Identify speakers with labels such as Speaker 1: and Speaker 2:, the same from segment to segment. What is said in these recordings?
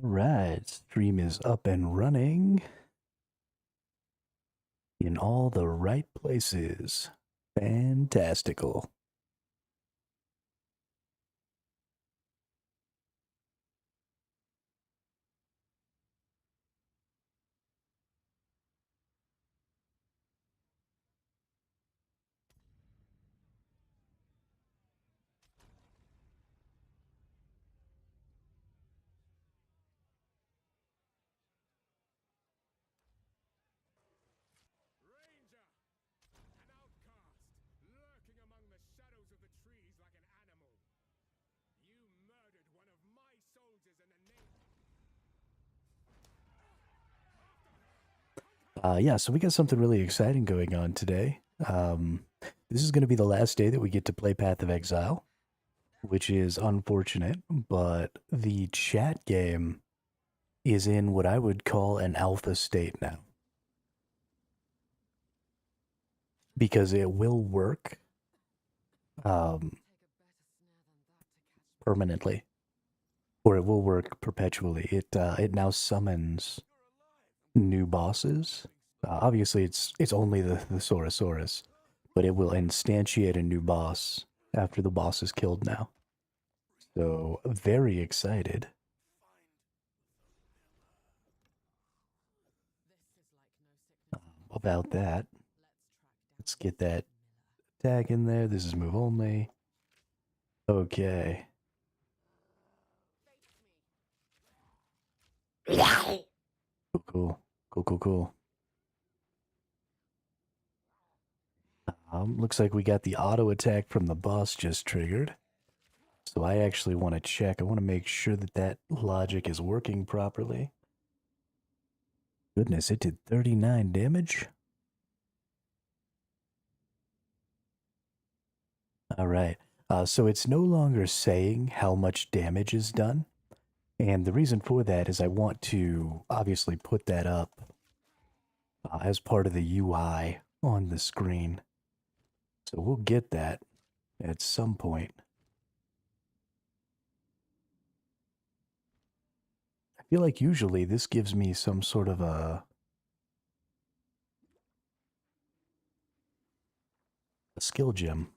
Speaker 1: All right, stream is up and running in all the right places. Fantastical.
Speaker 2: Lurking among the shadows of the trees like an animal. You murdered one of my soldiers in the name.
Speaker 1: Yeah, so we got something really exciting going on today. This is going to be the last day that we get to play Path of Exile, which is unfortunate, but the chat game is in what I would call an alpha state now. Because it will work permanently, or it will work perpetually. It now summons new bosses. Obviously, it's only the Thesourusaurus, but it will instantiate a new boss after the boss is killed now. So, very excited about that. Let's get that tag in there. This is move only. Okay. Cool. Cool. Looks like we got the auto attack from the boss just triggered. So I actually want to check. I want to make sure that that logic is working properly. Goodness, it did 39 damage. All right. So it's no longer saying how much damage is done. And the reason for that is I want to obviously put that up as part of the UI on the screen. So we'll get that at some point. I feel like usually this gives me some sort of a skill gem.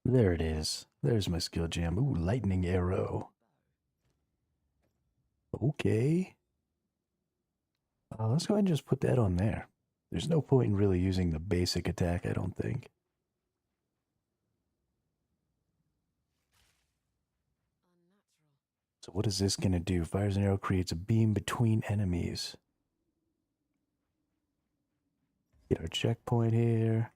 Speaker 1: There it is. There's my skill gem. Ooh, lightning arrow. Okay. Let's go ahead and just put that on there. There's no point in really using the basic attack, I don't think. So what is this going to do? Fires an arrow, creates a beam between enemies. Get our checkpoint here.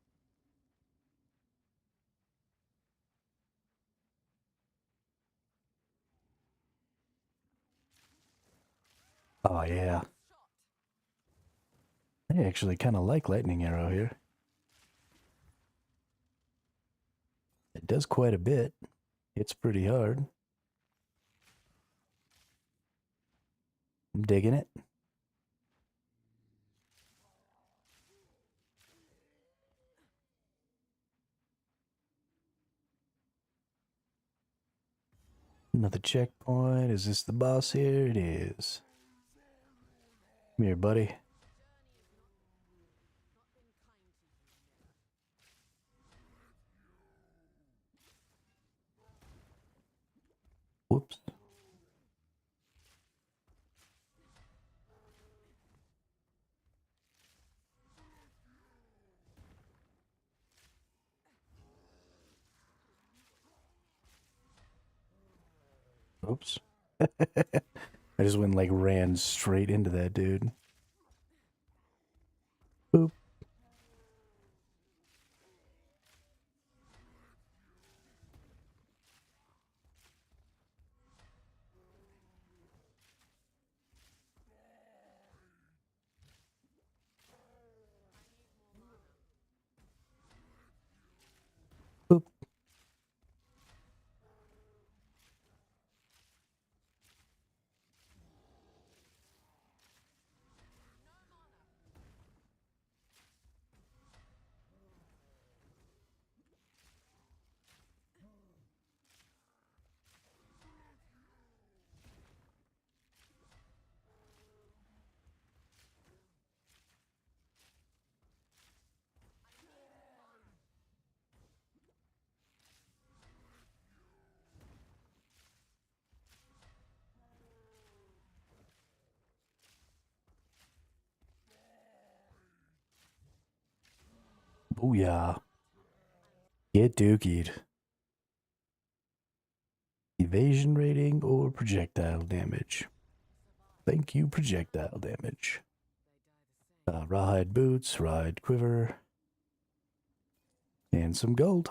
Speaker 1: Oh, yeah. I actually kind of like lightning arrow here. It does quite a bit. It's pretty hard. I'm digging it. Another checkpoint. Is this the boss here? It is. Come here, buddy. Whoops. Oops. I just went like ran straight into that dude. Boop. Boop. Booyah. Get dookied. Evasion rating or projectile damage? Thank you, projectile damage. Rawhide boots, rawhide quiver, and some gold.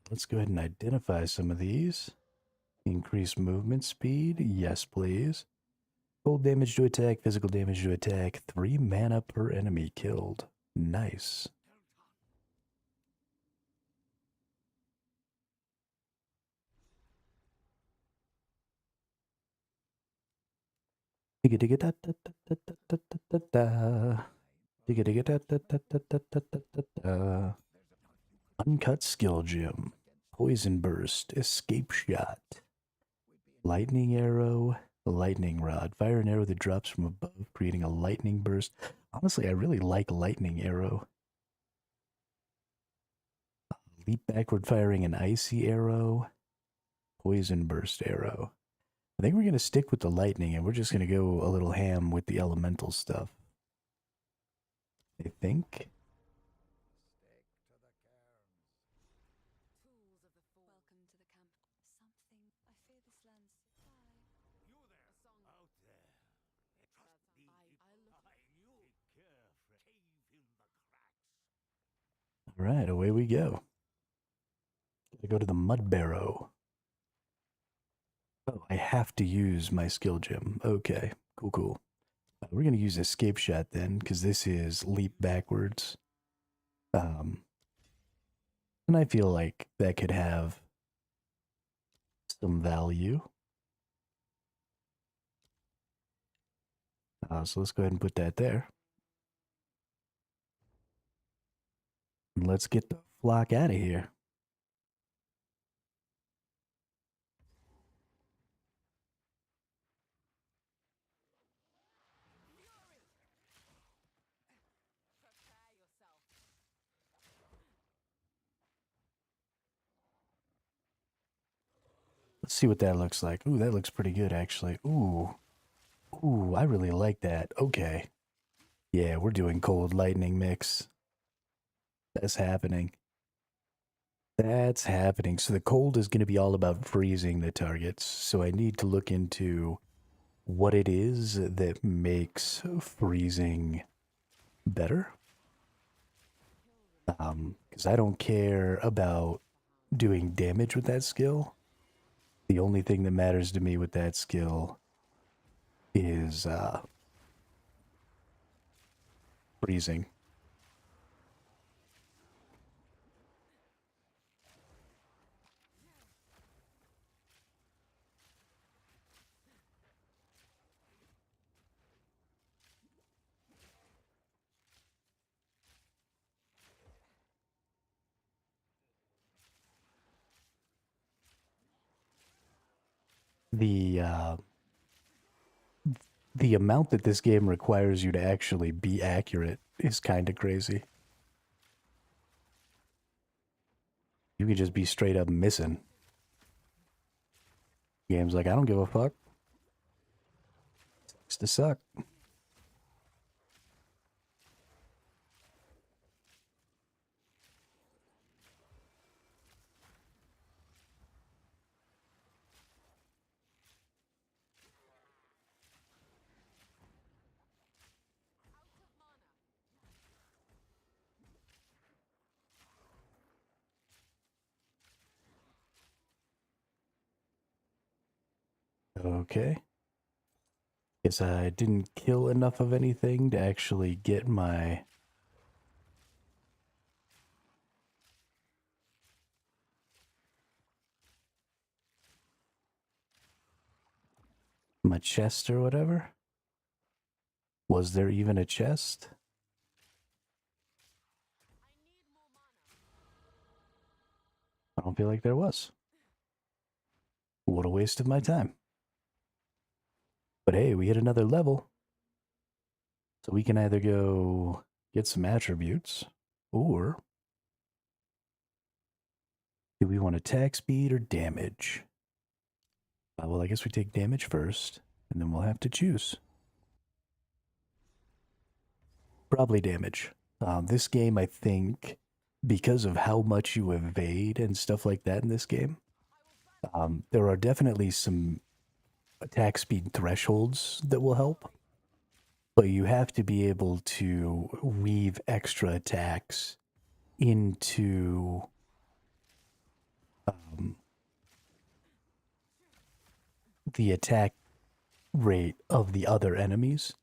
Speaker 1: Let's go ahead and identify some of these. Increase movement speed, yes please. Cold damage to attack, physical damage to attack, 3 mana per enemy killed. Nice. Uncut skill gem, poison burst, escape shot, lightning arrow, lightning rod, fire an arrow that drops from above, creating a lightning burst. Honestly, I really like lightning arrow. Leap backward, firing an icy arrow, poison burst arrow. I think we're going to stick with the lightning and we're just going to go a little ham with the elemental stuff. I think. All right, away we go. Gotta go to the mud barrow. Oh, I have to use my skill gem. Okay, cool. We're going to use escape shot then, because this is leap backwards. And I feel like that could have some value. So let's go ahead and put that there. And let's get the flock out of here. Let's see what that looks like. Ooh, that looks pretty good, actually. Ooh, I really like that. Okay. Yeah, we're doing cold lightning mix. That's happening. That's happening. So the cold is going to be all about freezing the targets. So I need to look into what it is that makes freezing better. Because I don't care about doing damage with that skill. The only thing that matters to me with that skill is freezing. The amount that this game requires you to actually be accurate is kind of crazy. You could just be straight up missing. Game's like, I don't give a fuck. Sucks to suck. Okay. Guess I didn't kill enough of anything to actually get my chest or whatever. Was there even a chest? I don't feel like there was. What a waste of my time. But hey, we hit another level. So we can either go get some attributes, or do we want attack speed or damage? Well, I guess we take damage first, and then we'll have to choose. Probably damage. This game, I think, because of how much you evade and stuff like that in this game, there are definitely some attack speed thresholds that will help. But you have to be able to weave extra attacks into the attack rate of the other enemies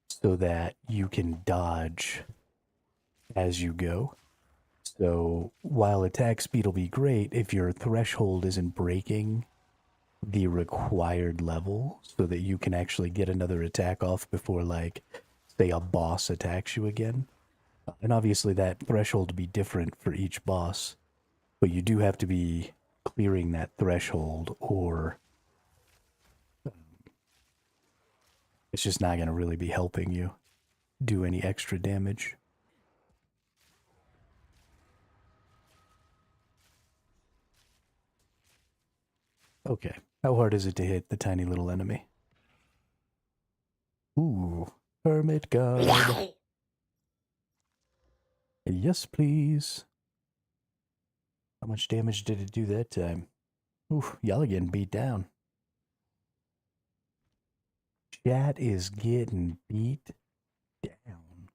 Speaker 1: so that you can dodge as you go. So while attack speed will be great, if your threshold isn't breaking the required level so that you can actually get another attack off before, like, say a boss attacks you again. And obviously that threshold will be different for each boss, but you do have to be clearing that threshold or it's just not going to really be helping you do any extra damage. Okay, how hard is it to hit the tiny little enemy? Ooh, hermit guard. Yes, please. How much damage did it do that time? Oof, y'all are getting beat down. Chat is getting beat down.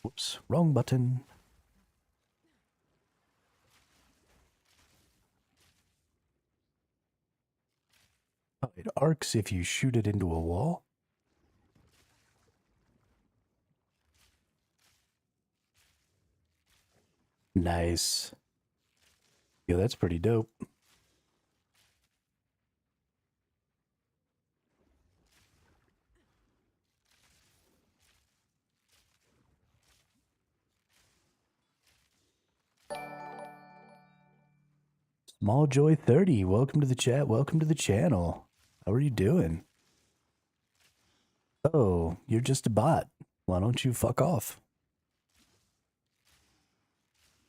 Speaker 1: Whoops, wrong button. Oh, it arcs if you shoot it into a wall? Nice. Yeah, that's pretty dope. Smalljoy30, welcome to the chat, welcome to the channel. How are you doing? Oh, you're just a bot. Why don't you fuck off?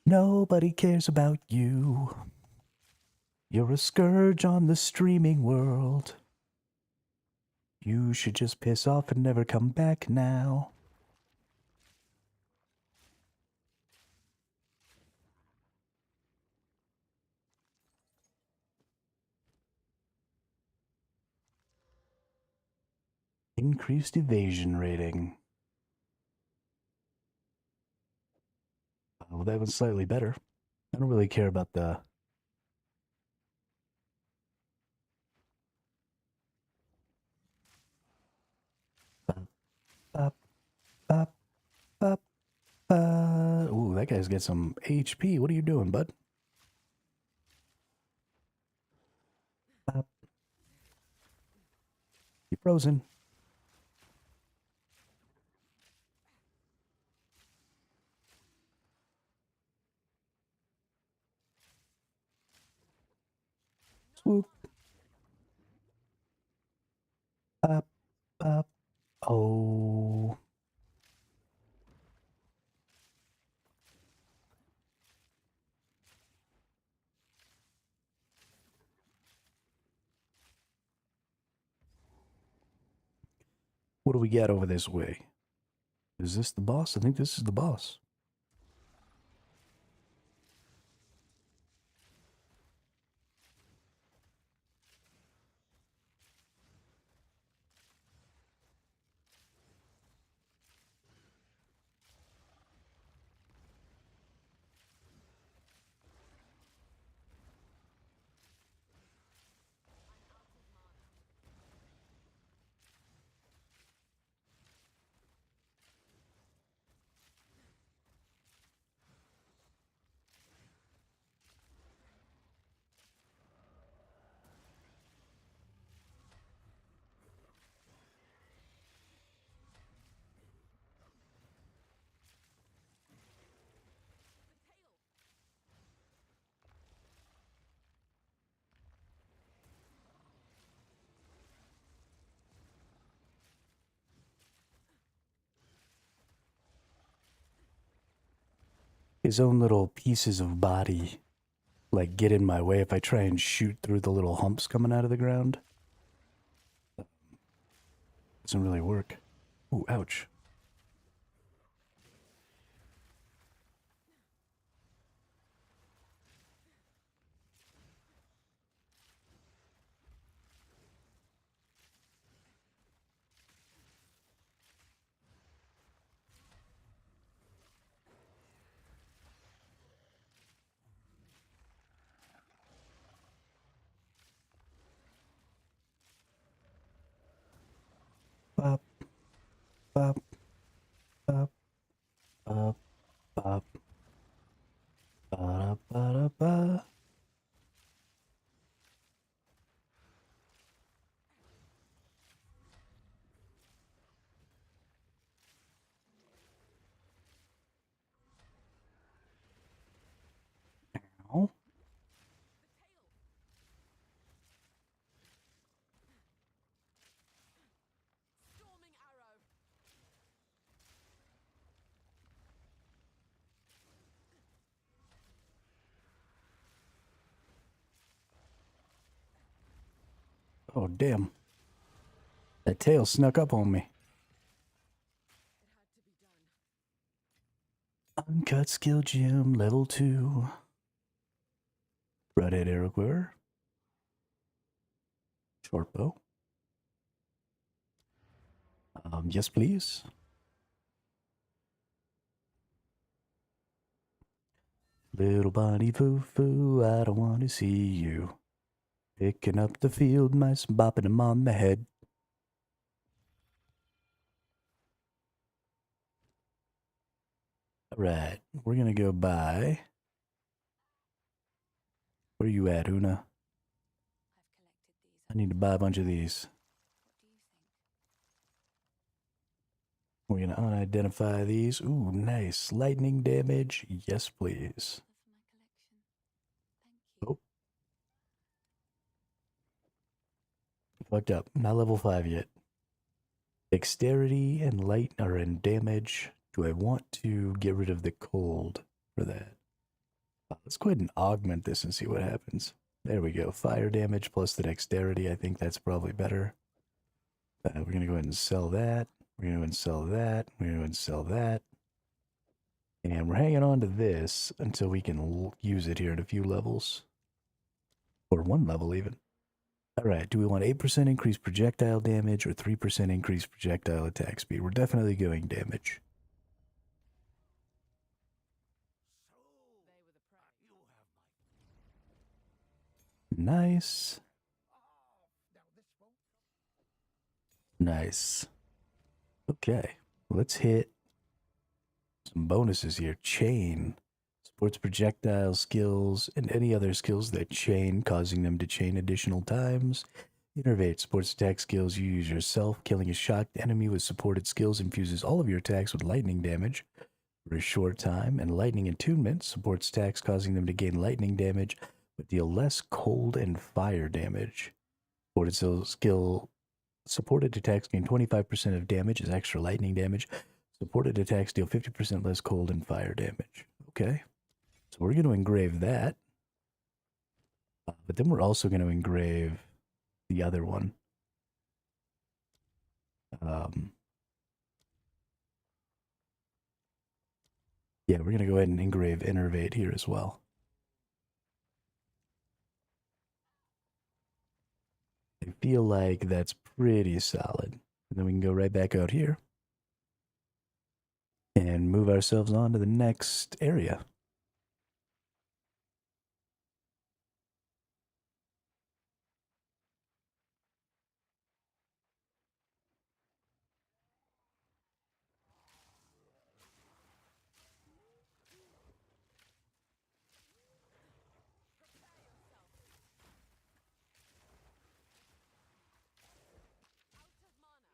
Speaker 1: Nobody cares about you. You're a scourge on the streaming world. You should just piss off and never come back now. Increased evasion rating. Well, that was slightly better. I don't really care about the... Bop, bop, bop, bop. Ooh, that guy's got some HP. What are you doing, bud? Bop. You're frozen. Swoop. Bop, bop. Oh. What do we got over this way? Is this the boss? I think this is the boss. His own little pieces of body, like, get in my way if I try and shoot through the little humps coming out of the ground. Doesn't really work. Ooh, ouch. Bop, bop, bop, bop, bop. Ba-da-ba-da-ba. Ow.
Speaker 3: Storming arrow.
Speaker 1: Oh, damn. That tail snuck up on me.
Speaker 3: It had to be done.
Speaker 1: Uncut skill gem, level 2. Redhead arrow quiver. Short bow. Yes, please. Little bunny foo-foo, I don't want to see you. Picking up the field mice, bopping them on the head. Alright, we're gonna go buy. Where you at, Una?
Speaker 3: I've collected these.
Speaker 1: I need to buy a bunch of these.
Speaker 3: What do you think?
Speaker 1: We're gonna unidentify these. Ooh, nice. Lightning damage. Yes, please.
Speaker 3: For my collection. Thank you.
Speaker 1: Oh. Fucked up. Not level 5 yet. Dexterity and light are in damage. Do I want to get rid of the cold for that? Let's go ahead and augment this and see what happens. There we go. Fire damage plus the dexterity. I think that's probably better. We're going to go ahead and sell that. We're going to go ahead and sell that. We're going to go ahead and sell that. And we're hanging on to this until we can use it here in a few levels. Or 1 level even. Alright, do we want 8% increased projectile damage or 3% increased projectile attack speed? We're definitely going damage.
Speaker 3: They were the prey.
Speaker 1: Nice. Nice. Okay, let's hit some bonuses here. Chain. Supports projectile skills and any other skills that chain, causing them to chain additional times. Innervate. Supports attack skills you use yourself. Killing a shocked enemy with supported skills infuses all of your attacks with lightning damage for a short time. And lightning attunement supports attacks causing them to gain lightning damage but deal less cold and fire damage. Supported attacks gain 25% of damage as extra lightning damage. Supported attacks deal 50% less cold and fire damage. Okay. So we're going to engrave that. But then we're also going to engrave the other one. Yeah, we're going to go ahead and engrave Innervate here as well. I feel like that's pretty solid. And then we can go right back out here and move ourselves on to the next area.
Speaker 3: Out of mana.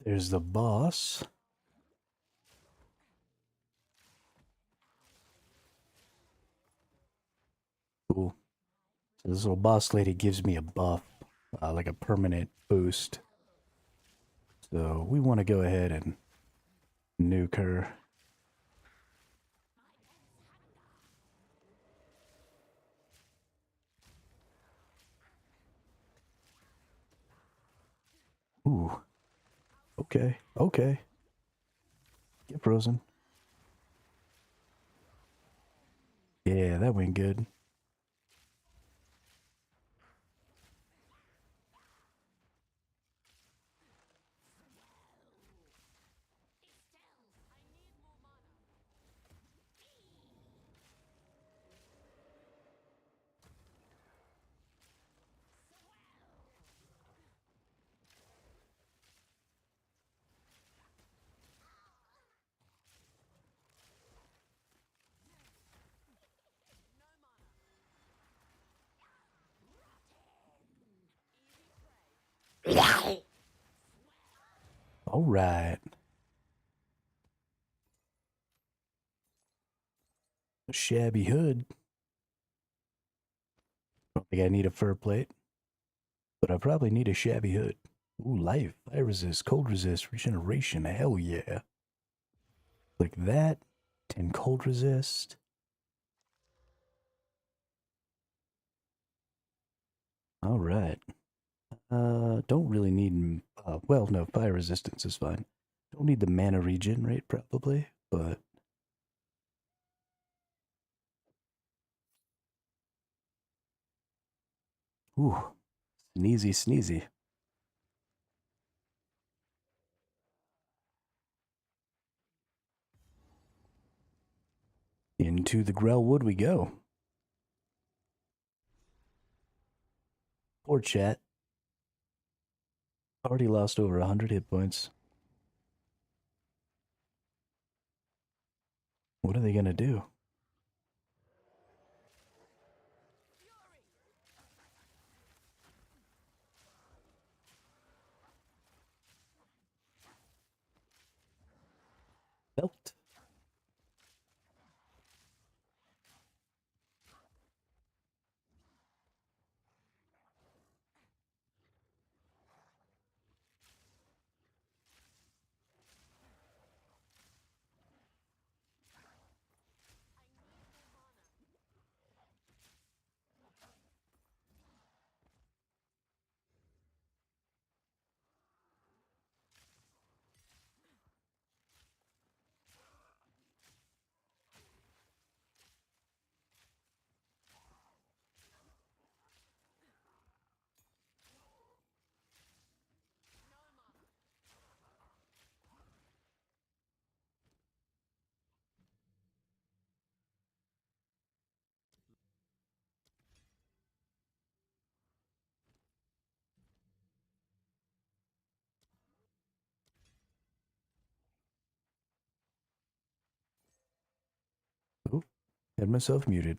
Speaker 1: There's the boss. Cool. So this little boss lady gives me a buff, like a permanent boost. So we want to go ahead and nuke her. Ooh. Okay. Okay. Get frozen. Yeah, that went good. All right. A shabby hood. Don't think I need a fur plate, but I probably need a shabby hood. Ooh, life, fire resist, cold resist, regeneration. Hell yeah. Like that. 10 cold resist. All right. Don't really need. Well, no, fire resistance is fine. Don't need the mana regen rate probably, but ooh, sneezy, sneezy. Into the Grellwood we go. Poor chat. Already lost over 100 hit points. What are they gonna do? Belt. Oh, had myself muted.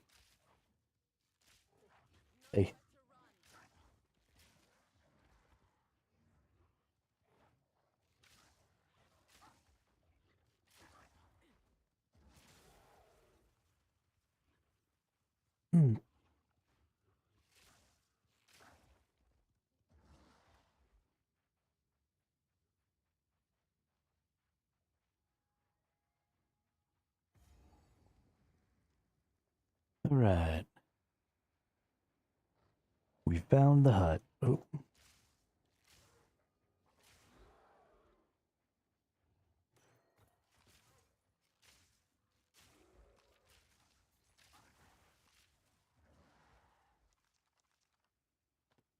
Speaker 1: Hey. Hmm. All right. We found the hut. Oh.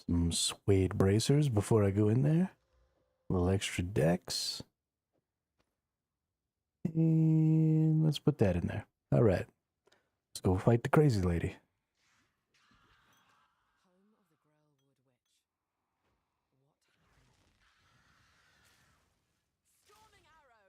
Speaker 1: Some suede bracers before I go in there. A little extra dex. And let's put that in there. All right. Let's go fight the crazy lady.
Speaker 3: Home of the Grellwood Witch. What happened? Storming arrow!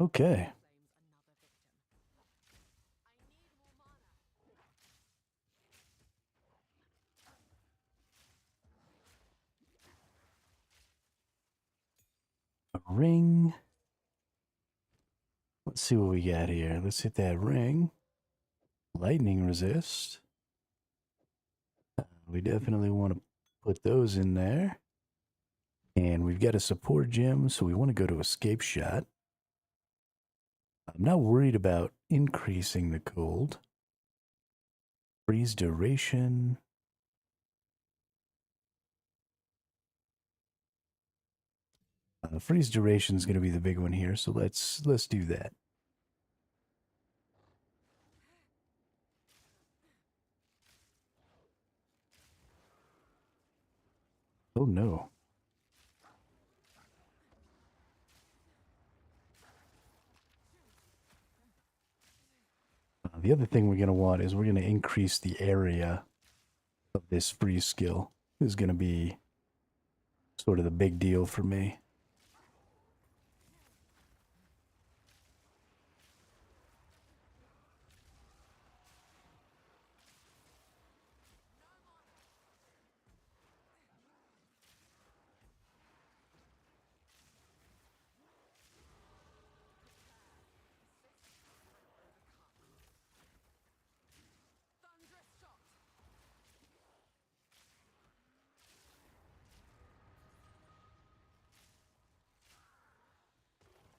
Speaker 1: Okay. A ring. Let's see what we got here. Let's hit that ring. Lightning resist. We definitely want to put those in there. And we've got a support gem, so we want to go to escape shot. I'm not worried about increasing the cold. Freeze duration. Freeze duration is going to be the big one here, so let's do that. Oh no. The other thing we're going to want is we're going to increase the area of this freeze skill. This is going to be sort of the big deal for me.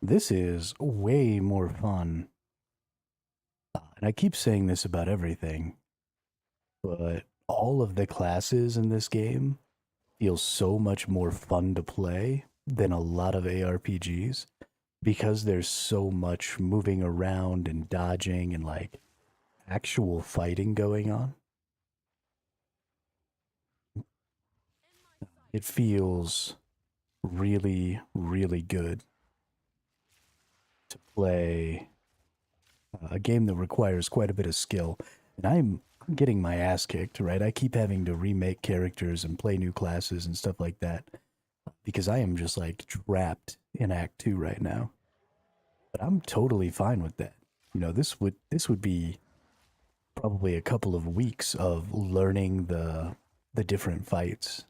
Speaker 1: This is way more fun. And I keep saying this about everything, but all of the classes in this game feel so much more fun to play than a lot of ARPGs because there's so much moving around and dodging and like actual fighting going on. It feels really, really good to play a game that requires quite a bit of skill. And I'm getting my ass kicked, right? I keep having to remake characters and play new classes and stuff like that because I am just like trapped in Act 2 right now. But I'm totally fine with that. You know, this would be probably a couple of weeks of learning the different fights.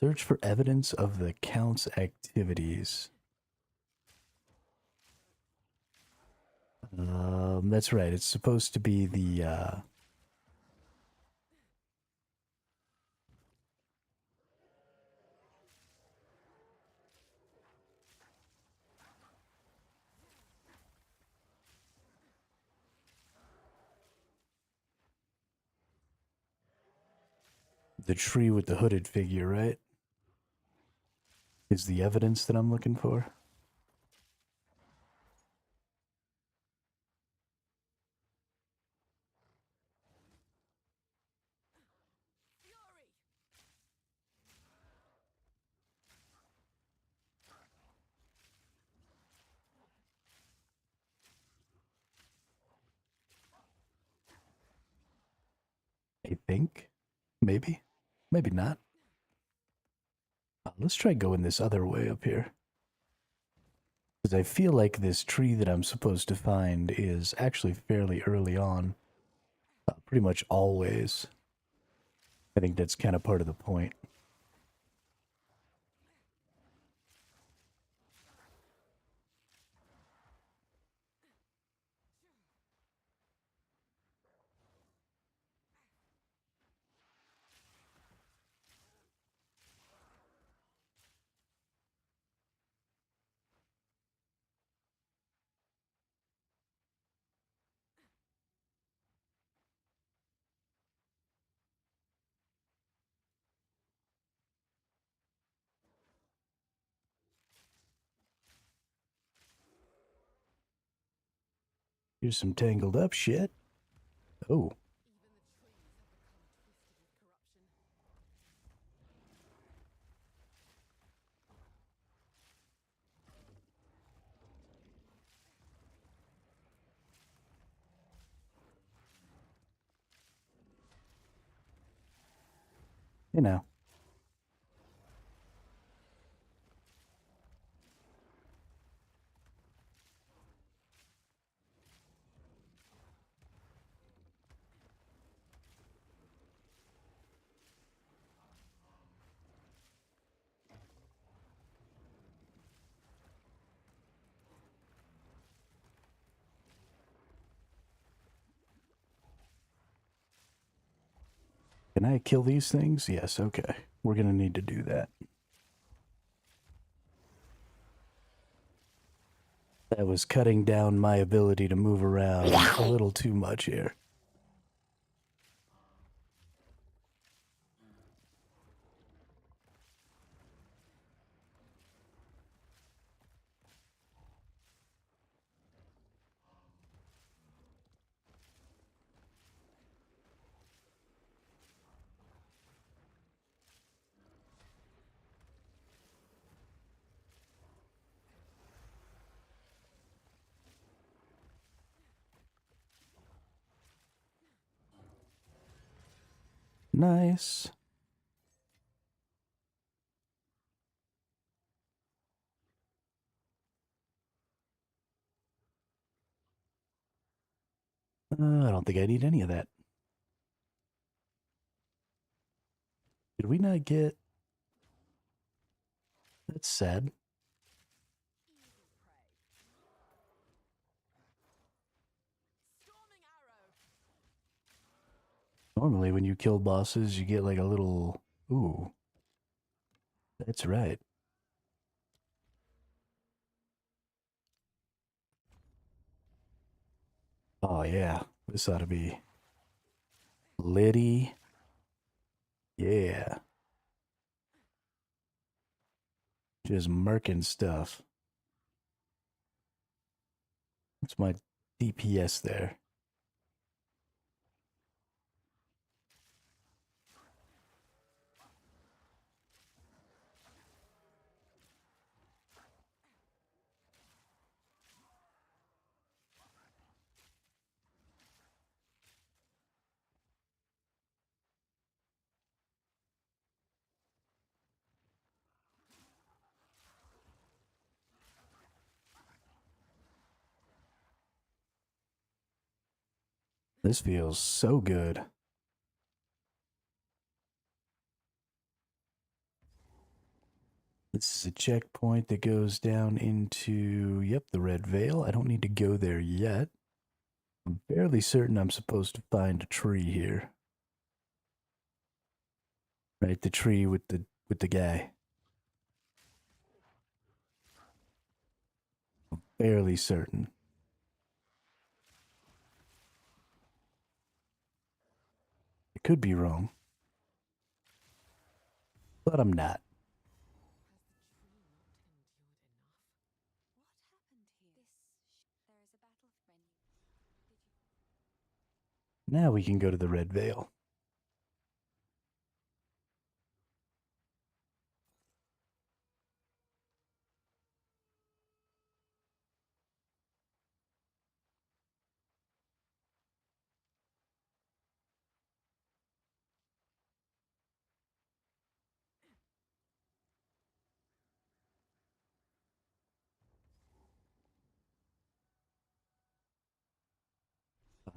Speaker 1: Search for evidence of the Count's activities. That's right. It's supposed to be the tree with the hooded figure, right? Is the evidence that I'm looking for. I think. Maybe. Maybe not. Let's try going this other way up here. Because I feel like this tree that I'm supposed to find is actually fairly early on. Pretty much always. I think that's kind of part of the point. Here's some tangled up shit. Oh. You know. Can I kill these things? Yes, okay. We're gonna need to do that. That was cutting down my ability to move around a little too much here. Nice. I don't think I need any of that. Did we not get... That's sad.
Speaker 3: Storming arrow.
Speaker 1: Normally when you kill bosses, you get like a little... Ooh. That's right. Oh yeah, this ought to be... Liddy. Yeah. Just murking stuff. That's my DPS there. This feels so good. This is a checkpoint that goes down into, yep, the Red Veil. I don't need to go there yet. I'm fairly certain I'm supposed to find a tree here. Right, the tree with the guy. I'm fairly certain. I could be wrong. But I'm not. Now we can go to the Red Veil.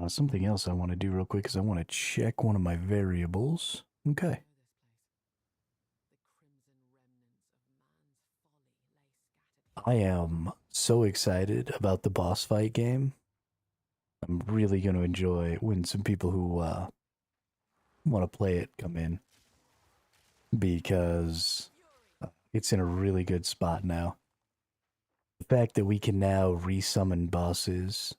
Speaker 1: Something else I want to do real quick is I want to check one of my variables. Okay. I am so excited about the boss fight game. I'm really going to enjoy when some people who want to play it come in, because it's in a really good spot now. The fact that we can now resummon bosses,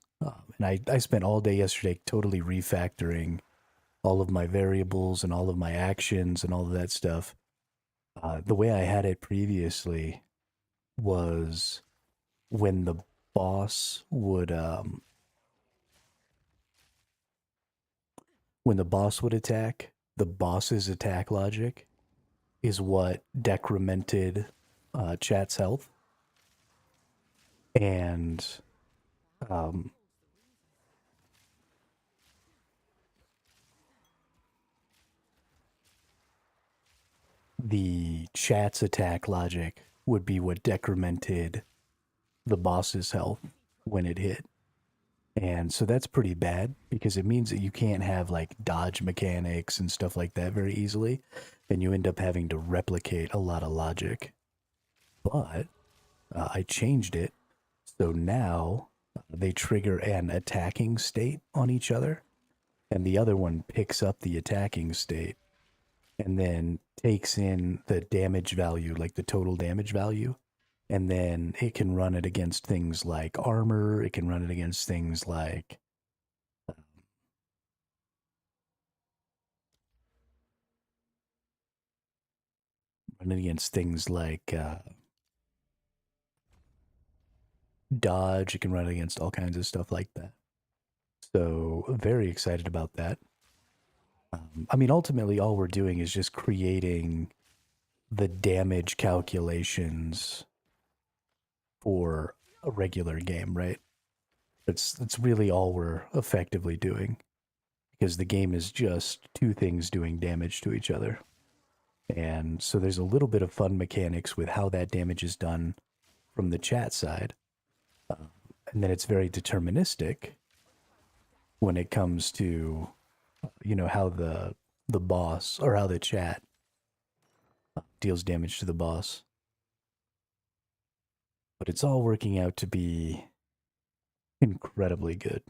Speaker 1: and I spent all day yesterday totally refactoring all of my variables and all of my actions and all of that stuff. The way I had it previously was when the boss would attack, the boss's attack logic is what decremented chat's health. And the chat's attack logic would be what decremented the boss's health when it hit. And so that's pretty bad, because it means that you can't have like dodge mechanics and stuff like that very easily, and you end up having to replicate a lot of logic. But I changed it, so now they trigger an attacking state on each other, and the other one picks up the attacking state. and then takes in the damage value, like the total damage value, and then it can run it against things like armor. It can run it against things like dodge. It can run it against all kinds of stuff like that. So very excited about that. I mean, ultimately, all we're doing is just creating the damage calculations for a regular game, right? That's really all we're effectively doing, because the game is just two things doing damage to each other. And so there's a little bit of fun mechanics with how that damage is done from the chat side. And then it's very deterministic when it comes to, how the boss, or how the chat deals damage to the boss. But it's all working out to be incredibly good.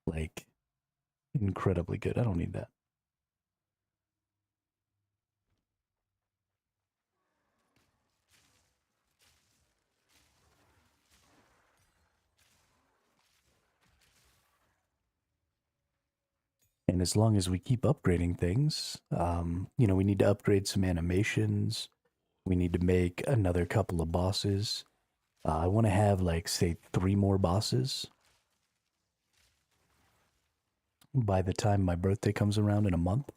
Speaker 1: Like, incredibly good. I don't need that. And as long as we keep upgrading things, we need to upgrade some animations. We need to make another couple of bosses. I want to have, like, say, 3 more bosses by the time my birthday comes around in a month.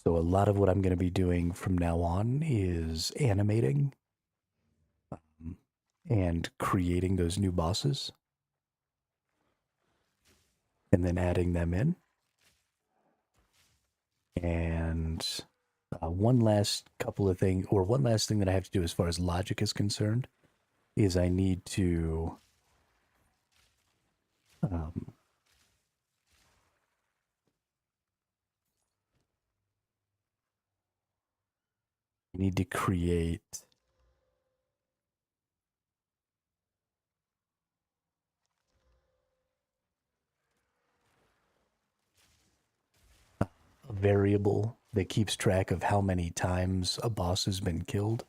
Speaker 1: So a lot of what I'm going to be doing from now on is animating and creating those new bosses and then adding them in. And one last thing that I have to do as far as logic is concerned is I need to create a variable that keeps track of how many times a boss has been killed.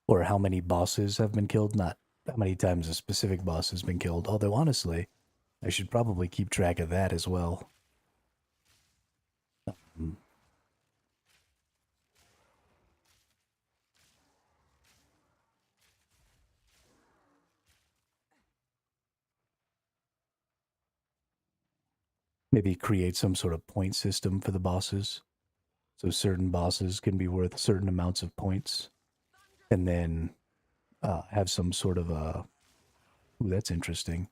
Speaker 1: Or how many bosses have been killed, not how many times a specific boss has been killed. Although, honestly, I should probably keep track of that as well. Maybe create some sort of point system for the bosses. So certain bosses can be worth certain amounts of points. And then have some sort of a... Ooh, that's interesting.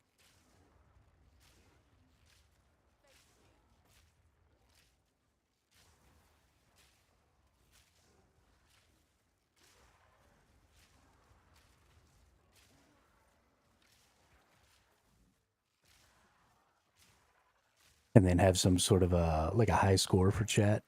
Speaker 1: And then have some sort of a high score for chat.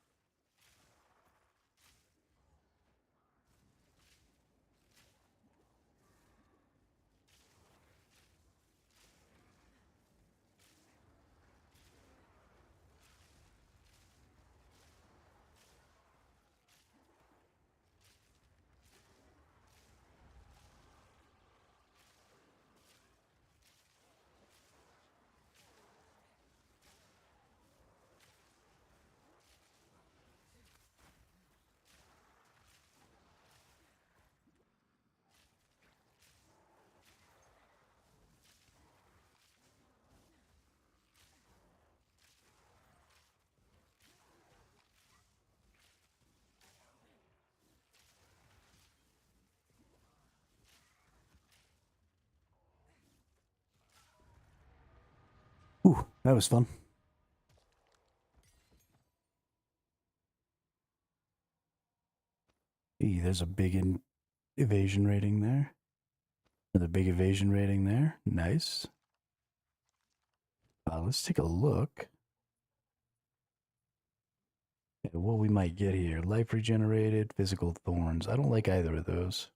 Speaker 1: Ooh, that was fun. Hey, there's a big evasion rating there. Another big evasion rating there. Nice. Let's take a look at what we might get here. Life regenerated, physical thorns. I don't like either of those.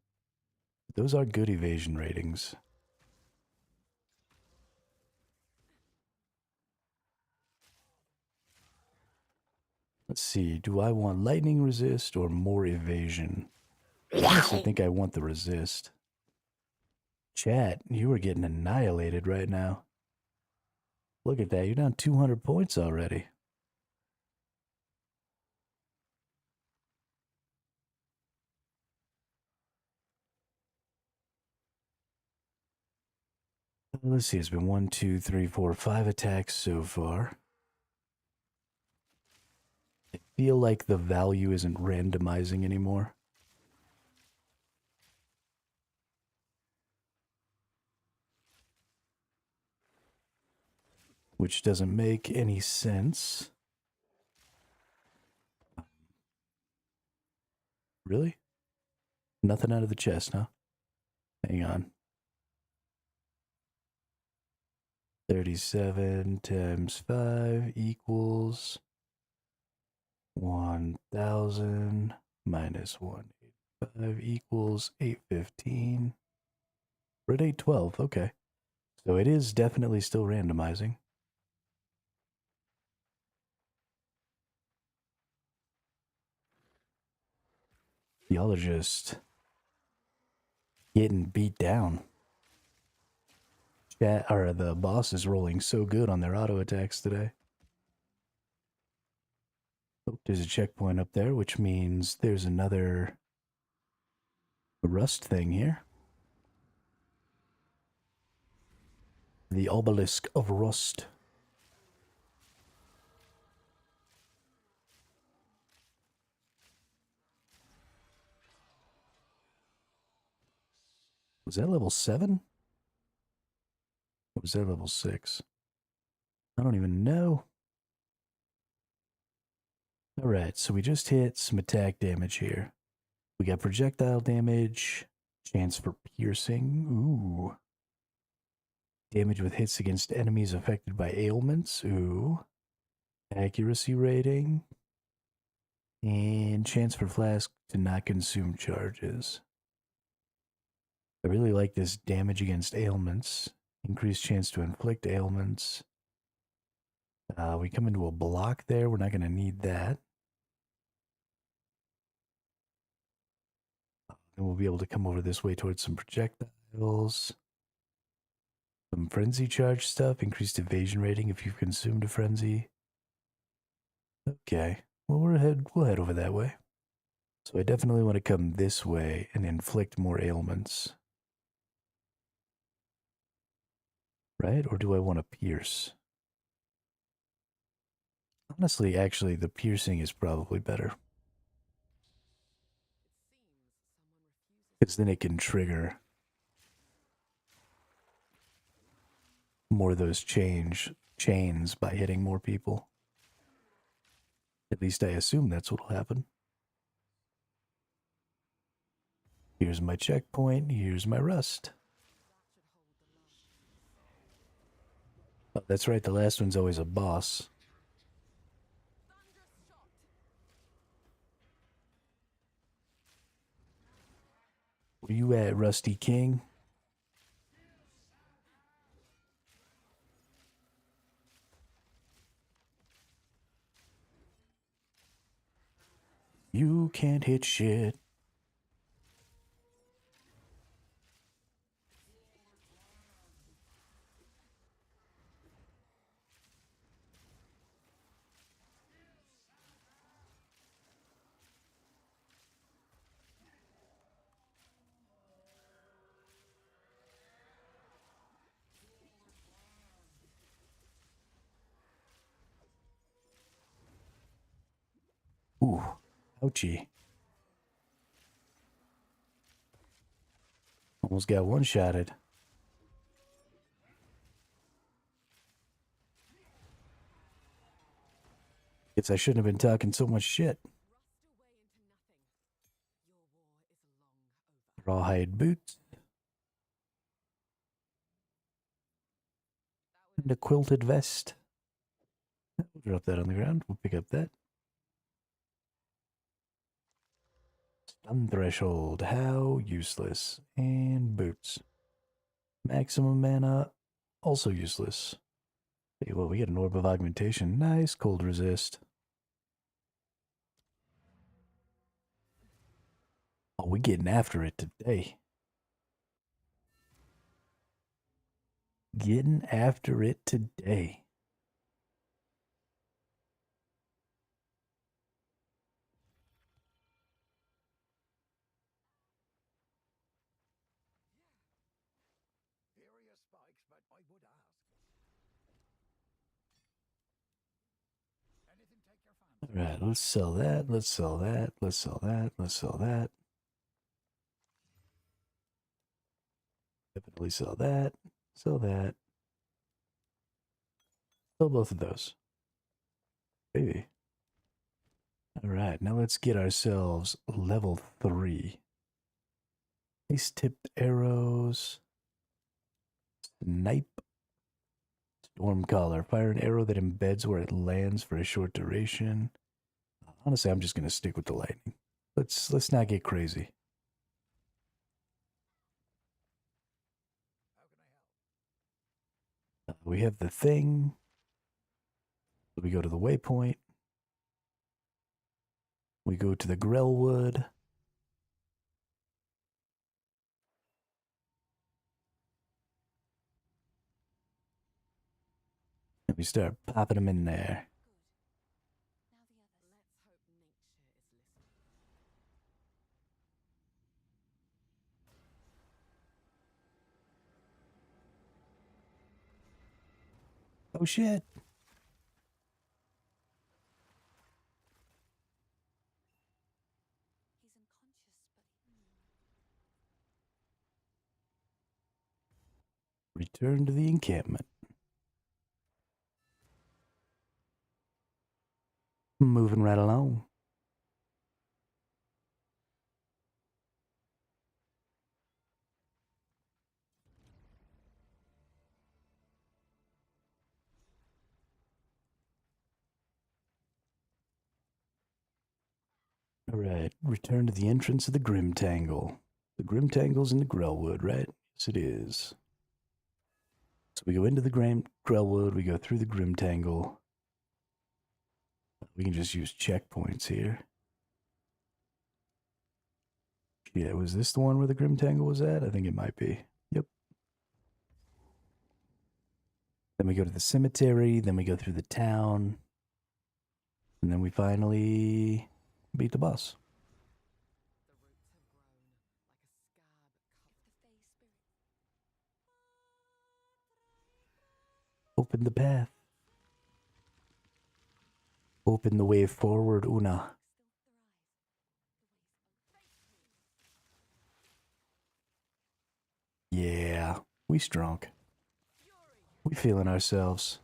Speaker 1: Those are good evasion ratings. Let's see, do I want lightning resist or more evasion? I honestly think I want the resist. Chat, you are getting annihilated right now. Look at that, you're down 200 points already. Let's see, it's been 1, 2, 3, 4, 5 attacks so far. I feel like the value isn't randomizing anymore. Which doesn't make any sense. Really? Nothing out of the chest, huh? Hang on. 37 times 5 equals 1,000 minus 185 equals 815. We're at 812, okay. So it is definitely still randomizing. Y'all are just getting beat down. Chat, or the boss is rolling so good on their auto attacks today. Oh, there's a checkpoint up there, which means there's another rust thing here. The obelisk of rust. Was that level 7? Or was that level 6? I don't even know. Alright, so we just hit some attack damage here. We got projectile damage, chance for piercing. Ooh. Damage with hits against enemies affected by ailments. Ooh. Accuracy rating. And chance for flask to not consume charges. I really like this damage against ailments. Increased chance to inflict ailments. We come into a block there. We're not going to need that. Then we'll be able to come over this way towards some projectiles. Some frenzy charge stuff. Increased evasion rating if you've consumed a frenzy. Okay. Well, we'll head over that way. So I definitely want to come this way and inflict more ailments. Right? Or do I want to pierce? Honestly, actually, the piercing is probably better. Because then it can trigger more of those chains by hitting more people. At least I assume that's what'll happen. Here's my checkpoint, here's my rust. Oh, that's right, the last one's always a boss. Where you at, Rusty King? You can't hit shit. Ooh, ouchie. Almost got one-shotted. Guess I shouldn't have been talking so much shit. Rawhide boots. And a quilted vest. We'll drop that on the ground. We'll pick up that. Stun threshold. How useless. And boots. Maximum mana. Also useless. Hey, well, we get an orb of augmentation. Nice. Cold resist. Oh, we getting after it today. Getting after it today.
Speaker 2: Here are your spikes, but I would ask. Anything take your fancy?
Speaker 1: All right, let's sell that. Let's sell that. Let's sell that. Let's sell that. Definitely sell that. Sell that. Sell both of those. Baby. All right, now let's get ourselves level 3. Ace tipped arrows. Snipe. Storm collar. Fire an arrow that embeds where it lands for a short duration. Honestly, I'm just gonna stick with the lightning. Let's not get crazy.
Speaker 2: How can I help?
Speaker 1: We have the thing. We go to the waypoint. We go to the Grellwood. And we start popping them in there.
Speaker 3: Now the others. Let's hope nature is listening.
Speaker 1: Oh shit.
Speaker 3: He's unconscious, but
Speaker 1: Return to the encampment. Moving right along. Alright, return to the entrance of the Grim Tangle. The Grim Tangle's in the Grellwood, right? Yes, it is. So we go into the Grellwood, we go through the Grim Tangle. We can just use checkpoints here. Yeah, was this the one where the Grim Tangle was at? I think it might be. Yep. Then we go to the cemetery, then we go through the town, and then we finally beat the boss.
Speaker 3: the roots have grown like a scab covered.
Speaker 4: The Fey spirit.
Speaker 1: Open the path. Open the way forward, Una. Yeah, we strong. We feeling ourselves.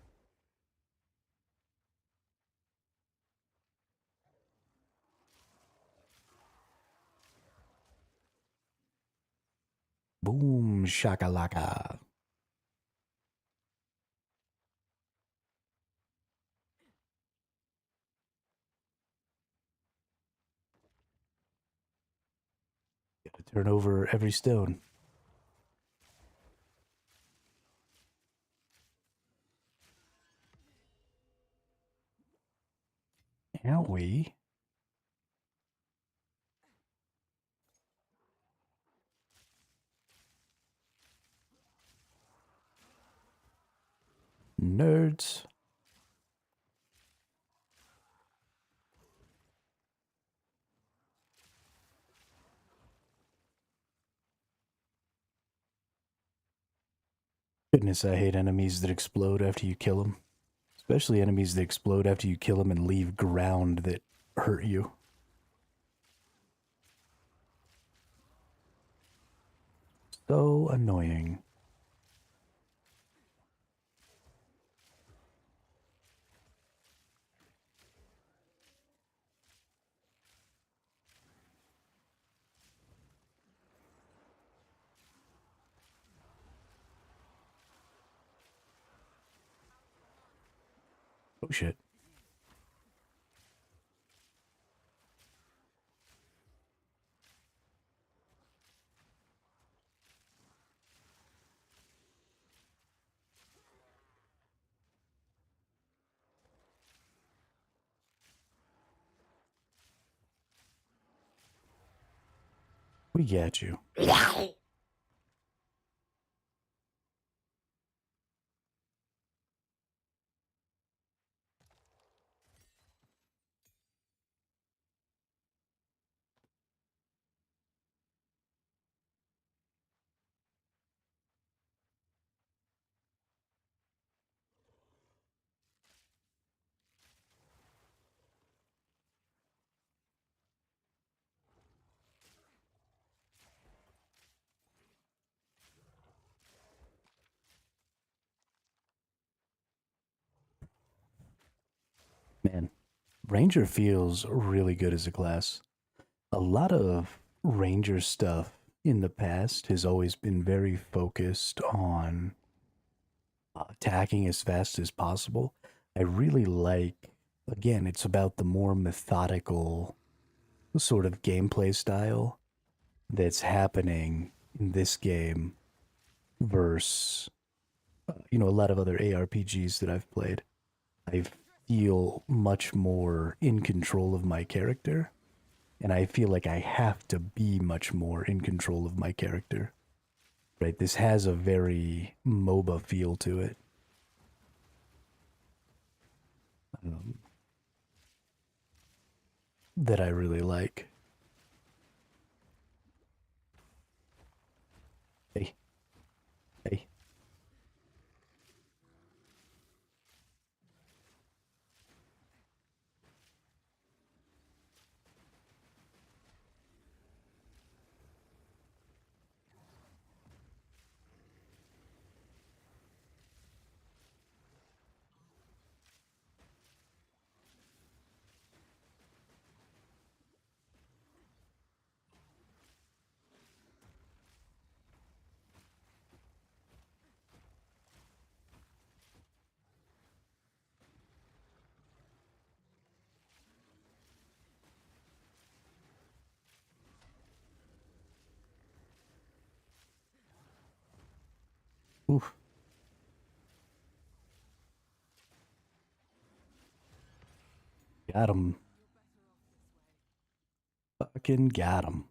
Speaker 1: Boom, shakalaka. Gotta turn over every stone. Can't we? Nerds. Goodness, I hate enemies that explode after you kill them. Especially enemies that explode after you kill them and leave ground that hurt you. So annoying. Oh shit. We got you. Man, Ranger feels really good as a class. A lot of Ranger stuff in the past has always been very focused on attacking as fast as possible. I really like, again, it's about the more methodical sort of gameplay style that's happening in this game versus, a lot of other ARPGs that I've played. I feel much more in control of my character, and I feel like I have to be much more in control of my character. Right? This has a very MOBA feel to it. Um, that I really like. Hey, hey. Oof. Got him. Fucking got him.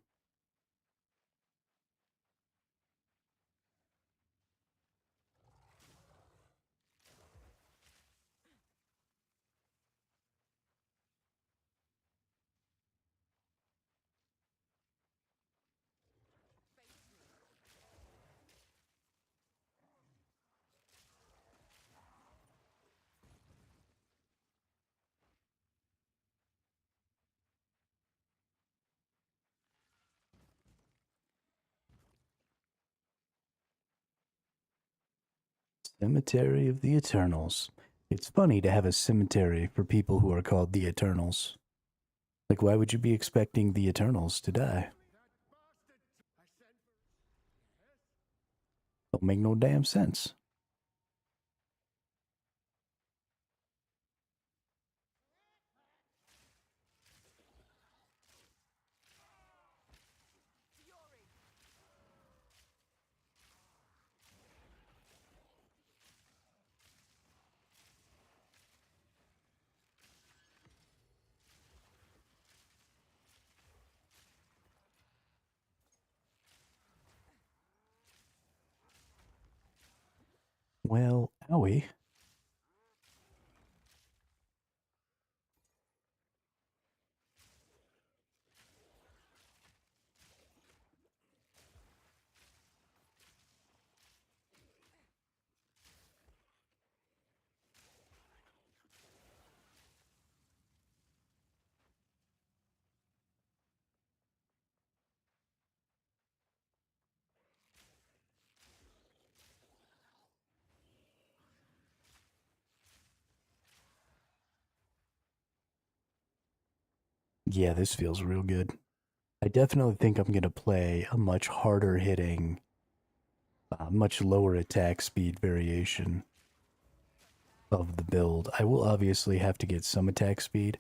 Speaker 1: Cemetery of the Eternals. It's funny to have a cemetery for people who are called the Eternals. Like, why would you be expecting the Eternals to die? Don't make no damn sense. Well, owie. Yeah, this feels real good. I definitely think I'm going to play a much harder hitting, much lower attack speed variation of the build. I will obviously have to get some attack speed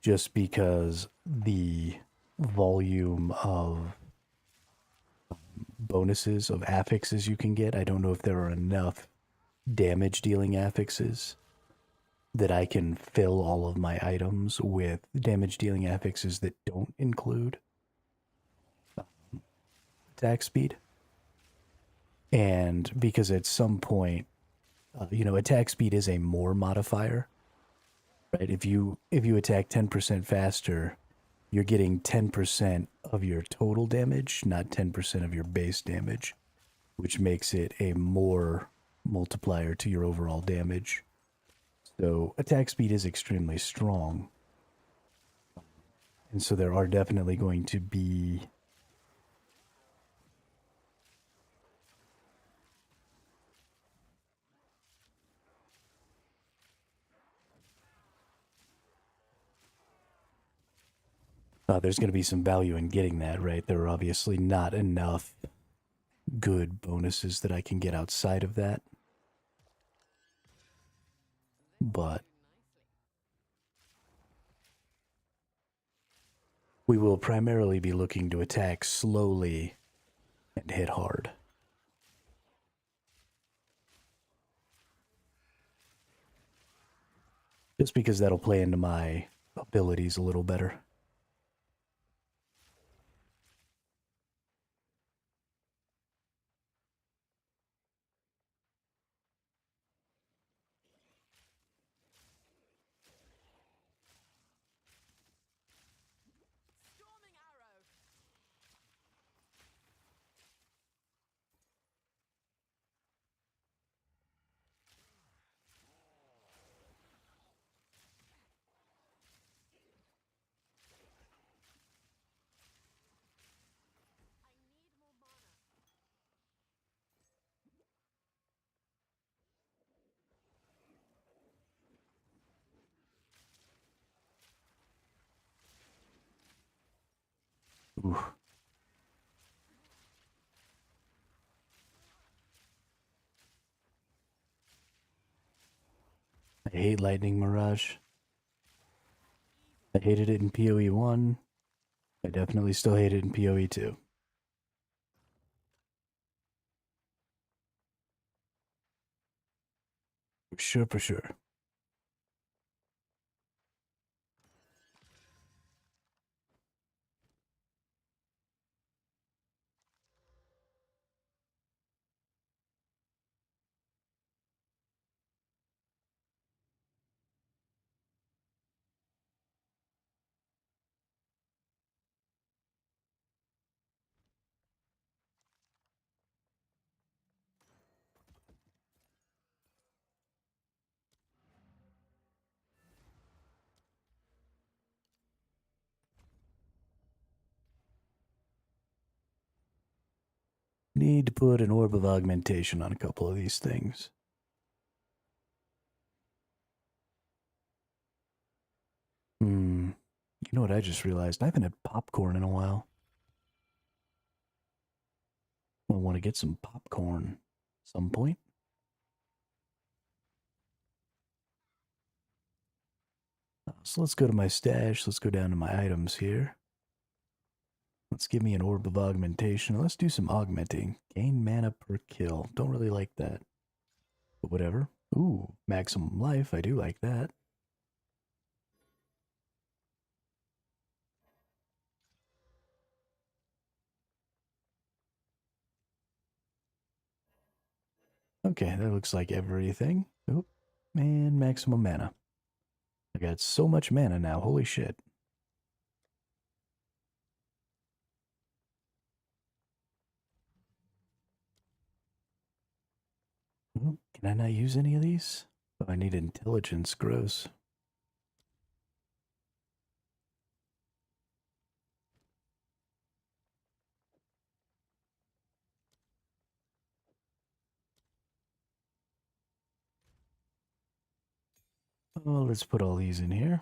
Speaker 1: just because the volume of bonuses of affixes you can get, I don't know if there are enough damage dealing affixes that I can fill all of my items with damage dealing affixes that don't include attack speed. And because at some point, attack speed is a more modifier, right? If you attack 10% faster, you're getting 10% of your total damage, not 10% of your base damage, which makes it a more multiplier to your overall damage. So attack speed is extremely strong. And so there are definitely going to be there's going to be some value in getting that, right? There are obviously not enough good bonuses that I can get outside of that. But we will primarily be looking to attack slowly and hit hard. Just because that'll play into my abilities a little better.
Speaker 3: Storming arrow. I need more mana.
Speaker 1: Ooh. I hate Lightning Mirage. I hated it in POE1. I definitely still hate it in POE2. For sure, for sure. Need to put an orb of augmentation on a couple of these things. You know what I just realized? I haven't had popcorn in a while. I want to get some popcorn at some point. So let's go to my stash. Let's go down to my items here. Let's give me an orb of augmentation. Let's do some augmenting. Gain mana per kill. Don't really like that. But whatever. Ooh, maximum life. I do like that. Okay, that looks like everything. Oh, man, maximum mana. I got so much mana now. Holy shit. Can I not use any of these? Oh, I need intelligence. Gross. Oh, let's put all these in here.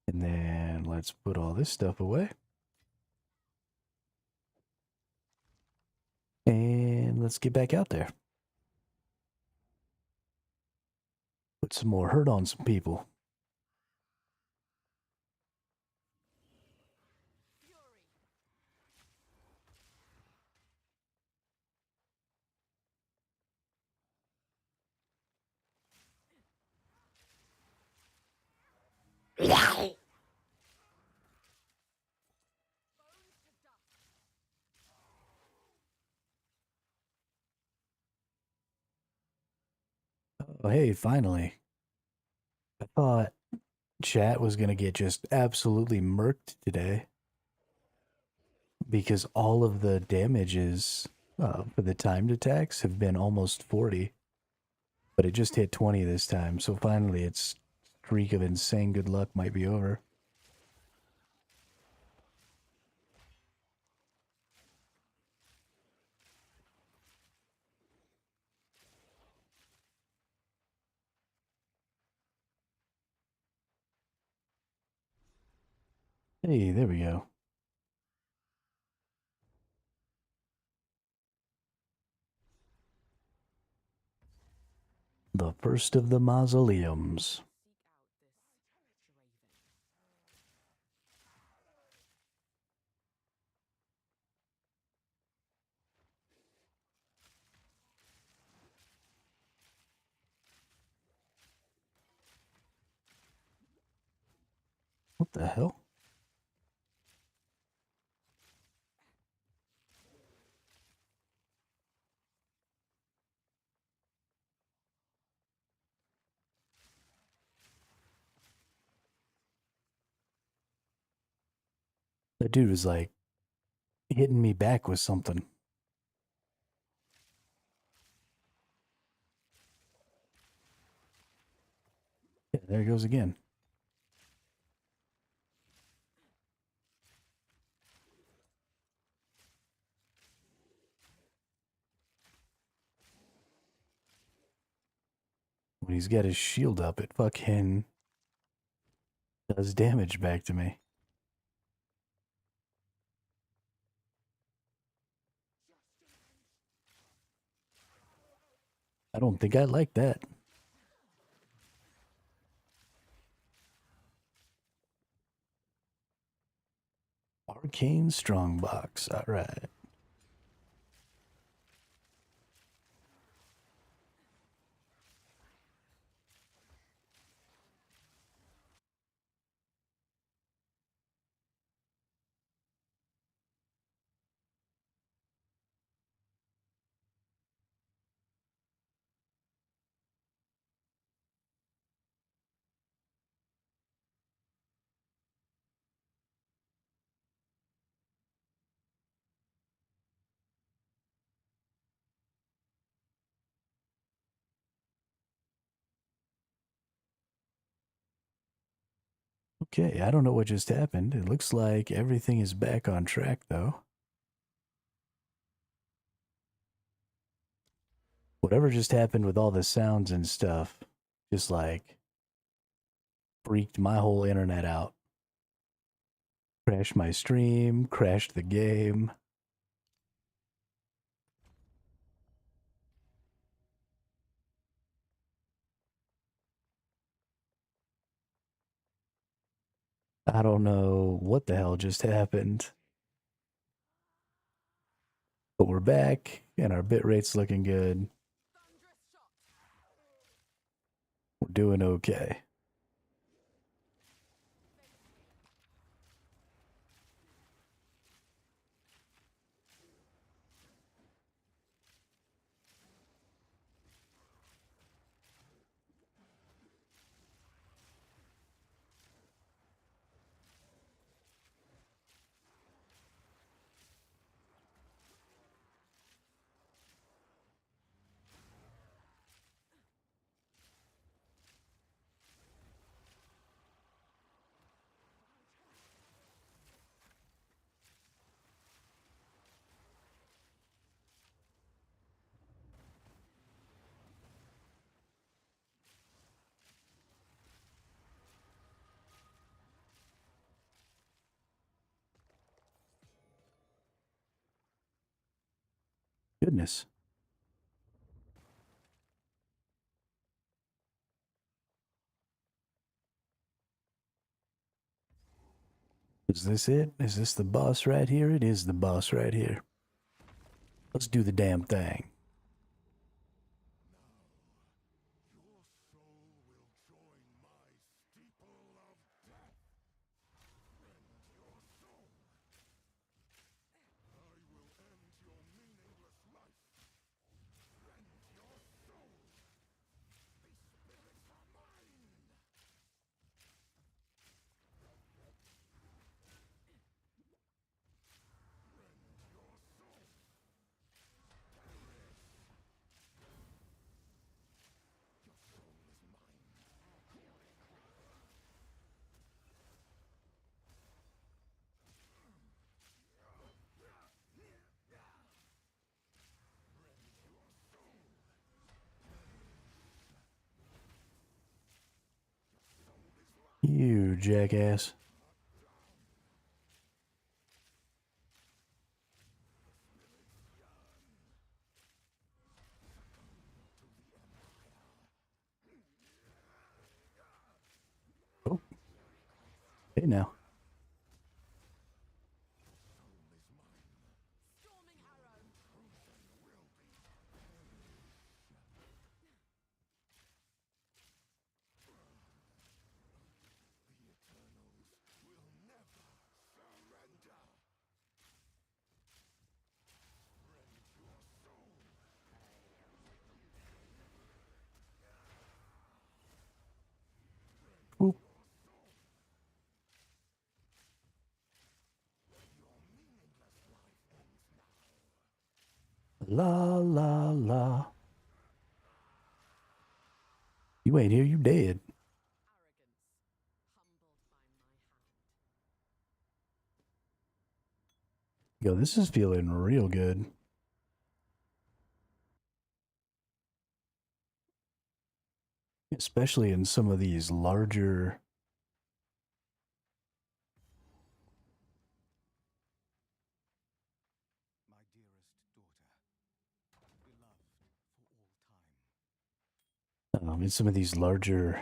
Speaker 1: And then let's put all this stuff away. And let's get back out there. Put some more hurt on some people.
Speaker 3: Fury.
Speaker 1: Oh, hey, finally. I thought chat was gonna get just absolutely murked today because all of the damages for the timed attacks have been almost 40, but it just hit 20 this time. So finally, its streak of insane good luck might be over. Hey, there we go. The first of the mausoleums. What the hell? That dude was like hitting me back with something. Yeah, there he goes again. When he's got his shield up, it fucking does damage back to me. I don't think I like that. Arcane Strongbox. All right. Okay, I don't know what just happened. It looks like everything is back on track, though. Whatever just happened with all the sounds and stuff, just like freaked my whole internet out. Crashed my stream, crashed the game. I don't know what the hell just happened. But we're back, and our bitrate's looking good. We're doing okay. Goodness. Is this it? Is this the boss right here? It is the boss right here. Let's do the damn thing. You jackass. Oh. Hey now.
Speaker 3: Storming arrow.
Speaker 1: Whoop. La la la. You ain't here, you dead.
Speaker 3: Arrogance. Humbled by my hand.
Speaker 1: Yo, this is feeling real good. Especially in some of these larger...
Speaker 2: My dearest daughter, beloved for all time.
Speaker 1: in some of these larger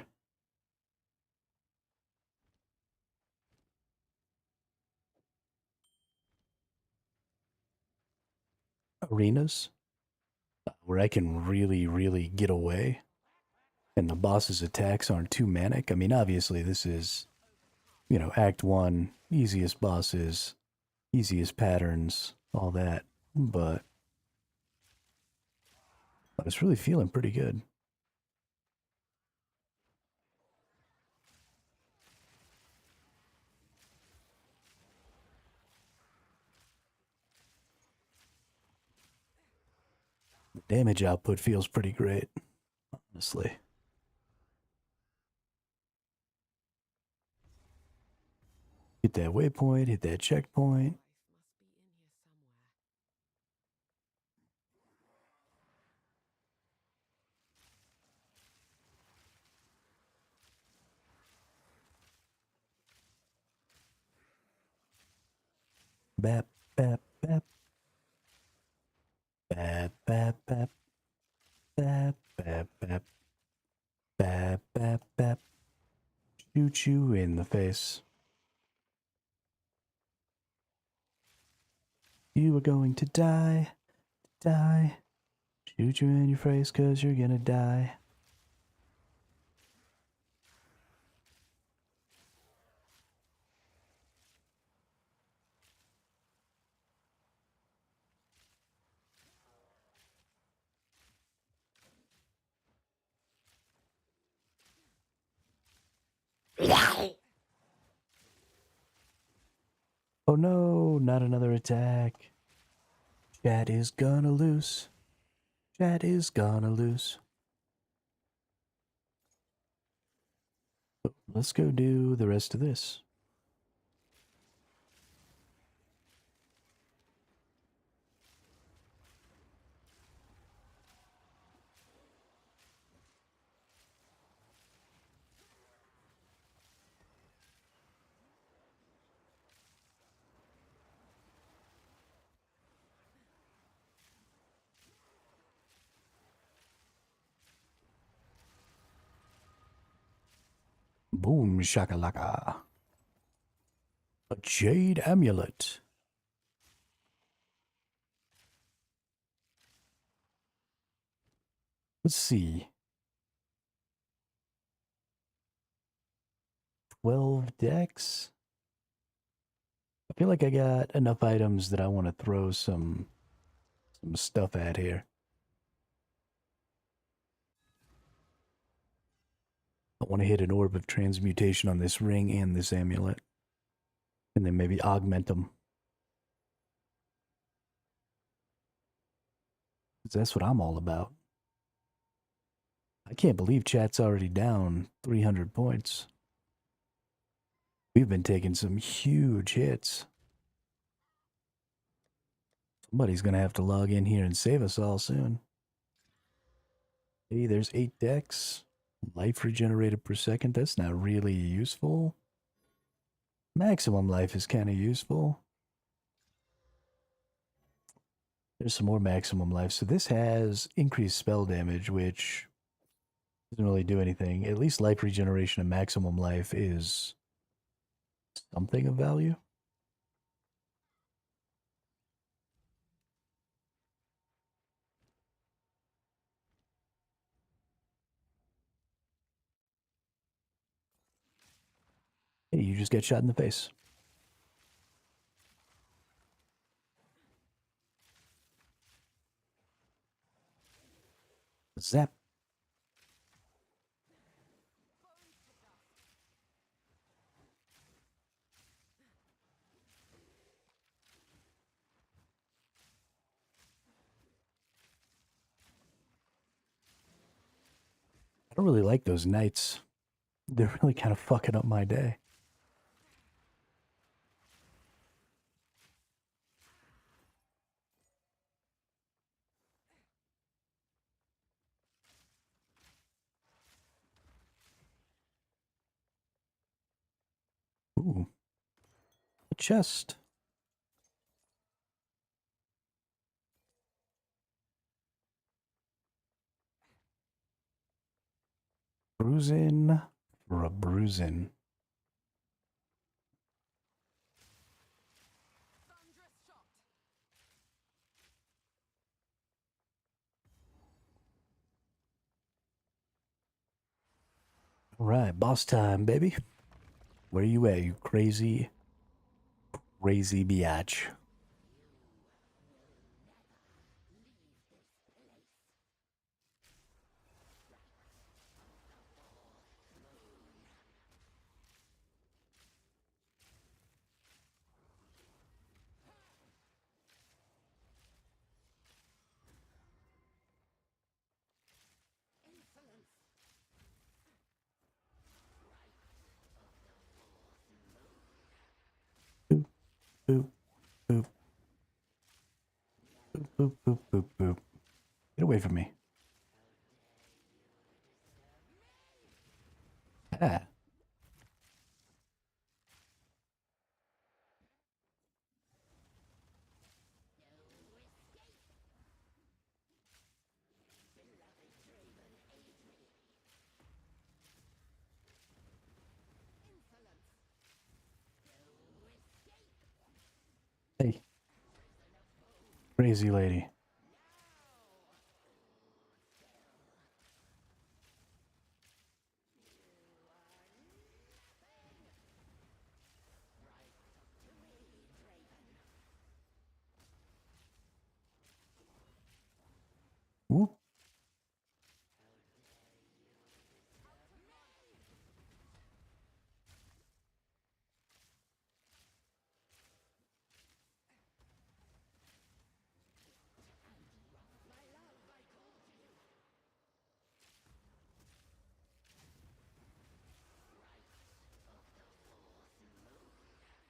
Speaker 1: arenas where I can really get away and the boss's attacks aren't too manic. I mean, obviously this is, you know, Act 1, easiest bosses, easiest patterns, all that, but I was really feeling pretty good. The damage output feels pretty great, honestly. Hit that waypoint, hit that checkpoint.
Speaker 3: Wife must be in here somewhere.
Speaker 1: Bap, bap, bap. Bap, bap, bap. Bap, bap, bap. Bap, bap, bap. Shoot you in the face. You are going to die. Die. Shoot you in your face cause you're gonna die. Oh no, not another attack. Chat is gonna lose. Chat is gonna lose. Let's go do the rest of this. Boom shakalaka. A jade amulet. Let's see. 12 decks. I feel like I got enough items that I want to throw some stuff at here. I want to hit an orb of transmutation on this ring and this amulet. And then maybe augment them. 'Cause that's what I'm all about. I can't believe chat's already down 300 points. We've been taking some huge hits. Somebody's going to have to log in here and save us all soon. Hey, there's 8 decks. Life regenerated per second. That's not really useful. Maximum life is kind of useful. There's some more maximum life. So this has increased spell damage, which doesn't really do anything. At least life regeneration and maximum life is something of value. Hey, you just get shot in the face. Zap. I don't really like those knights. They're really kind of fucking up my day. Ooh. A chest. Bruisin' for a bruisin'. All right, boss time, baby. Where you at, you crazy biatch? Boop, boop, boop. Boop, boop, boop, boop, boop. Get away from me. Ah. Hey, crazy lady. Whoop.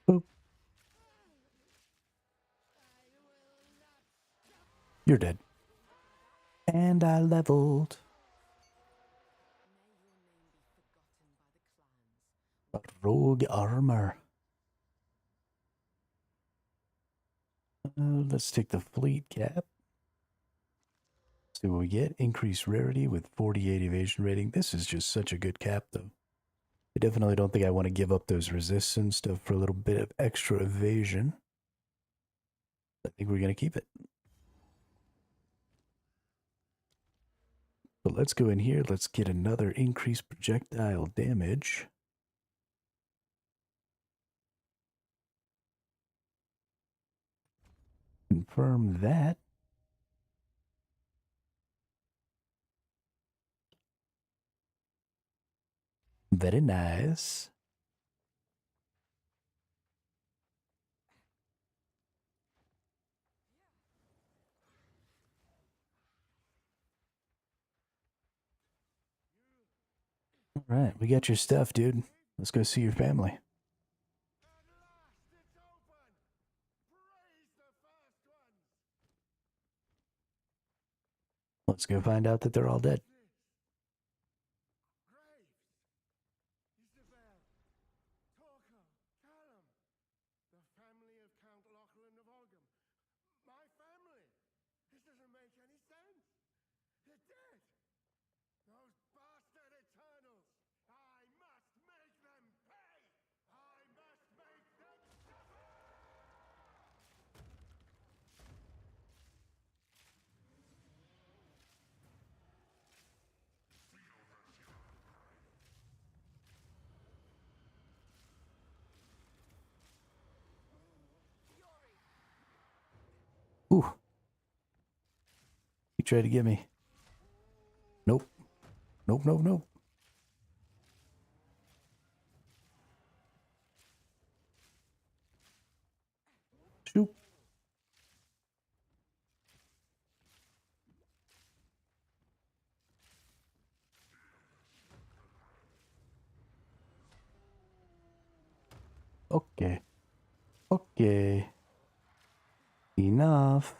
Speaker 1: Boop. You're dead. And I leveled. Rogue armor. Let's take the fleet cap. See what we get. Increased rarity with 48 evasion rating. This is just such a good cap, though. I definitely don't think I want to give up those resistance stuff for a little bit of extra evasion. I think we're going to keep it. But let's go in here. Let's get another increased projectile damage. Confirm that. Very nice. All right, we got your stuff, dude. Let's go see your family. Let's go find out that they're all dead.
Speaker 2: They're dead! Those bastard Eternals! I must make them pay! I must make them suffer!
Speaker 1: Ooh. He tried to get me. Nope. Nope, nope, nope. Shoot. Okay. Okay. Enough.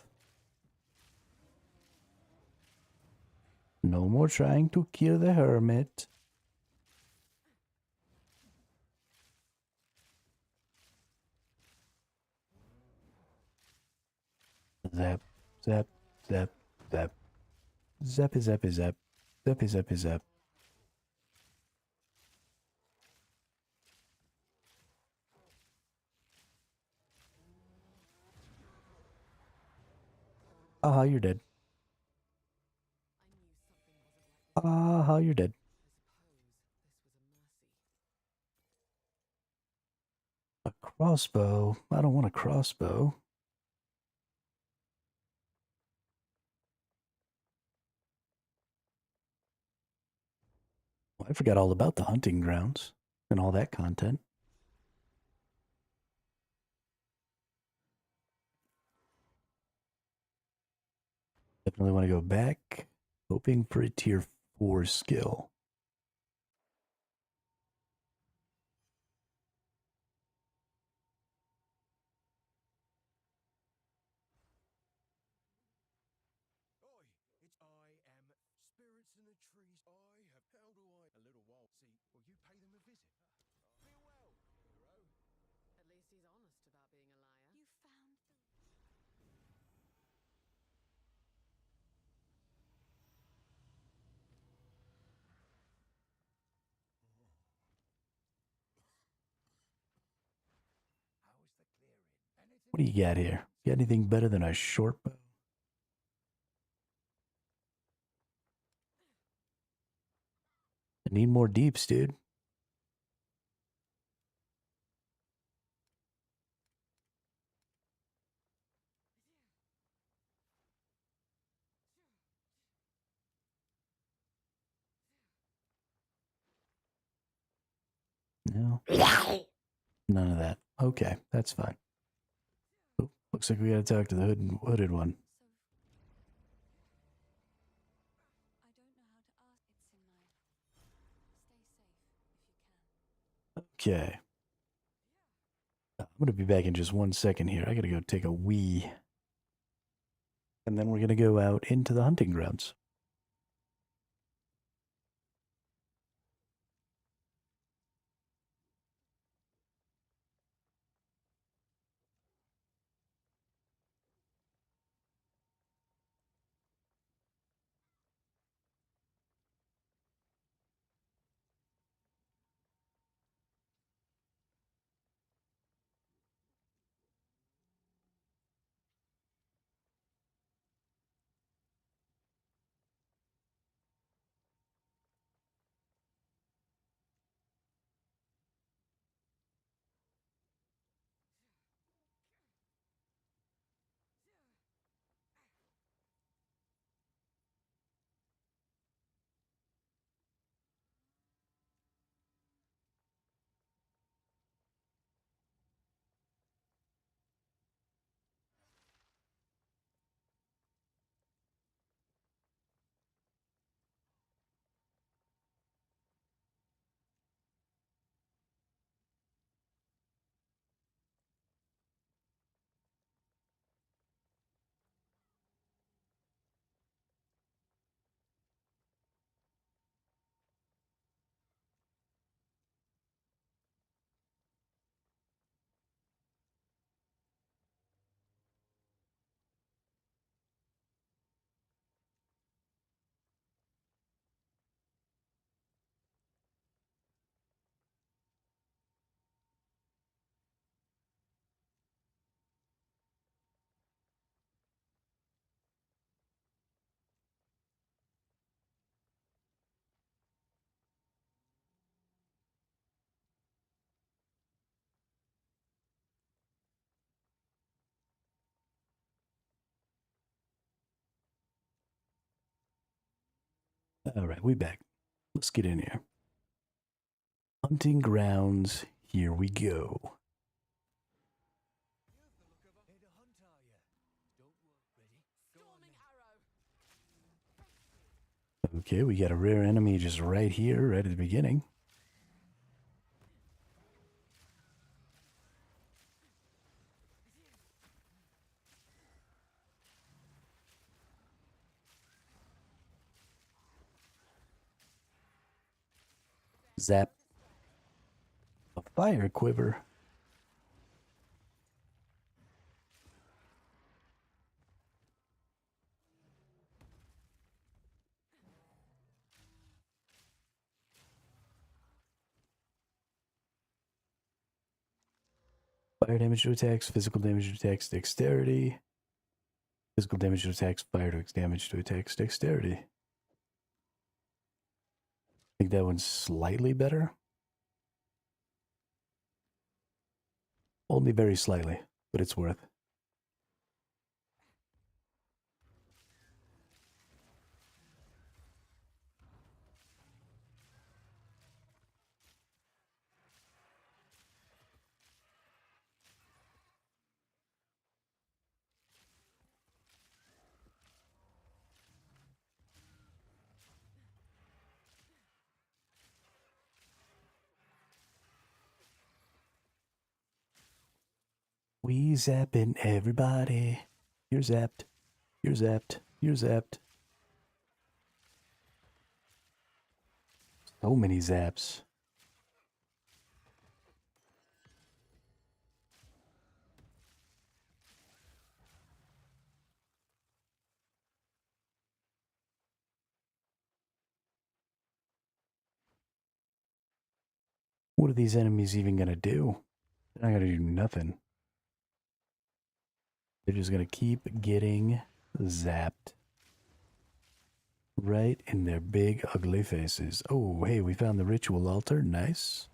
Speaker 1: No more trying to kill the hermit. Zap, zap, zap, zap. Zappy, zappy, zap. Zappy, zappy, zap. Aha, you're dead.
Speaker 3: I knew something wasn't right.
Speaker 1: Aha, you're dead.
Speaker 3: I suppose this was a mercy.
Speaker 1: A crossbow. I don't want a crossbow. I forgot all about the hunting grounds and all that content. Definitely want to go back, hoping for a tier 4 skill.
Speaker 2: Oi, it's I am spirits in the trees. I have. How do I? A little while. See, will you pay them a visit? Farewell, hero.
Speaker 3: At least he's honest about being a liar.
Speaker 4: You found the...
Speaker 2: How is the clearing? Anything?
Speaker 1: What do you got here? Got anything better than a short bow? I need more deeps, dude. No. None of that. Okay, that's fine. Oh, looks like we gotta talk to the hooded one.
Speaker 4: I don't know how to ask it, Synonyms. Stay safe if you can.
Speaker 1: Okay. I'm gonna be back in just 1 second here. I gotta go take a wee. And then we're gonna go out into the hunting grounds. All right, we back. Let's get in here. Hunting grounds. Here we go. Okay, we got a rare enemy just right here, right at the beginning. Zap. A fire quiver. Fire damage to attacks, physical damage to attacks, dexterity. Physical damage to attacks, fire damage to attacks, dexterity. I think that one's slightly better. Only very slightly, but it's worth. We zapping everybody. You're zapped. You're zapped. You're zapped. So many zaps. What are these enemies even gonna do? They're not gonna do nothing. They're just gonna keep getting zapped. Right in their big ugly faces. Oh, hey, we found the ritual altar. Nice.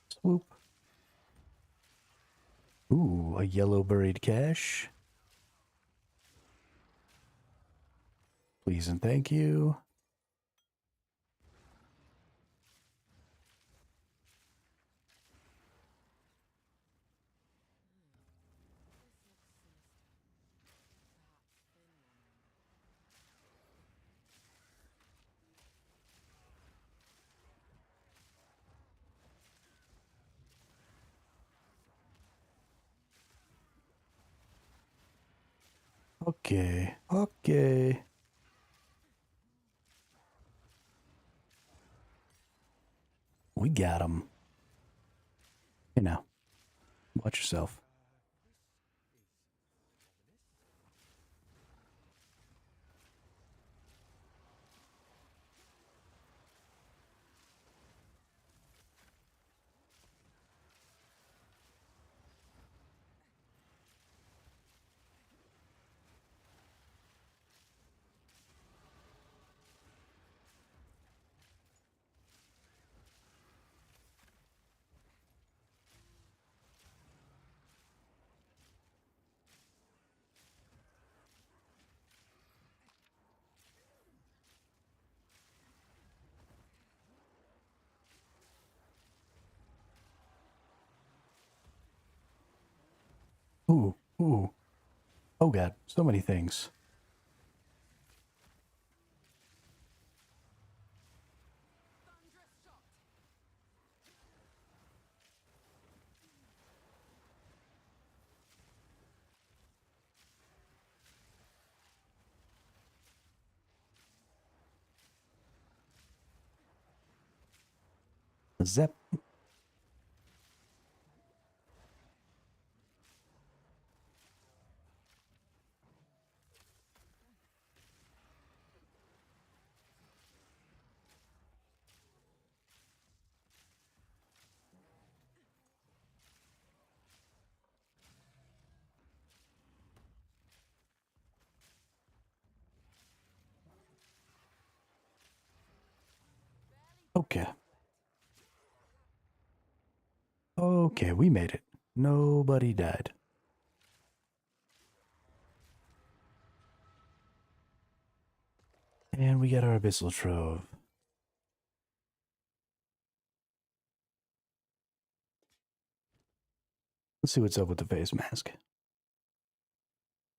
Speaker 1: Swoop. Ooh, a yellow buried cache. Please and thank you. Okay, okay. We got him. Hey now, watch yourself. Ooh, ooh. Oh god, so many things. Zap. Okay. Okay, we made it. Nobody died. And we got our Abyssal Trove. Let's see what's up with the face mask.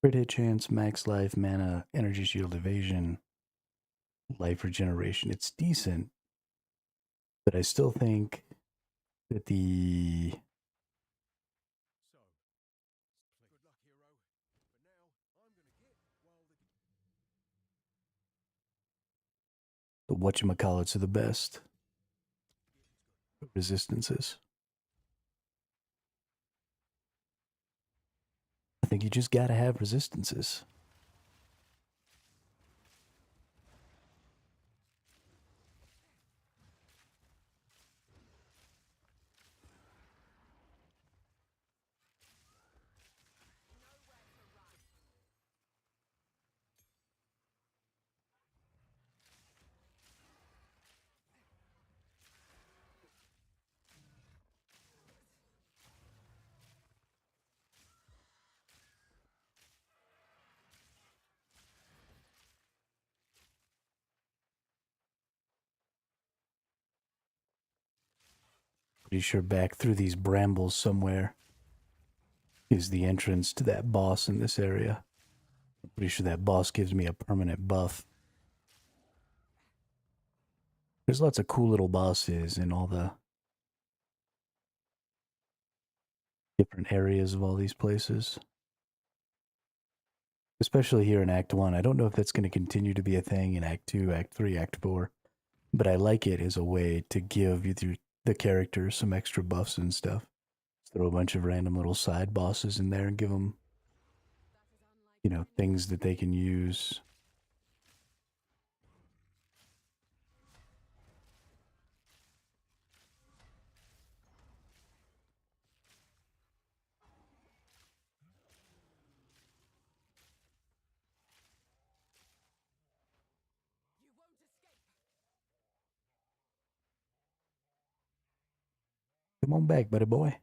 Speaker 1: Crit hit chance, max life, mana, energy shield evasion, life regeneration. It's decent, but I still think that the
Speaker 2: So, good luck, hero. But now, I'm gonna get while the
Speaker 1: whatchamacallits are the best resistances. I think you just gotta have resistances. Pretty sure back through these brambles somewhere is the entrance to that boss in this area. I'm pretty sure that boss gives me a permanent buff. There's lots of cool little bosses in all the different areas of all these places. Especially here in Act 1. I don't know if that's going to continue to be a thing in Act 2, Act 3, Act 4. But I like it as a way to give the characters some extra buffs and stuff. Throw a bunch of random little side bosses in there and give them, things that they can use. Come on back, buddy boy.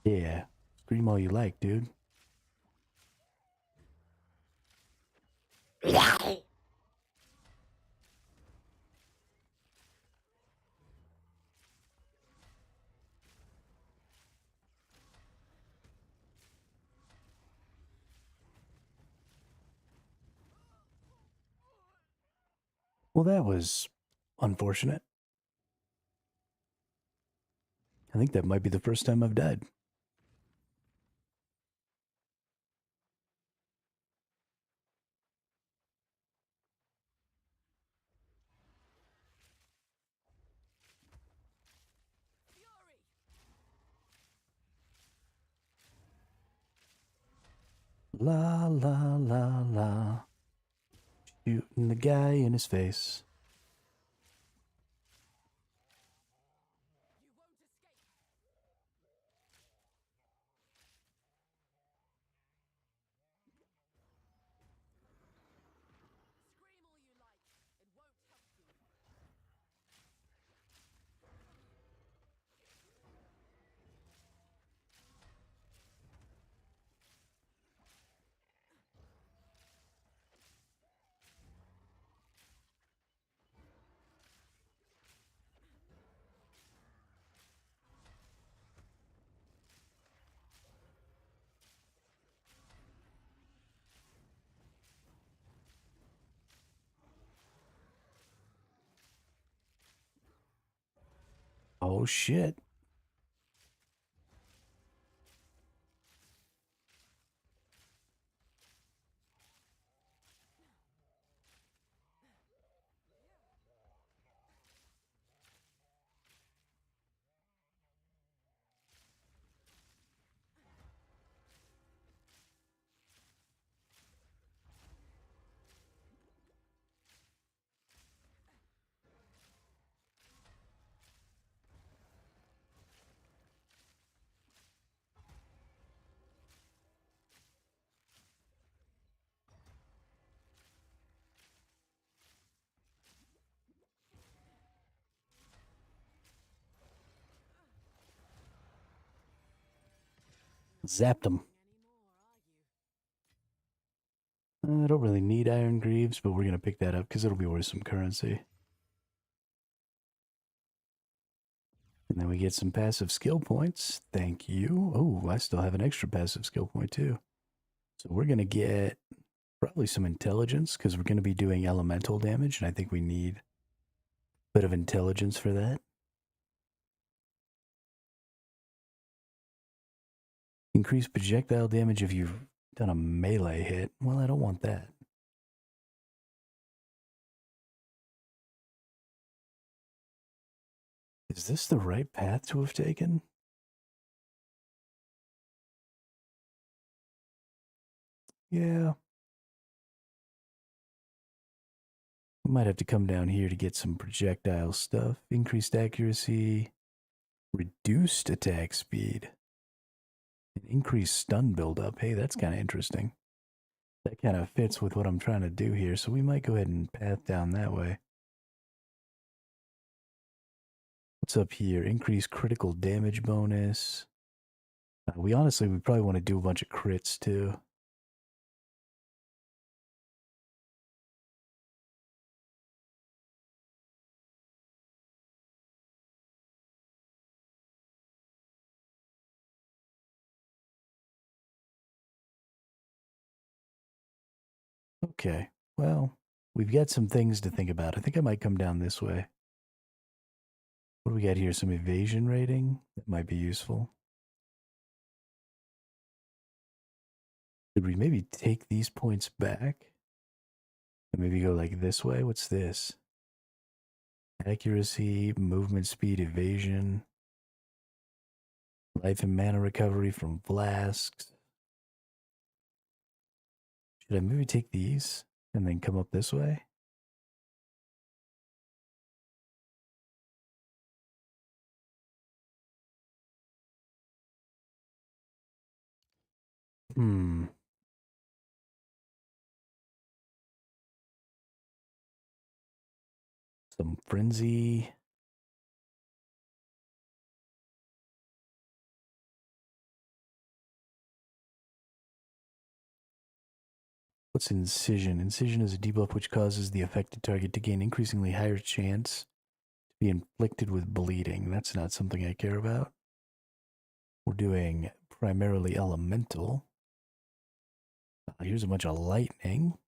Speaker 1: Yeah, scream all you like, dude. Well, that was unfortunate. I think that might be the first time I've died. La la la la. Shooting the guy in his face. Oh shit. Zapped him. times, but we're going to pick that up because it'll be worth some currency. And then we get some passive skill points. Thank you. Oh, I still have an extra passive skill point too. So we're going to get probably some intelligence because we're going to be doing elemental damage, and I think we need a bit of intelligence for that. Increase projectile damage if you've done a melee hit. Well, I don't want that. Is this the right path to have taken? Yeah. We might have to come down here to get some projectile stuff. Increased accuracy, reduced attack speed, and increased stun buildup. Hey, that's kind of interesting. That kind of fits with what I'm trying to do here, so we might go ahead and path down that way. What's up here? Increased critical damage bonus. We probably want to do a bunch of crits too. Okay, well, we've got some things to think about. I think I might come down this way. What do we got here? Some evasion rating? That might be useful. Could we maybe take these points back? And maybe go like this way? What's this? Accuracy, movement speed, evasion. Life and mana recovery from flasks. Should I maybe take these and then come up this way? Hmm. Some frenzy. What's incision? Incision is a debuff which causes the affected target to gain increasingly higher chance to be inflicted with bleeding. That's not something I care about. We're doing primarily elemental. Here's a bunch of lightning.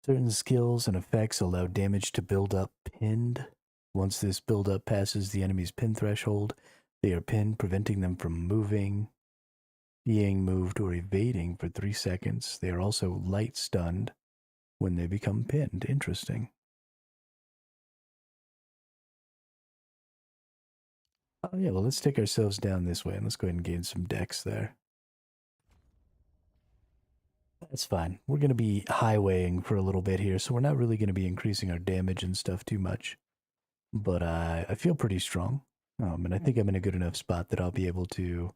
Speaker 1: Certain skills and effects allow damage to build up pinned. Once this buildup passes the enemy's pin threshold, they are pinned, preventing them from moving, being moved, or evading for 3 seconds. They are also light stunned when they become pinned. Interesting. Oh yeah, well let's take ourselves down this way and let's go ahead and gain some dex there. That's fine. We're going to be highwaying for a little bit here, so we're not really going to be increasing our damage and stuff too much. But I feel pretty strong, and I think I'm in a good enough spot that I'll be able to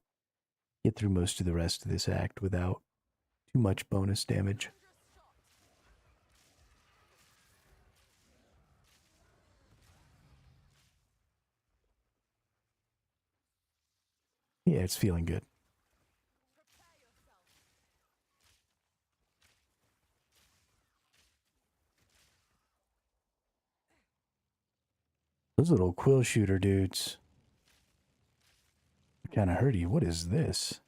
Speaker 1: get through most of the rest of this act without too much bonus damage. Yeah, it's feeling good. Those little quill shooter dudes are kind of hurty. What is this?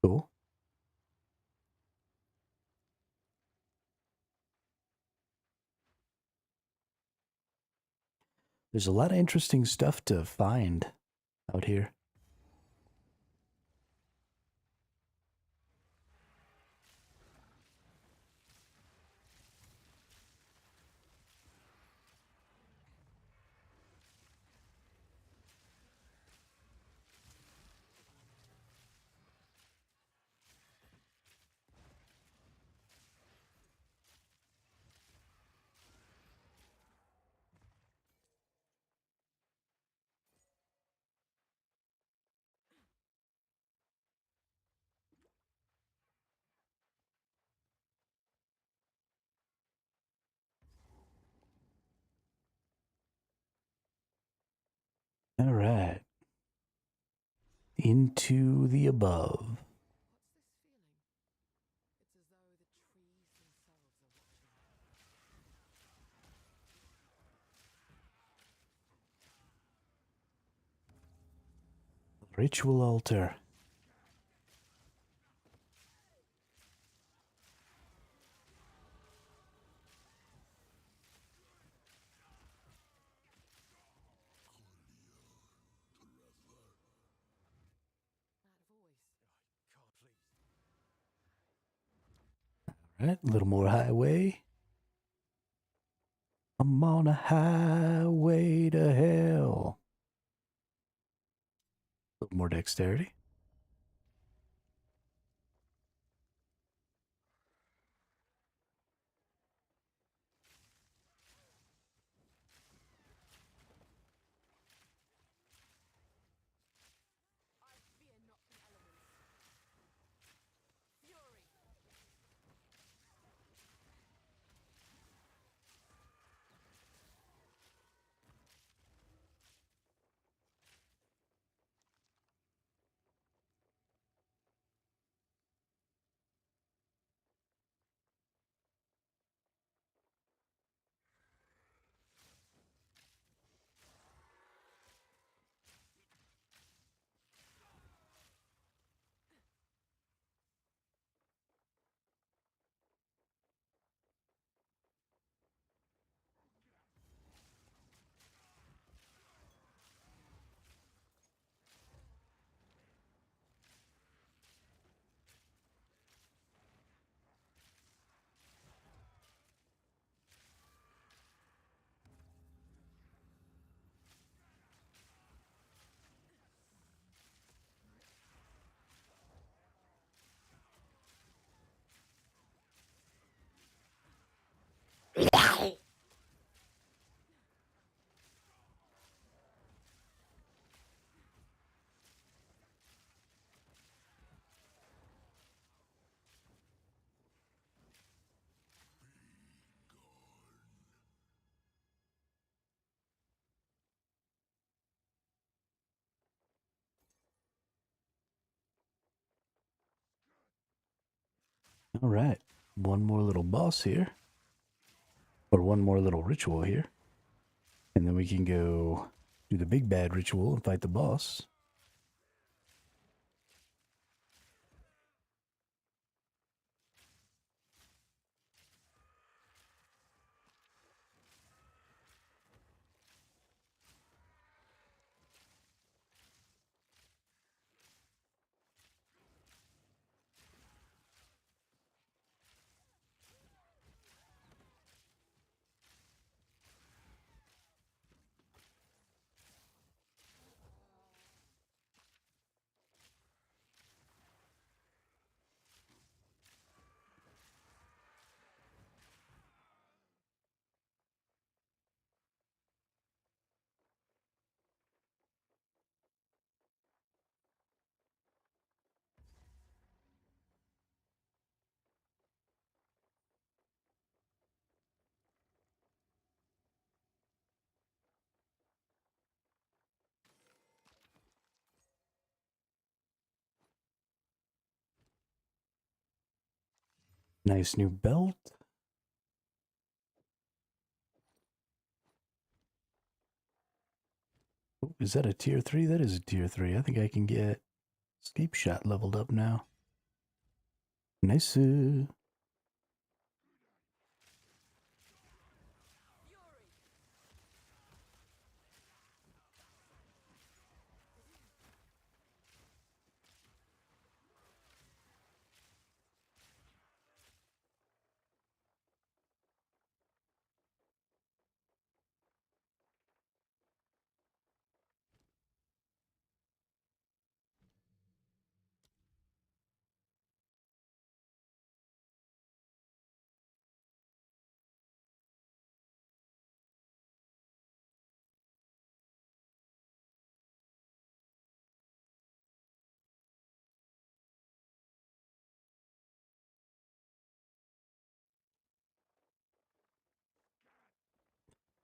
Speaker 1: Cool. There's a lot of interesting stuff to find out here. into the above. Ritual altar. Alright, a little more highway. I'm on a highway to hell. A little more dexterity. Alright, one more little boss here. Or one more little ritual here. And then we can go do the big bad ritual and fight the boss. Nice new belt. Oh, is that a tier 3? That is a tier 3. I think I can get escape shot leveled up now. Nice.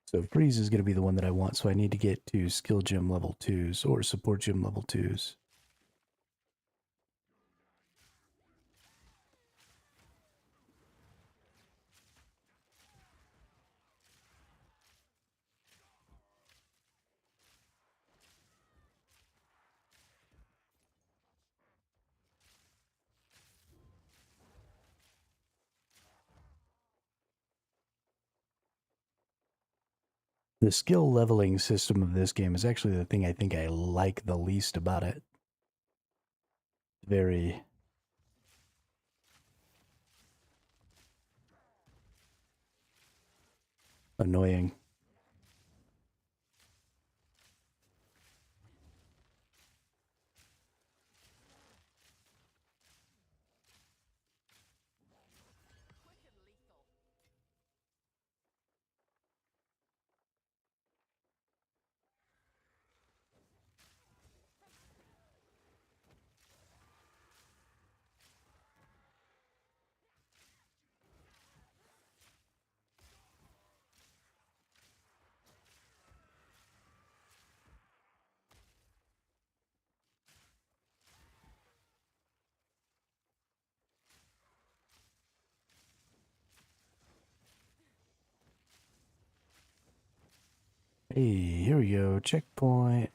Speaker 1: So freeze is going to be the one that I want, so I need to get to skill gem level 2s or support gem level 2s. The skill leveling system of this game is actually the thing I think I like the least about it. Very annoying. Hey, here we go. Checkpoint.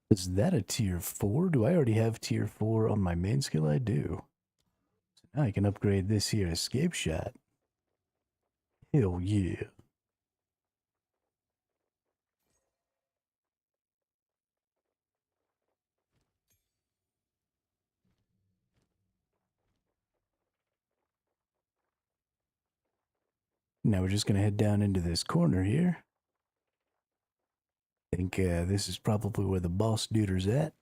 Speaker 1: Is that a tier 4? Do I already have tier 4 on my main skill? I do. So now I can upgrade this here escape shot. Hell yeah. Now we're just going to head down into this corner here. I think this is probably where the boss duder's at.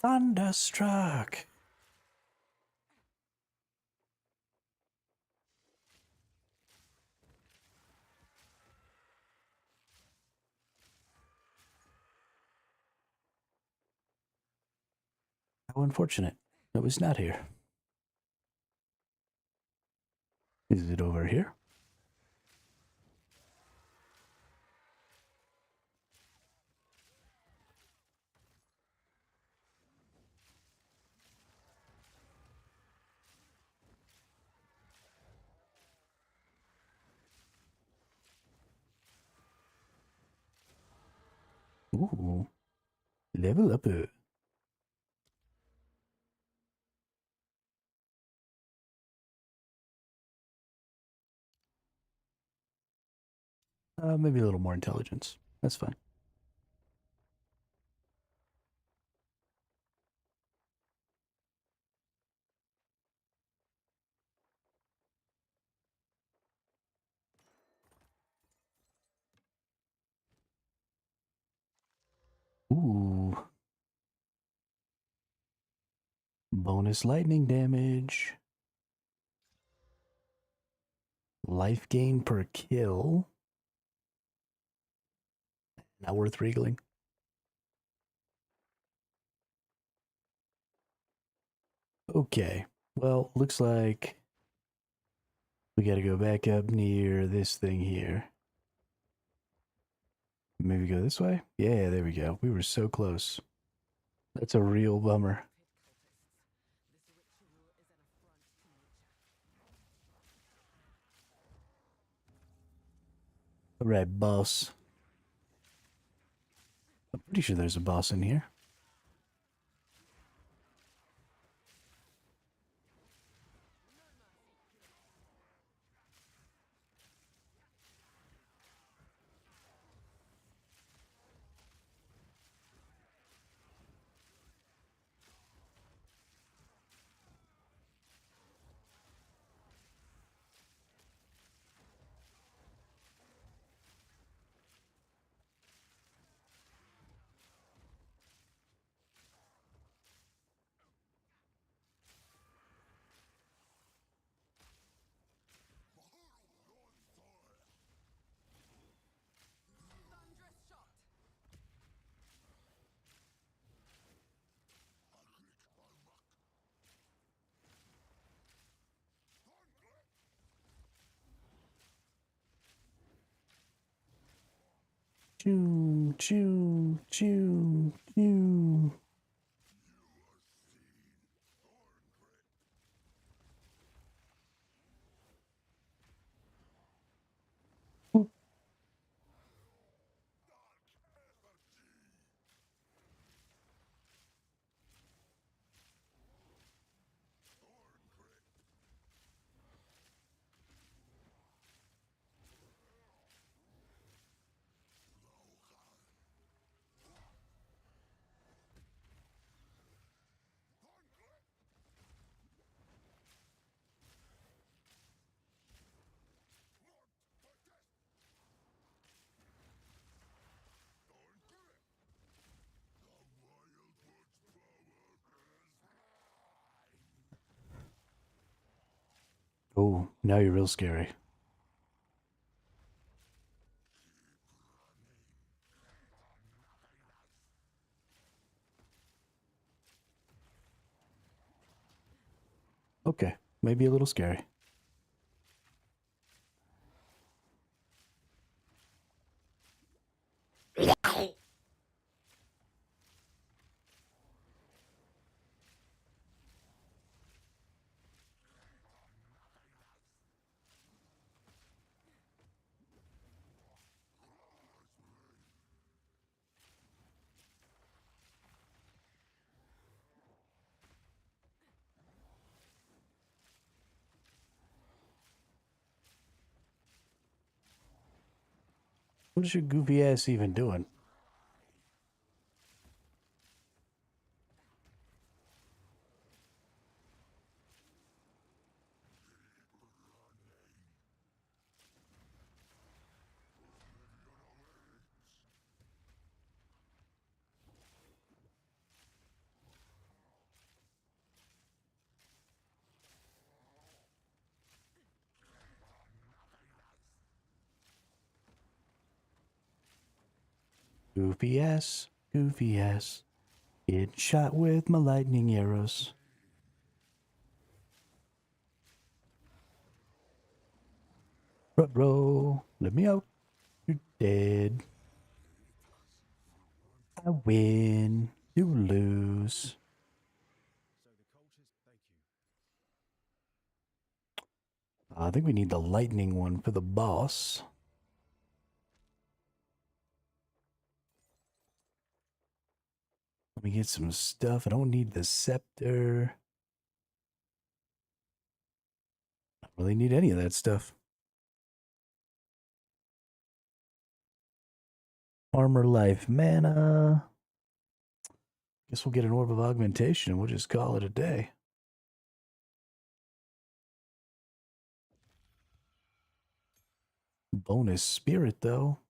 Speaker 1: Thunderstruck! How unfortunate. It was not here. Is it over here? Ooh. Level up. Maybe a little more intelligence. That's fine. Ooh. Bonus lightning damage. Life gain per kill. Not worth wriggling. Okay. Well, looks like we gotta go back up near this thing here. Maybe go this way? Yeah, there we go. We were so close. That's a real bummer. Alright, boss. I'm pretty sure there's a boss in here. Choo, choo, choo, choo. Oop. Oh, now you're real scary. Okay, maybe a little scary. What is your goofy ass even doing? Goofy ass, goofy ass. Get shot with my lightning arrows. Ruh-roh, let me out. You're dead. I win. You lose.
Speaker 2: So the cultists, thank you.
Speaker 1: I think we need the lightning one for the boss. Let me get some stuff. I don't need the scepter. I don't really need any of that stuff. Armor life mana. Guess we'll get an orb of augmentation and we'll just call it a day. Bonus spirit though.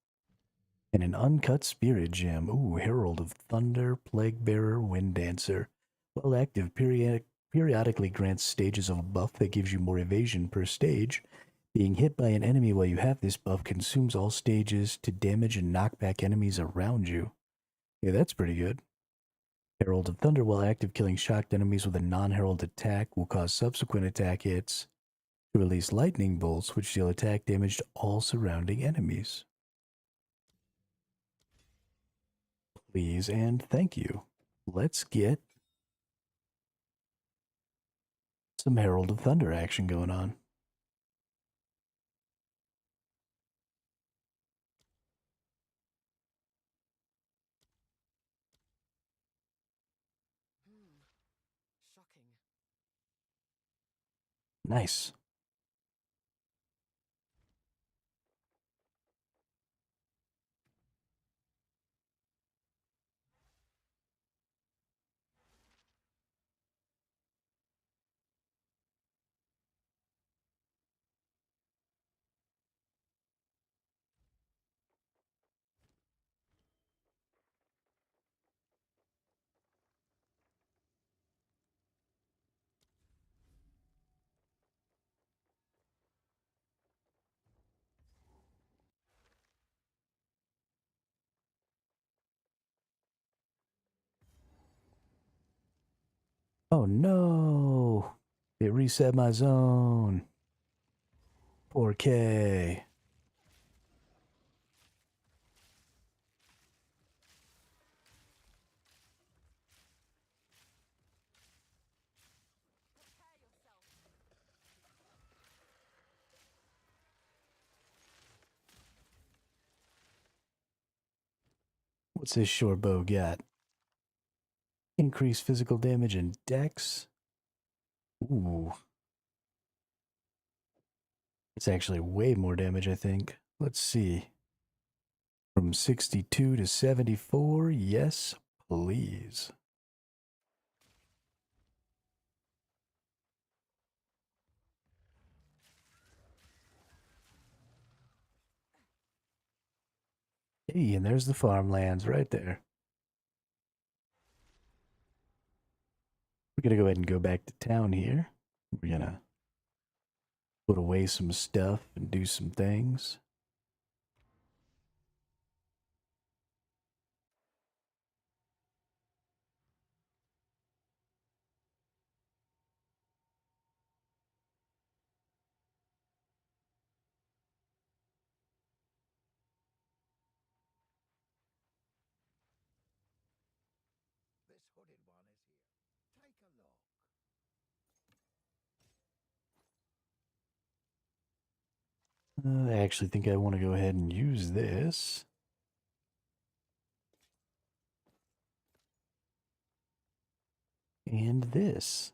Speaker 1: And an uncut spirit gem. Ooh, Herald of Thunder, Plague Bearer, Wind Dancer. While active, periodically grants stages of a buff that gives you more evasion per stage. Being hit by an enemy while you have this buff consumes all stages to damage and knock back enemies around you. Yeah, that's pretty good. Herald of Thunder, while active, killing shocked enemies with a non-herald attack will cause subsequent attack hits to release lightning bolts, which deal attack damage to all surrounding enemies. Please and thank you. Let's get some Herald of Thunder action going on.
Speaker 3: Shocking.
Speaker 1: Nice. Oh no! It reset my zone. 4K. What's this short bow got? Increase physical damage and dex. Ooh. It's actually way more damage, I think. Let's see. From 62 to 74. Yes, please. Hey, and there's the farmlands right there. We're going to go ahead and go back to town here. We're going to put away some stuff and do some things.
Speaker 2: This hooded one is here. Take a look.
Speaker 1: I actually think I want to go ahead and use this. And this.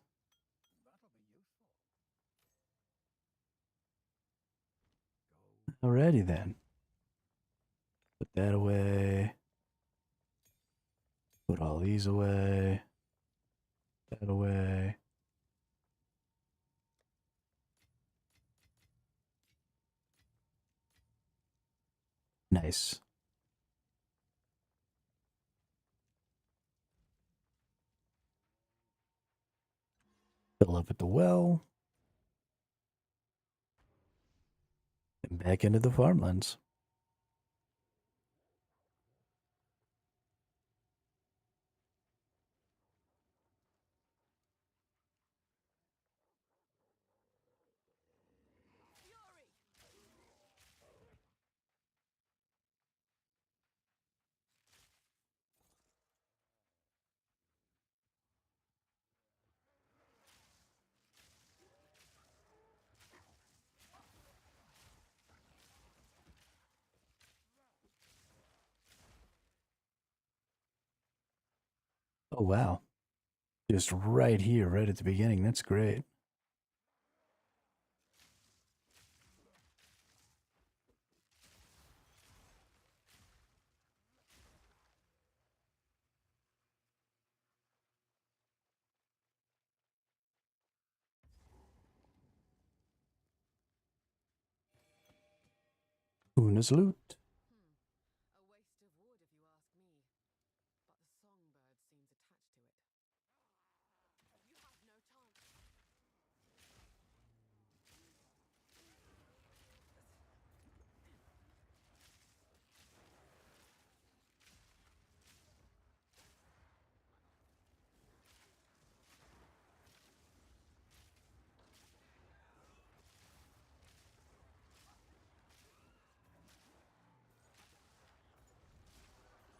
Speaker 2: That'll be useful.
Speaker 1: Alrighty then. Put that away. Put all these away. That away. Nice. Fill up at the well. And back into the farmlands. Oh, wow. Just right here, right at the beginning. That's great. Una's loot.
Speaker 3: A waste of wood, if you ask me. But the songbird seems attached to it. You have no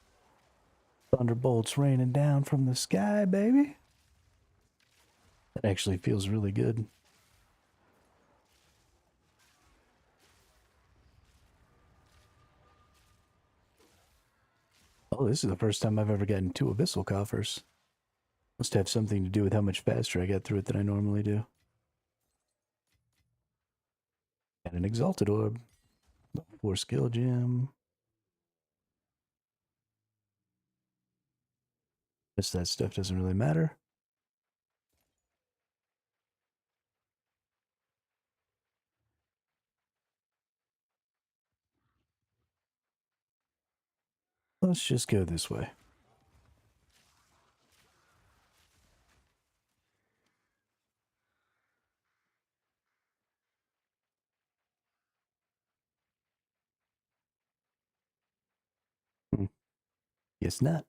Speaker 3: time.
Speaker 1: Thunderbolts raining down from the sky, baby. That actually feels really good. Oh, this is the first time I've ever gotten 2 abyssal coffers. Must have something to do with how much faster I got through it than I normally do. And an exalted orb. 4 skill gem. Guess that stuff doesn't really matter. Let's just go this way. Guess not.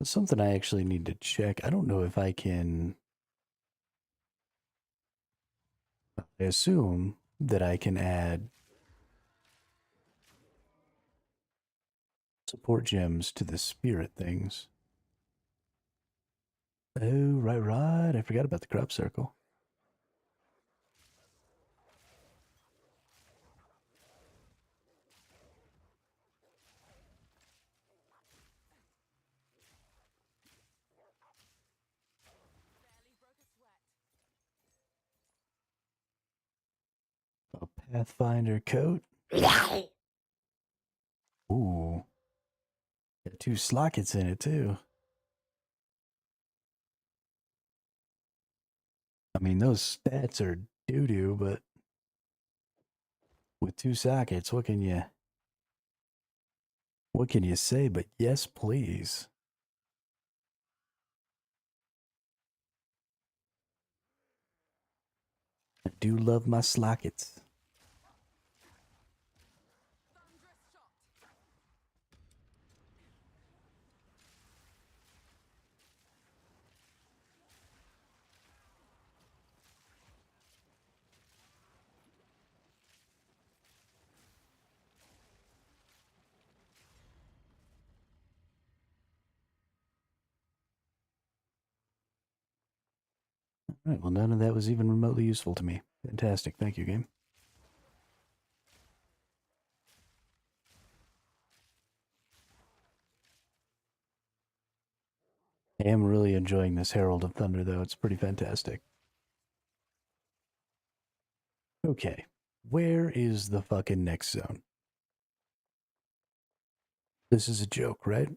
Speaker 1: Something I actually need to check. I don't know if I can. I assume that I can add support gems to the spirit things. Oh, right. I forgot about the crop circle.
Speaker 3: Barely broke a sweat.
Speaker 1: A Pathfinder coat. Ooh. Got 2 slockets in it, too. I mean, those stats are doo-doo, but with 2 sockets, what can you say but yes, please? I do love my slockets.
Speaker 3: Thunderous shot.
Speaker 1: All right, well, none of that was even remotely useful to me. Fantastic. Thank you, game. I am really enjoying this Herald of Thunder, though. It's pretty fantastic. Okay, where is the fucking next zone? This is a joke, right?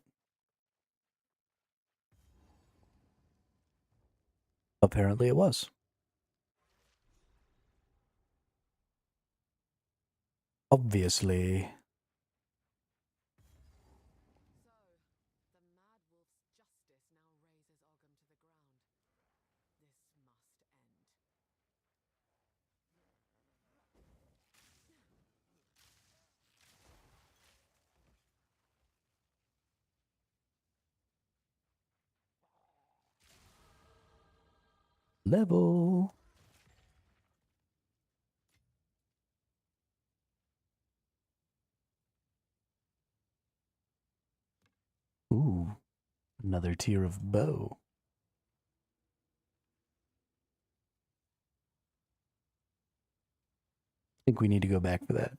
Speaker 1: Apparently it was. Obviously.
Speaker 3: So, the Mad Wolf's justice now razes Ogham to the ground. This must end.
Speaker 1: Level. Ooh, another tier of bow. I think we need to go back for that.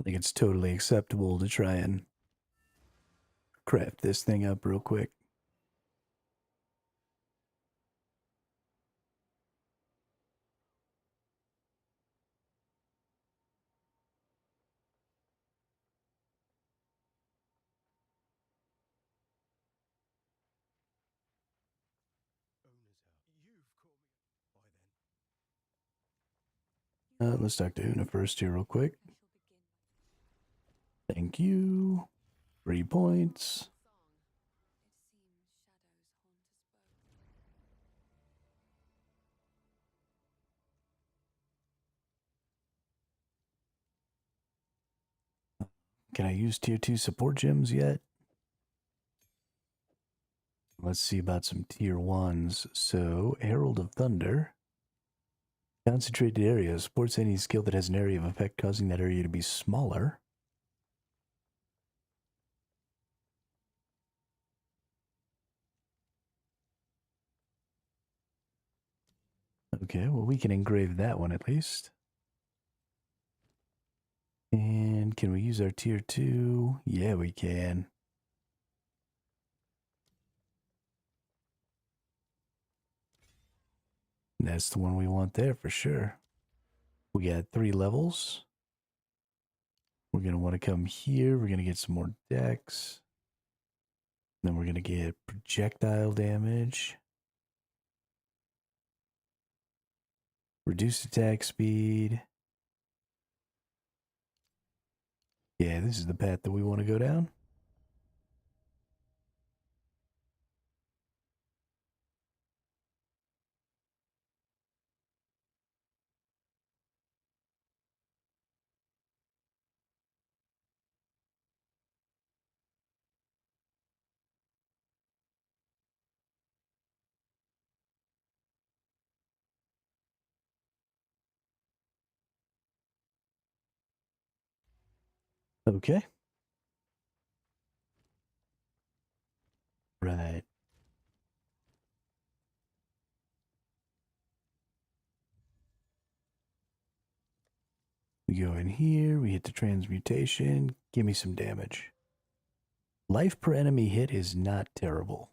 Speaker 1: I think it's totally acceptable to try and craft this thing up real quick.
Speaker 2: Owner's house. You've caught me. By then.
Speaker 1: Let's talk to Una first here real quick.
Speaker 4: I shall begin.
Speaker 1: Thank you. 3 points.
Speaker 3: Song.
Speaker 4: It seems shadows haunt us both.
Speaker 1: Can I use tier 2 support gems yet? Let's see about some tier 1s. So, Herald of Thunder. Concentrated area supports any skill that has an area of effect, causing that area to be smaller. Okay, well, we can engrave that one at least. And can we use our tier 2? Yeah, we can. That's the one we want there for sure. We got 3 levels. We're going to want to come here. We're going to get some more dex. Then we're going to get projectile damage. Reduced attack speed. Yeah, this is the path that we want to go down. Okay. Right. We go in here, we hit the transmutation, give me some damage. Life per enemy hit is not terrible.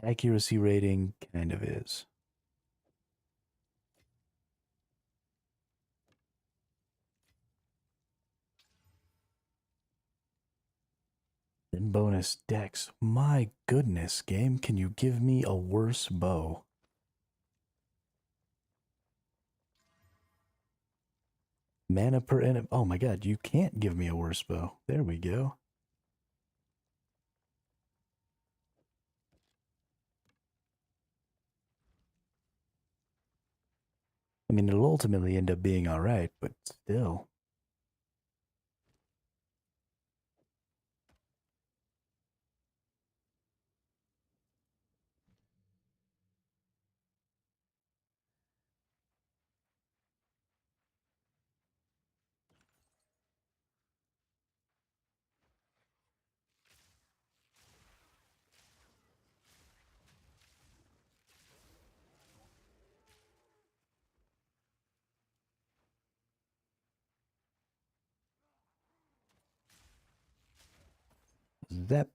Speaker 1: Accuracy rating kind of is. Then bonus dex. My goodness, game, can you give me a worse bow? Mana per enemy. Oh my god, you can't give me a worse bow. There we go. I mean, it'll ultimately end up being alright, but still. Zap.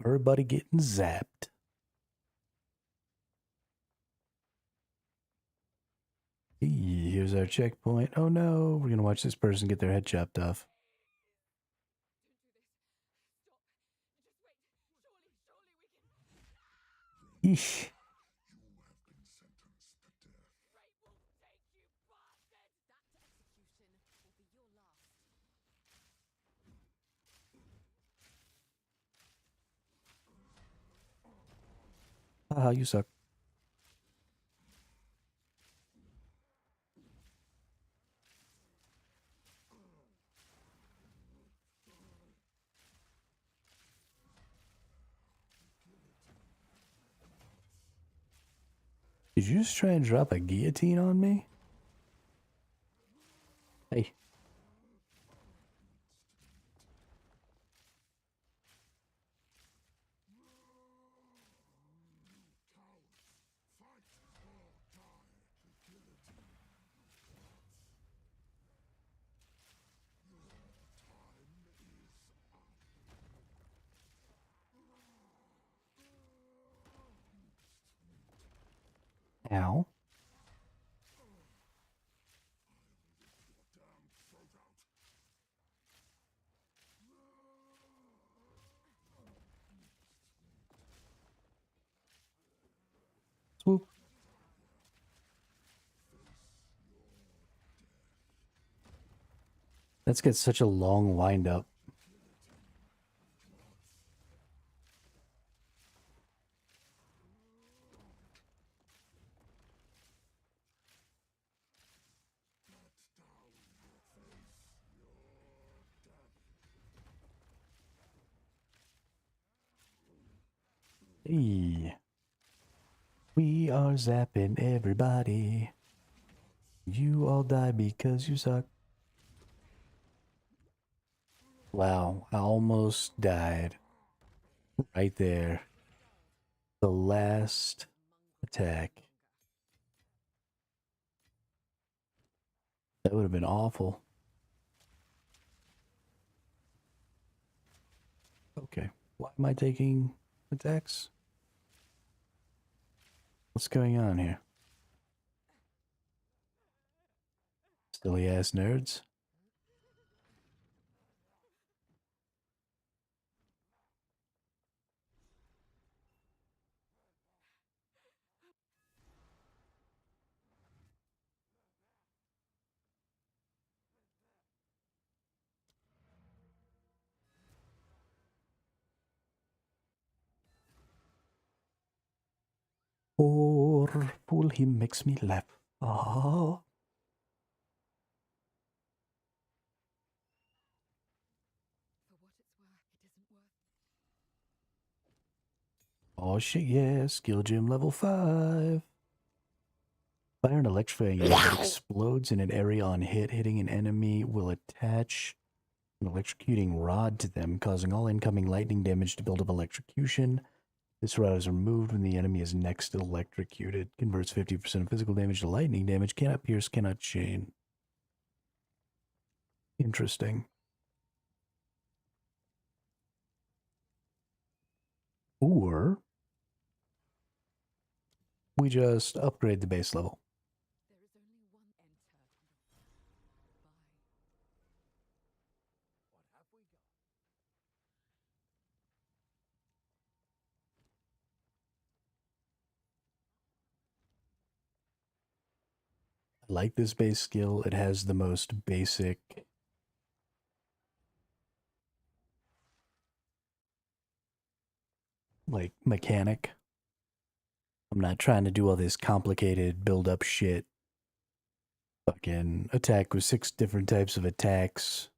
Speaker 1: Everybody getting zapped. Here's our checkpoint. Oh no, we're gonna watch this person get their head chopped off. Eesh. Haha, you suck. Did you just try and drop a guillotine on me? Hey. Ow. Swoop. Let's get such a long wind up. Hey. We are zapping everybody. You all die because you suck. Wow, I almost died. Right there. The last attack. That would have been awful. Okay. Why am I taking attacks? What's going on here? Silly ass nerds. Poor fool, he makes me laugh. Ah.
Speaker 3: For what it's worth, it isn't worth.
Speaker 1: Oh shit, yeah, skill gem level 5. Fire an electrifying arrow that explodes in an area on hit. Hitting an enemy will attach an electrocuting rod to them, causing all incoming lightning damage to build up electrocution. This rod is removed when the enemy is next electrocuted. Converts 50% of physical damage to lightning damage. Cannot pierce, cannot chain. Interesting. Or we just upgrade the base level.
Speaker 3: There is only one enter. Goodbye.
Speaker 2: What have we got?
Speaker 1: I like this base skill. It has the most basic like mechanic. I'm not trying to do all this complicated build up shit. Fucking attack with 6 different types of attacks.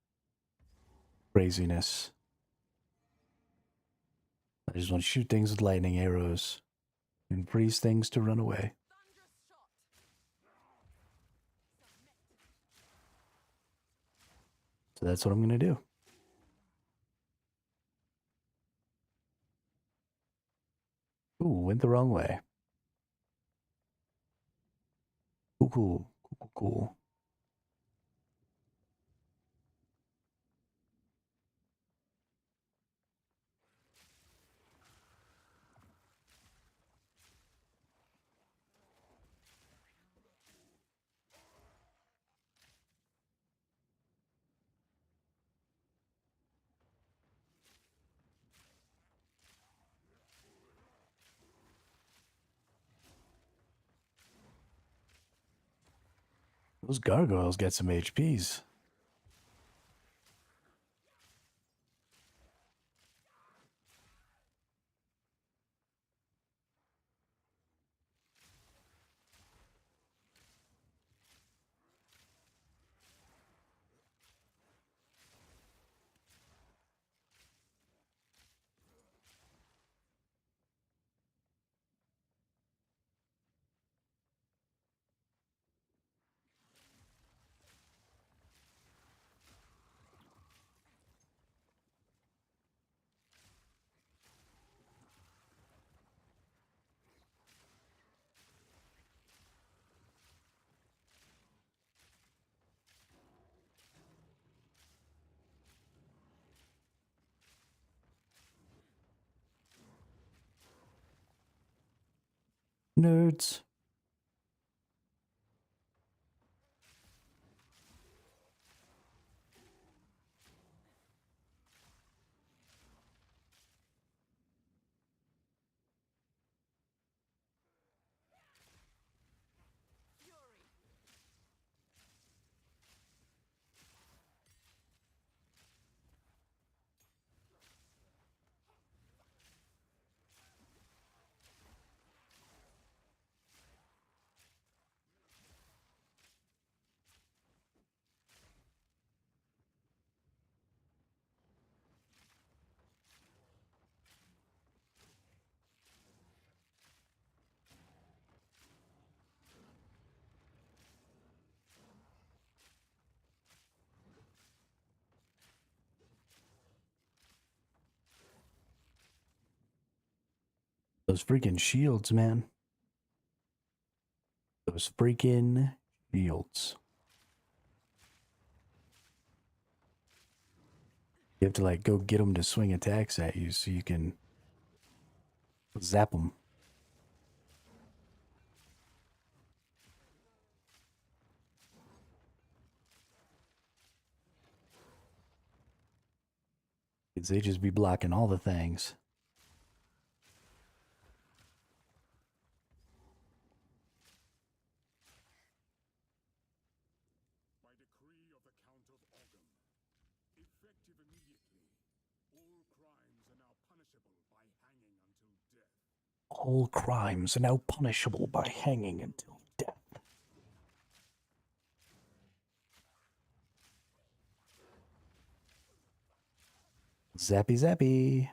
Speaker 1: Craziness. I just want to shoot things with lightning arrows and freeze things to run away.
Speaker 3: Thunderous shot.
Speaker 1: So that's what I'm going to do. Ooh, went the wrong way. Cool, cool, cool, cool. Those gargoyles got some HPs. Nerds.
Speaker 3: Fury.
Speaker 1: Those freaking shields, man. Those freaking shields. You have to like go get them to swing attacks at you so you can zap them. Because they just be blocking all the things.
Speaker 5: By decree of the Count of Ogham, effective immediately, all crimes are now punishable by hanging until death.
Speaker 1: All crimes are now punishable by hanging until death. Zappy zappy.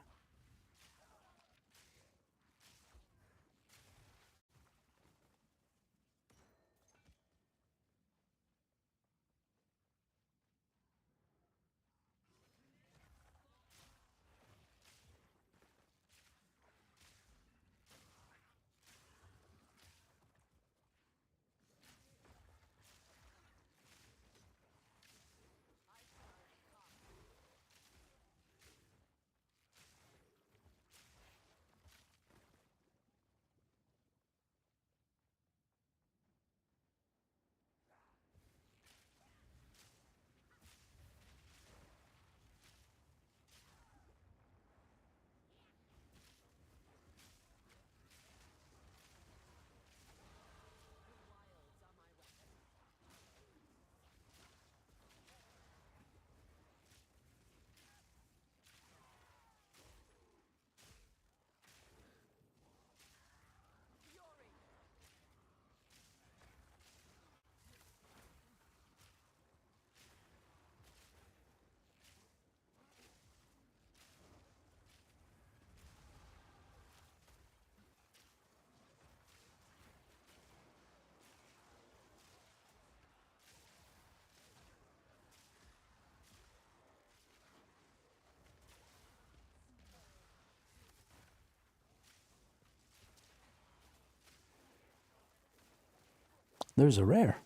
Speaker 1: There's a rare.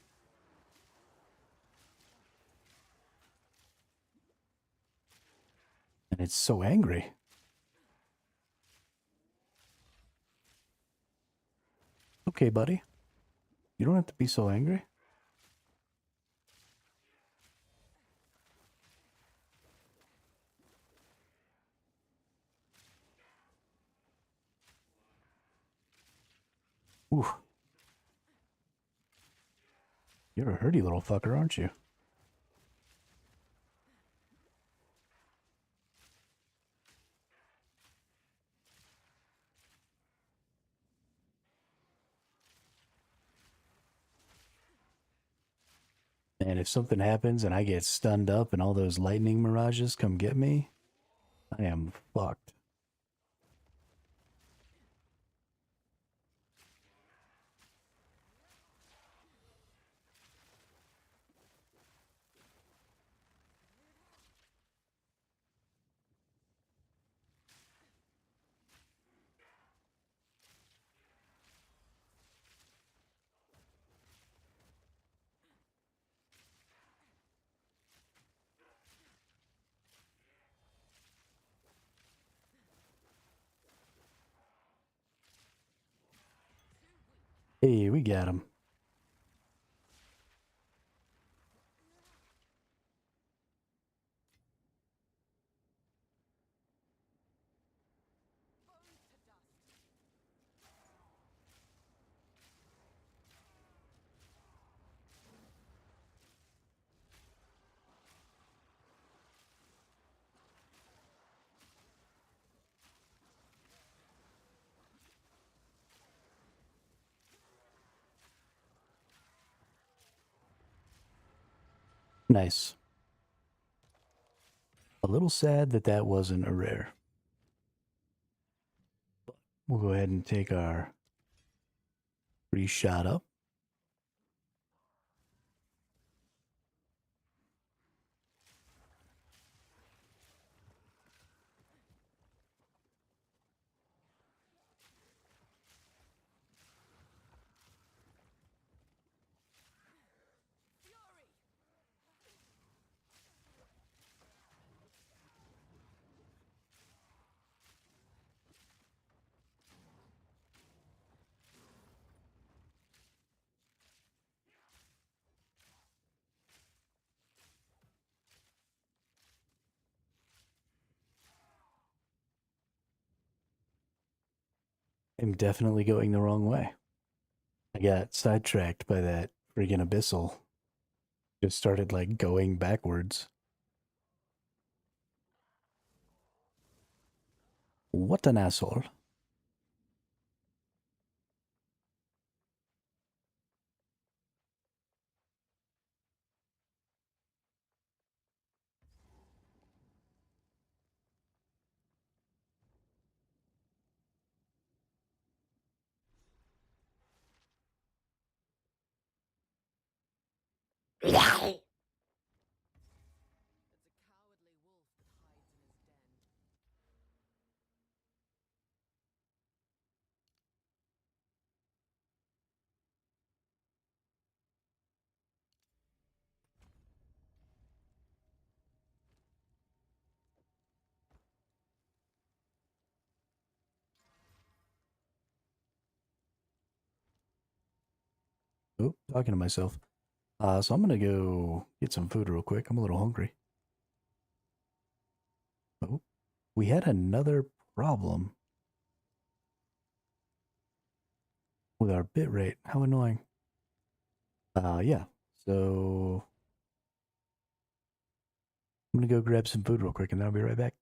Speaker 1: And it's so angry. Okay, buddy. You don't have to be so angry. Ooh. You're a herdy little fucker, aren't you? And if something happens and I get stunned up and all those lightning mirages come get me, I am fucked. Hey, we got him. Nice. A little sad that that wasn't a rare. We'll go ahead and take our free shot up. I'm definitely going the wrong way. I got sidetracked by that friggin' abyssal. Just started like going backwards. What an asshole.
Speaker 3: It's a cowardly wolf that hides in his den.
Speaker 1: Oh, talking to myself. So I'm gonna go get some food real quick. I'm a little hungry. Oh, we had another problem with our bitrate. How annoying. Yeah. So I'm gonna go grab some food real quick, and then I'll be right back.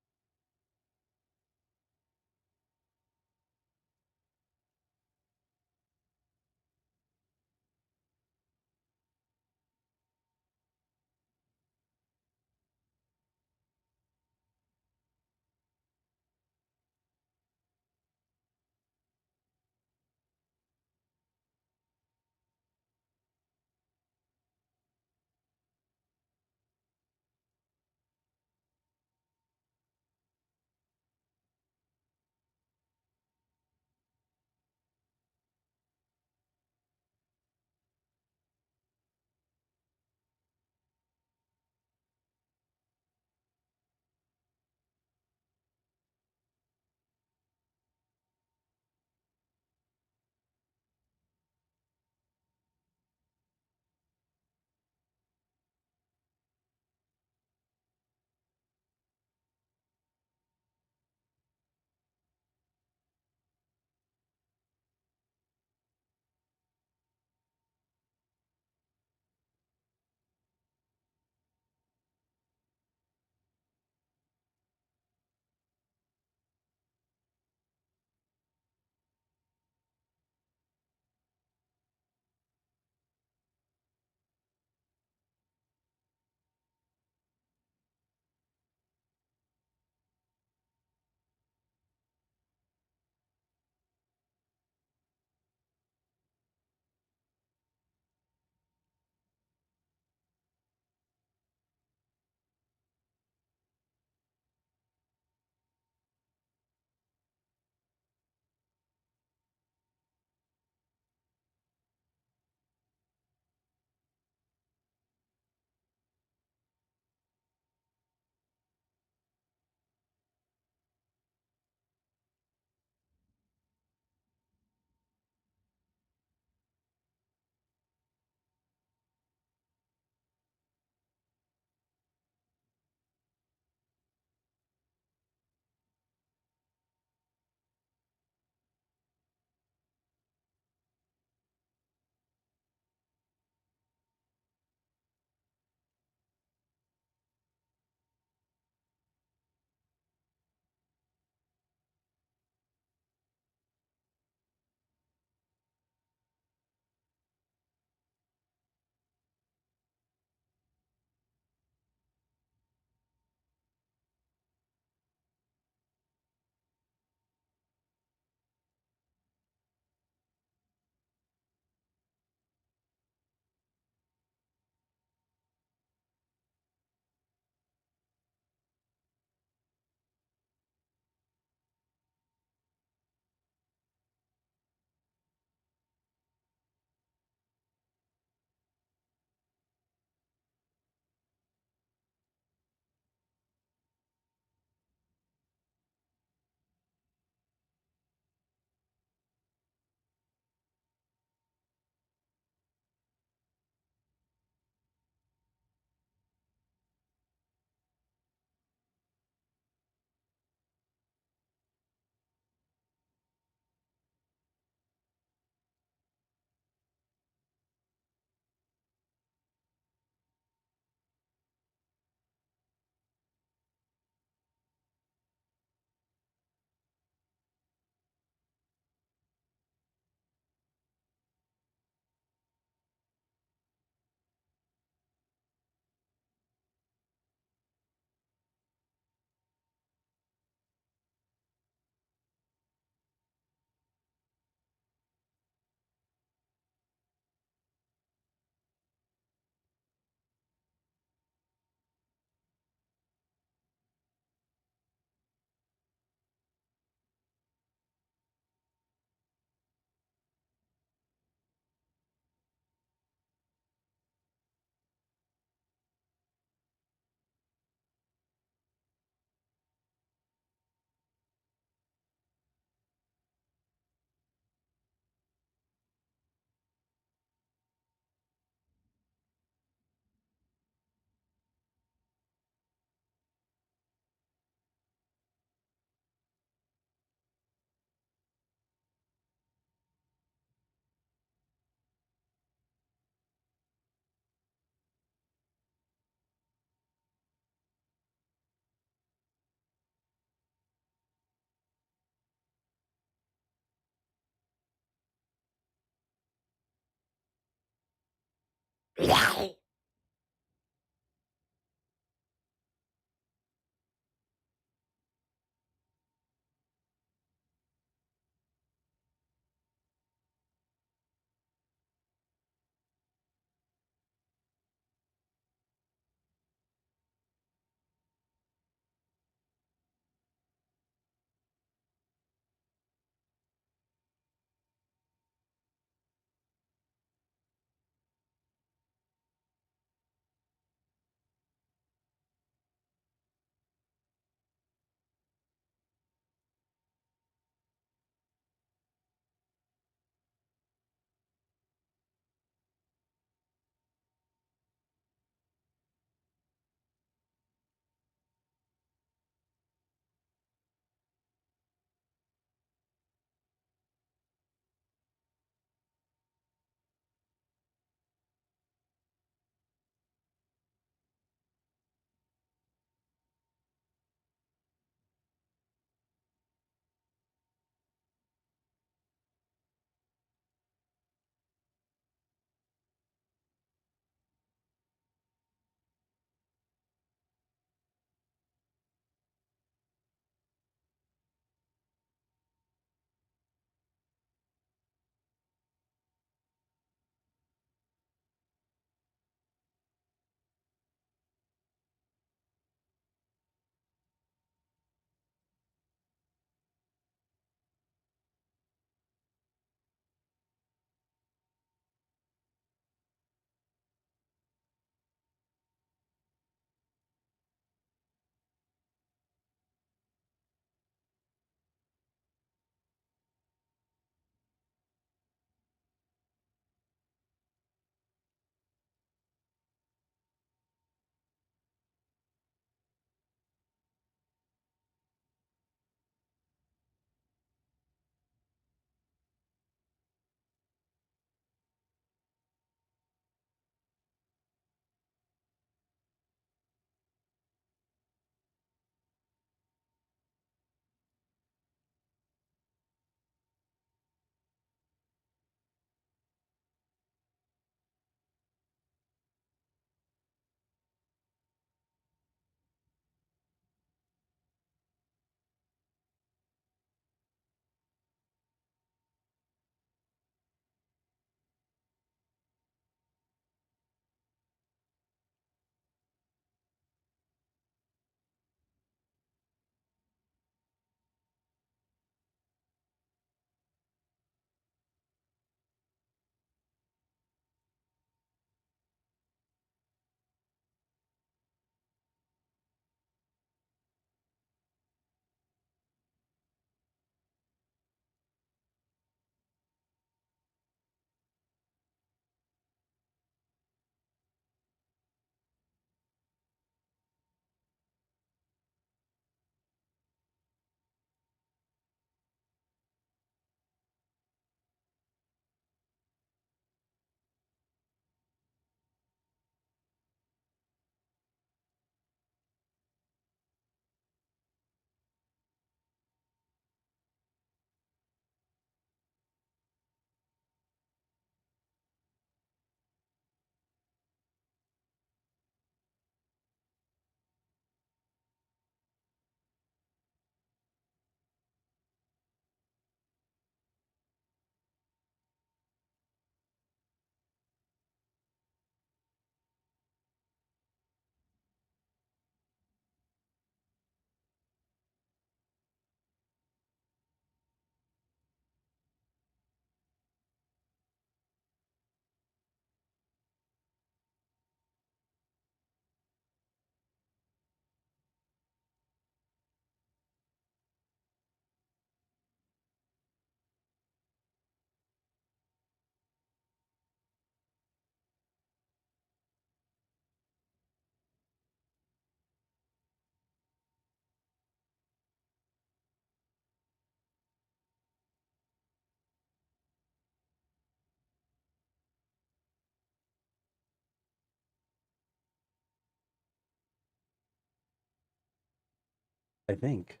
Speaker 1: I think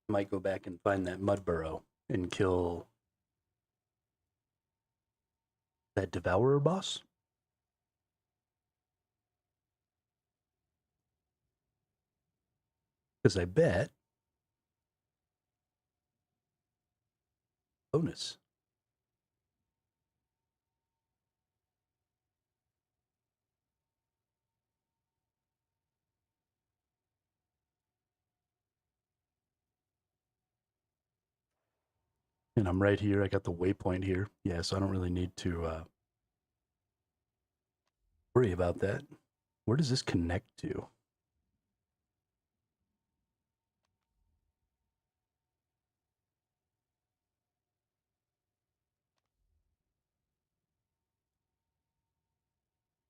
Speaker 1: I might go back and find that mud burrow and kill that devourer boss. Because I bet bonus. And I'm right here. I got the waypoint here. Yeah, so I don't really need to worry about that. Where does this connect to?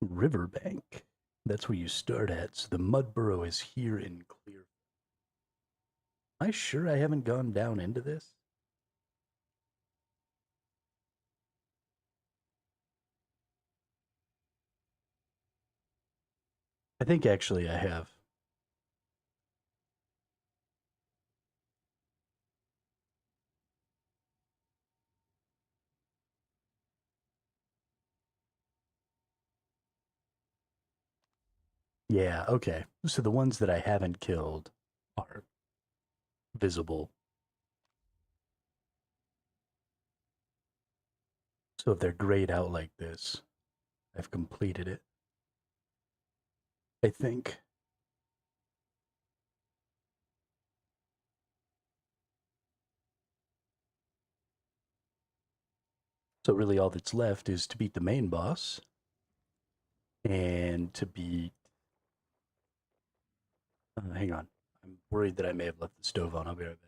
Speaker 1: Riverbank. That's where you start at. So the mud burrow is here in clear. Am I sure I haven't gone down into this? I think actually I have. Yeah, okay. So the ones that I haven't killed are visible. So if they're grayed out like this, I've completed it. I think. So really all that's left is to beat the main boss and to beat... hang on. I'm worried that I may have left the stove on. I'll be right back.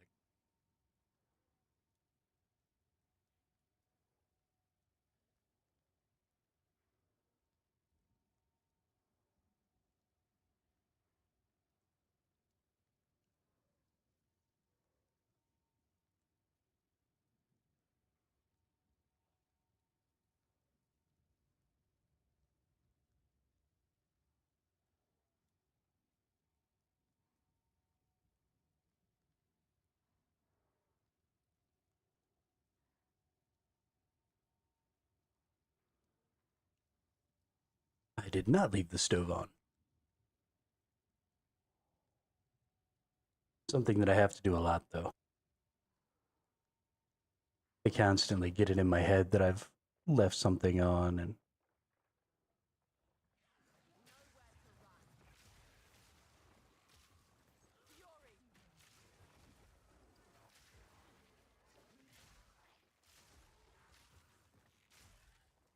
Speaker 1: I did not leave the stove on. Something that I have to do a lot, though. I constantly get it in my head that I've left something on, and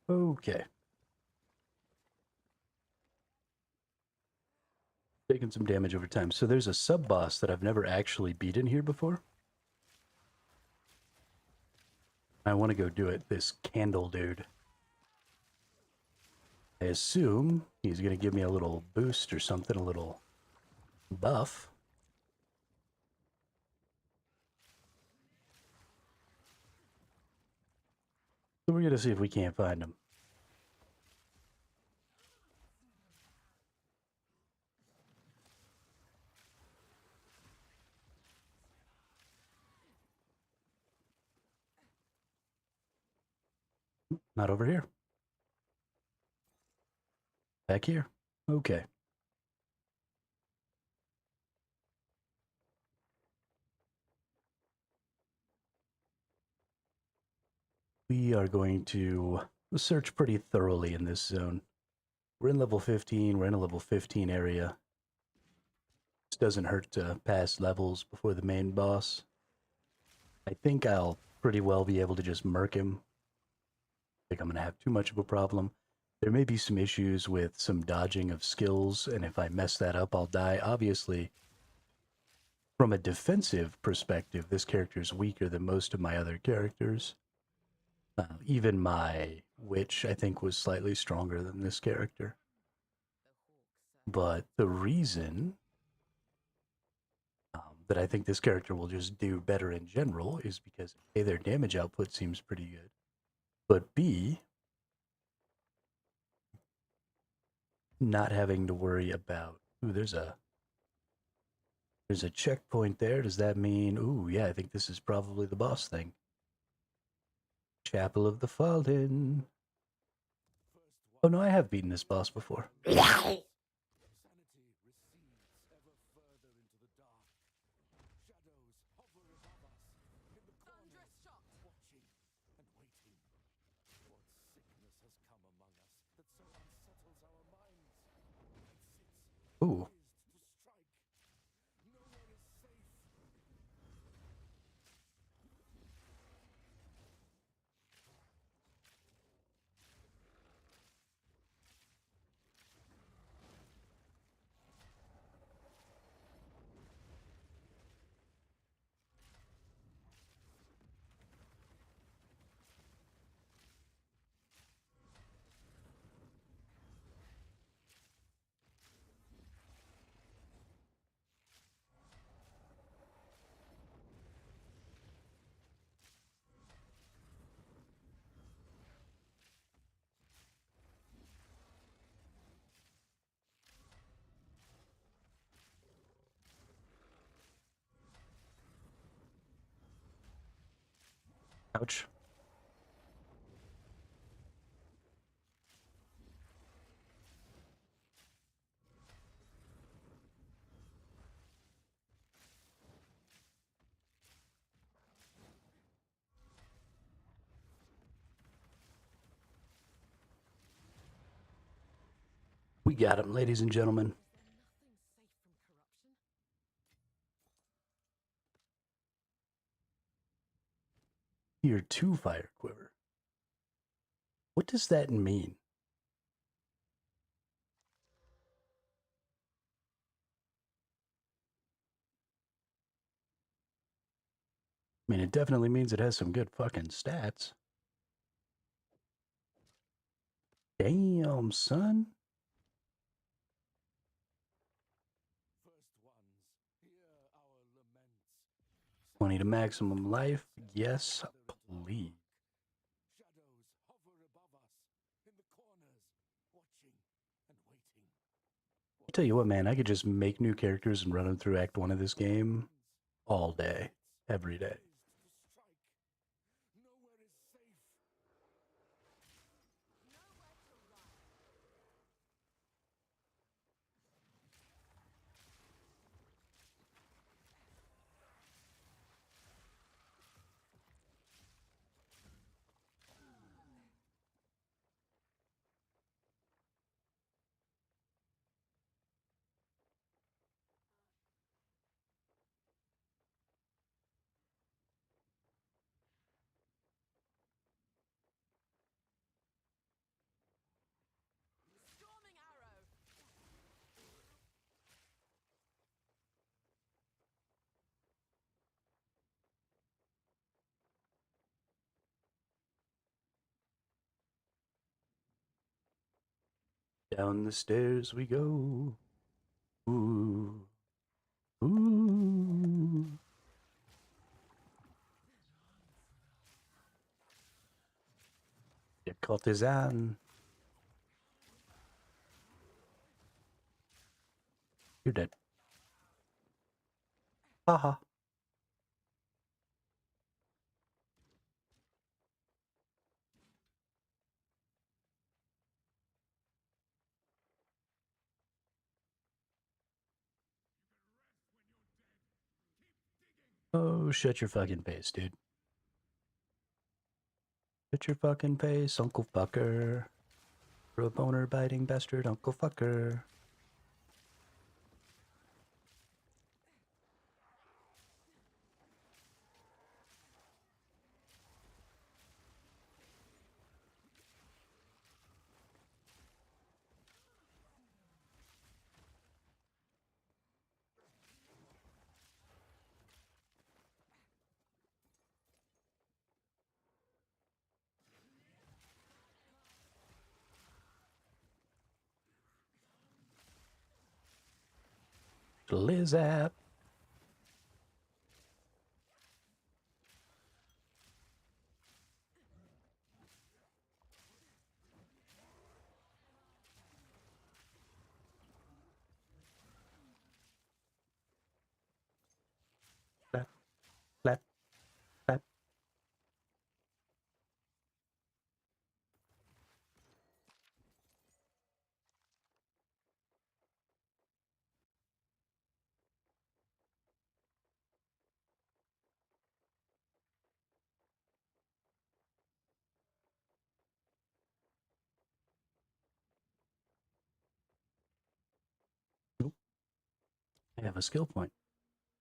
Speaker 1: okay. Taking some damage over time. So there's a sub-boss that I've never actually beaten here before. I want to go do it, this candle dude. I assume he's going to give me a little boost or something, a little buff. So we're going to see if we can't find him. Not over here. Back here. Okay. We are going to search pretty thoroughly in this zone. We're in level 15. We're in a level 15 area. This doesn't hurt to pass levels before the main boss. I think I'll pretty well be able to just murk him. I think I'm going to have too much of a problem. There may be some issues with some dodging of skills, and if I mess that up, I'll die. Obviously, from a defensive perspective, this character is weaker than most of my other characters. Even my witch, I think, was slightly stronger than this character. But the reason that I think this character will just do better in general is because A, their damage output seems pretty good, but B, not having to worry about, ooh, there's a checkpoint there. Does that mean, ooh, yeah, I think this is probably the boss thing. Chapel of the Fallen. Oh no, I have beaten this boss before.
Speaker 2: Sanity recedes ever further into the dark.
Speaker 1: Ooh. Ouch. We got him, ladies and gentlemen.
Speaker 3: Is there nothing safe from corruption?
Speaker 1: Tier 2 fire quiver. What does that mean? I mean, it definitely means it has some good fucking stats. Damn, son.
Speaker 2: First ones, hear our laments.
Speaker 1: 20 to maximum life. Yes, please.
Speaker 2: Shadows hover above us, in the corners, watching and waiting.
Speaker 1: I tell you what, man, I could just make new characters and run them through Act 1 of this game all day, every day.
Speaker 2: Nowhere is safe.
Speaker 3: Nowhere to run. Storming arrow.
Speaker 1: Down the stairs we go. Ooh. Ooh. The courtesan. You're dead. Haha. Oh, shut your fucking face, dude. Shut your fucking face, Uncle Fucker. You're a boner biting bastard, Uncle Fucker. Lizap. Clap, clap, clap. have a skill point.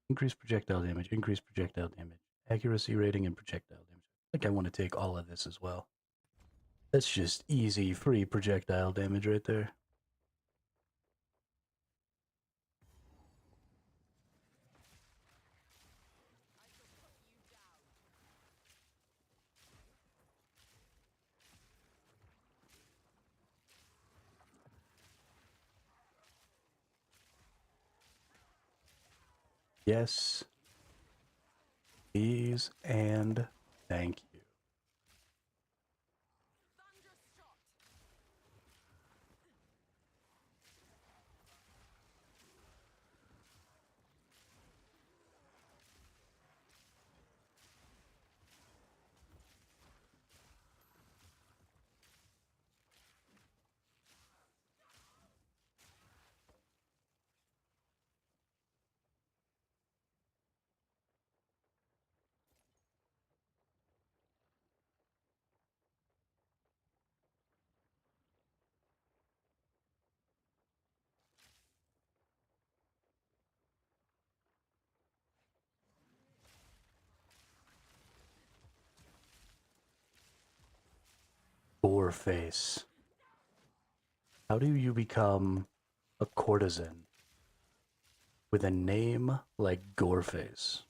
Speaker 1: Increase projectile damage, increase projectile damage, accuracy rating, and projectile damage. I think I want to take all of this as well. That's just easy, free projectile damage right there. Yes. Please and thank you. Goreface. How do you become a courtesan with a name like Goreface?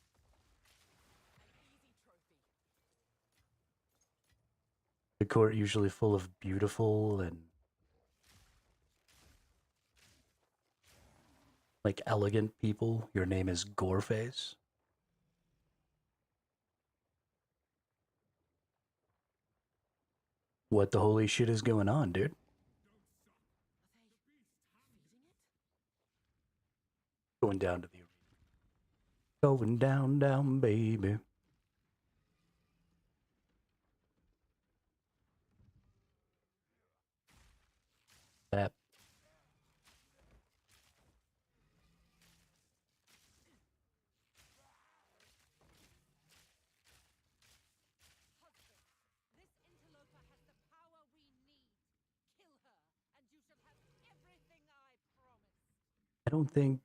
Speaker 1: The court usually full of beautiful and like elegant people. Your name is Goreface. What the holy shit is going on, dude? Going down to the arena. Going down, down, baby. That.
Speaker 4: This interloper has the power we need. Kill her, and you shall have everything I promised.
Speaker 1: I don't think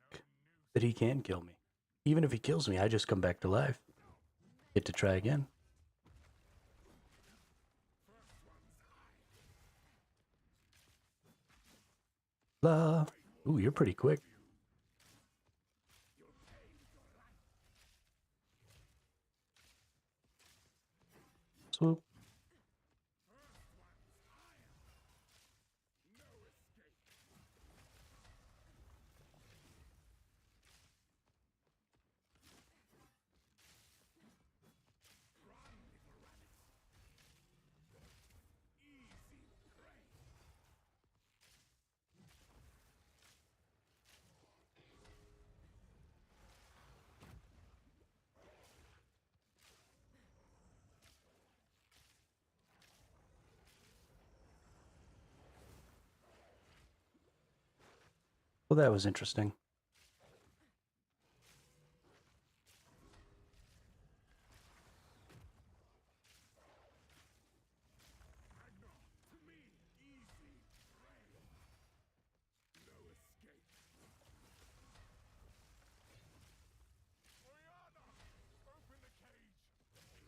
Speaker 1: that he can kill me. Even if he kills me, I just come back to life. Get to try again. La. Ooh, you're pretty quick. Swoop. Well, that was interesting.
Speaker 5: Open the cage!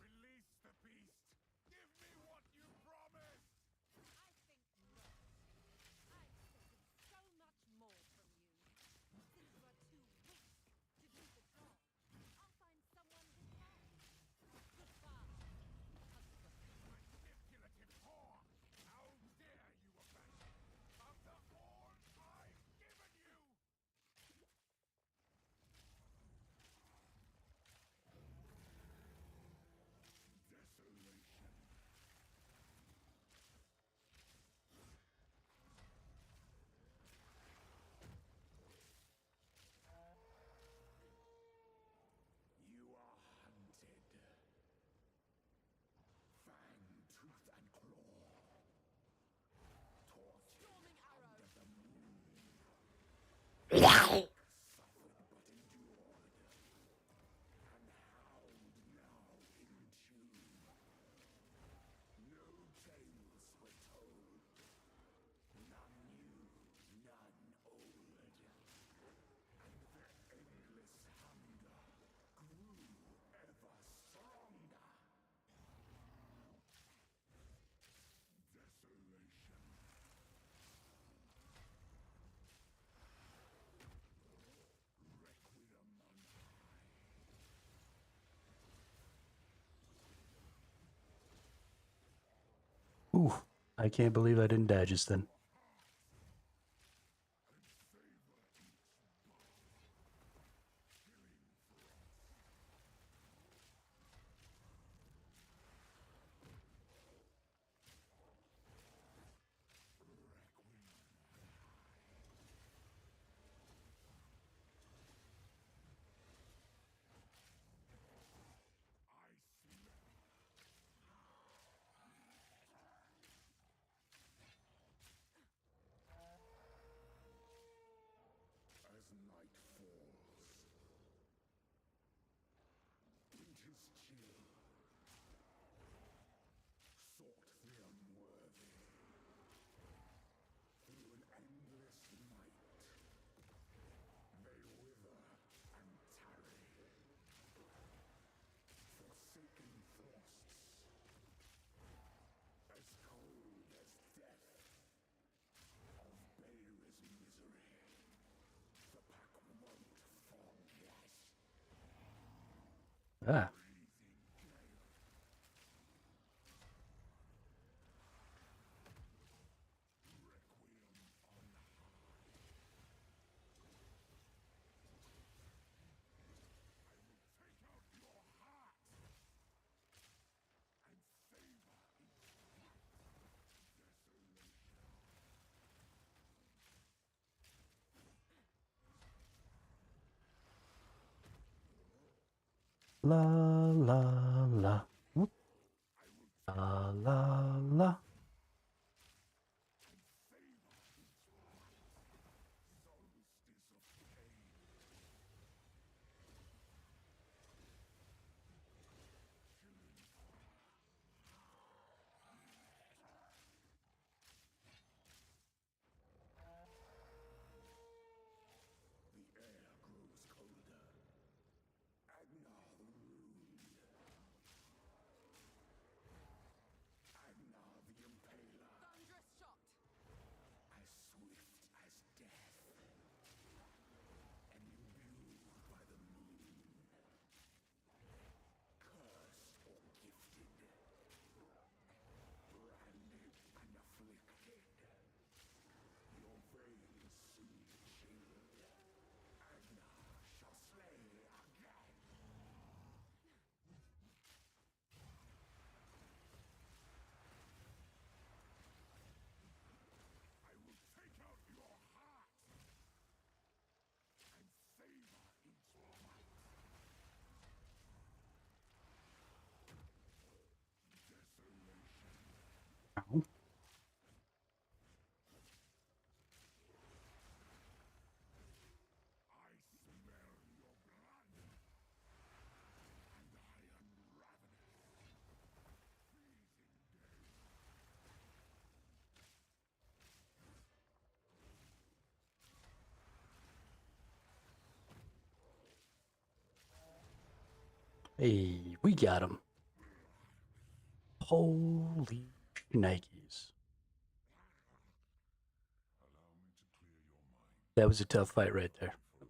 Speaker 5: Release the beast! Give me what you promised!
Speaker 4: I think not. I expected so much more from you.
Speaker 1: Ooh, I can't believe I didn't die just then.
Speaker 5: As night falls, winter's chill sought the unworthy through an endless night. They wither and tarry, forsaken frosts, as cold as death of Beir's misery. The pack won't forget.
Speaker 1: Ah. La la la. Whoop. La la la.
Speaker 5: The air grows colder. Agnar the Ruined. Agnar the Impaler.
Speaker 3: Thunderous shot!
Speaker 5: As swift as death. And imbued by the moon. Cursed or gifted. Branded and afflicted. Your veins soon chilled. Agnar shall slay again. I will take out your heart and savor its might. Desolation.
Speaker 1: Ow.
Speaker 5: I smell your blood, and I am ravenous. Freezing day.
Speaker 1: Hey, we got him. Holy Nikes.
Speaker 5: Allow me to clear your mind
Speaker 1: That was a tough fight right there.
Speaker 5: for a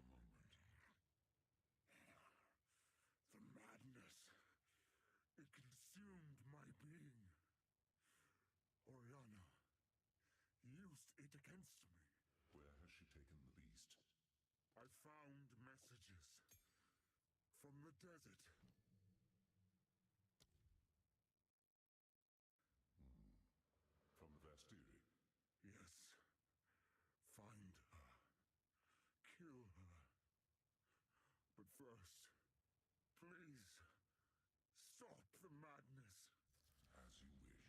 Speaker 5: moment. The madness. It consumed my being. Oriana used it against me. Where has she taken the beast? I found messages from the desert. From the Vastiri? Yes. Find her. Kill her. But first, please, stop the madness. As you wish.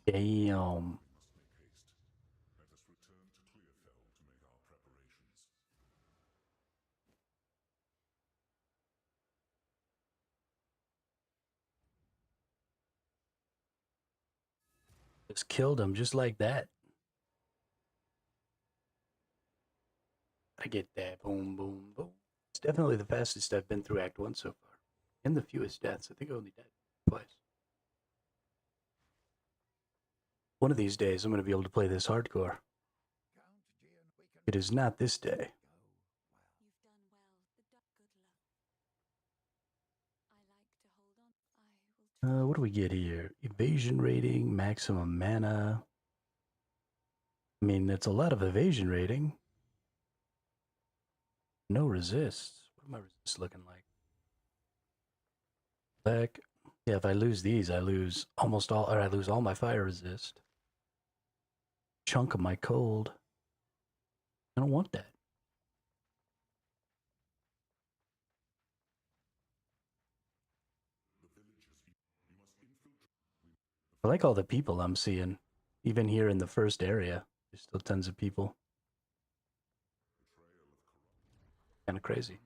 Speaker 1: Damn.
Speaker 5: We must make haste. Let us return to Clearfell to make our preparations.
Speaker 1: Just killed him just like that. I get that. Boom, boom, boom. It's definitely the fastest I've been through Act 1 so far. And the fewest deaths. I think I only died twice. One of these days, I'm going to be able to play this hardcore. It is not this day.
Speaker 6: You've done well. Good luck. I like to hold on.
Speaker 1: What do we get here? Evasion rating, maximum mana. I mean, that's a lot of evasion rating. No resists. What am my resists looking like? Back. Yeah, if I lose these, I lose almost all, or I lose all my fire resist. Chunk of my cold. I don't want that. I like all the people I'm seeing. Even here in the first area, there's still tons of people. Kind of crazy.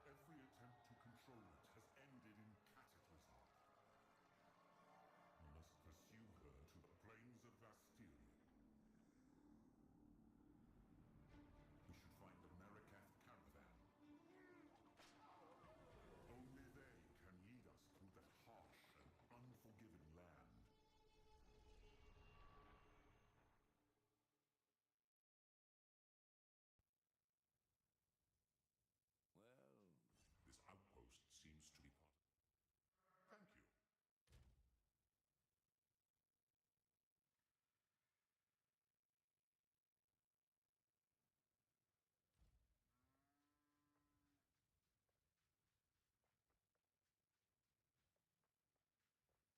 Speaker 5: Every attempt to control it has ended in cataclysm. We must pursue her to the plains of Bastille. We should find a Marikath caravan. Only they can lead us through that harsh and unforgiving land. This outpost seems to be part of... Thank you.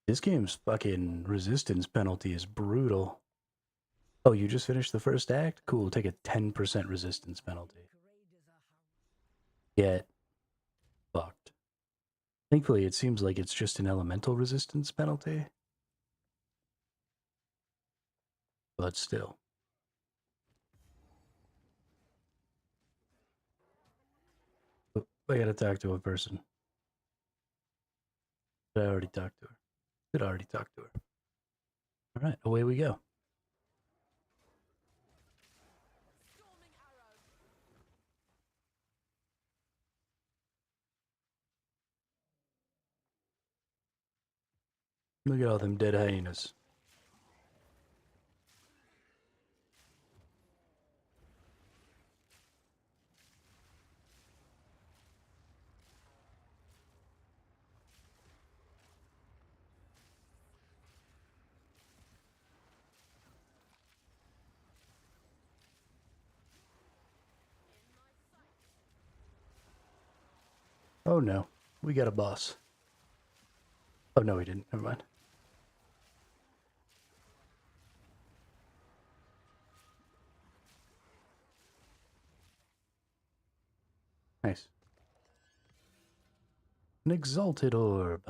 Speaker 1: This game's fucking resistance penalty is brutal. Oh, you just finished the first act? Cool, take a 10% resistance penalty. Get fucked. Thankfully, it seems like it's just an elemental resistance penalty. But still. Oh, I gotta talk to a person. Did I already talk to her? Did I already talk to her? Alright, away we go.
Speaker 3: Storming arrow.
Speaker 1: Look at all them dead hyenas. Oh no, we got a boss. Oh no, we didn't. Never mind. Nice. An exalted orb.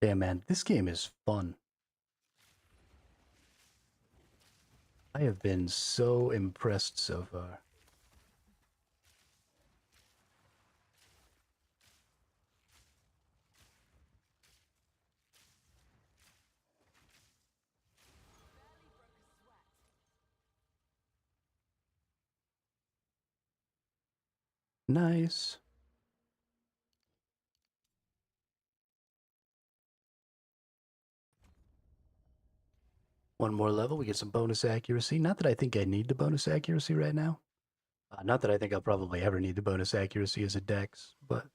Speaker 1: Damn, man, this game is fun. I have been so impressed so far.
Speaker 3: Barely broke a sweat.
Speaker 1: Nice. One more level, we get some bonus accuracy. Not that I think I need the bonus accuracy right now. Not that I think I'll probably ever need the bonus accuracy as a dex, but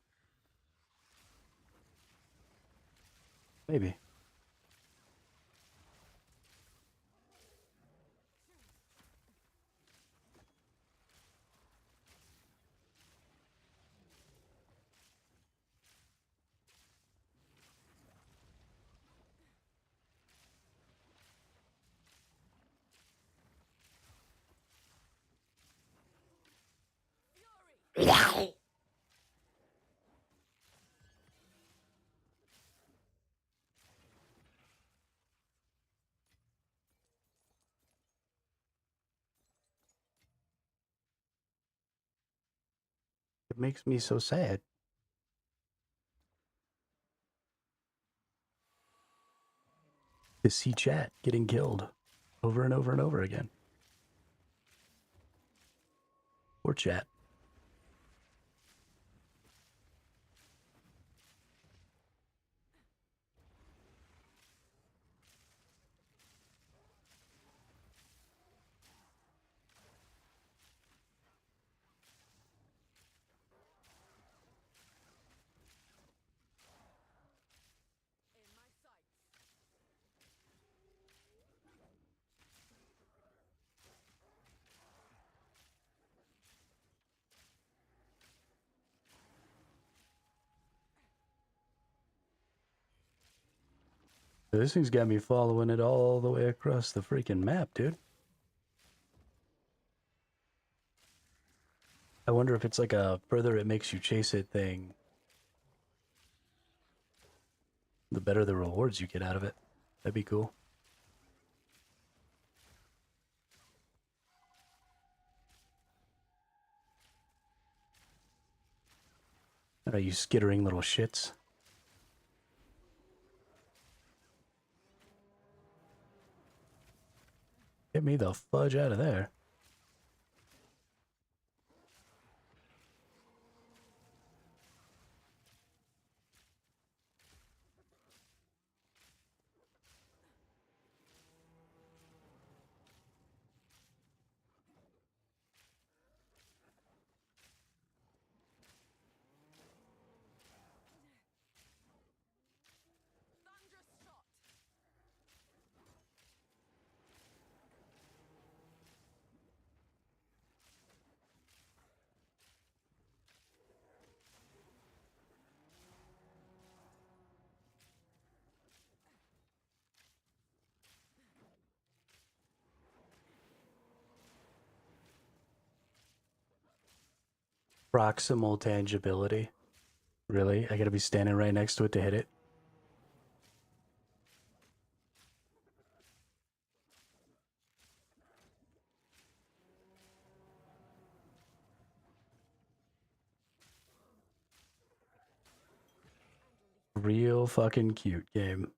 Speaker 1: maybe. It makes me so sad. To see chat getting killed over and over and over again. Or chat. This thing's got me following it all the way across the freaking map, dude. I wonder if it's like a further it makes you chase it thing, the better the rewards you get out of it. That'd be cool. Are you skittering little shits? Get me the fudge out of there.
Speaker 3: Thunderous shot!
Speaker 1: Proximal tangibility. Really? I gotta be standing right next to it to hit it? Real fucking cute game.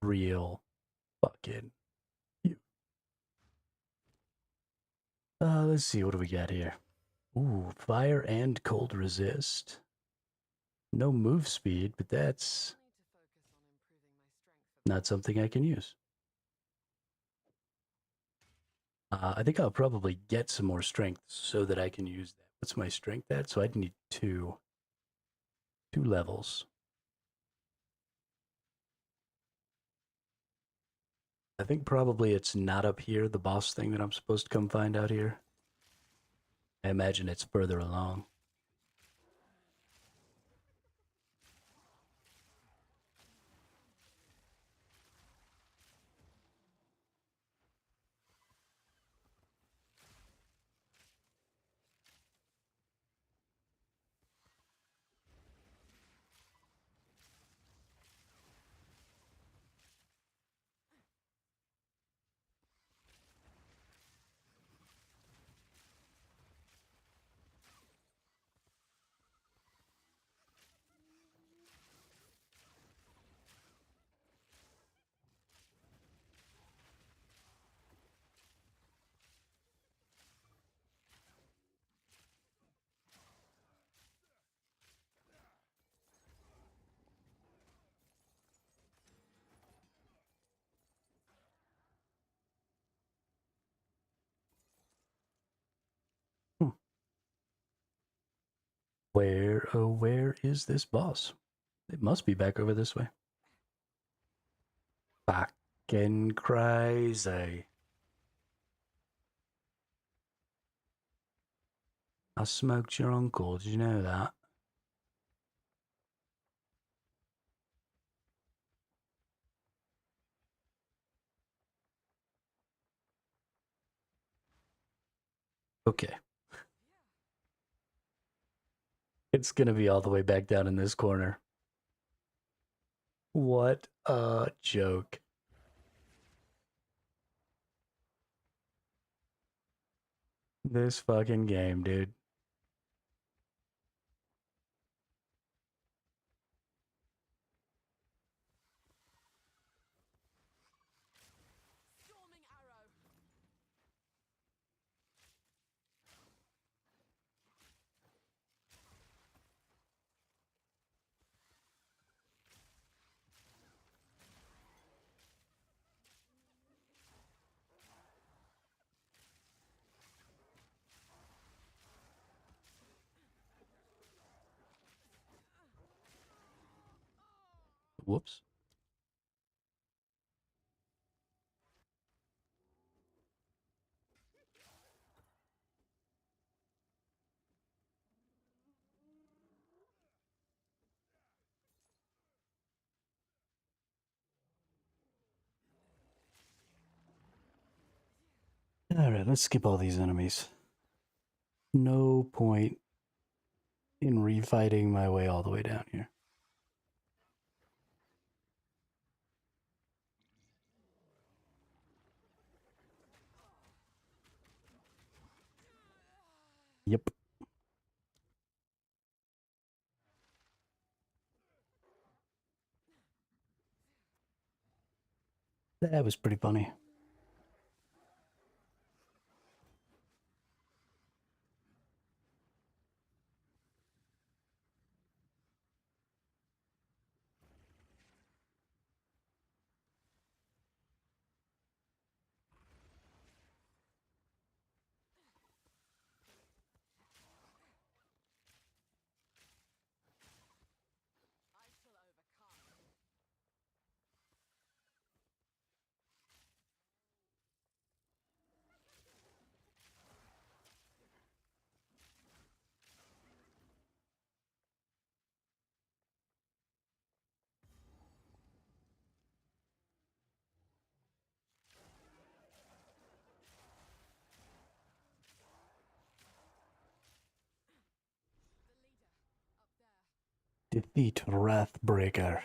Speaker 1: Real fucking cute. Let's see, what do we got here? Ooh, fire and cold resist. No move speed, but that's
Speaker 3: I'll need to focus on improving my strength.
Speaker 1: not something I can use. I think I'll probably get some more strength so that I can use that. What's my strength at? So I'd need two levels. I think probably it's not up here, the boss thing that I'm supposed to come find out here. I imagine it's further along. Where is this boss? It must be back over this way. Fucking crazy. I smoked your uncle, did you know that? Okay. It's gonna be all the way back down in this corner. What a joke. This fucking game, dude.
Speaker 3: Storming arrow!
Speaker 1: Whoops. Alright, let's skip all these enemies. No point in refighting my way all the way down here. Yep. That was pretty funny.
Speaker 3: I shall overcome. The leader, up there.
Speaker 1: Defeat Wrathbreaker.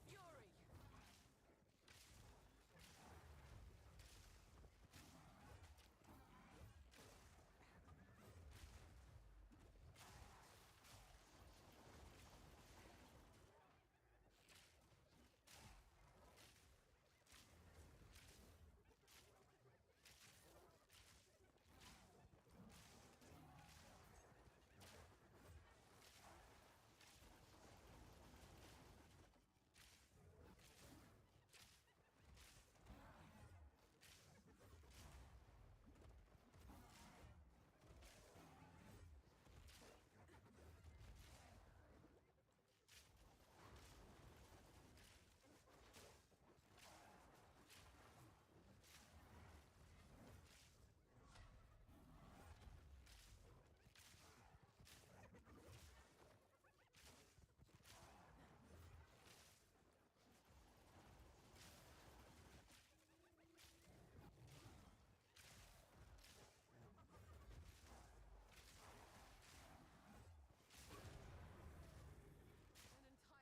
Speaker 3: Fury!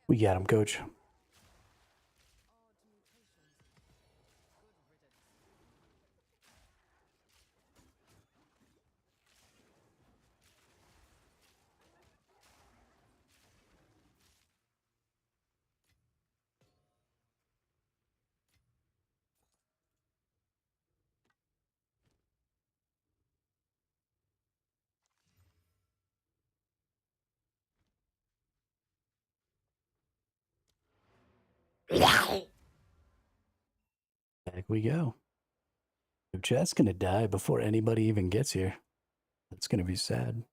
Speaker 1: We got him, coach.
Speaker 3: Odd mutations. Good riddance.
Speaker 1: Back we go. If Chat's gonna die before anybody even gets here, that's gonna be sad.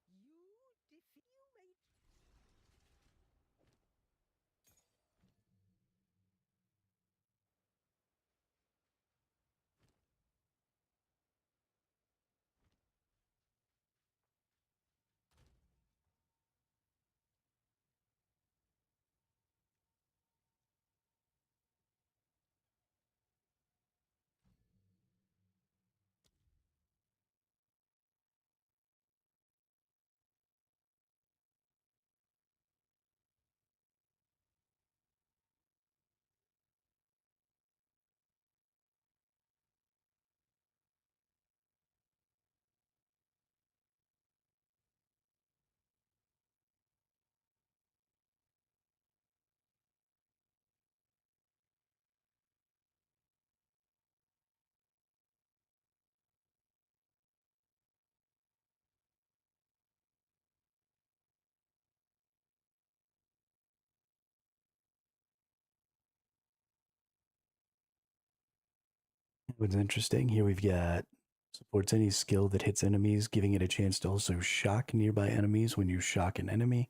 Speaker 1: What's interesting here, we've got supports any skill that hits enemies, giving it a chance to also shock nearby enemies when you shock an enemy.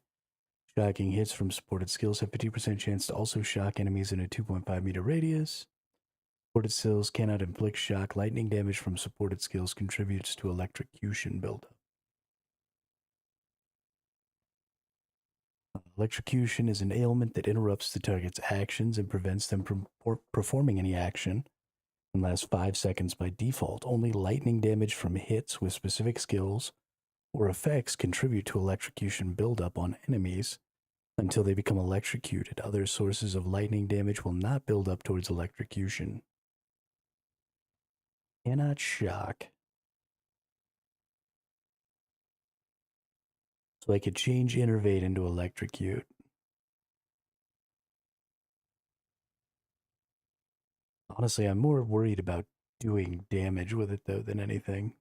Speaker 1: Shocking hits from supported skills have 50% chance to also shock enemies in a 2.5 meter radius. Supported skills cannot inflict shock. Lightning damage from supported skills contributes to electrocution buildup. Electrocution is an ailment that interrupts the target's actions and prevents them from performing any action and lasts 5 seconds by default. Only lightning damage from hits with specific skills or effects contribute to electrocution buildup on enemies until they become electrocuted. Other sources of lightning damage will not build up towards electrocution. Cannot shock. So I could change innervate into electrocute. Honestly, I'm more worried about doing damage with it though than anything.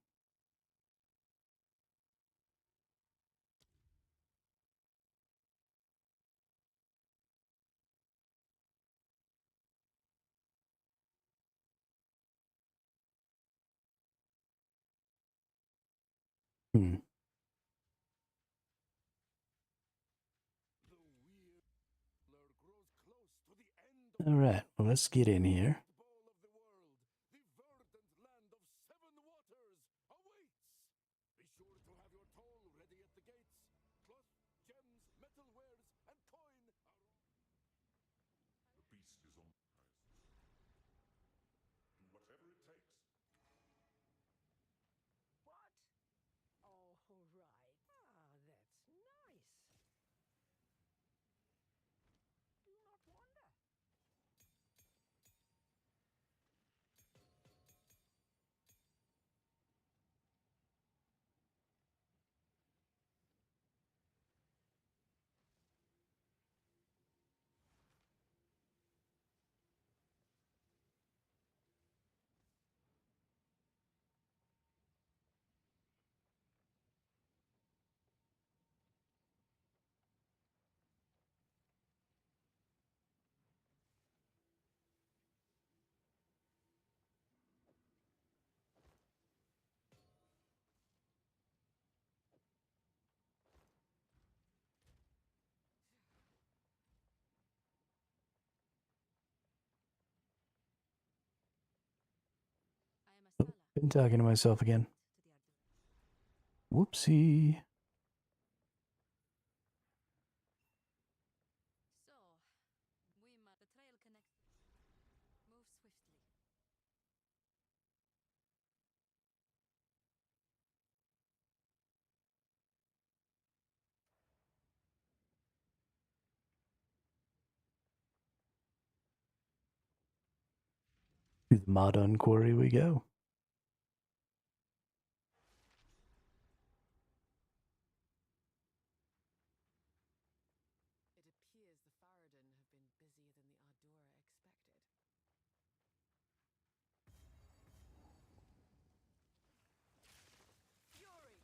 Speaker 1: Hmm.
Speaker 2: The weird lurk grows close to the end of
Speaker 1: Alright, well, let's get in here.
Speaker 2: the ball of the world. The verdant land of 7 waters awaits. Be sure to have your toll ready at the gates. Cloth, gems, metalwares, and coin are
Speaker 5: The beast is on do whatever it takes.
Speaker 4: What? Oh, right. Ah, that's nice. Do not wonder.
Speaker 3: I am a
Speaker 1: Oh, been talking to myself again. Whoopsie.
Speaker 3: So, the trail connects. Move swiftly.
Speaker 1: To the Modon Quarry we go.
Speaker 3: It appears the Faradin have been busier than the Ardora expected. Fury!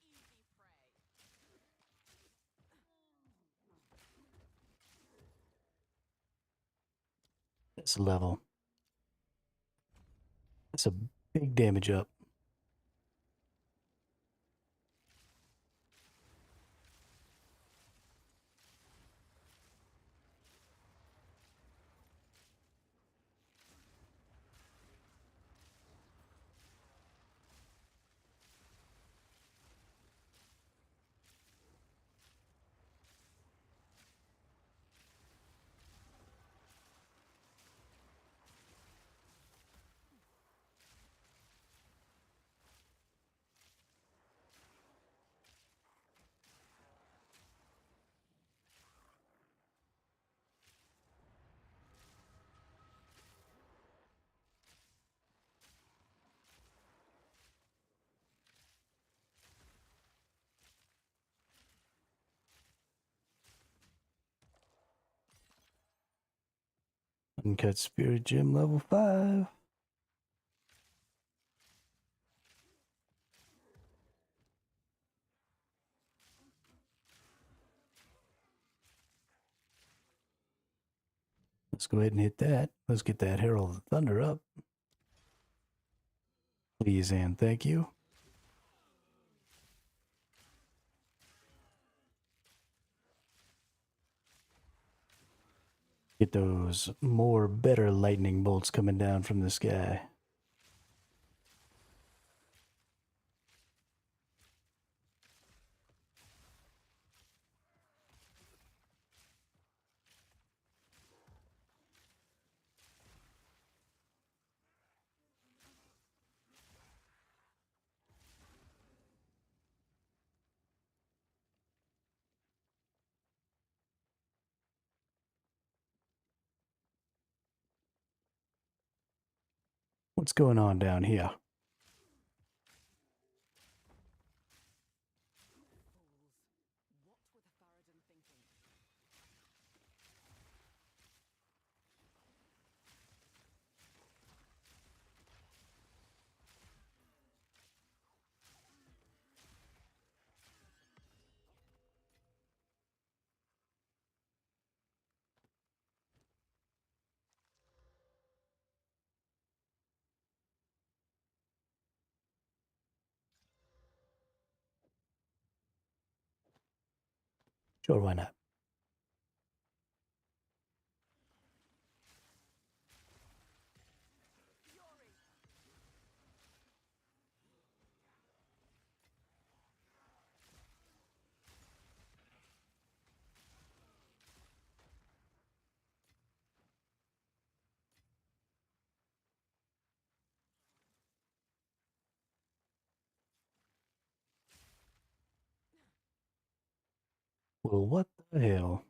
Speaker 3: Easy prey.
Speaker 1: This level. That's a big damage up. Uncut Spirit Gem level 5. Let's go ahead and hit that. Let's get that Herald of Thunder up. Please and thank you. Get those more better lightning bolts coming down from the sky. What's going on down here?
Speaker 3: Fools. What were the Farad'n thinking?
Speaker 1: Sure, why not? Well, what the hell?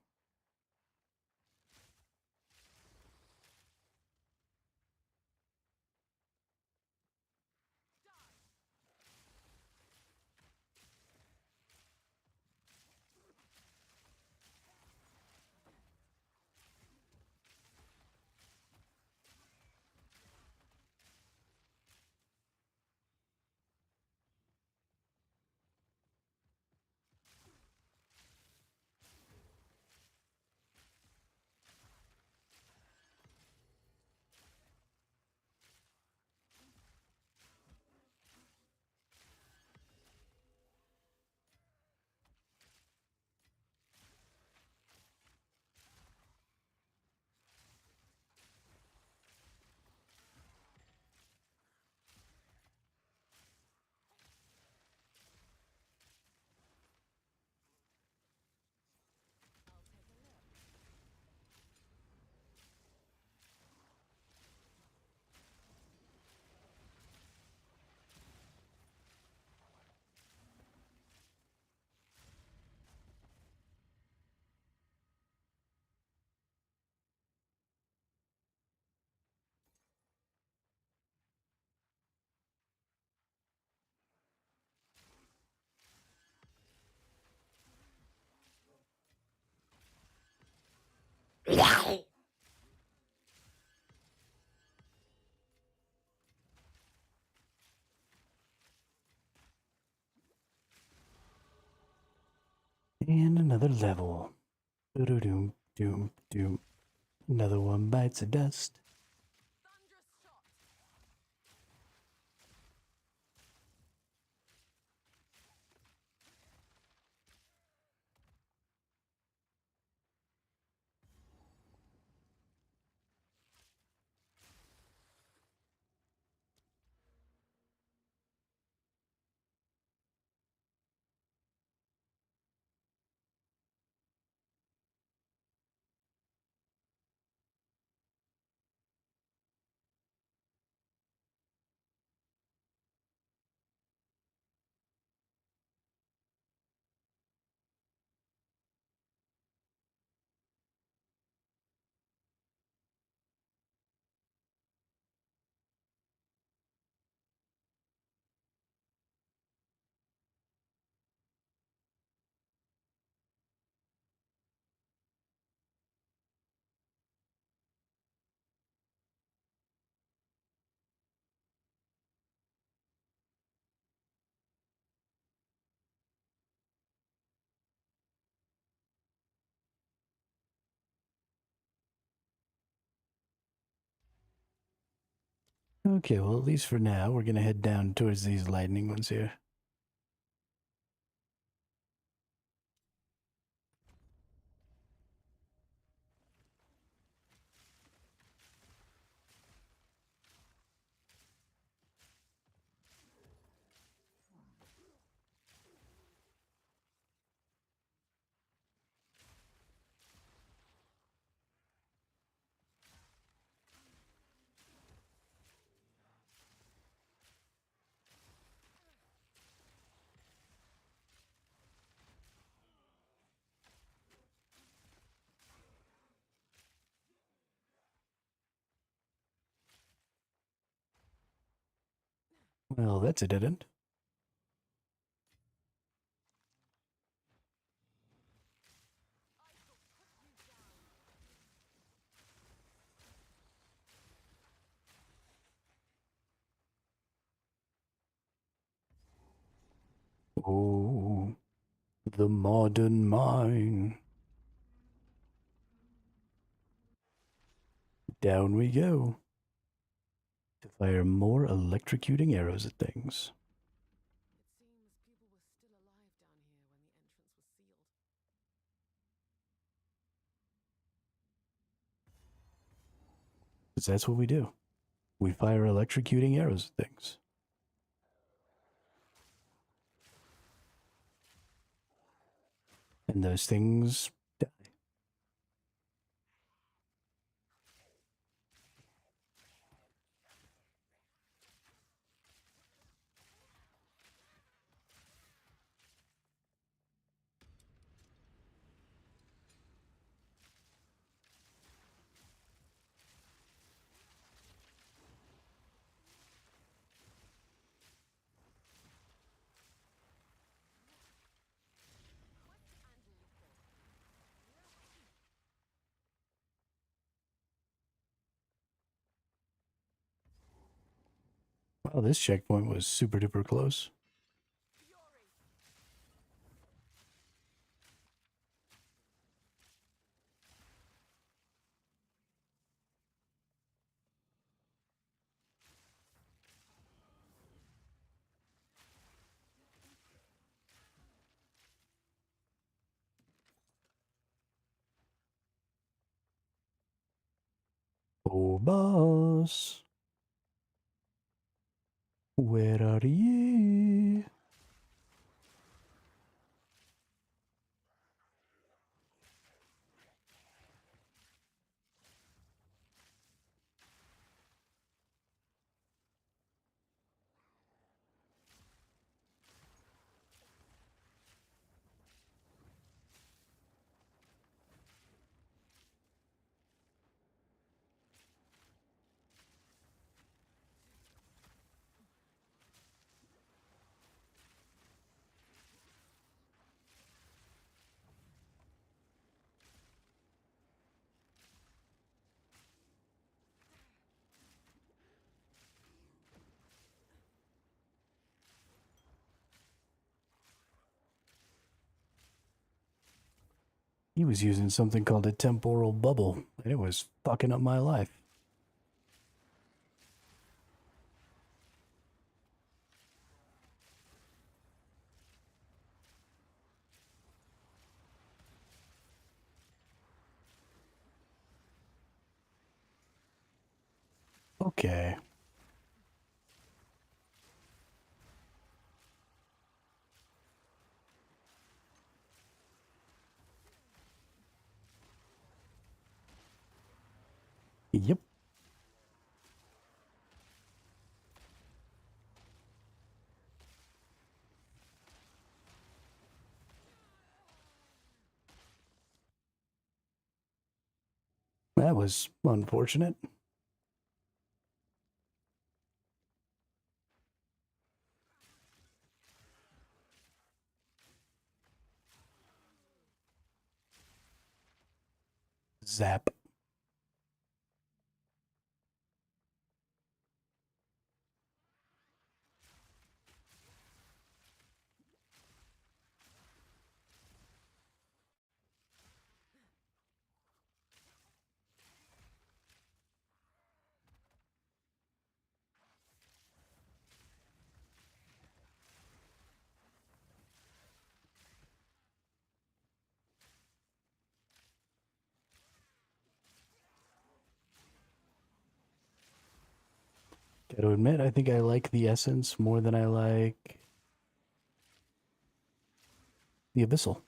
Speaker 3: I'll take a look.
Speaker 1: And another level. Doom, doom, doom. Another one bites the dust.
Speaker 3: Thunderous shot!
Speaker 1: Okay, well, at least for now, we're gonna head down towards these lightning ones here. Well, that's a dead end. Oh, the modern mine. Down we go. To fire more electrocuting arrows at things.
Speaker 3: It seems people were still alive down here when the entrance was sealed.
Speaker 1: Because that's what we do. We fire electrocuting arrows at things. And those things die. Wow, this checkpoint was super duper close. Oh, boss. Where are ye? He was using something called a temporal bubble, and it was fucking up my life. Okay. Yep. That was unfortunate. Zap. Gotta admit, I think I like the essence more than I like the abyssal.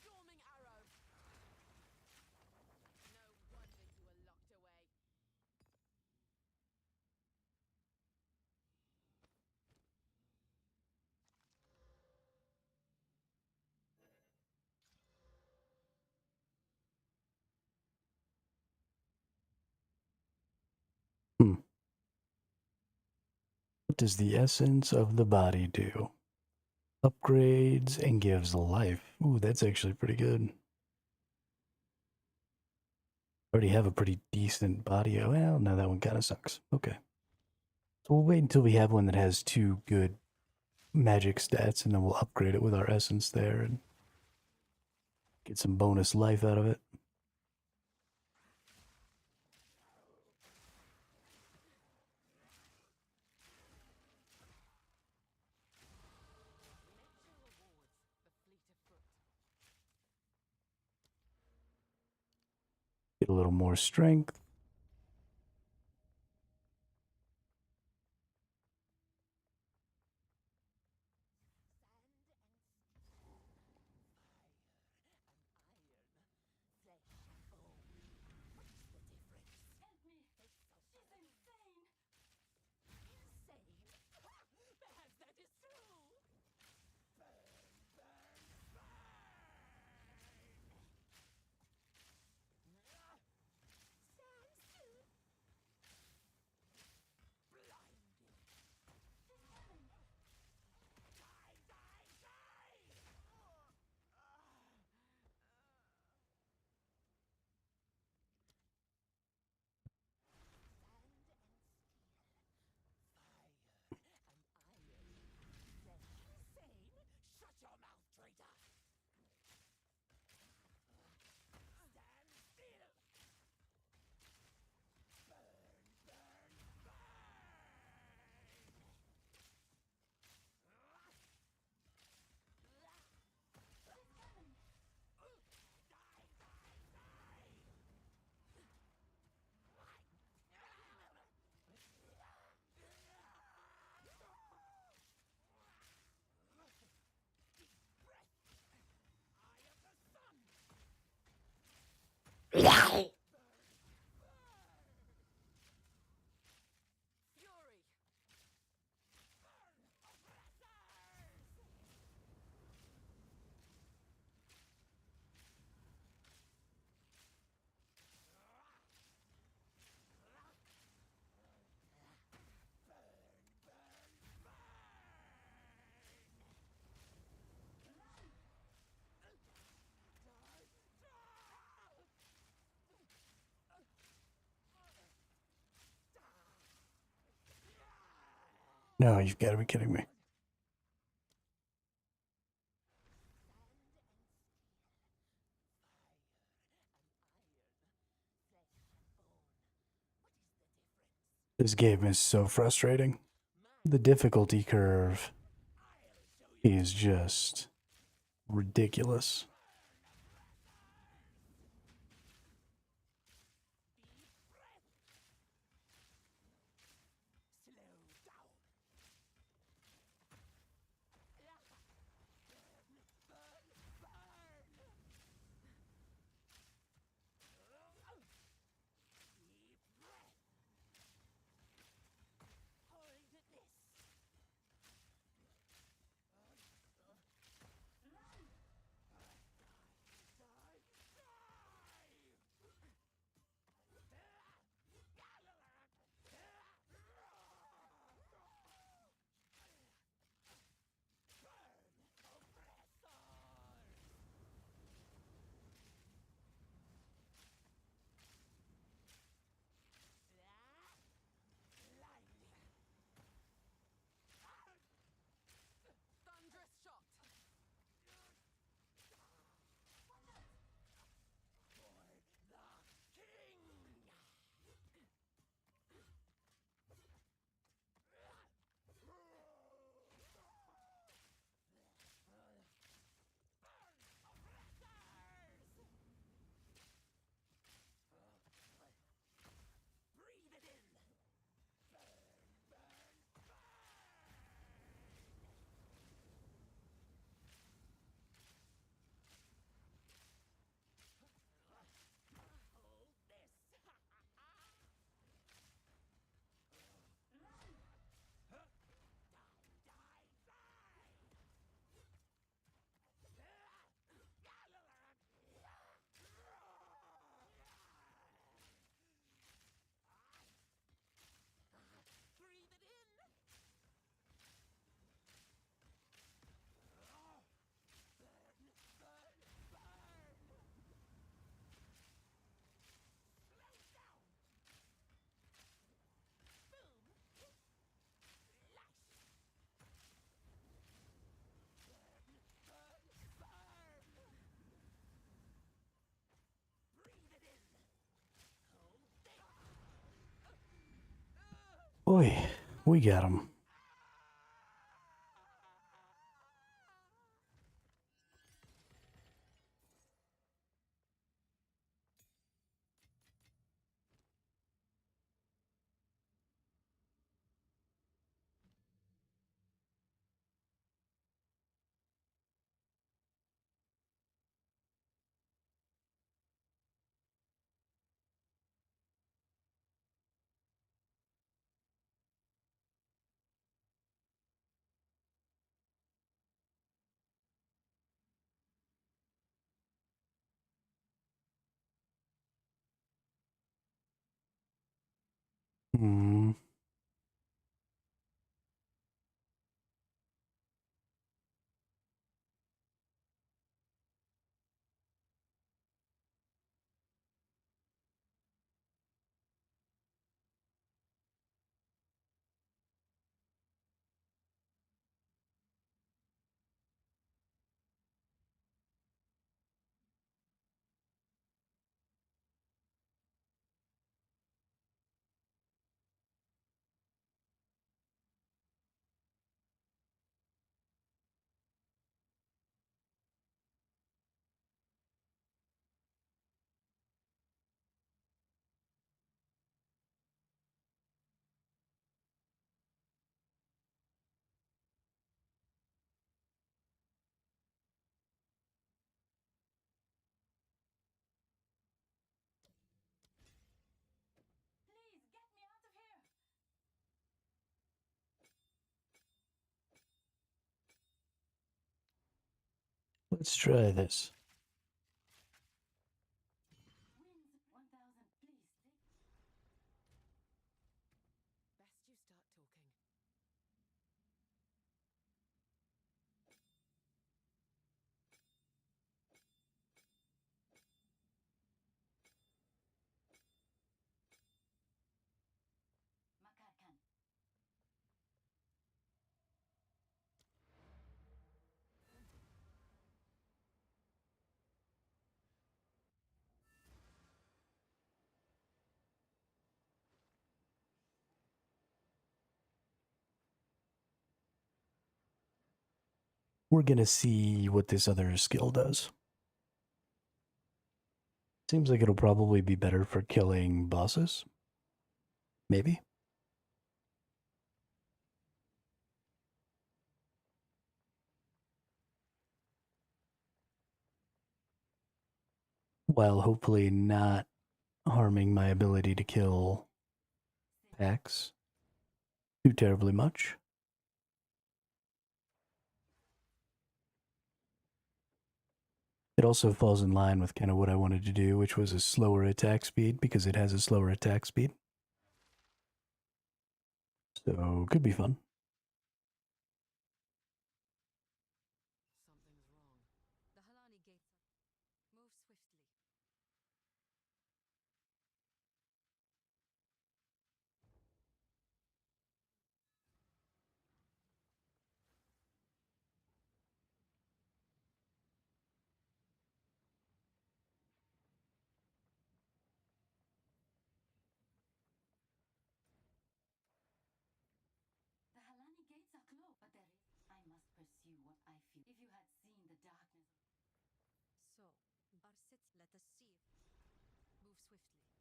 Speaker 3: Storming arrow. No wonder you were locked away.
Speaker 1: Hmm. What does the essence of the body do? Upgrades and gives life. Ooh, that's actually pretty good. Already have a pretty decent body. Oh, well, no, that one kind of sucks. Okay. So we'll wait until we have one that has 2 good magic stats, and then we'll upgrade it with our essence there and get some bonus life out of it.
Speaker 3: Nature rewards the fleet of foot.
Speaker 1: Get a little more strength.
Speaker 4: Perhaps that is true.
Speaker 2: Shut your mouth, traitor! Stand still!
Speaker 3: Fury.
Speaker 1: No, you've got to be kidding me. This game is so frustrating. The difficulty curve is just ridiculous. boy, we got him. Hmm.
Speaker 4: Please get me out of here!
Speaker 1: Let's try this.
Speaker 4: Winds 1000, please take.
Speaker 3: Best you start talking.
Speaker 4: Makarkan.
Speaker 1: We're gonna see what this other skill does. Seems like it'll probably be better for killing bosses. Maybe. While hopefully not harming my ability to kill packs too terribly much. It also falls in line with kind of what I wanted to do, which was a slower attack speed, because it has a slower attack speed. So, could be fun.
Speaker 3: Something's wrong.
Speaker 4: The Halani gates. Move swiftly. The Halani gates are closed, but there is. I must pursue what I feel. If you had seen the darkness. So, Barsit, let us see. Move swiftly.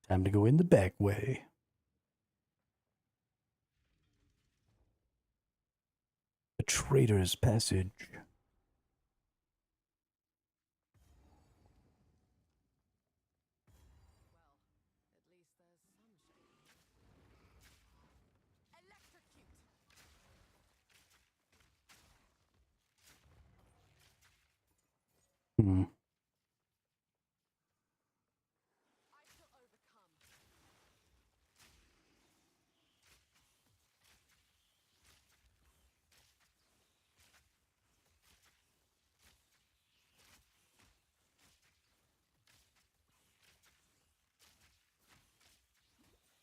Speaker 1: Time to go in the back way. The Traitor's Passage.
Speaker 3: Well, at least there's some shade. Electrocute!
Speaker 1: Hmm.
Speaker 3: I shall overcome.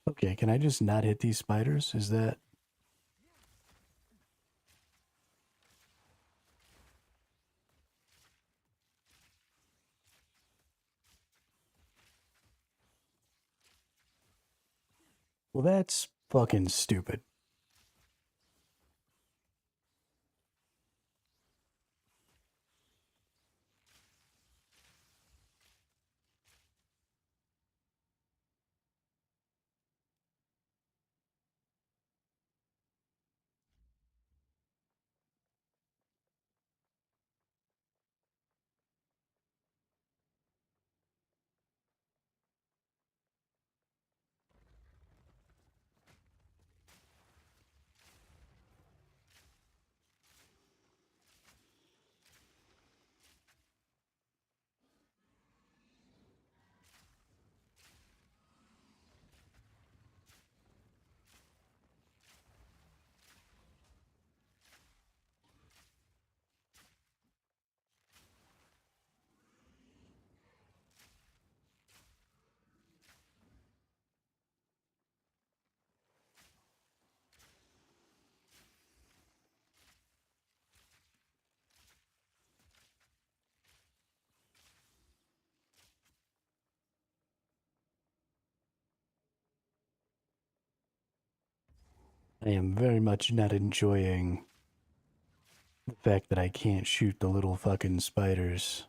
Speaker 1: Okay, can I just not hit these spiders? Is that... Well, that's fucking stupid. I am very much not enjoying the fact that I can't shoot the little fucking spiders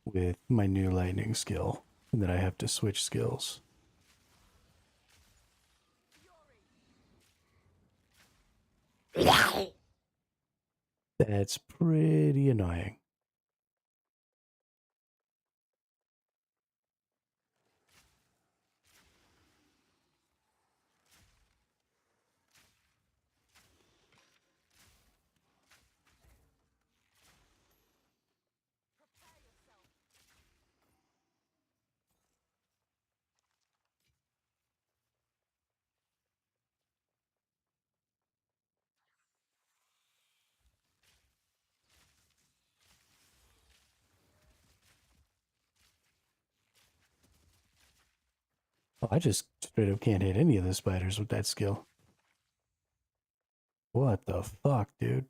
Speaker 1: with my new lightning skill, and that I have to switch skills. That's pretty annoying. Oh, I just straight up can't hit any of the spiders with that skill. What the fuck, dude?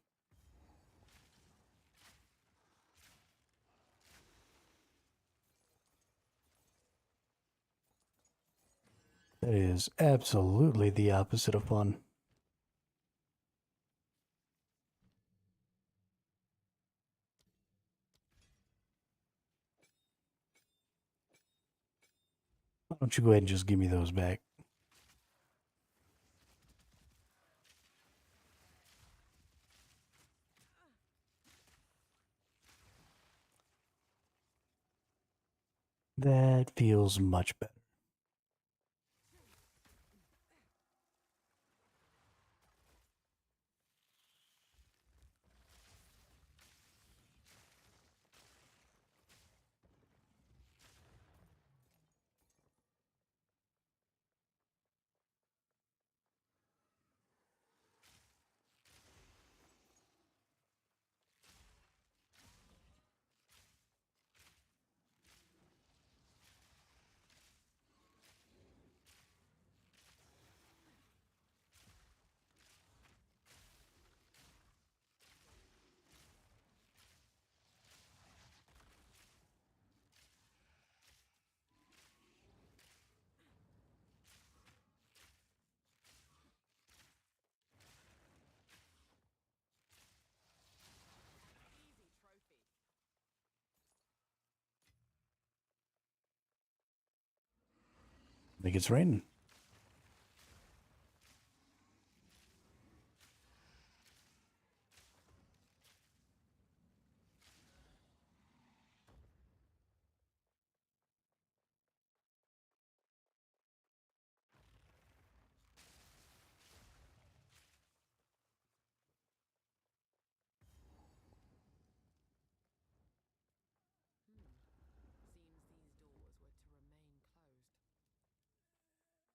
Speaker 1: That is absolutely the opposite of fun. Why don't you go ahead and just give me those back? That feels much better. I think it's raining.
Speaker 3: Seems these doors were to remain closed.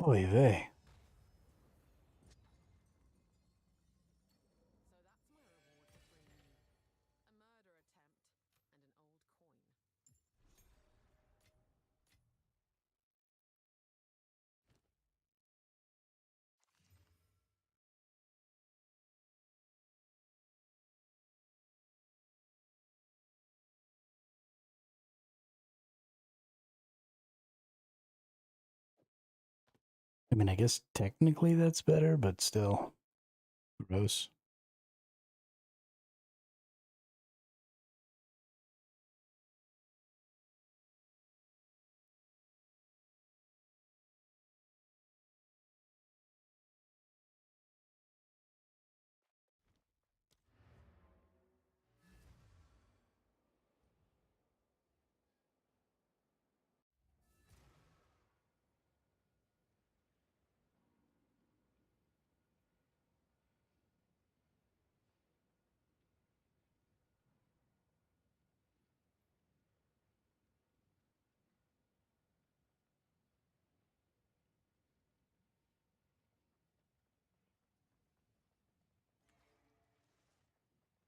Speaker 1: Oy vey.
Speaker 3: So that's my reward for freeing you. A murder attempt and an old coin.
Speaker 1: I mean, I guess technically that's better, but still gross.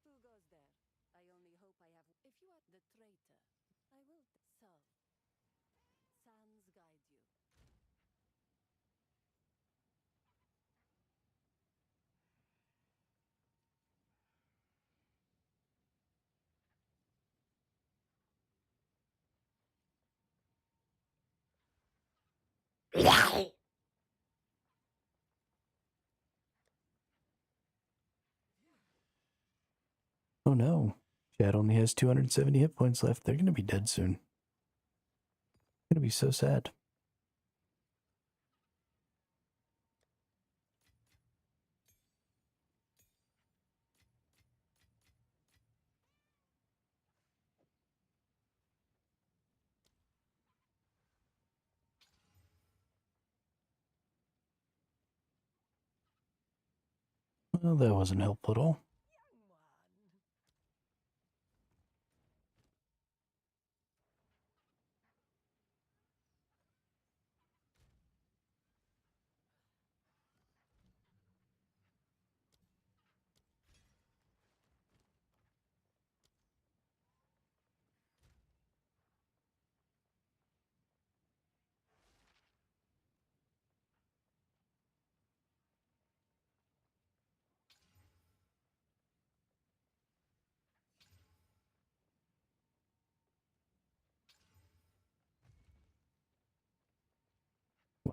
Speaker 4: Who goes there? I only hope I have. If you are the traitor, I will. So, sands guide you.
Speaker 1: Oh no. Chad only has 270 hit points left. They're going to be dead soon. Going to be so sad. Well, that wasn't helpful at all.
Speaker 4: Young one.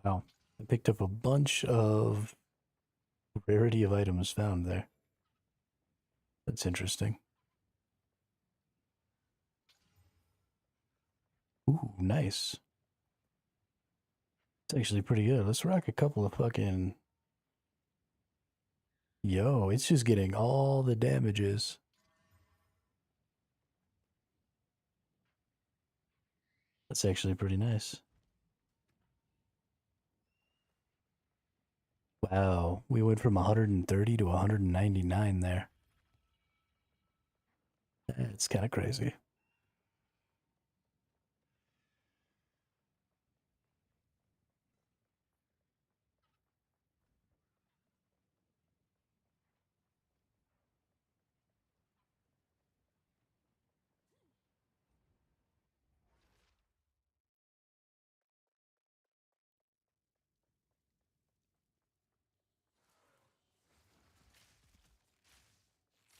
Speaker 1: Wow. I picked up a bunch of rarity of items found there. That's interesting. Ooh, nice. It's actually pretty good. Let's rock a couple of fucking... Yo, it's just getting all the damages. That's actually pretty nice. Wow, we went from 130 to 199 there. It's kind of crazy.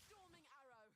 Speaker 3: Storming arrow.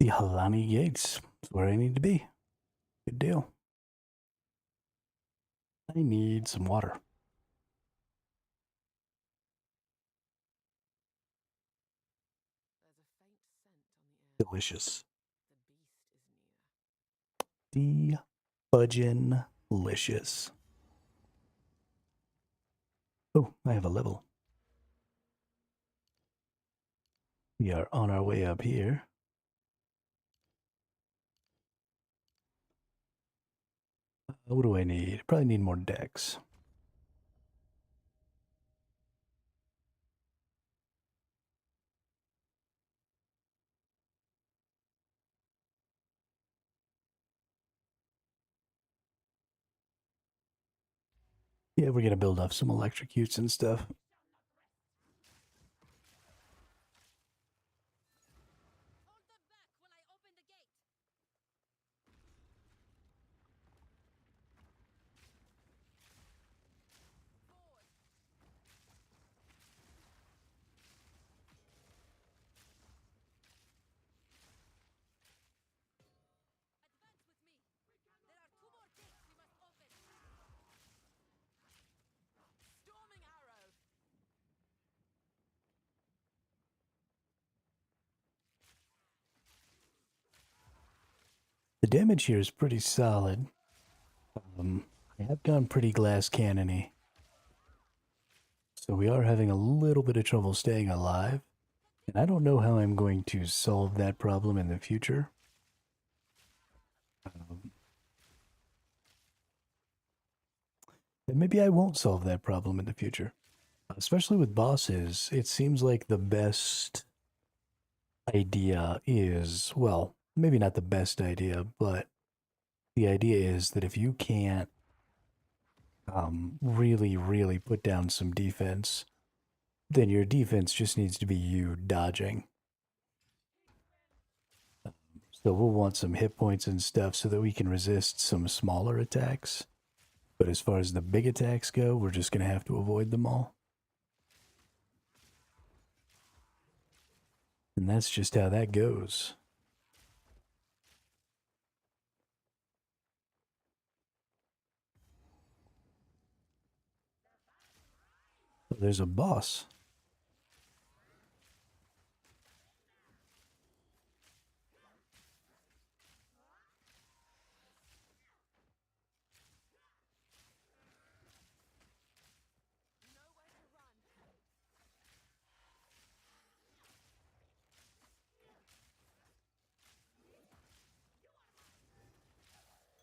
Speaker 1: The Halani Gates. That's where I need to be. Good deal. I need some water.
Speaker 3: There's a faint scent on the air.
Speaker 1: Delicious.
Speaker 3: The beast is near.
Speaker 1: Fudgin'-licious. Oh, I have a level. We are on our way up here. What do I need? Probably need more decks. Yeah, we're gonna build up some electrocutes and stuff.
Speaker 4: Hold them back while I open the gate. Forward. Advance with me. There are 2 more gates we must open.
Speaker 3: Storming arrow!
Speaker 1: The damage here is pretty solid. I have gone pretty glass cannony. So we are having a little bit of trouble staying alive. And I don't know how I'm going to solve that problem in the future. And maybe I won't solve that problem in the future. Especially with bosses, it seems like the best idea is, well, maybe not the best idea, but the idea is that if you can't really put down some defense, then your defense just needs to be you dodging. So we'll want some hit points and stuff so that we can resist some smaller attacks. But as far as the big attacks go, we're just going to have to avoid them all. And that's just how that goes. There's a boss.
Speaker 3: Nowhere to run.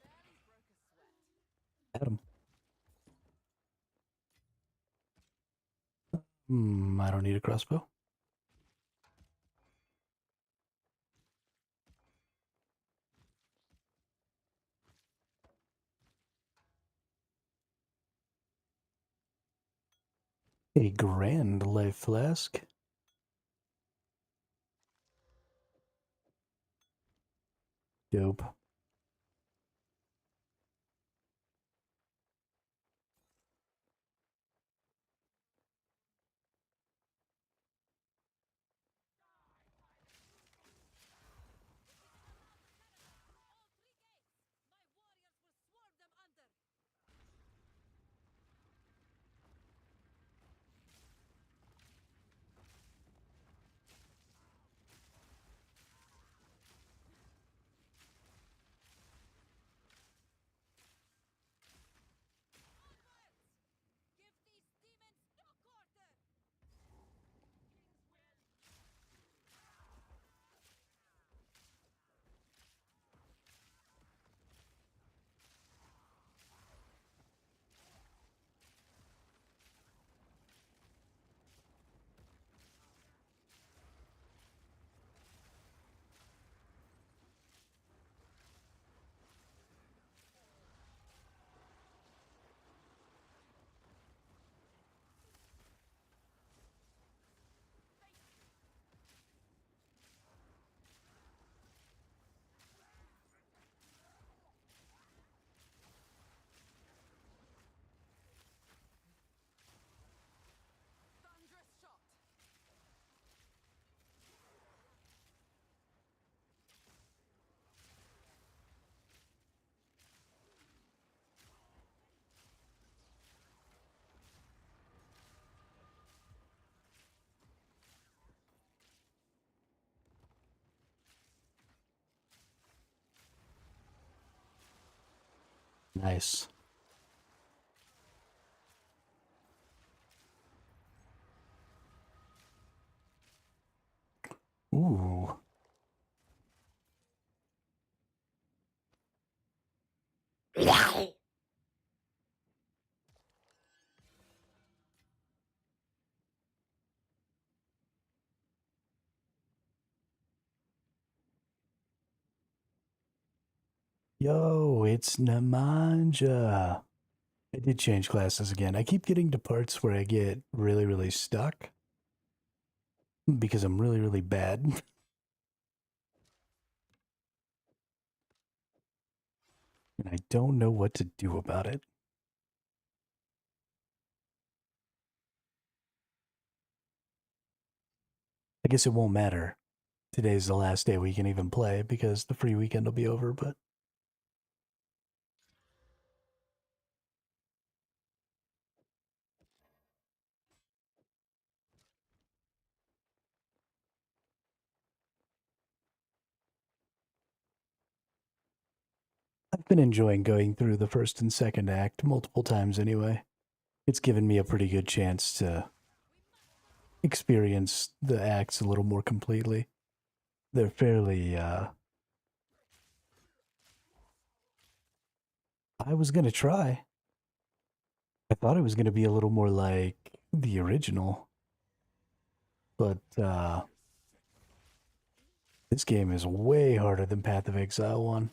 Speaker 3: Barely broke a sweat.
Speaker 1: At him. I don't need a crossbow. A grand life flask. Dope. Nice. Ooh. Yo, it's Nemanja. I did change classes again. I keep getting to parts where I get really, really stuck because I'm really, really bad. And I don't know what to do about it. I guess it won't matter. Today's the last day we can even play because the free weekend will be over, but I've been enjoying going through the first and second act multiple times anyway. It's given me a pretty good chance to experience the acts a little more completely. They're fairly, I was gonna try. I thought it was gonna be a little more like the original, but, this game is way harder than Path of Exile 1.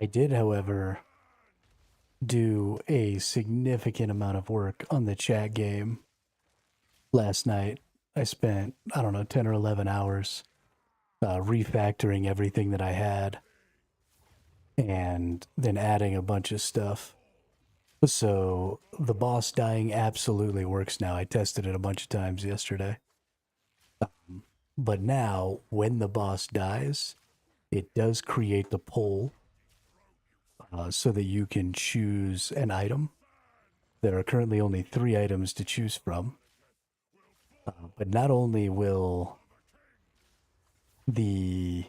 Speaker 1: I did, however, do a significant amount of work on the chat game last night. I spent, I don't know, 10 or 11 hours refactoring everything that I had and then adding a bunch of stuff. So the boss dying absolutely works now. I tested it a bunch of times yesterday. But now, when the boss dies, it does create the poll so that you can choose an item. There are currently only 3 items to choose from. But not only will the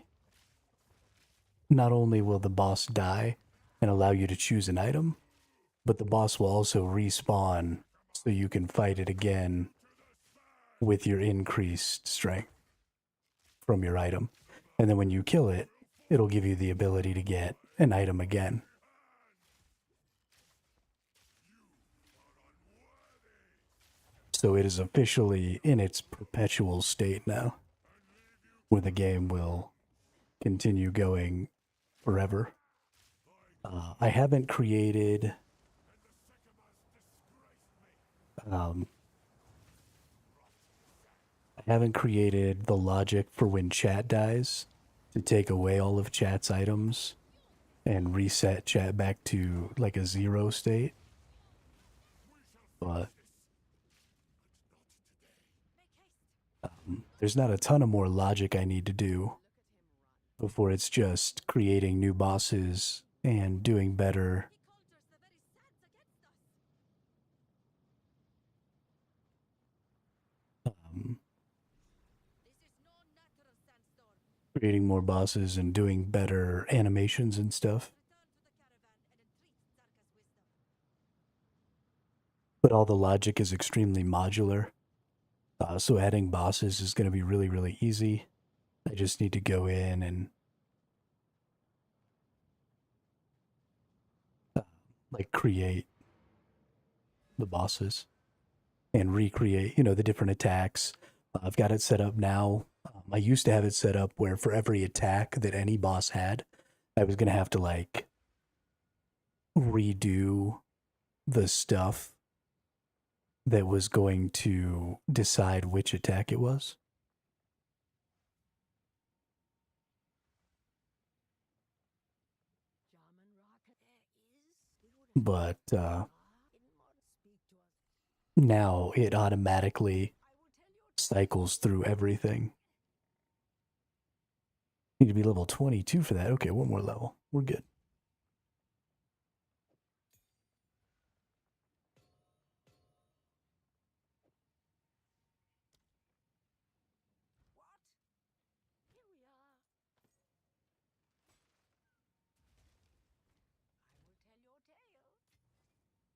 Speaker 1: boss die and allow you to choose an item, but the boss will also respawn so you can fight it again with your increased strength from your item. And then when you kill it, it'll give you the ability to get an item again. So it is officially in its perpetual state now, where the game will continue going forever. I haven't created the logic for when chat dies to take away all of chat's items and reset chat back to like a 0 state. But there's not a ton of more logic I need to do before it's just creating new bosses and doing better. creating more bosses and doing better animations and stuff. But all the logic is extremely modular. So adding bosses is going to be really, really easy. I just need to go in and like create the bosses and recreate, the different attacks. I've got it set up now. I used to have it set up where for every attack that any boss had, I was going to have to like redo the stuff that was going to decide which attack it was. But now it automatically cycles through everything. Need to be level 22 for that. Okay, one more level. We're good.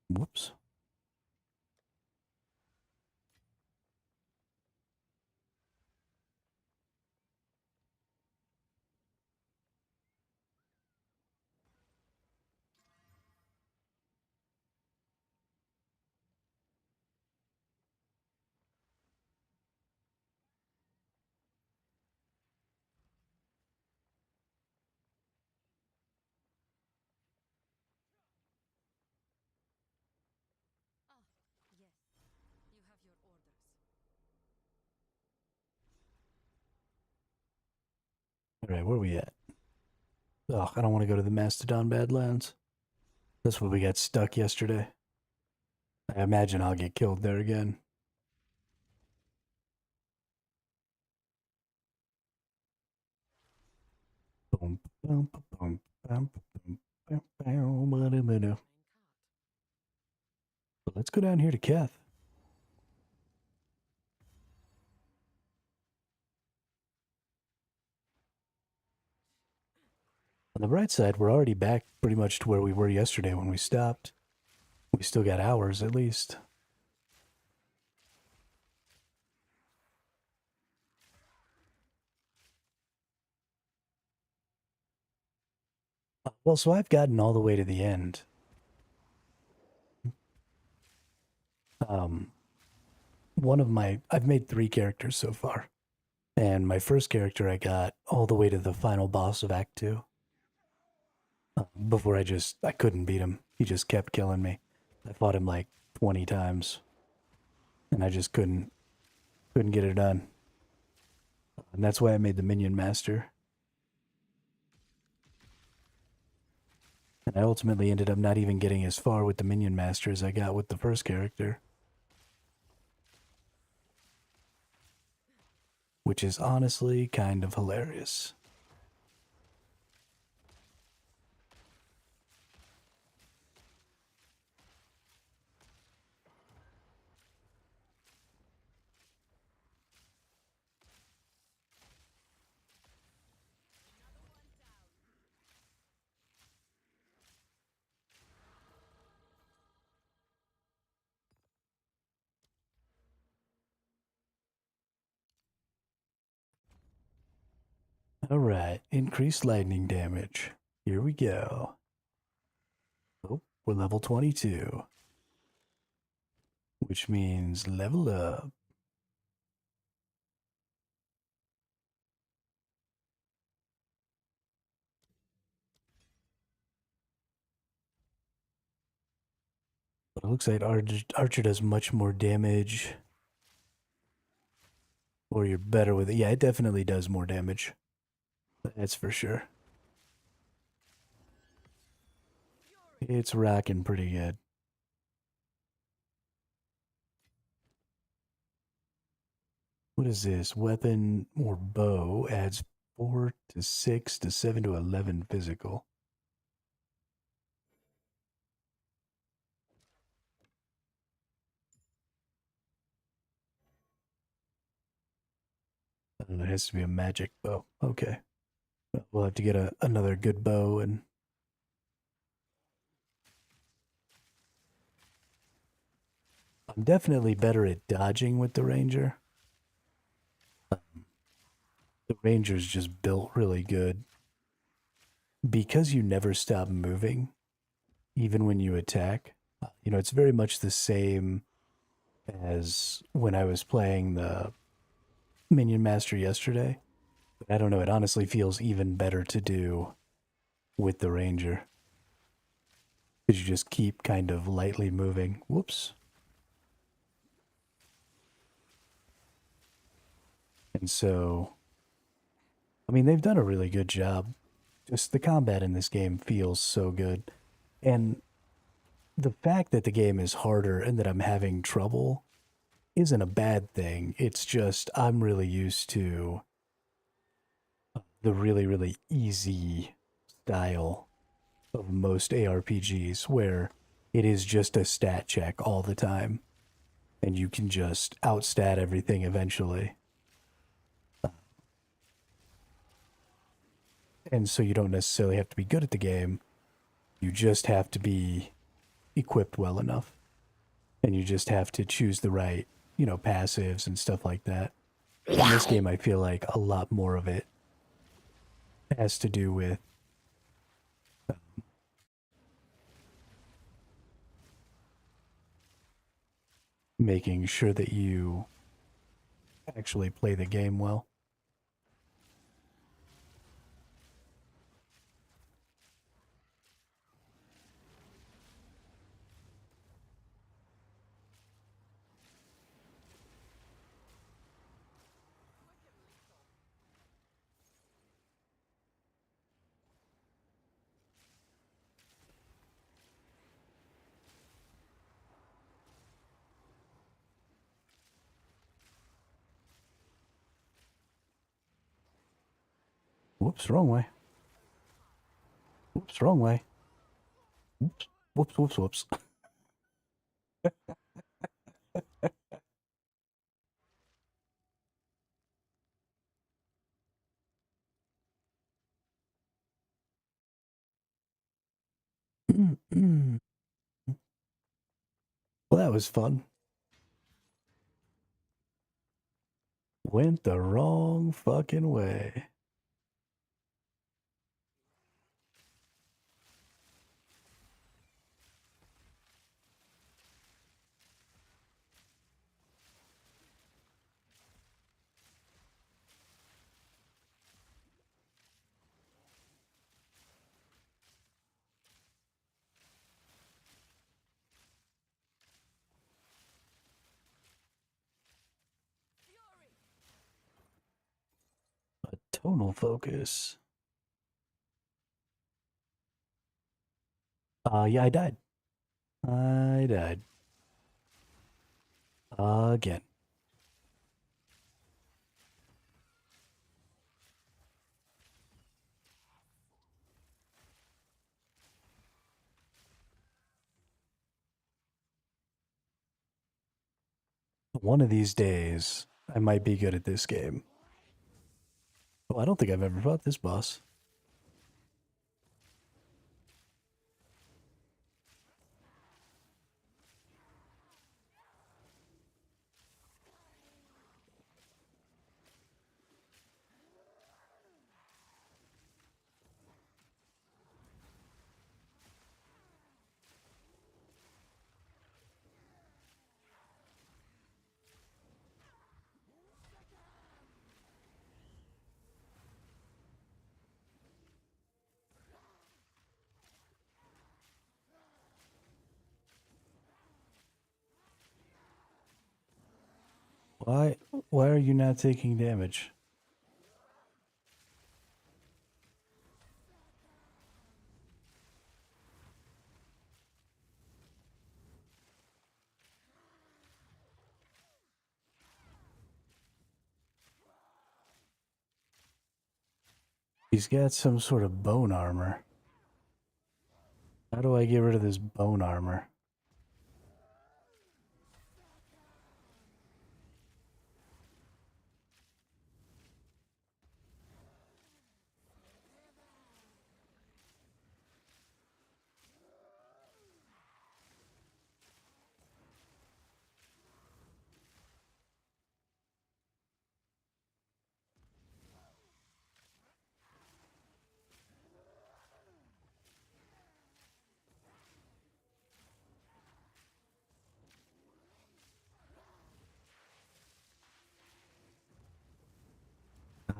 Speaker 1: Whoops. All right, where are we at? Ugh, I don't want to go to the Mastodon Badlands. That's where we got stuck yesterday. I imagine I'll get killed there again. Boom, boom, boom, boom, boom, boom, boom. But let's go down here to Keth. On the bright side, we're already back pretty much to where we were yesterday when we stopped. We still got hours at least. Well, so I've gotten all the way to the end. I've made 3 characters so far. And my first character I got all the way to the final boss of Act 2. Before I couldn't beat him. He just kept killing me. I fought him like 20 times. And I just couldn't get it done. And that's why I made the Minion Master. And I ultimately ended up not even getting as far with the Minion Master as I got with the first character. Which is honestly kind of hilarious. Alright, increased lightning damage. Here we go. Oh, we're level 22. Which means level up. But it looks like Archer does much more damage. Or you're better with it. Yeah, it definitely does more damage. That's for sure. It's rocking pretty good. What is this? Weapon or bow adds 4 to 6 to 7 to 11 physical. It has to be a magic bow. Okay. We'll have to get another good bow, and I'm definitely better at dodging with the ranger. The ranger's just built really good. Because you never stop moving, even when you attack, it's very much the same as when I was playing the Minion Master yesterday. But I don't know, it honestly feels even better to do with the ranger. Because you just keep kind of lightly moving. Whoops. And so, I mean, they've done a really good job. Just the combat in this game feels so good. And the fact that the game is harder and that I'm having trouble isn't a bad thing. It's just I'm really used to the really, really easy style of most ARPGs where it is just a stat check all the time and you can just outstat everything eventually. And so you don't necessarily have to be good at the game. You just have to be equipped well enough. And you just have to choose the right, passives and stuff like that. In this game, I feel like a lot more of it has to do with making sure that you actually play the game well. Whoops, wrong way. Whoops, wrong way. Whoops, whoops, whoops, whoops. Well, that was fun. Went the wrong fucking way. A tonal focus. Yeah, I died. I died. Again. One of these days, I might be good at this game. Well, I don't think I've ever fought this boss. Why? Why are you not taking damage? He's got some sort of bone armor. How do I get rid of this bone armor?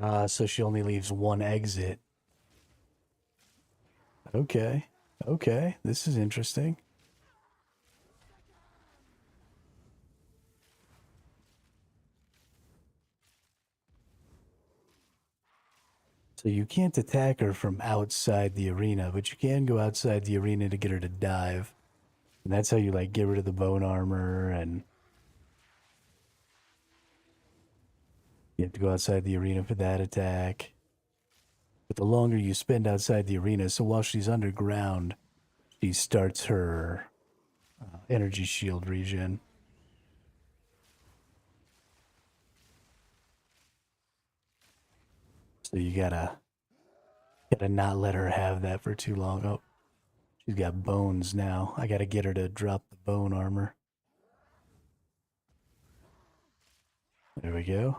Speaker 1: So she only leaves one exit. Okay. Okay. This is interesting. So you can't attack her from outside the arena, but you can go outside the arena to get her to dive. And that's how you, like, get rid of the bone armor, and you have to go outside the arena for that attack. But the longer you spend outside the arena, so while she's underground, she starts her energy shield regen. So you gotta not let her have that for too long. Oh, she's got bones now. I gotta get her to drop the bone armor. There we go.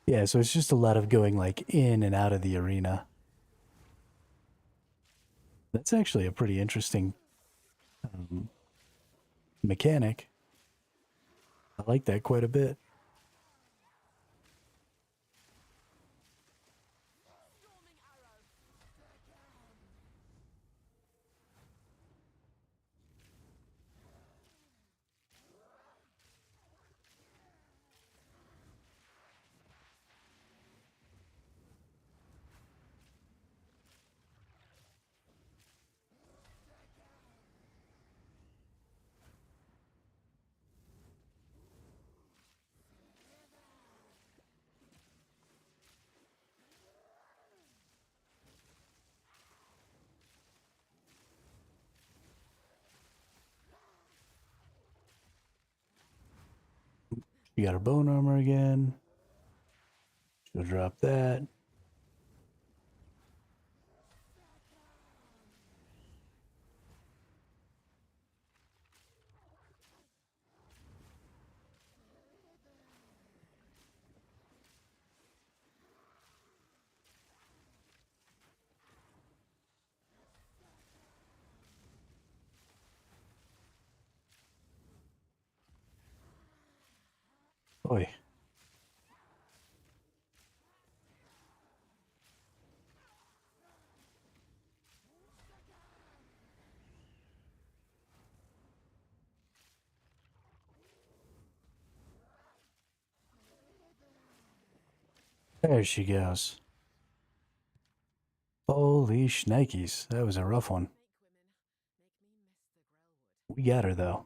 Speaker 1: Yeah, so it's just a lot of going like in and out of the arena. That's actually a pretty interesting mechanic. I like that quite a bit. She got her bone armor again. She'll drop that. Oi. There she goes. Holy shnikes. That was a rough one. We got her, though.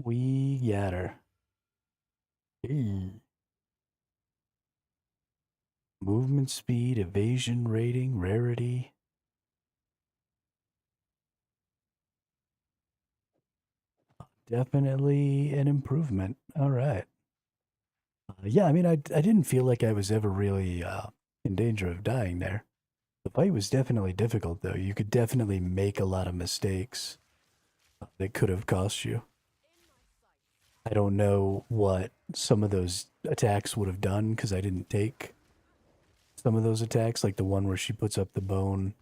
Speaker 1: We got her. Hey. Movement speed, evasion rating, rarity. Definitely an improvement. All right. Yeah, I mean, I didn't feel like I was ever really in danger of dying there. The fight was definitely difficult, though. You could definitely make a lot of mistakes that could have cost you. I don't know what some of those attacks would have done because I didn't take some of those attacks, like the one where she puts up the bone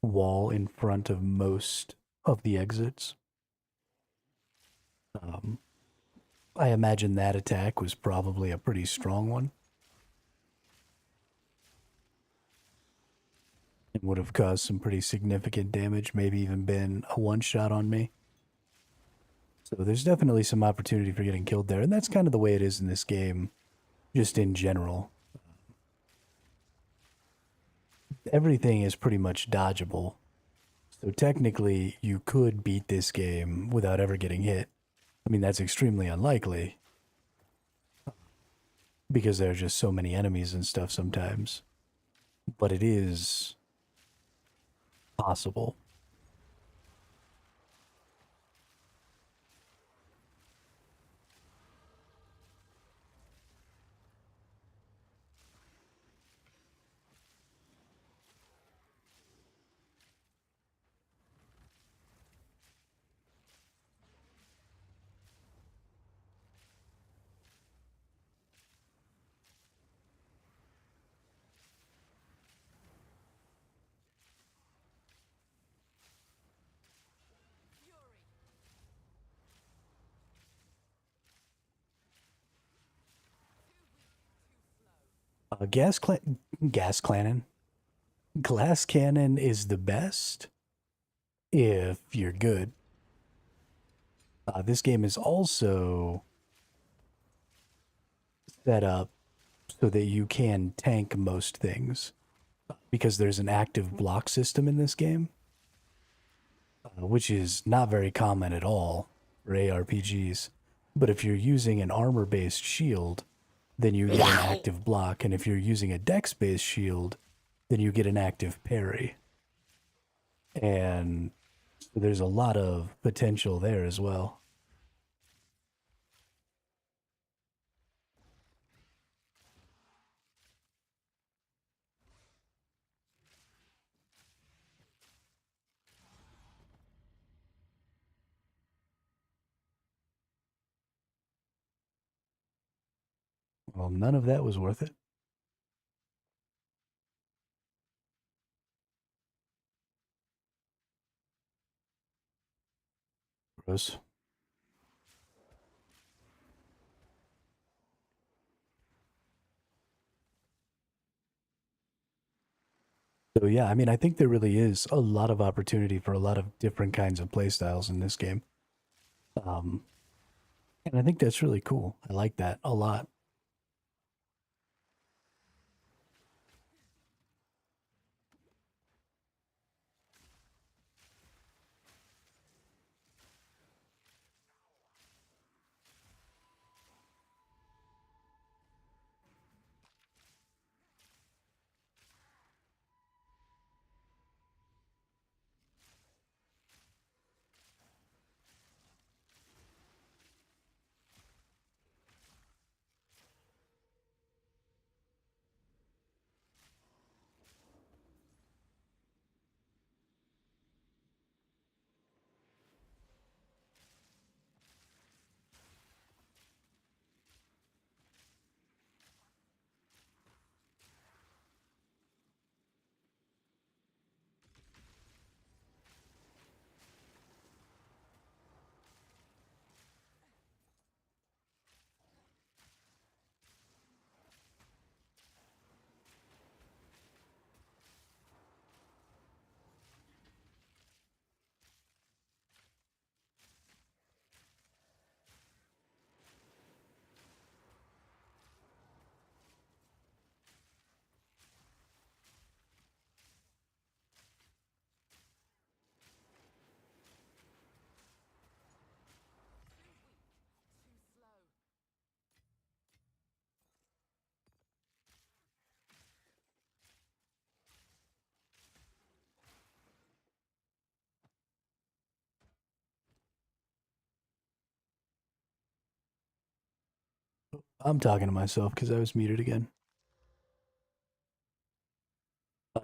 Speaker 1: wall in front of most of the exits. Um, I imagine that attack was probably a pretty strong one. It would have caused some pretty significant damage, maybe even been a one-shot on me. So there's definitely some opportunity for getting killed there, and that's kind of the way it is in this game, just in general. Everything is pretty much dodgeable. So technically, you could beat this game without ever getting hit. I mean, that's extremely unlikely, because there are just so many enemies and stuff sometimes. But it is possible. Gas cannon. Glass cannon is the best if you're good. This game is also set up so that you can tank most things because there's an active block system in this game, which is not very common at all for ARPGs. But if you're using an armor-based shield, then you get an active block, and if you're using a dex-based shield, then you get an active parry. And there's a lot of potential there as well. Well, none of that was worth it. Gross. So yeah, I mean, I think there really is a lot of opportunity for a lot of different kinds of playstyles in this game. Um, and I think that's really cool. I like that a lot. I'm talking to myself because I was muted again.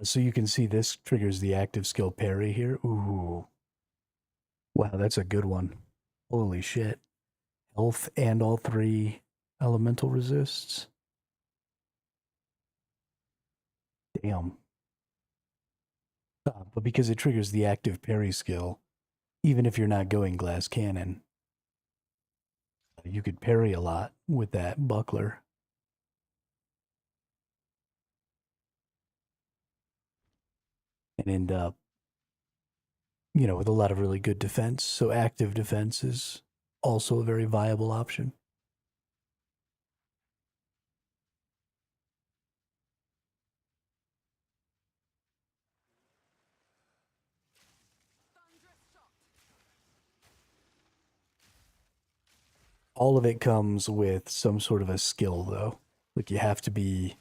Speaker 1: So you can see this triggers the active skill parry here. Ooh. Wow, that's a good one. Holy shit. Health and all three elemental resists. Damn. But because it triggers the active parry skill, even if you're not going glass cannon, you could parry a lot with that buckler. And end up, with a lot of really good defense. So active defense is also a very viable option. All of it comes with some sort of a skill, though. Like you have to be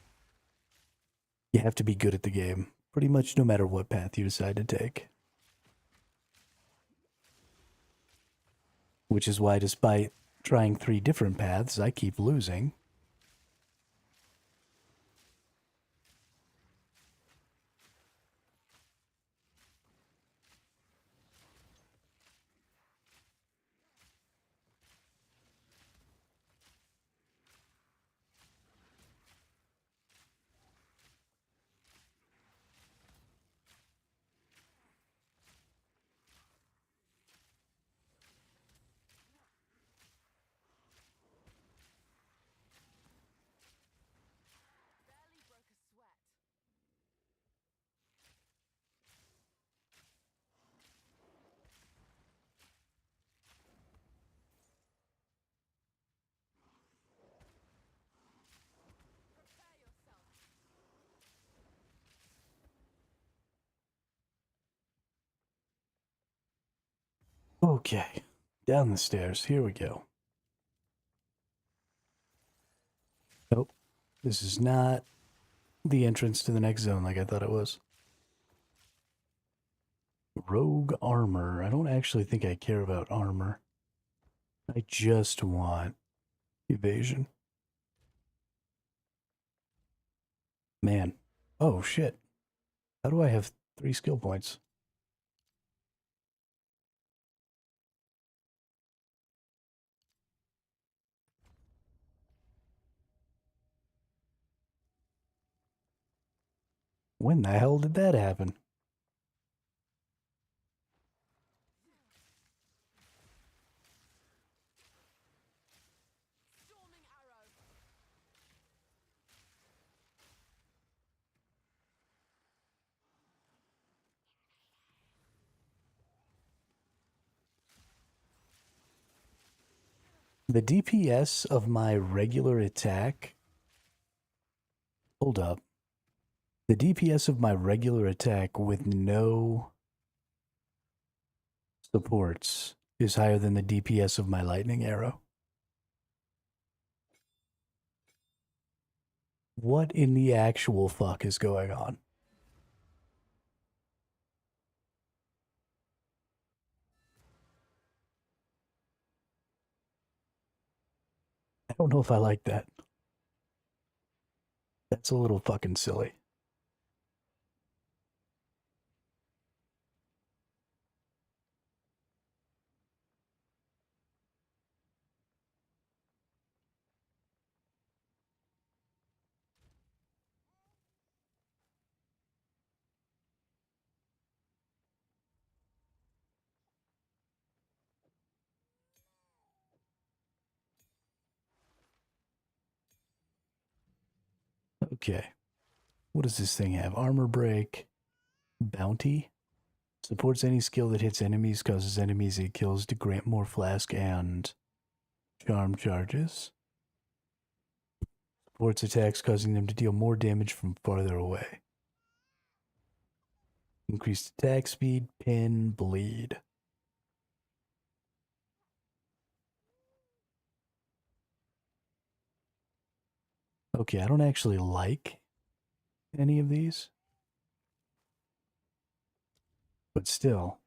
Speaker 1: good at the game, pretty much no matter what path you decide to take. Which is why, despite trying 3 different paths, I keep losing. Okay, down the stairs. Here we go. Nope, this is not the entrance to the next zone like I thought it was. Rogue armor. I don't actually think I care about armor. I just want evasion. Man. Oh, shit. How do I have 3 skill points? When the hell did that happen?
Speaker 3: Storming arrow.
Speaker 1: The DPS of my regular attack... Hold up. The DPS of my regular attack with no supports is higher than the DPS of my lightning arrow. What in the actual fuck is going on? I don't know if I like that. That's a little fucking silly. Okay. What does this thing have? Armor break. Bounty. Supports any skill that hits enemies, causes enemies it kills to grant more flask and charm charges. Supports attacks, causing them to deal more damage from farther away. Increased attack speed, pin, bleed. Okay, I don't actually like any of these. But still.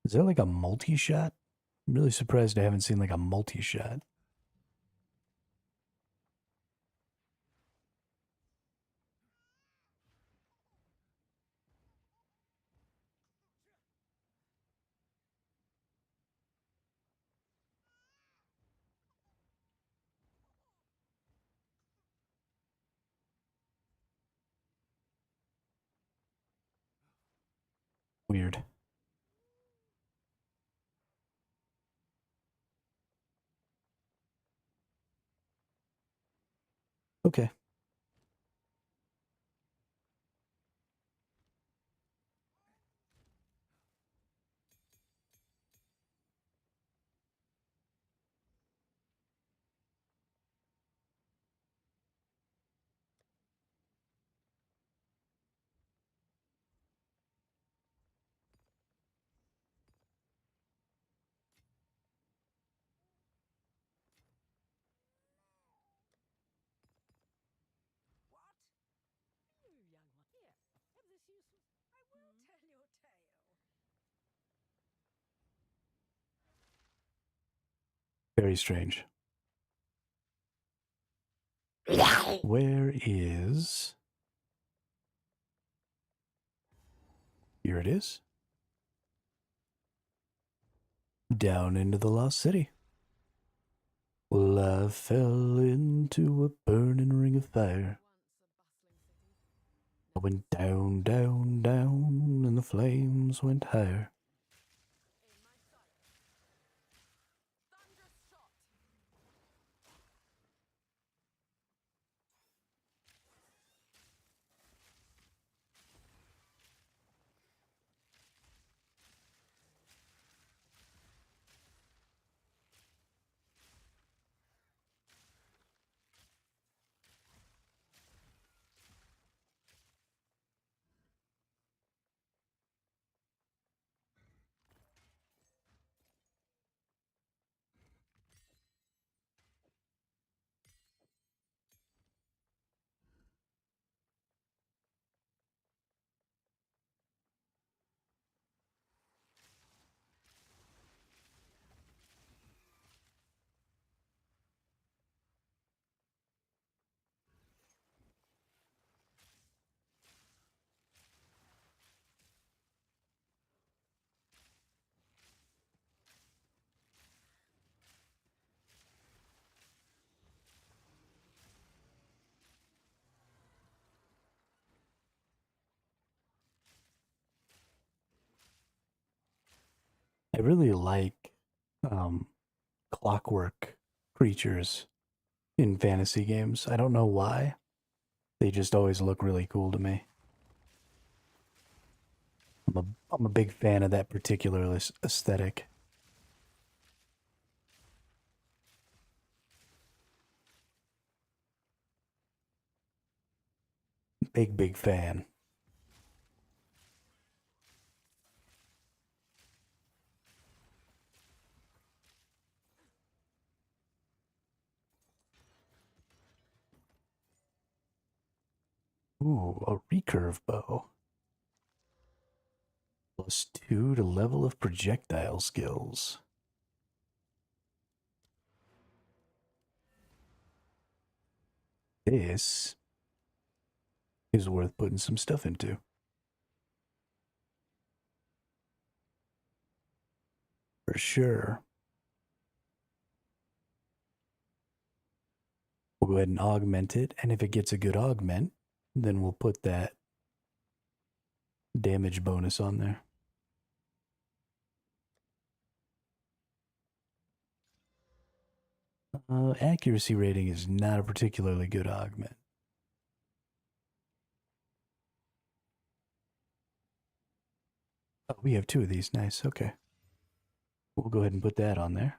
Speaker 1: Is there like a multi-shot? I'm really surprised I haven't seen like a multi-shot. Weird. Okay.
Speaker 3: What? You young one. Here, have this useful. I will tell your tale.
Speaker 1: Very strange. Where is... Here it is. Down into the lost city. Well, I fell into a burning ring of fire. I went down, down, down, and the flames went higher.
Speaker 3: In my sight. Thunderous shot.
Speaker 1: I really like clockwork creatures in fantasy games. I don't know why. They just always look really cool to me. I'm a big fan of that particular aesthetic. Big fan. Ooh, a recurve bow. +2 to level of projectile skills. This is worth putting some stuff into. For sure. We'll go ahead and augment it, and if it gets a good augment, then we'll put that damage bonus on there. Accuracy rating is not a particularly good augment. Oh, we have 2 of these. Nice. Okay. We'll go ahead and put that on there.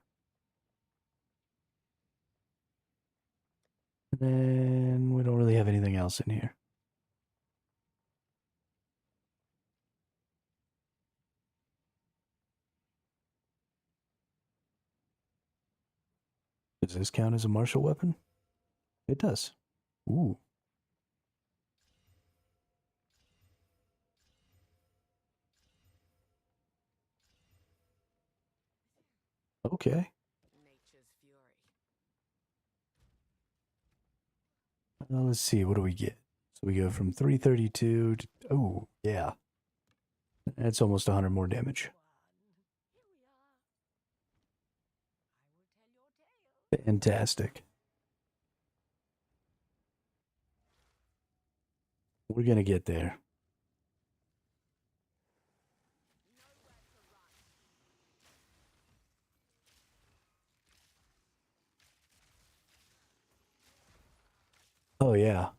Speaker 1: And then we don't really have anything else in here. Does this count as a martial weapon? It does. Ooh. Okay.
Speaker 3: Nature's fury.
Speaker 1: Let's see. What do we get? So we go from 332 to... Oh, yeah. That's almost 100 more damage. Fantastic. We're going to get there. Oh, yeah.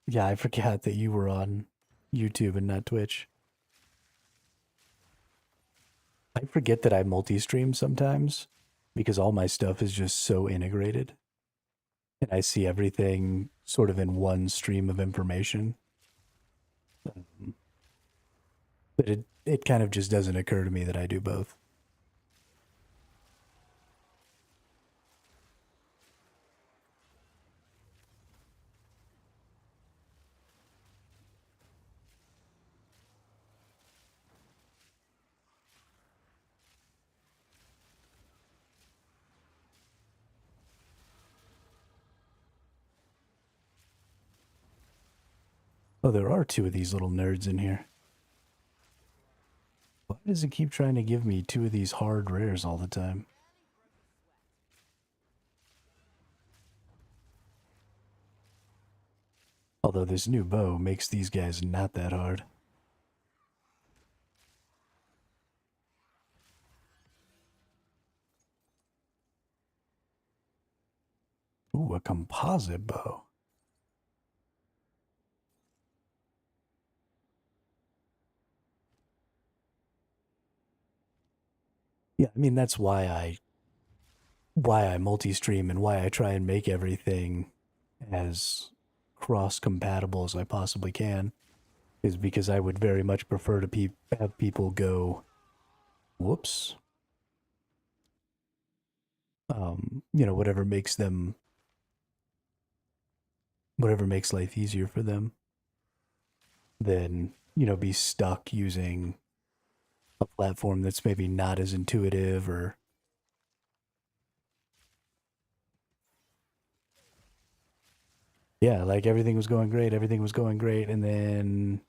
Speaker 1: Yeah, I forgot that you were on YouTube and not Twitch. I forget that I multi-stream sometimes because all my stuff is just so integrated. And I see everything sort of in one stream of information. But it kind of just doesn't occur to me that I do both. Oh, there are 2 of these little nerds in here. Why does it keep trying to give me 2 of these hard rares all the time? Although this new bow makes these guys not that hard. Ooh, a composite bow. Yeah, I mean that's why I multi-stream and why I try and make everything as cross-compatible as I possibly can, is because I would very much prefer to have people go, whoops, you know, whatever makes life easier for them, than, you know, be stuck using a platform that's maybe not as intuitive or... Yeah, like everything was going great, and then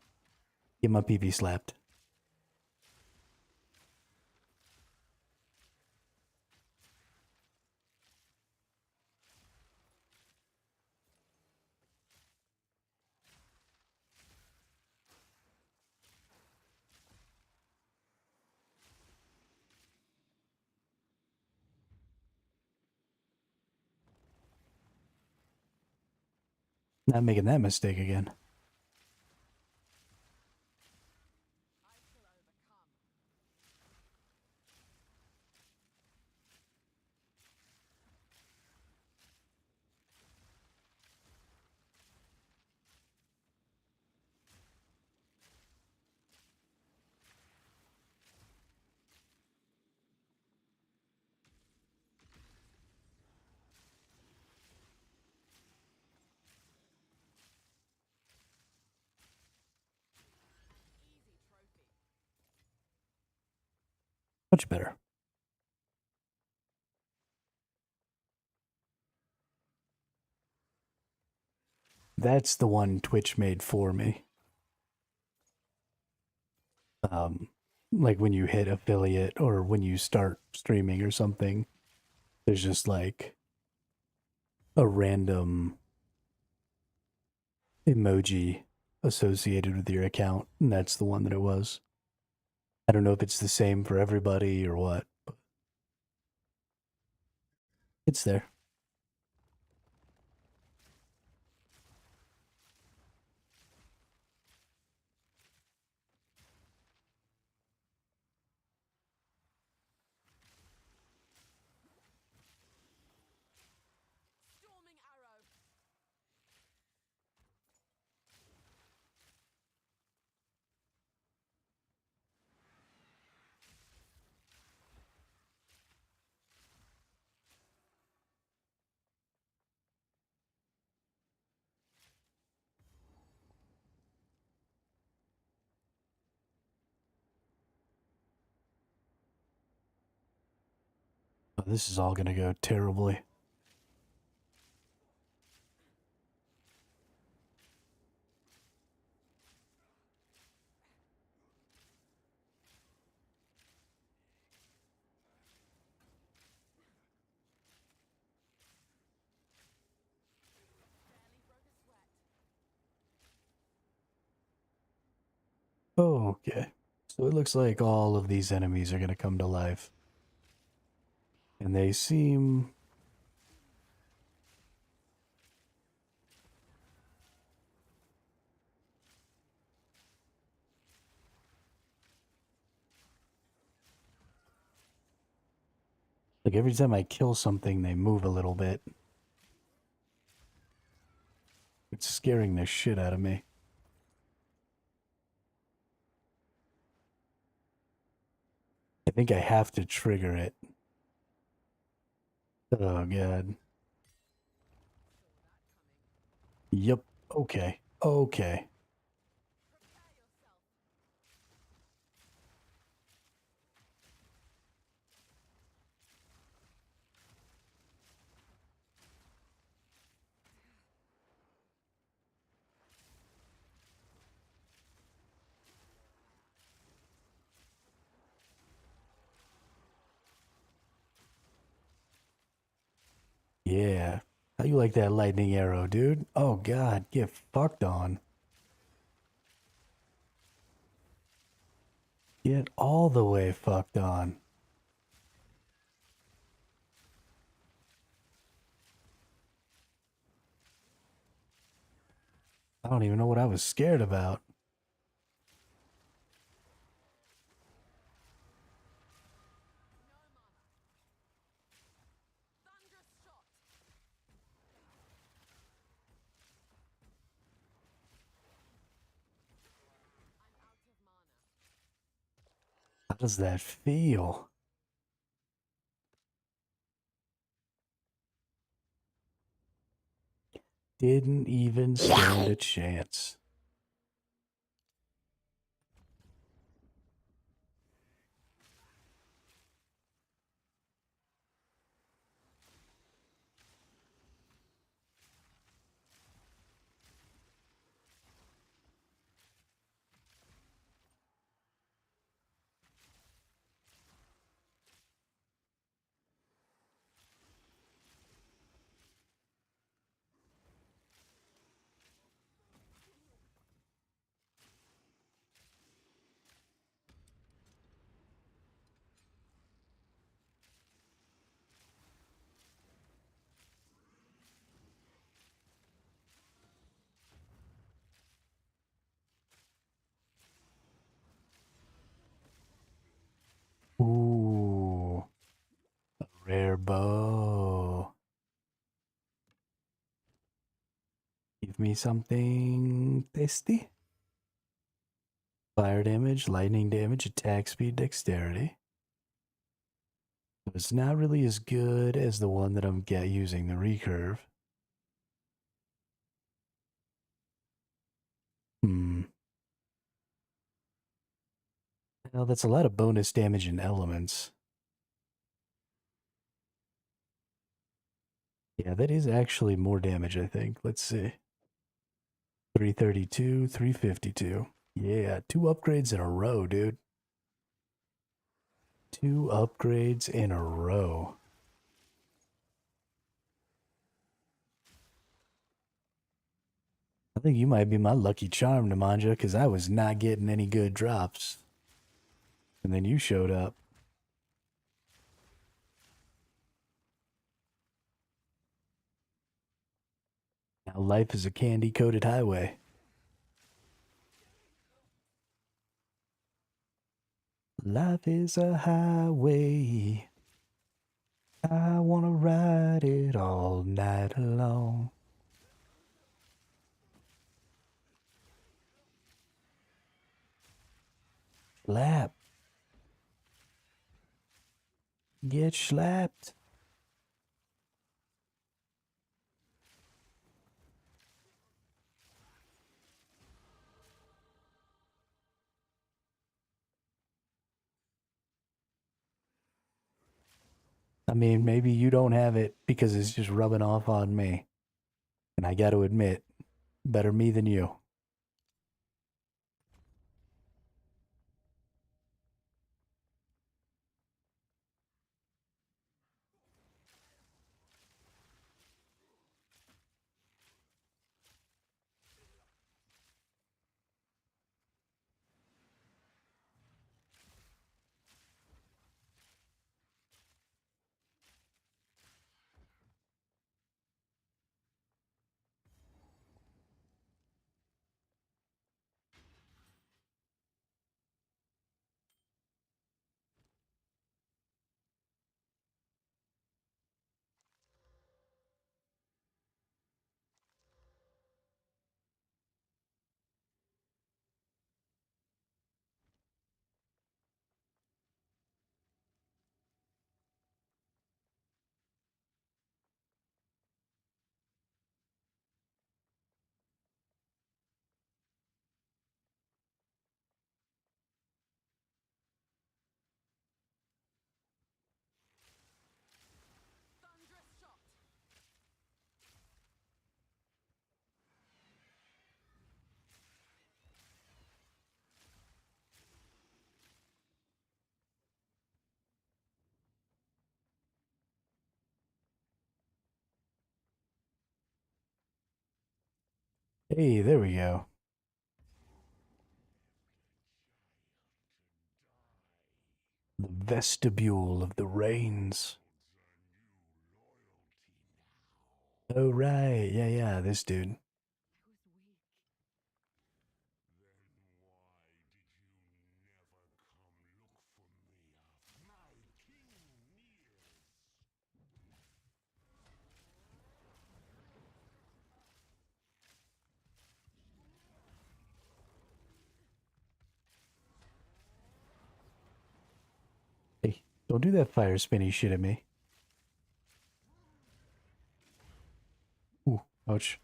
Speaker 1: get my PV slapped. Not making that mistake again. Much better. That's the one Twitch made for me. Like when you hit affiliate or when you start streaming or something, there's just like a random emoji associated with your account, and that's the one that it was. I don't know if it's the same for everybody or what, but it's there.
Speaker 3: Storming arrow.
Speaker 1: Oh, this is all gonna go terribly.
Speaker 3: Barely broke a sweat.
Speaker 1: Okay. So it looks like all of these enemies are gonna come to life. And they seem... like every time I kill something, they move a little bit. It's scaring the shit out of me. I think I have to trigger it. Oh, God. Yep. Okay. Okay.
Speaker 3: Prepare yourself.
Speaker 1: Yeah. How you like that lightning arrow, dude? Oh, God. Get fucked on. Get all the way fucked on. I don't even know what I was scared about.
Speaker 3: No mana. Thunderous shot. I'm out of mana.
Speaker 1: How does that feel? Didn't even stand a chance. fire bow. Give me something tasty. Fire damage, lightning damage, attack speed, dexterity. It's not really as good as the one that I'm using, the recurve. Well, that's a lot of bonus damage in elements. Yeah, that is actually more damage, I think. Let's see. 332, 352. Yeah, 2 upgrades in a row, dude. 2 upgrades in a row. I think you might be my lucky charm, Nemanja, because I was not getting any good drops. And then you showed up. Now life is a candy-coated highway. Life is a highway. I wanna ride it all night long. Slap. Get slapped. I mean, maybe you don't have it because it's just rubbing off on me. And I got to admit, better me than you.
Speaker 3: Thunderous shot!
Speaker 1: Hey, there we go. The vestibule of the rains. Oh, right. Yeah, this dude.
Speaker 3: I was weak.
Speaker 1: Hey, don't do that fire spinny shit at me. Ooh, ouch.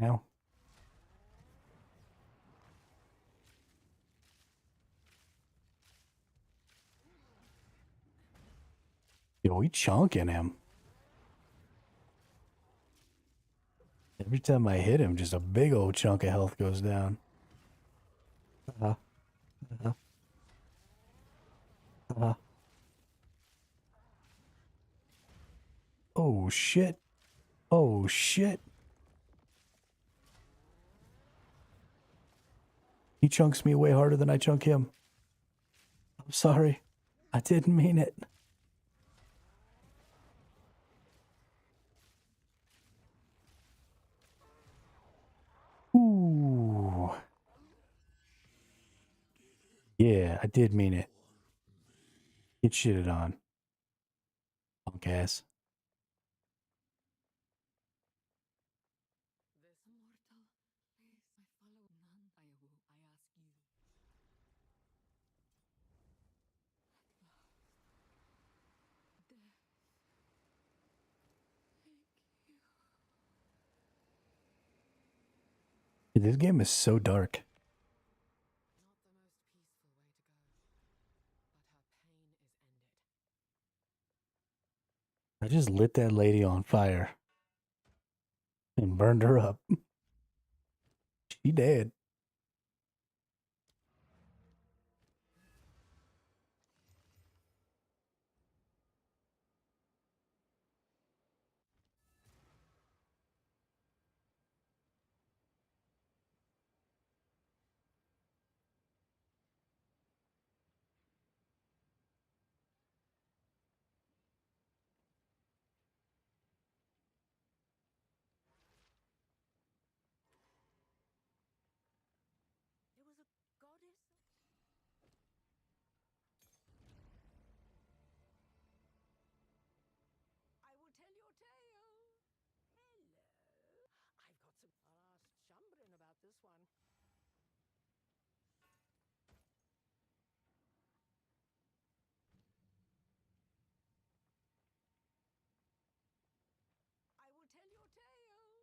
Speaker 1: Ow. Yo, we chunking him. Every time I hit him, just a big old chunk of health goes down. Uh-huh. Uh-huh. Uh-huh. Oh, shit. Oh, shit. He chunks me way harder than I chunk him. I'm sorry. I didn't mean it. Ooh. Yeah, I did mean it. Get shitted on. Punk ass.
Speaker 3: This mortal, please, I follow none. I ask you. Death.
Speaker 1: This game is so dark.
Speaker 3: Not the most peaceful way to go, but her pain is ended.
Speaker 1: I just lit that lady on fire and burned her up. She dead.
Speaker 4: There was a goddess. I will tell your tale. Hello.
Speaker 3: I've got some. I'll ask Chambrin about this one.
Speaker 4: I will tell your tale.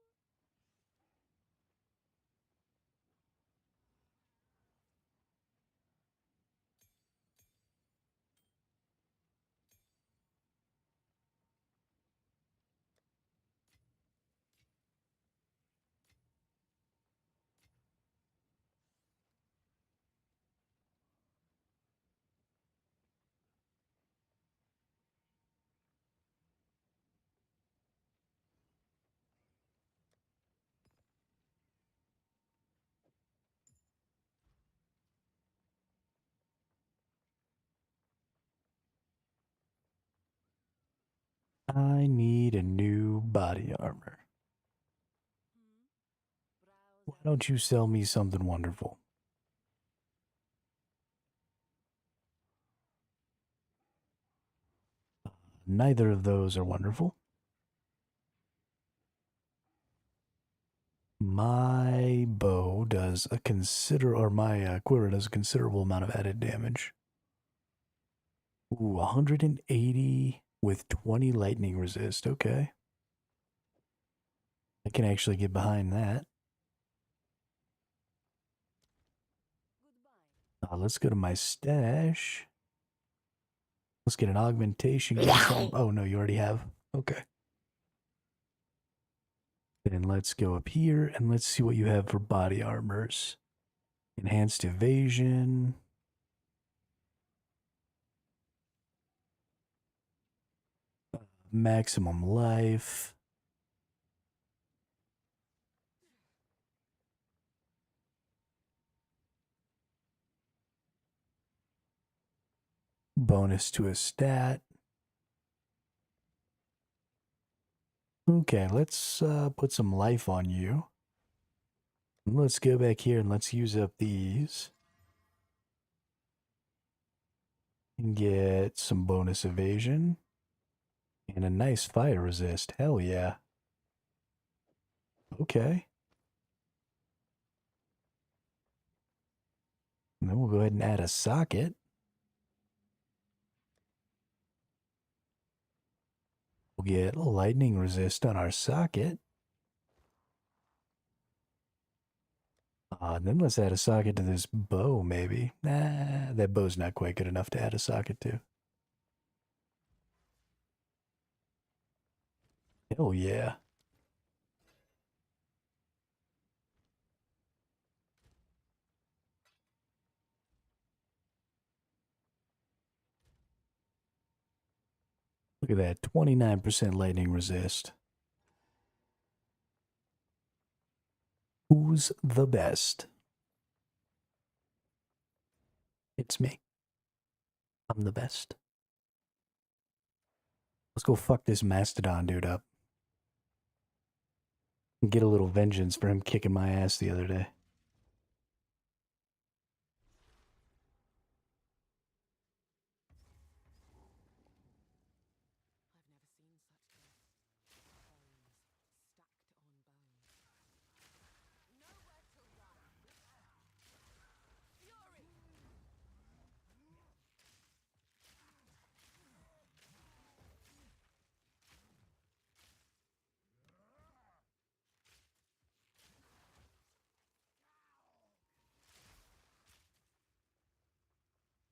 Speaker 1: I need a new body armor. Why don't you sell me something wonderful? Neither of those are wonderful. My bow does a or my quiver does a considerable amount of added damage. Ooh, 180 with 20 lightning resist. Okay. I can actually get behind that.
Speaker 4: Goodbye.
Speaker 1: Let's go to my stash. Let's get an augmentation. Oh, no, you already have. Okay. Then let's go up here and let's see what you have for body armors. Enhanced evasion. Maximum life. Bonus to a stat. Okay, let's put some life on you. Let's go back here and let's use up these. And get some bonus evasion. And a nice fire resist. Hell yeah. Okay. And then we'll go ahead and add a socket. We'll get lightning resist on our socket. Then let's add a socket to this bow, maybe. Nah, that bow's not quite good enough to add a socket to. Hell yeah. Look at that, 29% lightning resist. Who's the best? It's me. I'm the best. Let's go fuck this mastodon dude up. And get a little vengeance for him kicking my ass the other day.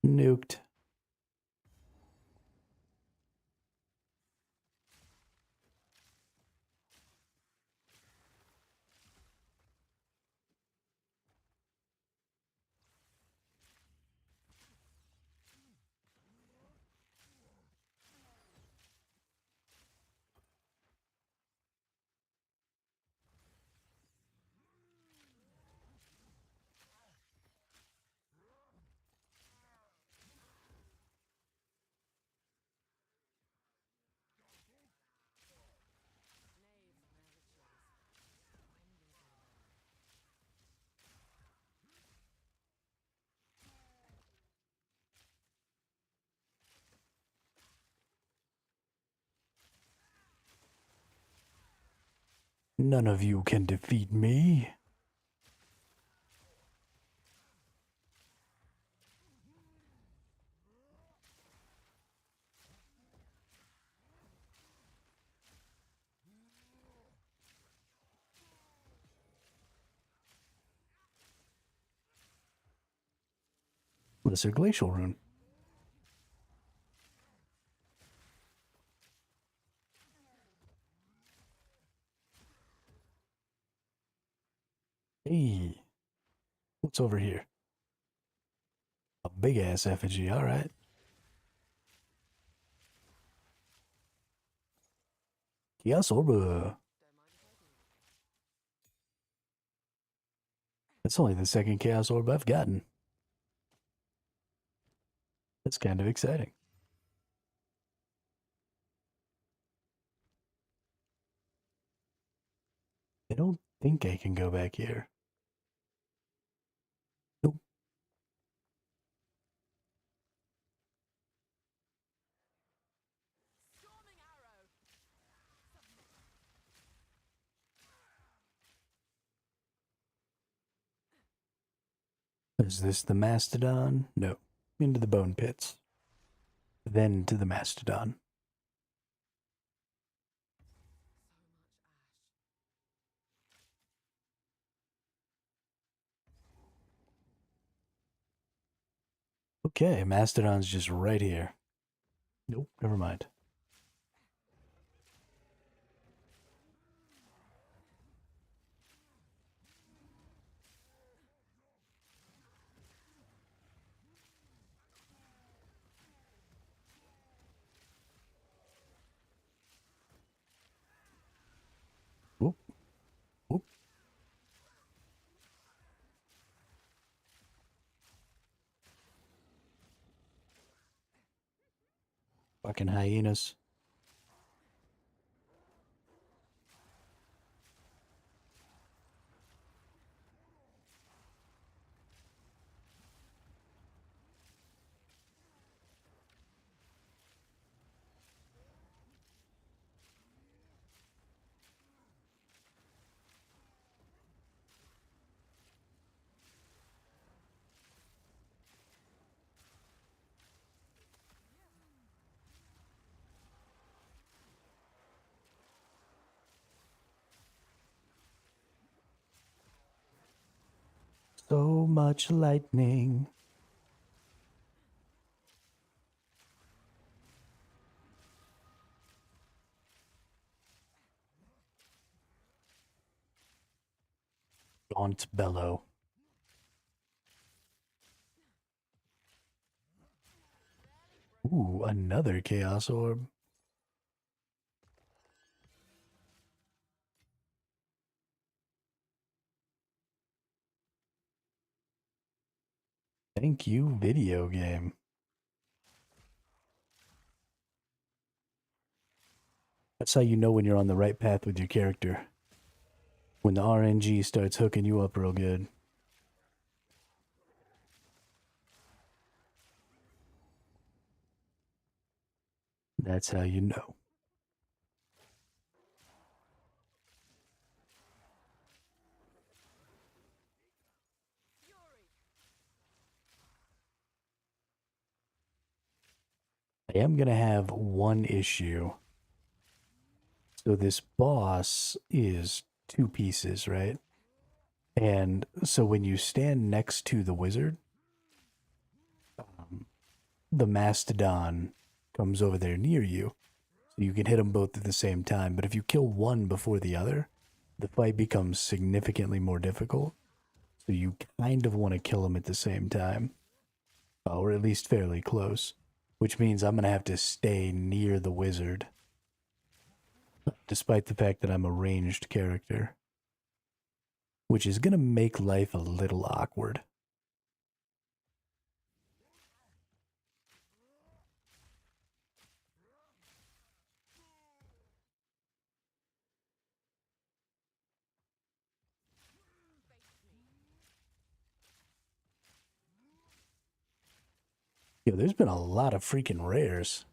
Speaker 1: Nuked. None of you can defeat me. Lesser Glacial Rune. Hey, what's over here? A big ass effigy, alright. Chaos Orb. That's only the second Chaos Orb I've gotten. That's kind of exciting. I don't think I can go back here. Nope. Is this the Mastodon? No. Into the bone pits. Then to the Mastodon. Okay, Mastodon's just right here. Nope, never mind. Whoop. Whoop. Fucking hyenas. So much lightning. Gaunt Bellow. Ooh, another Chaos Orb. Thank you, video game. That's how you know when you're on the right path with your character. When the RNG starts hooking you up real good. That's how you know. I am going to have one issue. So this boss is 2 pieces, right? And so when you stand next to the wizard, the mastodon comes over there near you. So you can hit them both at the same time. But if you kill one before the other, the fight becomes significantly more difficult. So you kind of want to kill them at the same time. Or at least fairly close. Which means I'm going to have to stay near the wizard. Despite the fact that I'm a ranged character. Which is going to make life a little awkward. Yo, there's been a lot of freaking rares.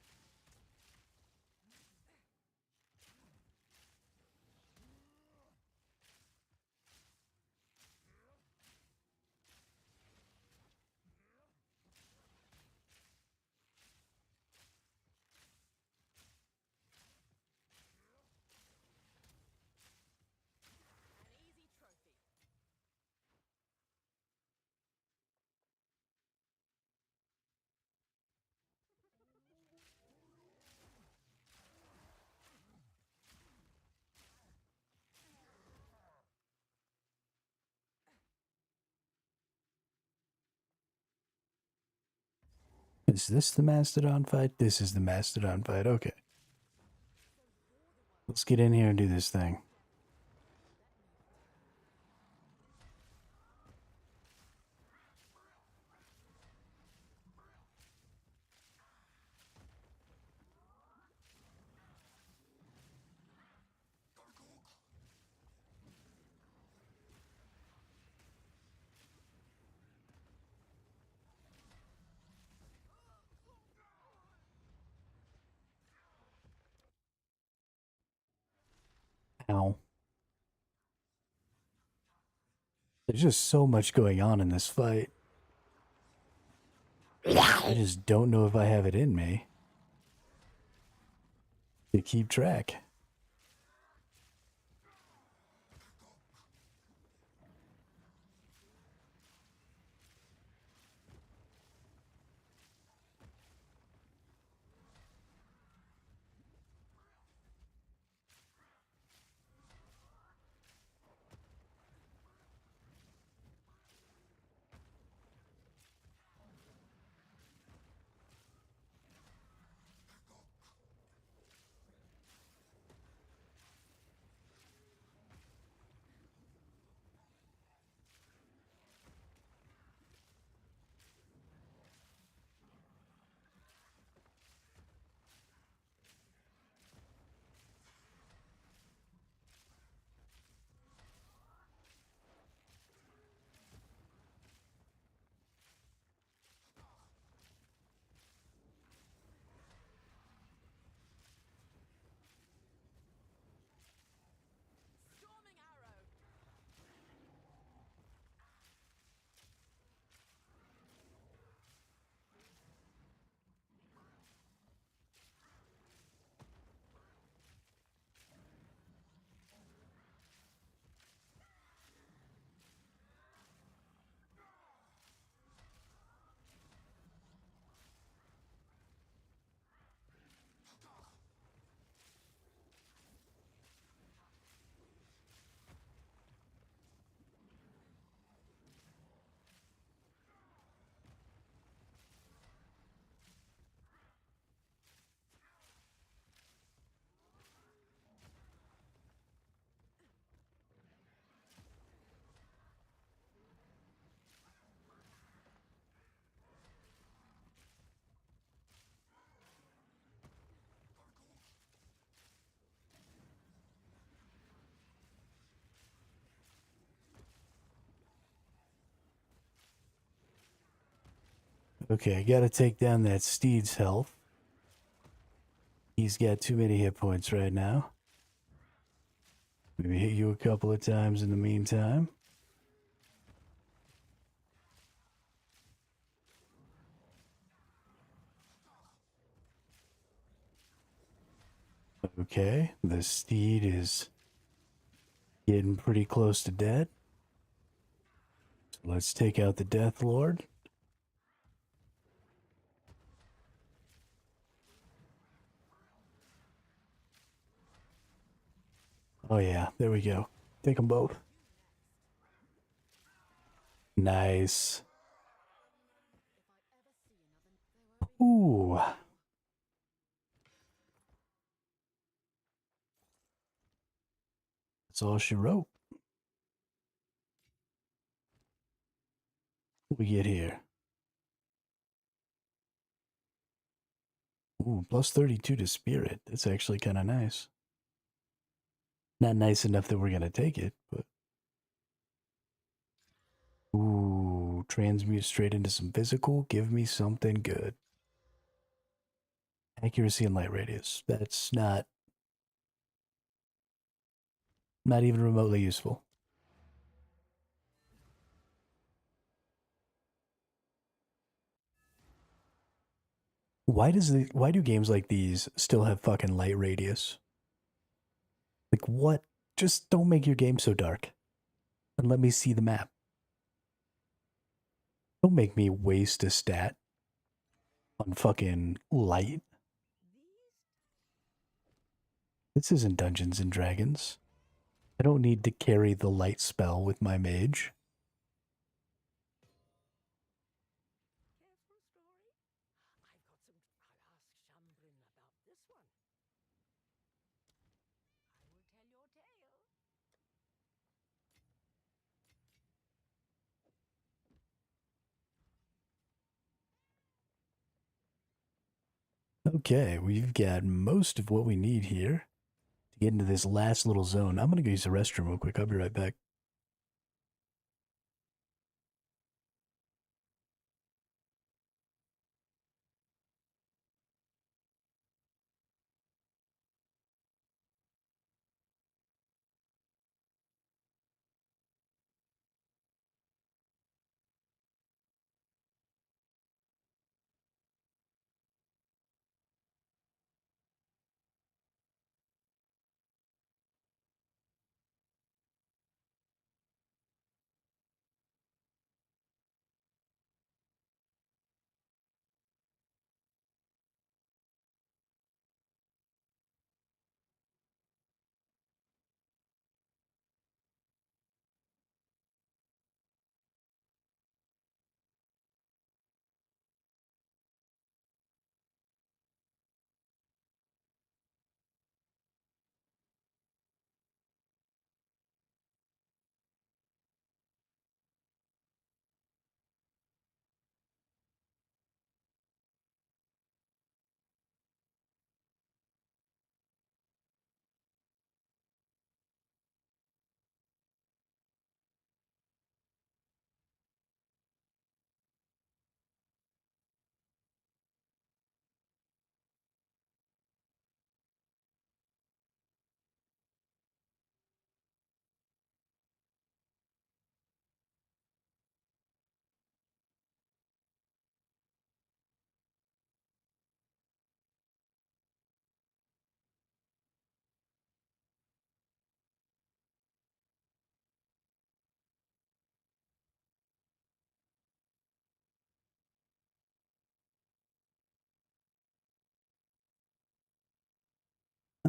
Speaker 1: Is this the Mastodon fight? This is the Mastodon fight. Okay. Let's get in here and do this thing. Ow. There's just so much going on in this fight. I just don't know if I have it in me to keep track. Okay, I gotta take down that steed's health. He's got too many hit points right now. Maybe hit you a couple of times in the meantime. Okay, the steed is getting pretty close to dead. So let's take out the Death Lord. Oh yeah, there we go. Take them both. Nice. Ooh. That's all she wrote. What we get here? Ooh, plus 32 to spirit. That's actually kind of nice. Not nice enough that we're going to take it, but... Ooh, transmute straight into some physical. Give me something good. Accuracy and light radius. That's not even remotely useful. Why do games like these still have fucking light radius? Like what? Just don't make your game so dark. And let me see the map. Don't make me waste a stat on fucking light. This isn't Dungeons and Dragons. I don't need to carry the light spell with my mage. Okay, we've got most of what we need here to get into this last little zone. I'm gonna go use the restroom real quick. I'll be right back.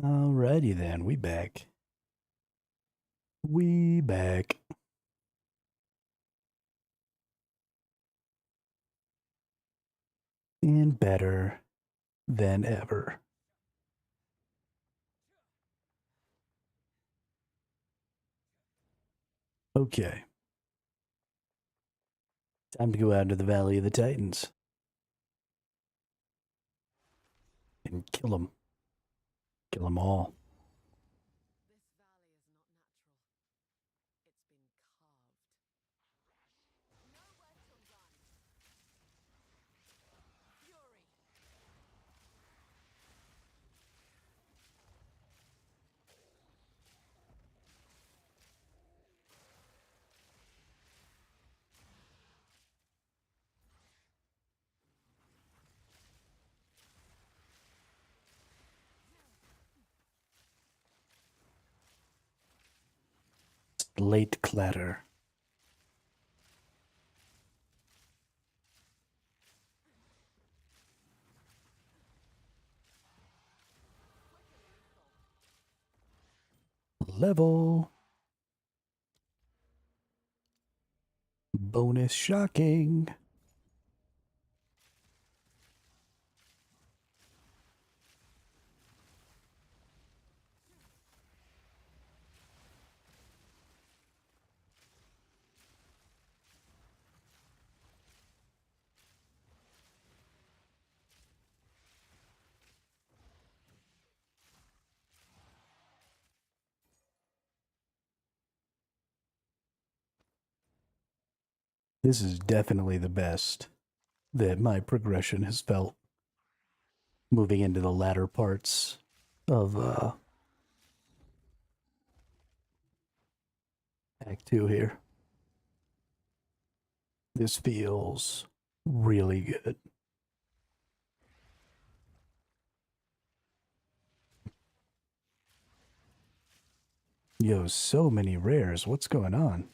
Speaker 1: Alrighty then, we back. We back. And better than ever. Okay. Time to go out into the Valley of the Titans. And kill them. Kill them all.
Speaker 3: This valley is not natural. It's been carved. Nowhere to run.
Speaker 1: Late clatter. Level. Bonus shocking. This is definitely the best that my progression has felt moving into the latter parts of Act 2 here. This feels really good. Yo, so many rares. What's going on?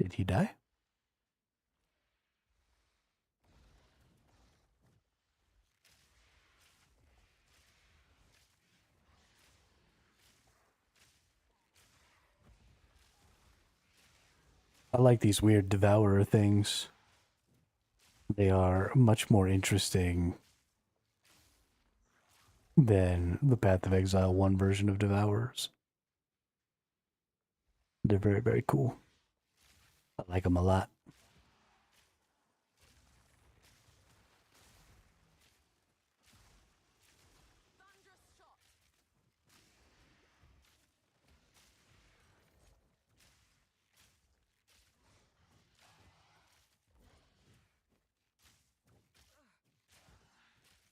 Speaker 1: Did he die? I like these weird devourer things. They are much more interesting than the Path of Exile 1 version of devourers. They're very, very cool. I like them a lot.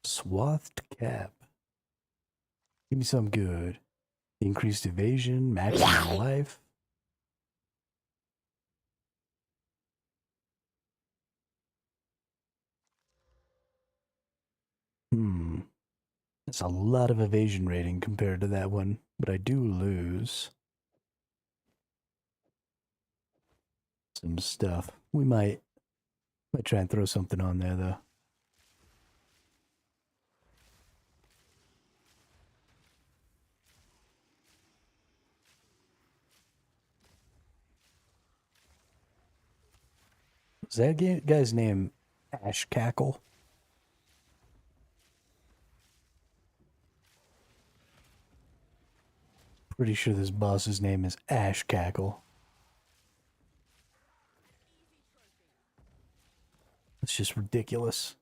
Speaker 1: Swathed cap. Give me some good. Increased evasion, maximum life. That's a lot of evasion rating compared to that one, but I do lose some stuff. We might try and throw something on there though. Is that guy's name Ash Cackle? Pretty sure this boss's name is Ash Cackle. It's just ridiculous.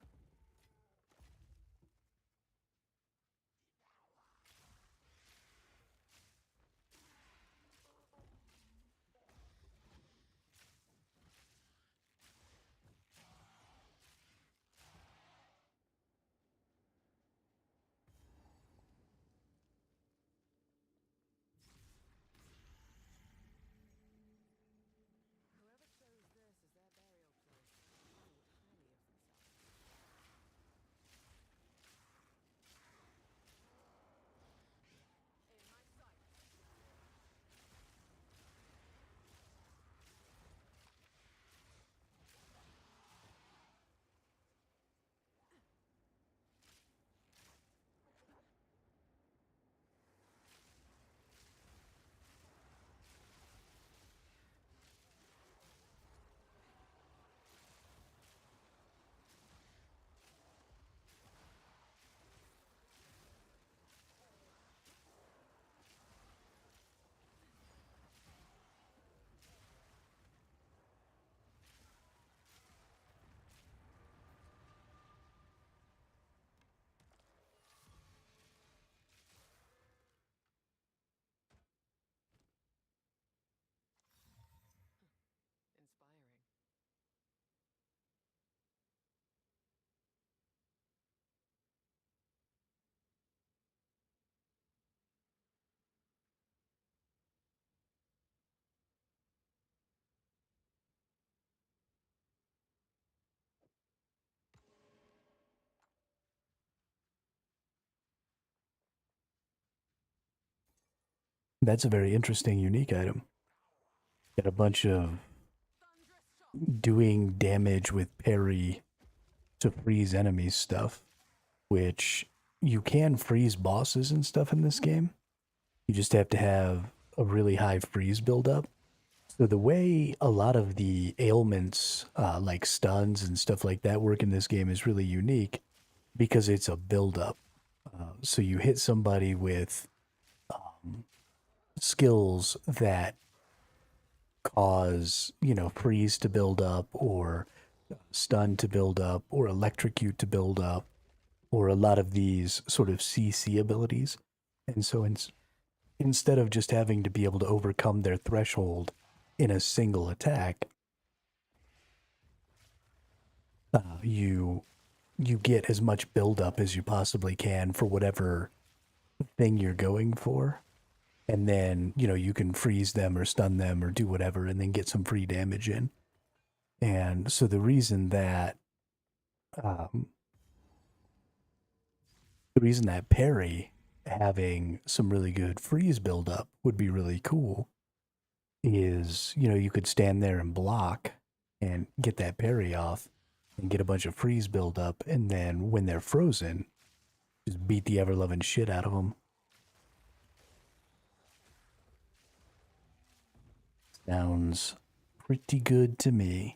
Speaker 3: Whoever chose this as their burial place thought highly of themselves.
Speaker 1: That's a very interesting, unique item. Got a bunch of doing damage with parry to freeze enemies stuff, which you can freeze bosses and stuff in this game. You just have to have a really high freeze buildup. So the way a lot of the ailments, like stuns and stuff like that, work in this game is really unique because it's a buildup. So you hit somebody with skills that cause, freeze to build up, or stun to build up, or electrocute to build up, or a lot of these sort of CC abilities. And so instead of just having to be able to overcome their threshold in a single attack, you get as much buildup as you possibly can for whatever thing you're going for. And then, you can freeze them or stun them or do whatever and then get some free damage in. And so the reason that parry having some really good freeze buildup would be really cool is, you could stand there and block and get that parry off and get a bunch of freeze buildup, and then when they're frozen, just beat the ever-loving shit out of them. Sounds pretty good to me.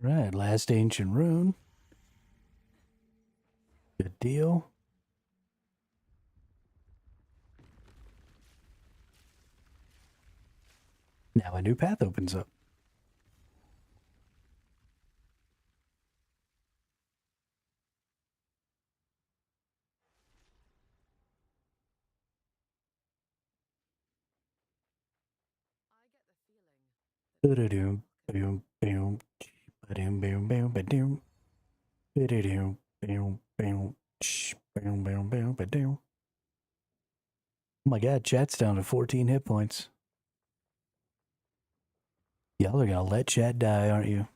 Speaker 1: All right, last ancient rune. Good deal. Now a new path opens up. Ba-da-doom, boom, boom, ba-doom, boom, boom, ba-doom. Ba-da-doom, boom, boom, boom, boom, boom, ba-doom. Oh my god, chat's down to 14 hit points. Y'all are gonna let chat die, aren't you?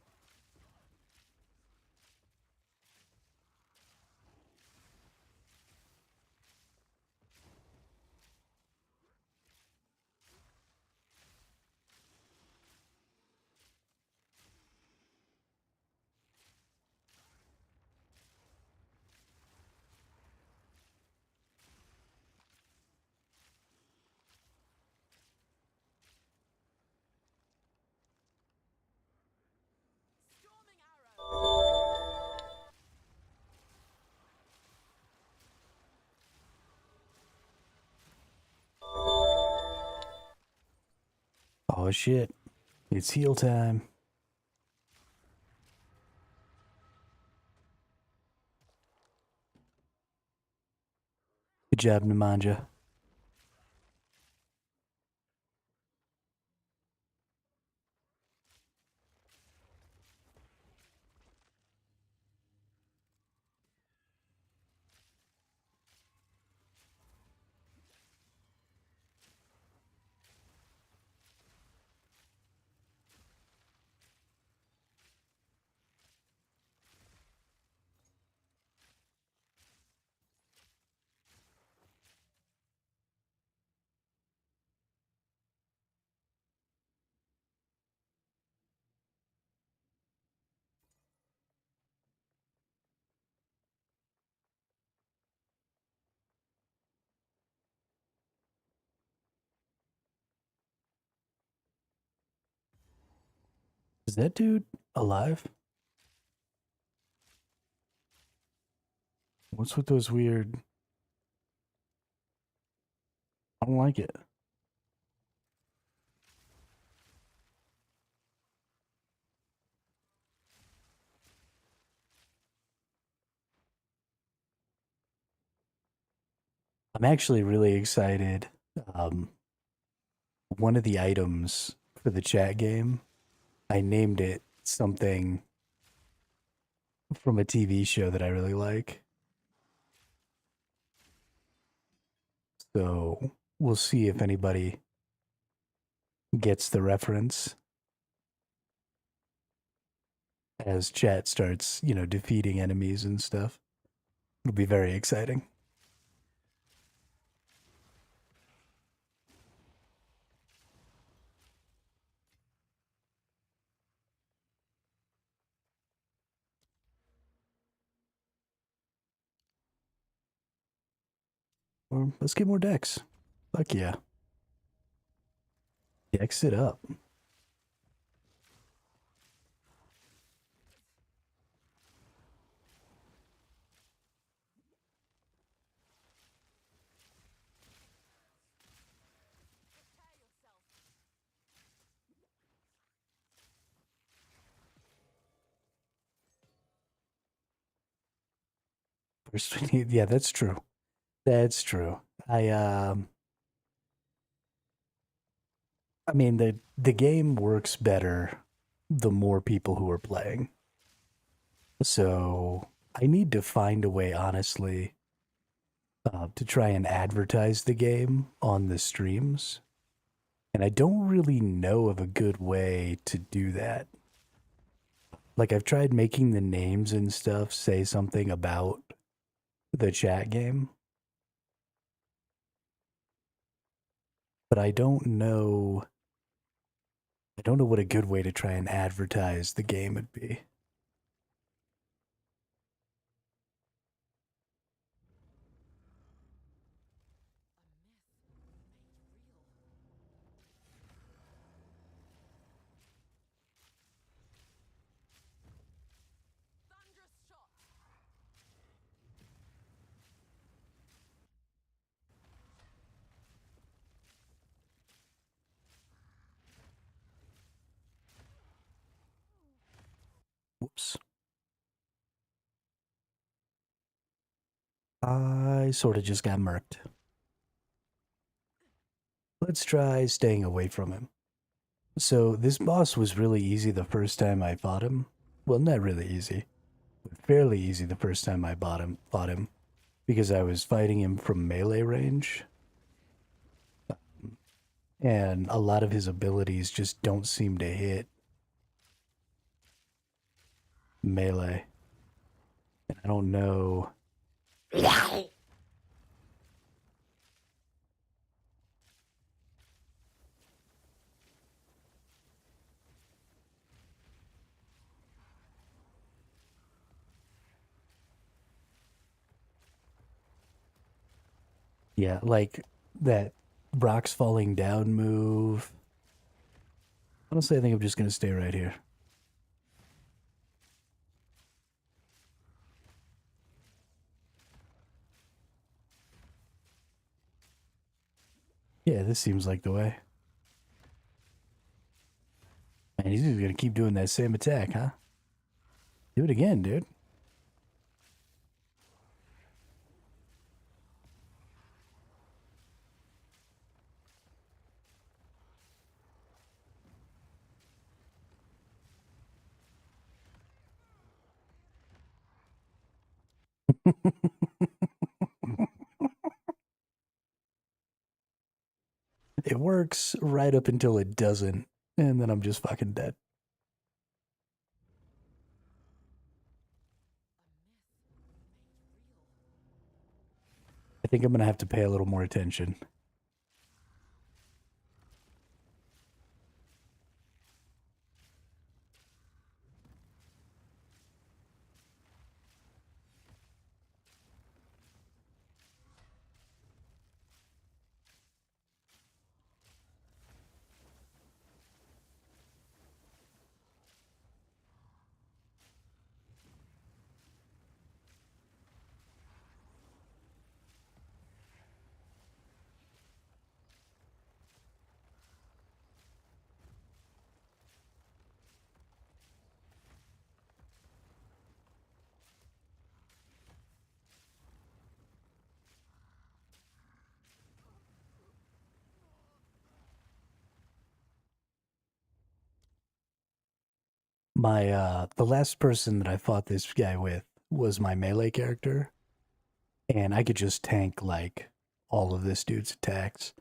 Speaker 1: Oh shit. It's heal time. Good job, Nemanja. Is that dude alive? What's with those weird... I don't like it. I'm actually really excited. Um, one of the items for the chat game, I named it something from a TV show that I really like. So we'll see if anybody gets the reference as chat starts, defeating enemies and stuff. It'll be very exciting. Or let's get more decks. Fuck yeah. Dex it up. First we need, yeah, that's true. That's true. I mean the game works better the more people who are playing. So I need to find a way, honestly, to try and advertise the game on the streams. And I don't really know of a good way to do that. Like, I've tried making the names and stuff say something about the chat game, but I don't know. I don't know what a good way to try and advertise the game would be.
Speaker 3: Thunderous shot!
Speaker 1: Whoops. I sort of just got murked. Let's try staying away from him. So this boss was really easy the first time I fought him. Well, not really easy, but fairly easy the first time I fought him, because I was fighting him from melee range, and a lot of his abilities just don't seem to hit melee. And I don't know. Yeah, like that rocks falling down move. Honestly, I think I'm just gonna stay right here. Yeah, this seems like the way. Man, he's just gonna keep doing that same attack, huh? Do it again, dude. It works right up until it doesn't, and then I'm just fucking dead. I think I'm gonna have to pay a little more attention. My the last person that I fought this guy with was my melee character, and I could just tank like all of this dude's attacks.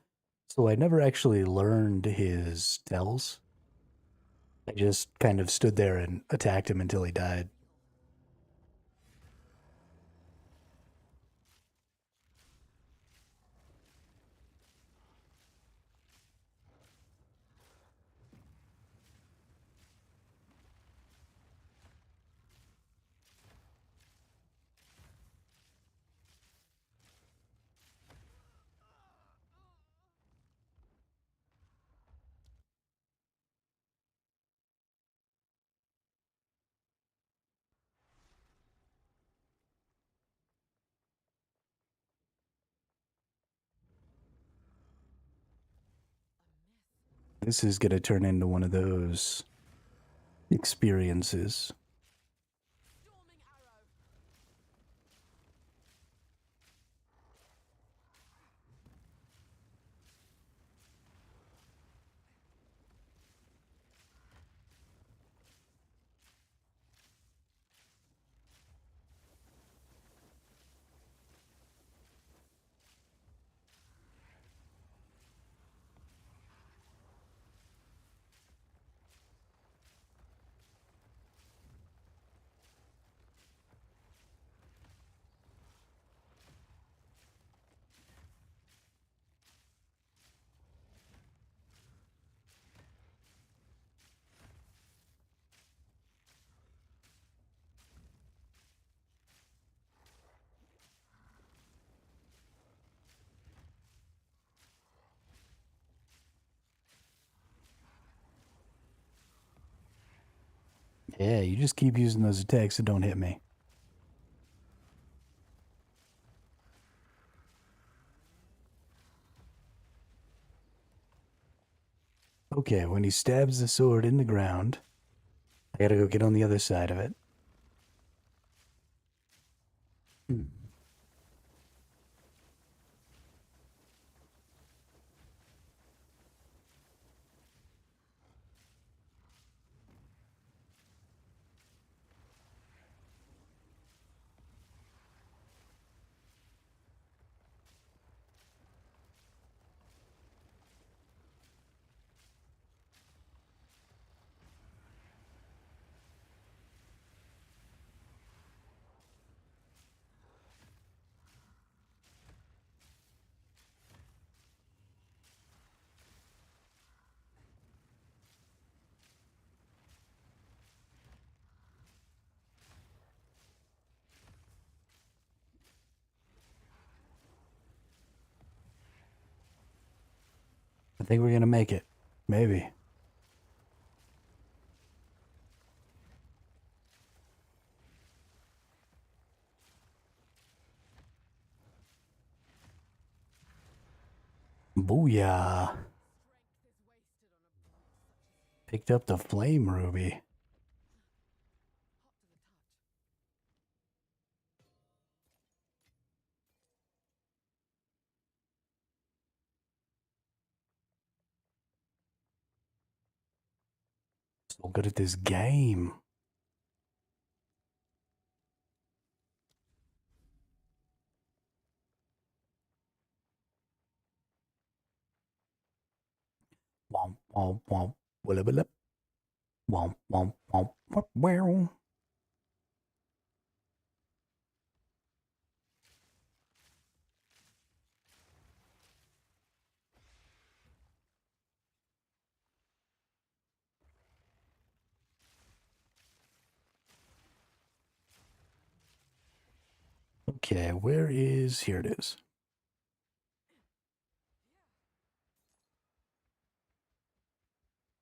Speaker 1: So I never actually learned his tells. I just kind of stood there and attacked him until he died. This is going to turn into one of those experiences.
Speaker 3: Storming arrow.
Speaker 1: Yeah, you just keep using those attacks that don't hit me. Okay, when he stabs the sword in the ground, I gotta go get on the other side of it. I think we're gonna make it. Maybe. Booyah.
Speaker 3: Strength is wasted on a brute such as
Speaker 1: Picked up the flame ruby.
Speaker 3: hot to the touch.
Speaker 1: So good at this game. Womp womp womp. Willa willa. Womp womp womp. Womp wow. Okay, where is... Here it is.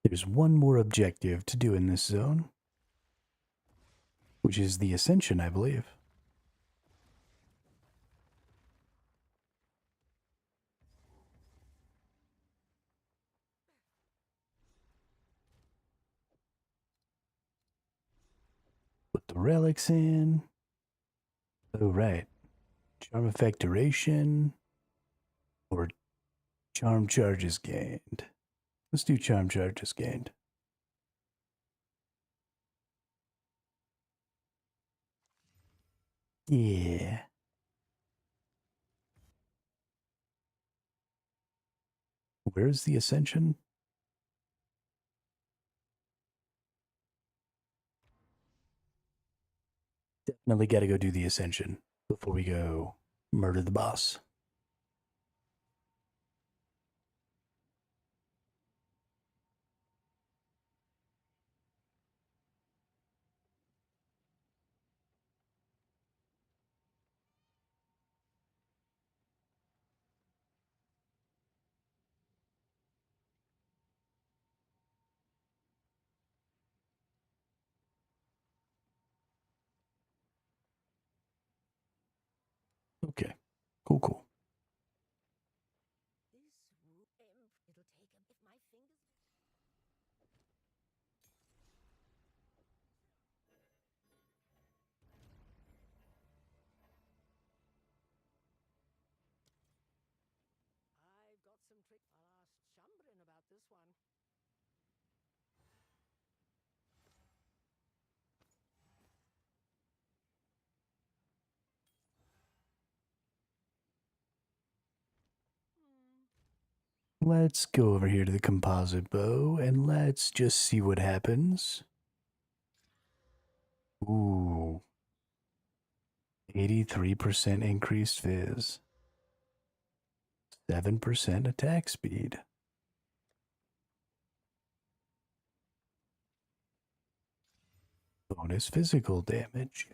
Speaker 1: There's one more objective to do in this zone, which is the Ascension, I believe. Put the relics in. Oh, right. Charm effect duration or charm charges gained. Let's do charm charges gained. Yeah. Where's the Ascension? Definitely got to go do the Ascension before we go murder the boss. Okay. Cool, cool.
Speaker 4: It'll take him if my fingers.
Speaker 3: I've got some trick. I'll ask Chambrin about this one.
Speaker 1: Let's go over here to the composite bow and let's just see what happens. Ooh. 83% increased fizz. 7% attack speed. Bonus physical damage.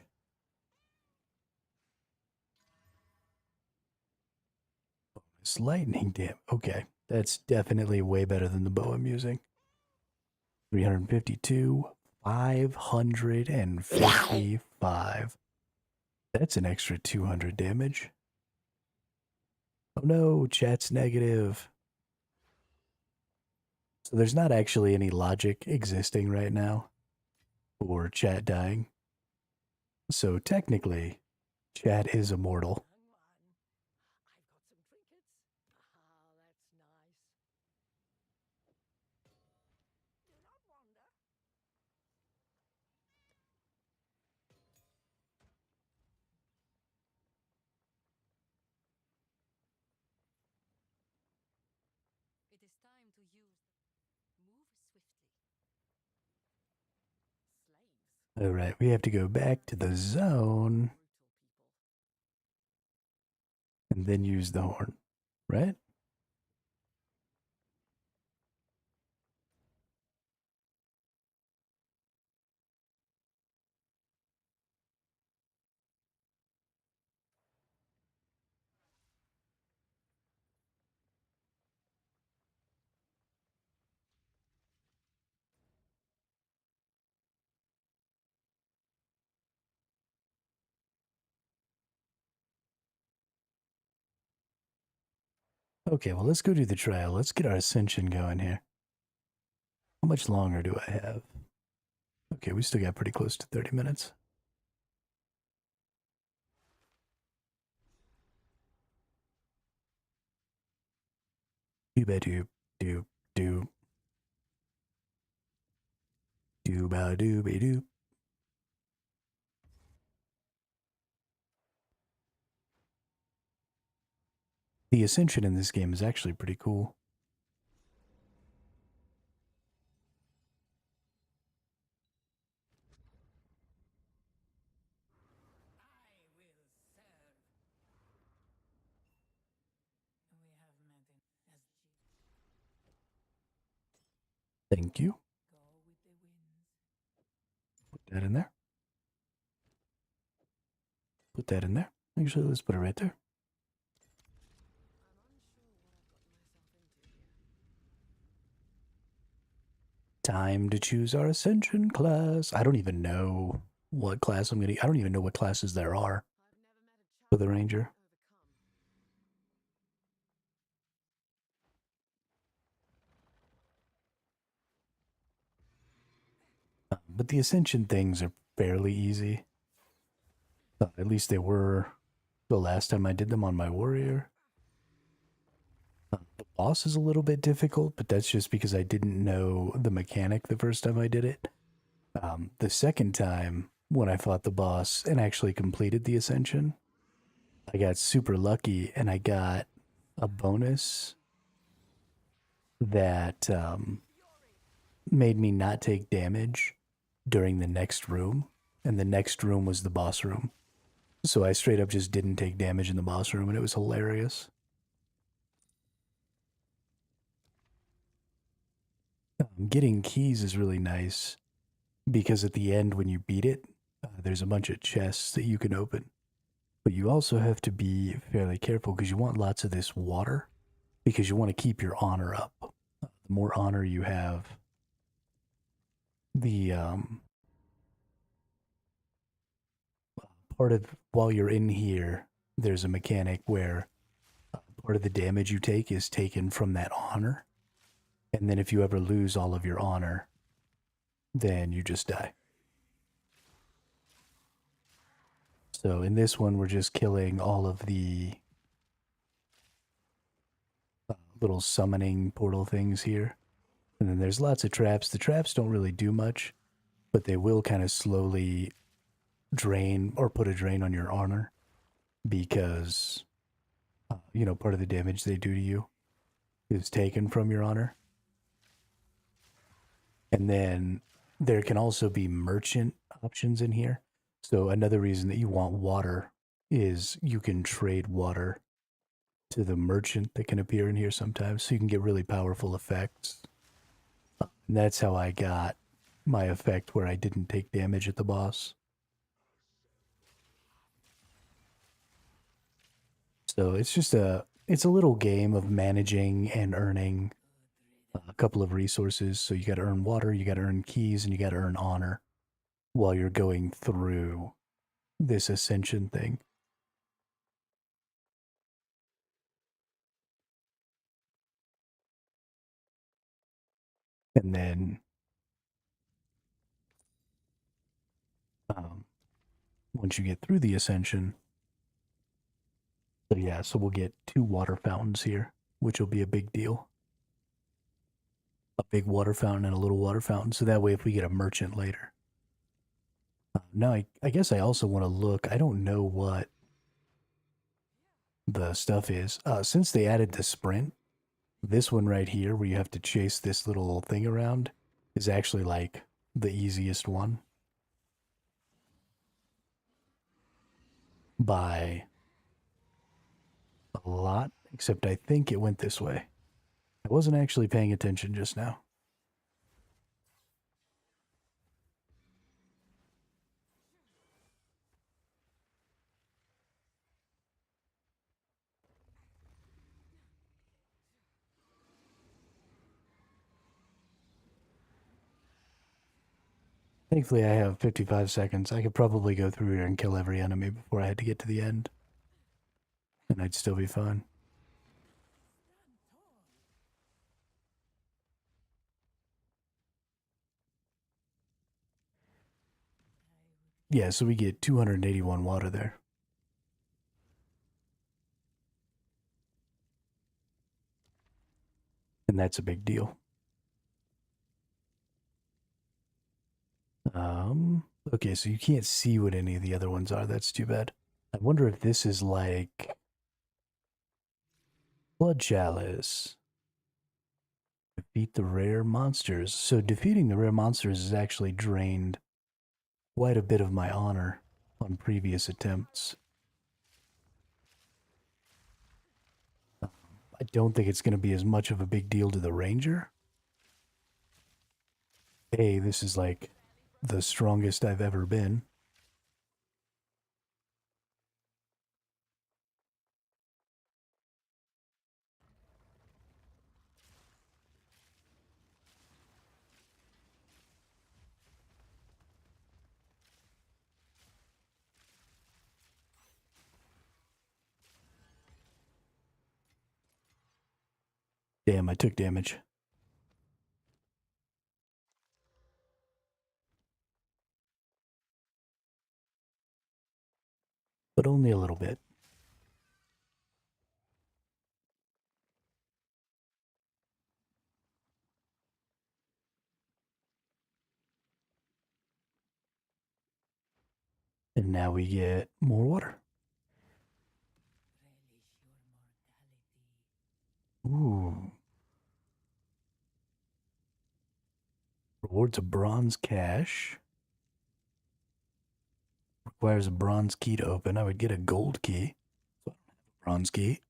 Speaker 1: Bonus lightning damage. Okay, that's definitely way better than the bow I'm using. 352, 555. That's an extra 200 damage. Oh no, chat's negative. So there's not actually any logic existing right now for chat dying. So technically, chat is immortal.
Speaker 3: Hang on. I've got some trinkets. Ah, that's nice. Do not wander.
Speaker 4: It is time to use. Move swiftly.
Speaker 3: Slaves.
Speaker 1: All right, we have to go back to the zone
Speaker 3: Brutal people.
Speaker 1: and then use the horn, right? Okay, well, let's go do the trial. Let's get our ascension going here. How much longer do I have? Okay, we still got pretty close to 30 minutes. Dooba-doo, doo, doo. Dooba-dooby-doo. The ascension in this game is actually pretty cool. Thank you. Put that in there. Put that in there. Actually, let's put it right there.
Speaker 3: I'm unsure what I've gotten myself into here.
Speaker 1: Time to choose our ascension class. I don't even know what class I'm going to... I don't even know what classes there are
Speaker 3: I've never met a
Speaker 1: for the
Speaker 3: child
Speaker 1: ranger. But the ascension things are fairly easy. At least they were the last time I did them on my warrior. The boss is a little bit difficult, but that's just because I didn't know the mechanic the first time I did it. The second time, when I fought the boss and actually completed the ascension. I got super lucky and I got a bonus that made me not take damage during the next room. And the next room was the boss room. So I straight up just didn't take damage in the boss room and it was hilarious. Getting keys is really nice because at the end when you beat it, there's a bunch of chests that you can open. But you also have to be fairly careful because you want lots of this water because you want to keep your honor up. The more honor you have, the part of while you're in here, there's a mechanic where part of the damage you take is taken from that honor. And then if you ever lose all of your honor, then you just die. So in this one, we're just killing all of the little summoning portal things here. And then there's lots of traps. The traps don't really do much, but they will kind of slowly drain or put a drain on your honor because, you know, part of the damage they do to you is taken from your honor. And then there can also be merchant options in here. So another reason that you want water is you can trade water to the merchant that can appear in here sometimes. So you can get really powerful effects. And that's how I got my effect where I didn't take damage at the boss. So it's just it's a little game of managing and earning a couple of resources. So you got to earn water, you got to earn keys, and you got to earn honor while you're going through this ascension thing. And then once you get through the ascension, so yeah, so we'll get 2 water fountains here, which will be a big deal. A big water fountain and a little water fountain, so that way if we get a merchant later. Now, I guess I also want to look, I don't know what the stuff is. Since they added the sprint, this one right here, where you have to chase this little thing around, is actually like the easiest one. By a lot, except I think it went this way. I wasn't actually paying attention just now. Thankfully, I have 55 seconds. I could probably go through here and kill every enemy before I had to get to the end. And I'd still be fine. Yeah, so we get 281 water there. And that's a big deal. Okay, so you can't see what any of the other ones are. That's too bad. I wonder if this is like Blood Chalice. Defeat the rare monsters. So defeating the rare monsters has actually drained quite a bit of my honor on previous attempts. I don't think it's going to be as much of a big deal to the ranger. Hey, this is like the strongest I've ever been. Damn, I took damage. But only a little bit. And now we get more water. Ooh. Rewards a bronze cache. Requires a bronze key to open. I would get a gold key. So I don't have a bronze key.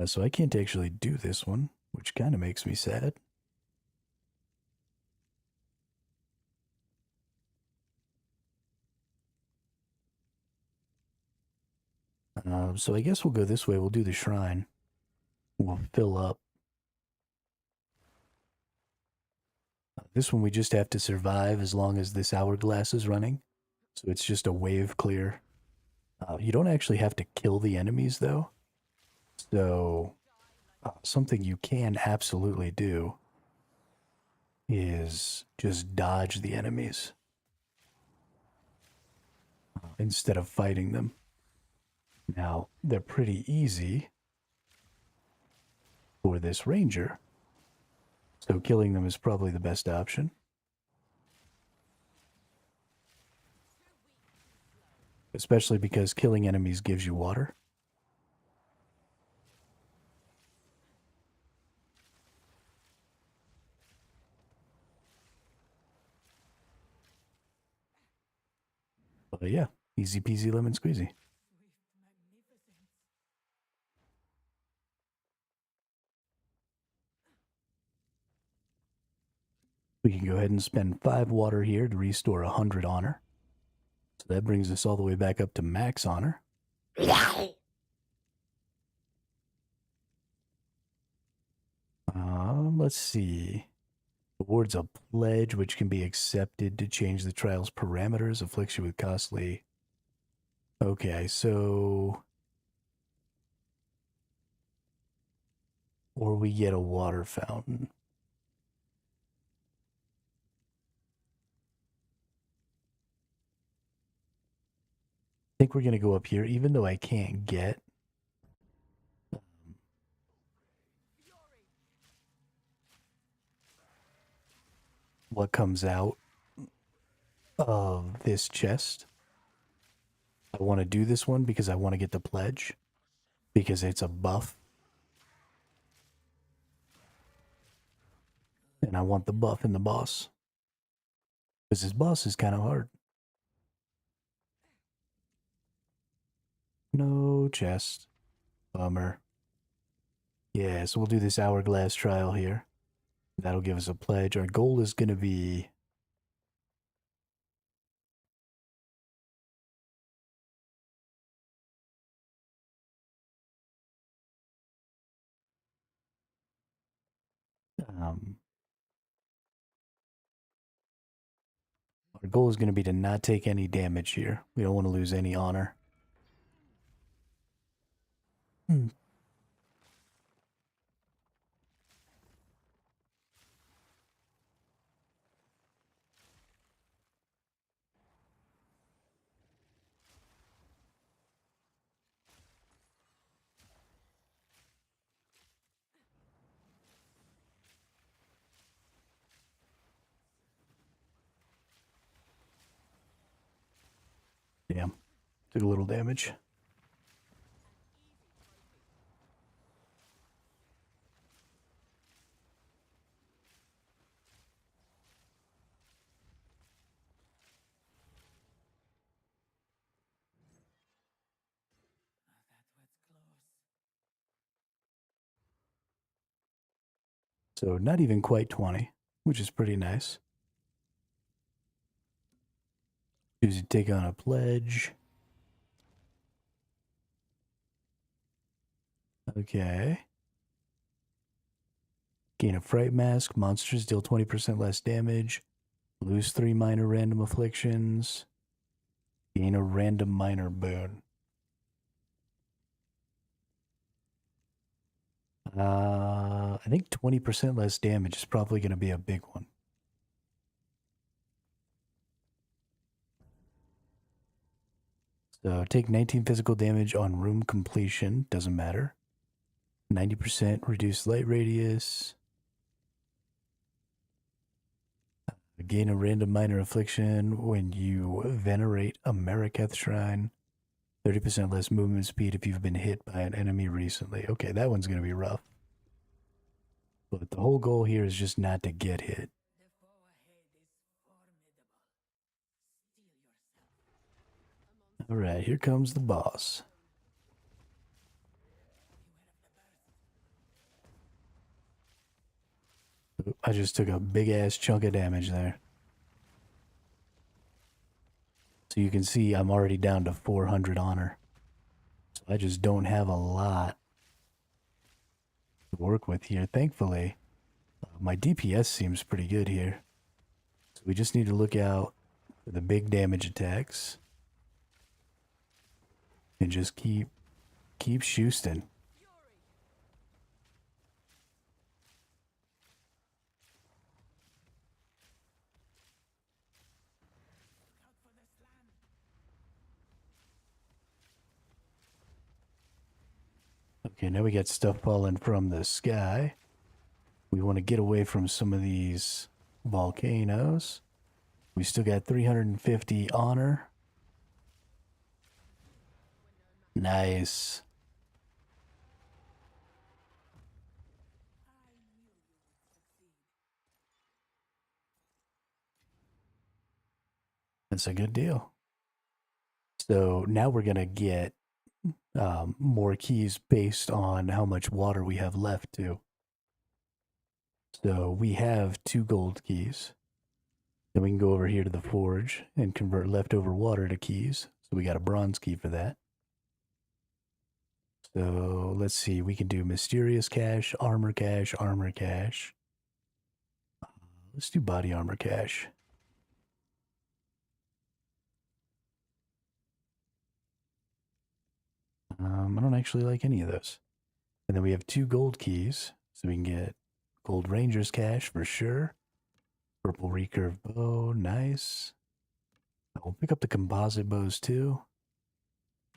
Speaker 1: So I can't actually do this one, which kind of makes me sad. So I guess we'll go this way. We'll do the shrine. We'll fill up. This one we just have to survive as long as this hourglass is running. So it's just a wave clear. You don't actually have to kill the enemies though. So something you can absolutely do is just dodge the enemies instead of fighting them. Now, they're pretty easy for this ranger, so killing them is probably the best option. Especially because killing enemies gives you water. But yeah, easy peasy lemon squeezy. We can go ahead and spend 5 water here to restore 100 honor. So that brings us all the way back up to max honor. Let's see. Awards a pledge which can be accepted to change the trial's parameters, afflicts you with costly. Okay, so. Or we get a water fountain. I think we're going to go up here, even though I can't get. What comes out of this chest. I want to do this one because I want to get the pledge, because it's a buff. And I want the buff in the boss, because his boss is kind of hard. No chest. Bummer. Yeah, so we'll do this hourglass trial here. That'll give us a pledge. Our goal is going to be... our goal is going to be to not take any damage here. We don't want to lose any honor. Damn. Took a little damage. So not even quite 20, which is pretty nice. Choose to take on a pledge. Okay. Gain a fright mask. Monsters deal 20% less damage. Lose 3 minor random afflictions. Gain a random minor boon. I think 20% less damage is probably going to be a big one. So take 19 physical damage on room completion. Doesn't matter. 90% reduced light radius. Gain a random minor affliction when you venerate a Mariketh shrine. 30% less movement speed if you've been hit by an enemy recently. Okay, that one's going to be rough. But the whole goal here is just not to get hit. Alright, here comes the boss. Oop, I just took a big ass chunk of damage there. So you can see I'm already down to 400 honor. So I just don't have a lot to work with here. Thankfully, my DPS seems pretty good here. So we just need to look out for the big damage attacks. And just keep shoosting. Okay, now we got stuff falling from the sky. We want to get away from some of these volcanoes. We still got 350 honor. Nice. That's a good deal. So now we're going to get more keys based on how much water we have left too. So we have 2 gold keys. Then we can go over here to the forge and convert leftover water to keys. So we got a bronze key for that. So let's see, we can do mysterious cache, armor cache, armor cache. Let's do body armor cache. I don't actually like any of those. And then we have 2 gold keys, so we can get gold ranger's cache for sure. Purple recurve bow, nice. We'll pick up the composite bows too.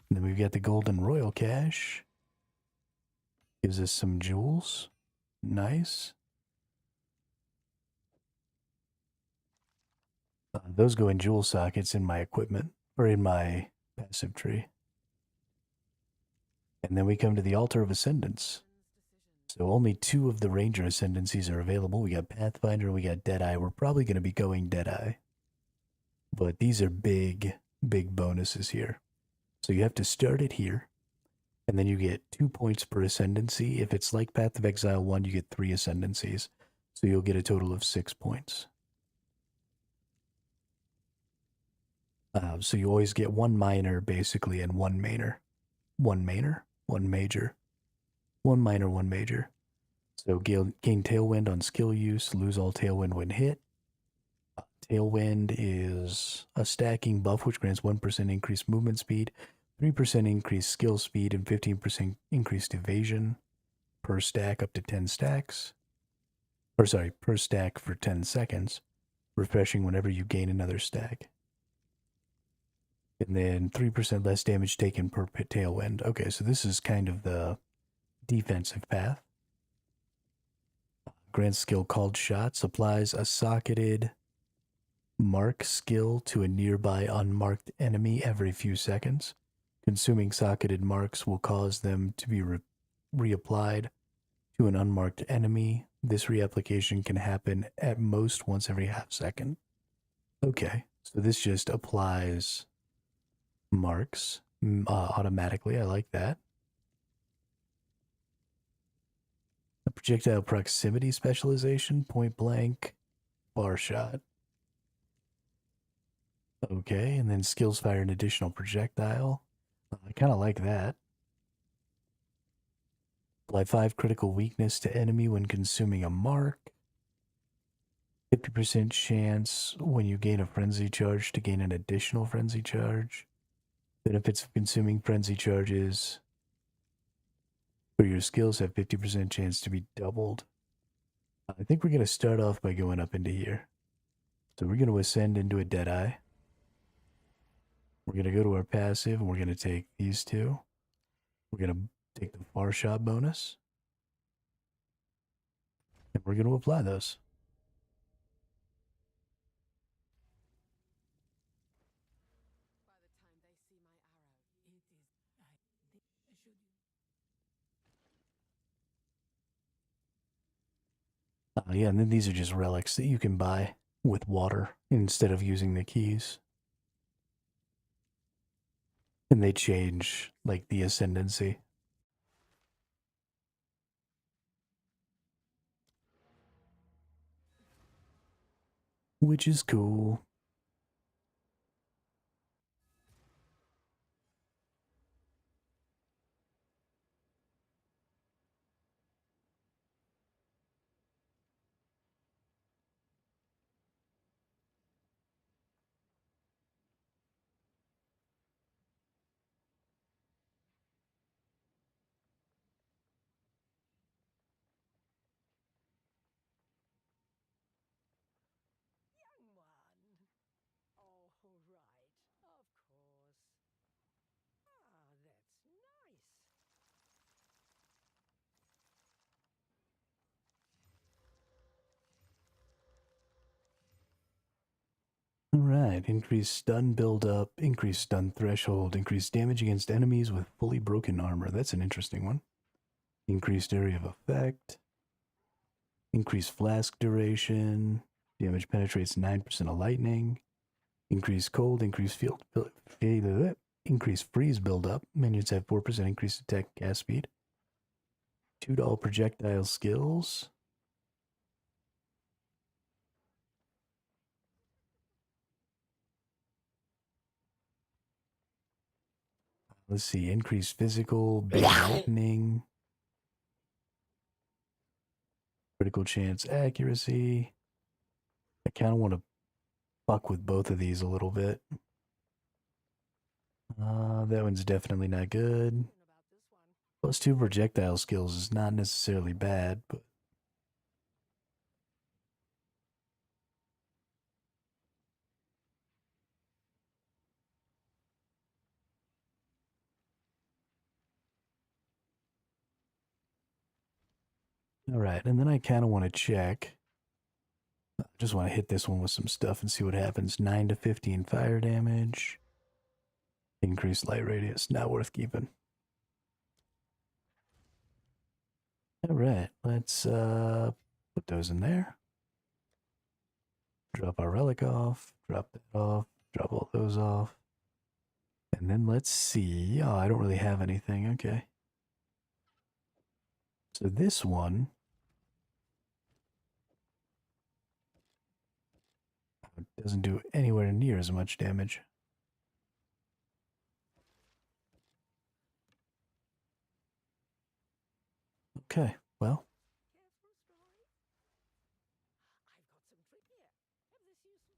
Speaker 1: And then we've got the golden royal cache. Gives us some jewels. Nice. Those go in jewel sockets in my equipment, or in my passive tree. And then we come to the Altar of Ascendance. So only 2 of the Ranger Ascendancies are available. We got Pathfinder and we got Deadeye. We're probably going to be going Deadeye. But these are big bonuses here. So you have to start it here. And then you get 2 points per Ascendancy. If it's like Path of Exile 1, you get 3 Ascendancies. So you'll get a total of 6 points. So you always get 1 minor, basically, and 1 mainer. 1 mainer, 1 major. 1 minor, 1 major. So gain Tailwind on skill use, lose all Tailwind when hit. Tailwind is a stacking buff which grants 1% increased movement speed, 3% increased skill speed, and 15% increased evasion per stack up to 10 stacks. Or sorry, per stack for 10 seconds, refreshing whenever you gain another stack. And then 3% less damage taken per Tailwind. Okay, so this is kind of the defensive path. Grants skill called shots, applies a socketed mark skill to a nearby unmarked enemy every few seconds. Consuming socketed marks will cause them to be reapplied to an unmarked enemy. This reapplication can happen at most once every half second. Okay, so this just applies marks automatically. I like that. A projectile proximity specialization, point blank, bar shot. Okay, and then skills fire an additional projectile. I kind of like that. Apply 5 critical weakness to enemy when consuming a mark. 50% chance when you gain a frenzy charge to gain an additional frenzy charge. Benefits of consuming frenzy charges for your skills have 50% chance to be doubled. I think we're going to start off by going up into here. So we're going to ascend into a Deadeye. We're going to go to our passive and we're going to take these 2. We're going to take the far shot bonus. And we're going to apply those. Yeah, and then these are just relics that you can buy with water instead of using the keys. And they change, like, the ascendancy. Which is cool.
Speaker 3: Young one. Oh, right. Of course. Ah, that's nice.
Speaker 1: Alright, increased stun buildup, increased stun threshold, increased damage against enemies with fully broken armor. That's an interesting one. Increased area of effect, increased flask duration, damage penetrates 9% of lightning, increased cold, increased increased freeze buildup. Minions have 4% increased attack cast speed. $2 projectile skills. Let's see, increased physical, big lightning, critical chance accuracy. I kind of want to fuck with both of these a little bit. That one's definitely not good.
Speaker 3: About this one.
Speaker 1: +2 projectile skills is not necessarily bad, but all right. And then I kind of want to check. I just want to hit this one with some stuff and see what happens. 9 to 15 fire damage. Increased light radius. Not worth keeping. All right. Let's put those in there. Drop our relic off. Drop that off. Drop all those off. And then let's see. Oh, I don't really have anything. Okay. So this one doesn't do anywhere near as much damage. Okay, well.
Speaker 3: Care for a story? I've got some trick here. Have this useful.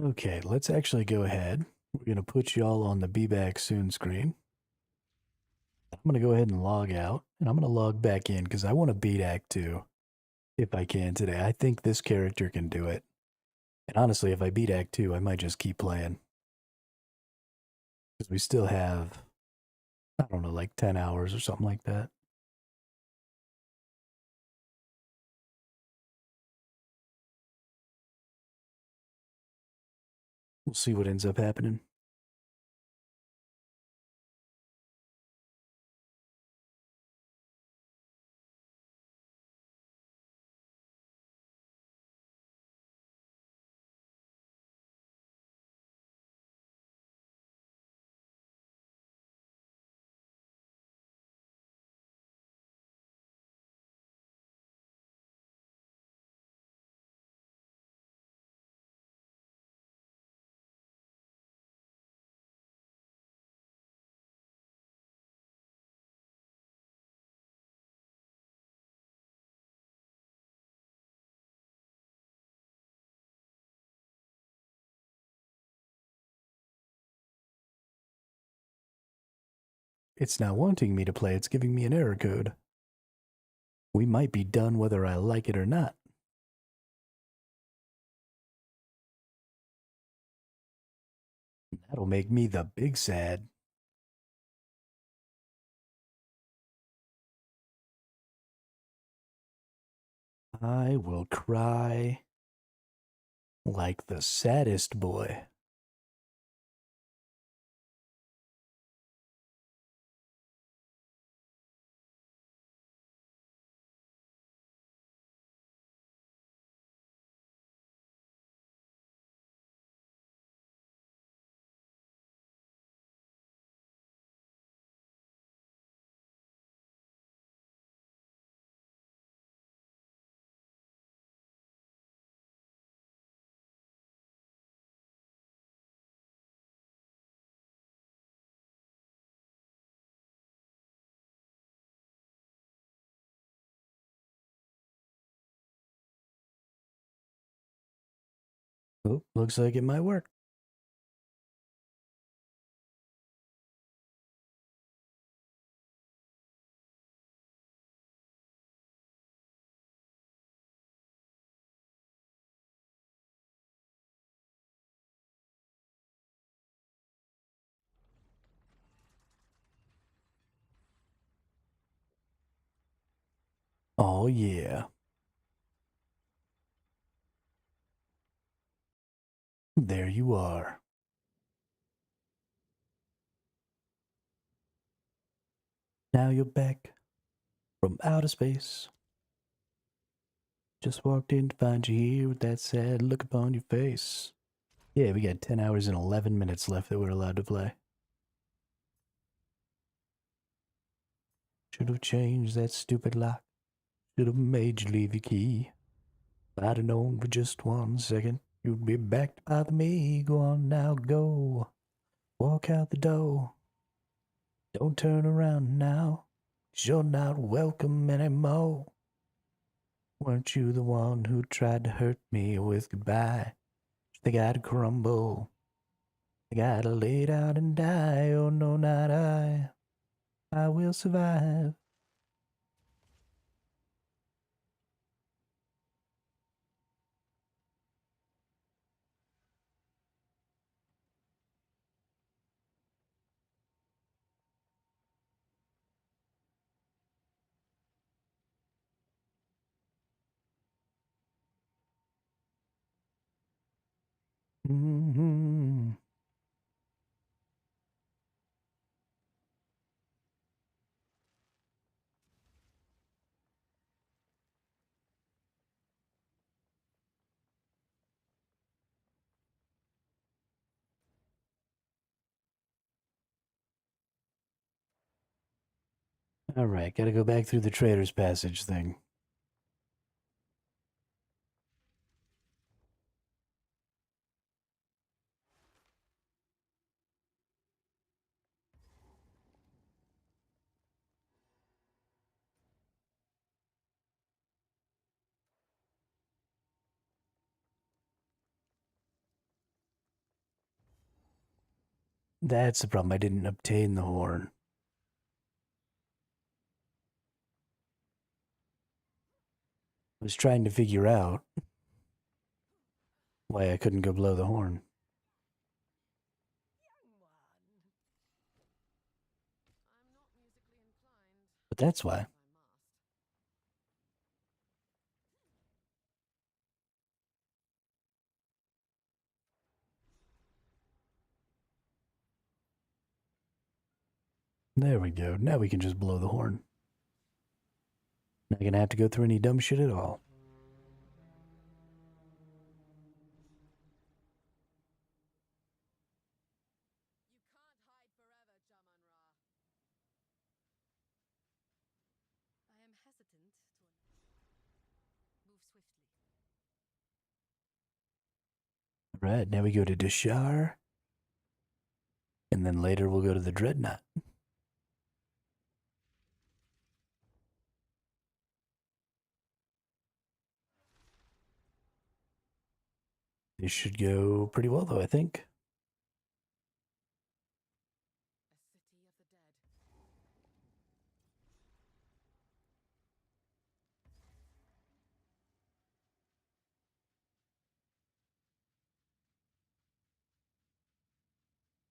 Speaker 1: Okay, let's actually go ahead. We're going to put y'all on the Be Back Soon screen. I'm going to go ahead and log out, and I'm going to log back in because I want to beat Act 2 if I can today. I think this character can do it. And honestly, if I beat Act 2, I might just keep playing. Because we still have, I don't know, like 10 hours or something like that. We'll see what ends up happening. It's not wanting me to play, it's giving me an error code. We might be done whether I like it or not. That'll make me the big sad. I will cry like the saddest boy. Oh, looks like it might work. Oh, yeah. There you are. Now you're back from outer space. Just walked in to find you here with that sad look upon your face. Yeah, we got 10 hours and 11 minutes left that we're allowed to play. Should have changed that stupid lock. Should have made you leave your key. If I'd have known for just 1 second, you'd be back to bother me. Go on now, go. Walk out the door. Don't turn around now, 'cause you're not welcome anymore. Weren't you the one who tried to hurt me with goodbye? Think I'd crumble. Think I'd lay down and die. Oh no, not I. I will survive. Mm-hmm. All right, gotta go back through the Trader's Passage thing. That's the problem. I didn't obtain the horn. I was trying to figure out why I couldn't go blow the horn. But that's why. There we go. Now we can just blow the horn. Not gonna have to go through any dumb shit at all.
Speaker 3: I am hesitant to move swiftly.
Speaker 1: Right, now we go to Deshar. And then later we'll go to the Dreadnought. This should go pretty well, though, I think.
Speaker 3: A city of the dead.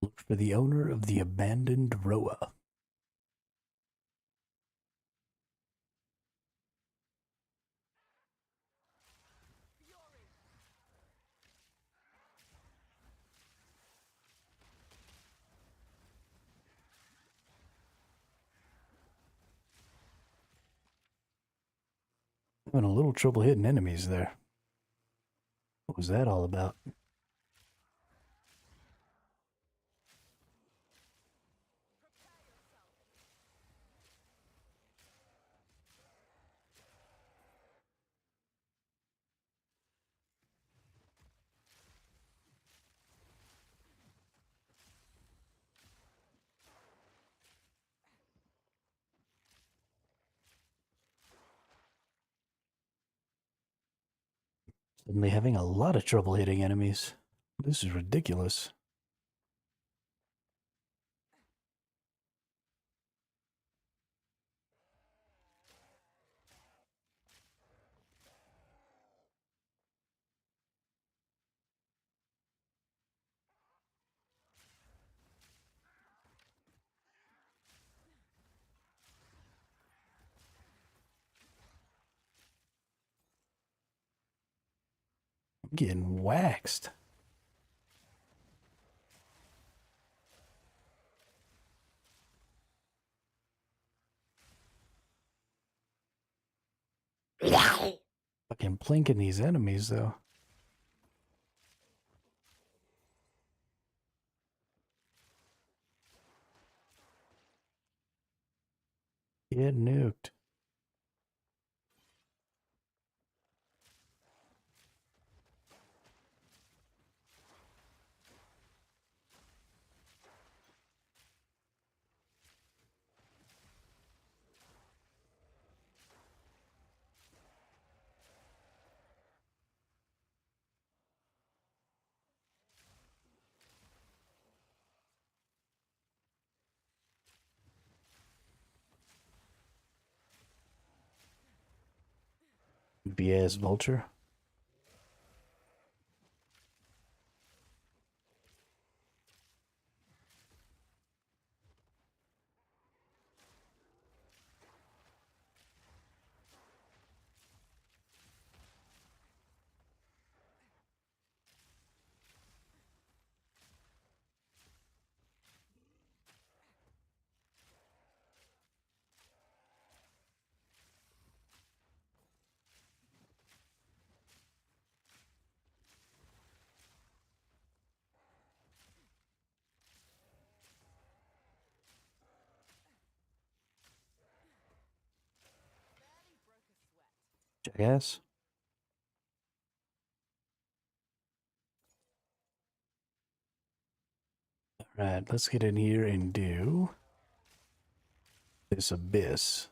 Speaker 1: Look for the owner of the abandoned Roa. Having a little trouble hitting enemies there. What was that all about? Suddenly having a lot of trouble hitting enemies. This is ridiculous. I'm getting waxed. Fucking plinking these enemies though. Get nuked. BS vulture. Jackass. Alright, let's get in here and do this abyss.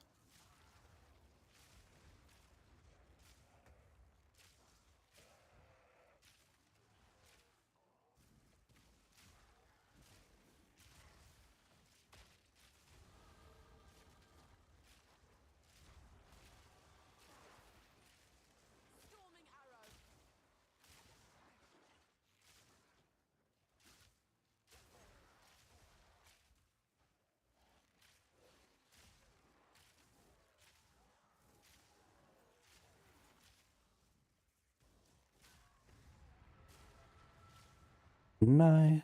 Speaker 3: Storming arrow.
Speaker 1: Nice.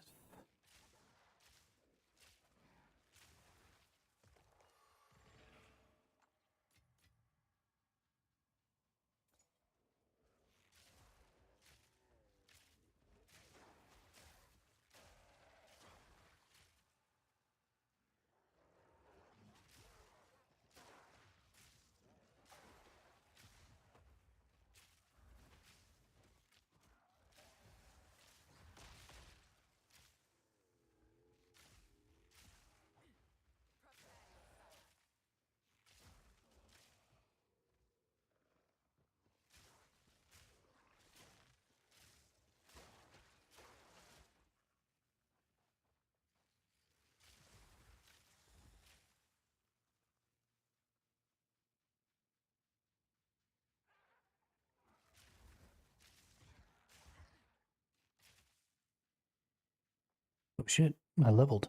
Speaker 1: Oh shit. I leveled.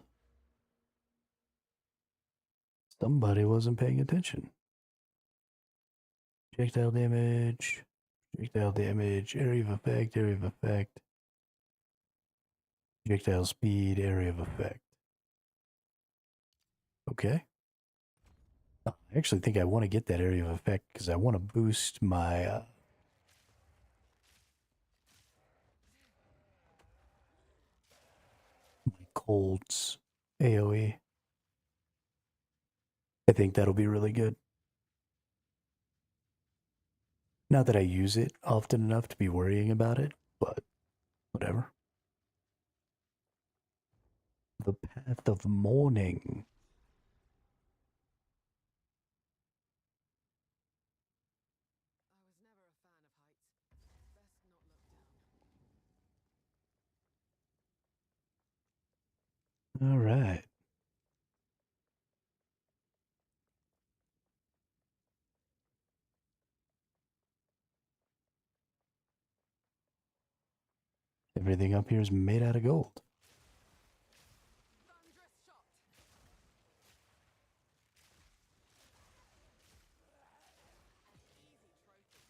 Speaker 1: Somebody wasn't paying attention. Projectile damage, area of effect, projectile speed, area of effect. Okay. I actually think I want to get that area of effect because I want to boost my my cold's AoE. I think that'll be really good. Not that I use it often enough to be worrying about it, but whatever. The Path of Mourning.
Speaker 3: I was never a fan of heights. Best not look down.
Speaker 1: All right. Everything up here is made out of gold.
Speaker 3: Thunderous shot. Easy trophy.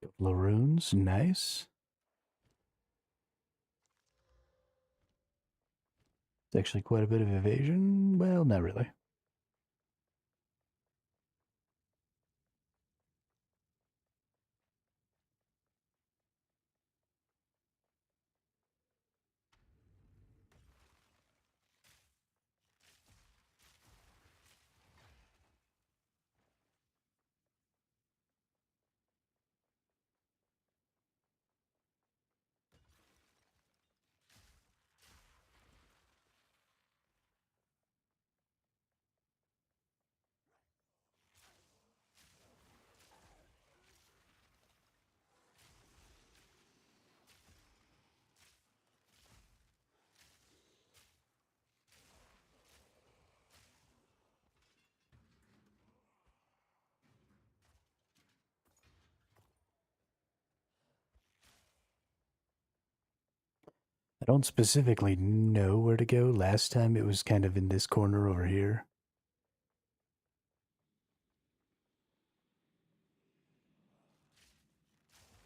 Speaker 1: Couple of runes, nice. It's actually quite a bit of evasion. Well, not really. I don't specifically know where to go. Last time it was kind of in this corner over here.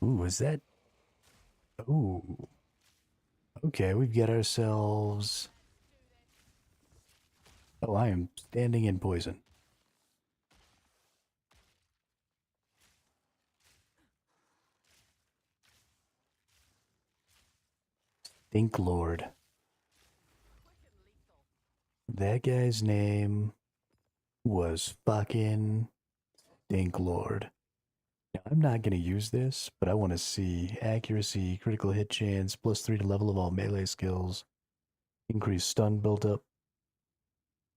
Speaker 1: Ooh, is that? Ooh. Okay, we've got ourselves. Oh, I am standing in poison. Think Lord.
Speaker 3: Quick and lethal.
Speaker 1: That guy's name was fucking Think Lord. Now, I'm not going to use this, but I want to see accuracy, critical hit chance, +3 to level of all melee skills, increased stun buildup,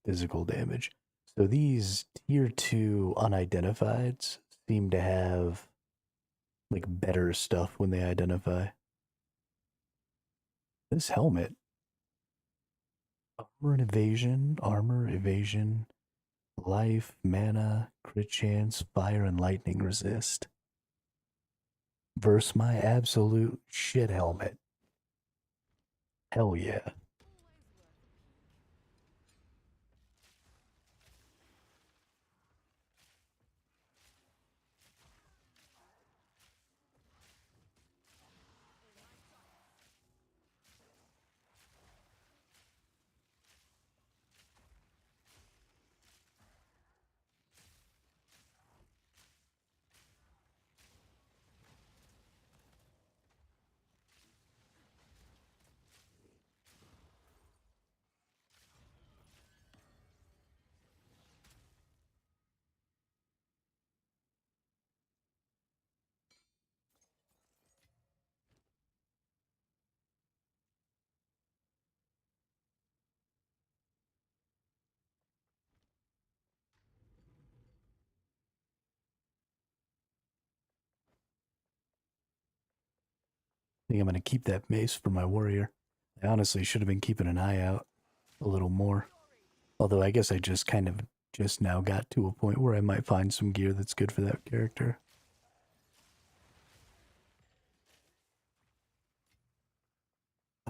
Speaker 1: physical damage. So these tier 2 unidentifieds seem to have like better stuff when they identify. This helmet. Armor, evasion, life, mana, crit chance, fire, and lightning resist. Versus my absolute shit helmet. Hell yeah.
Speaker 3: Always worth it.
Speaker 1: I think I'm going to keep that mace for my warrior. I honestly should have been keeping an eye out a little more. Although I guess I just kind of just now got to a point where I might find some gear that's good for that character.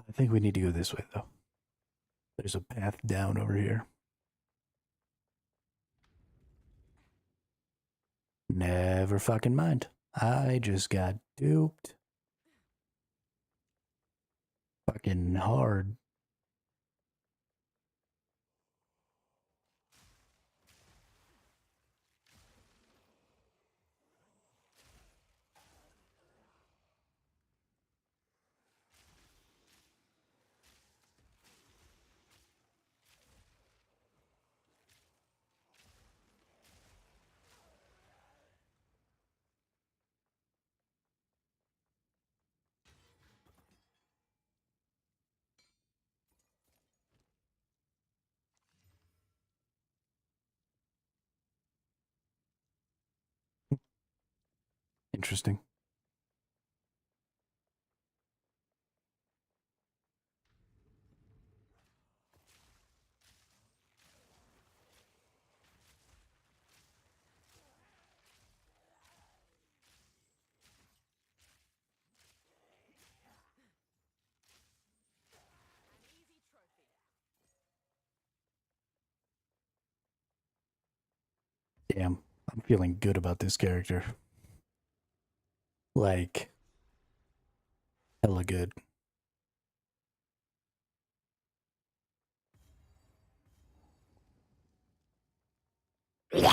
Speaker 1: I think we need to go this way, though. There's a path down over here. Never fucking mind. I just got duped. Fucking hard. Interesting. Damn, I'm feeling good about this character. Like, hella good.
Speaker 3: Got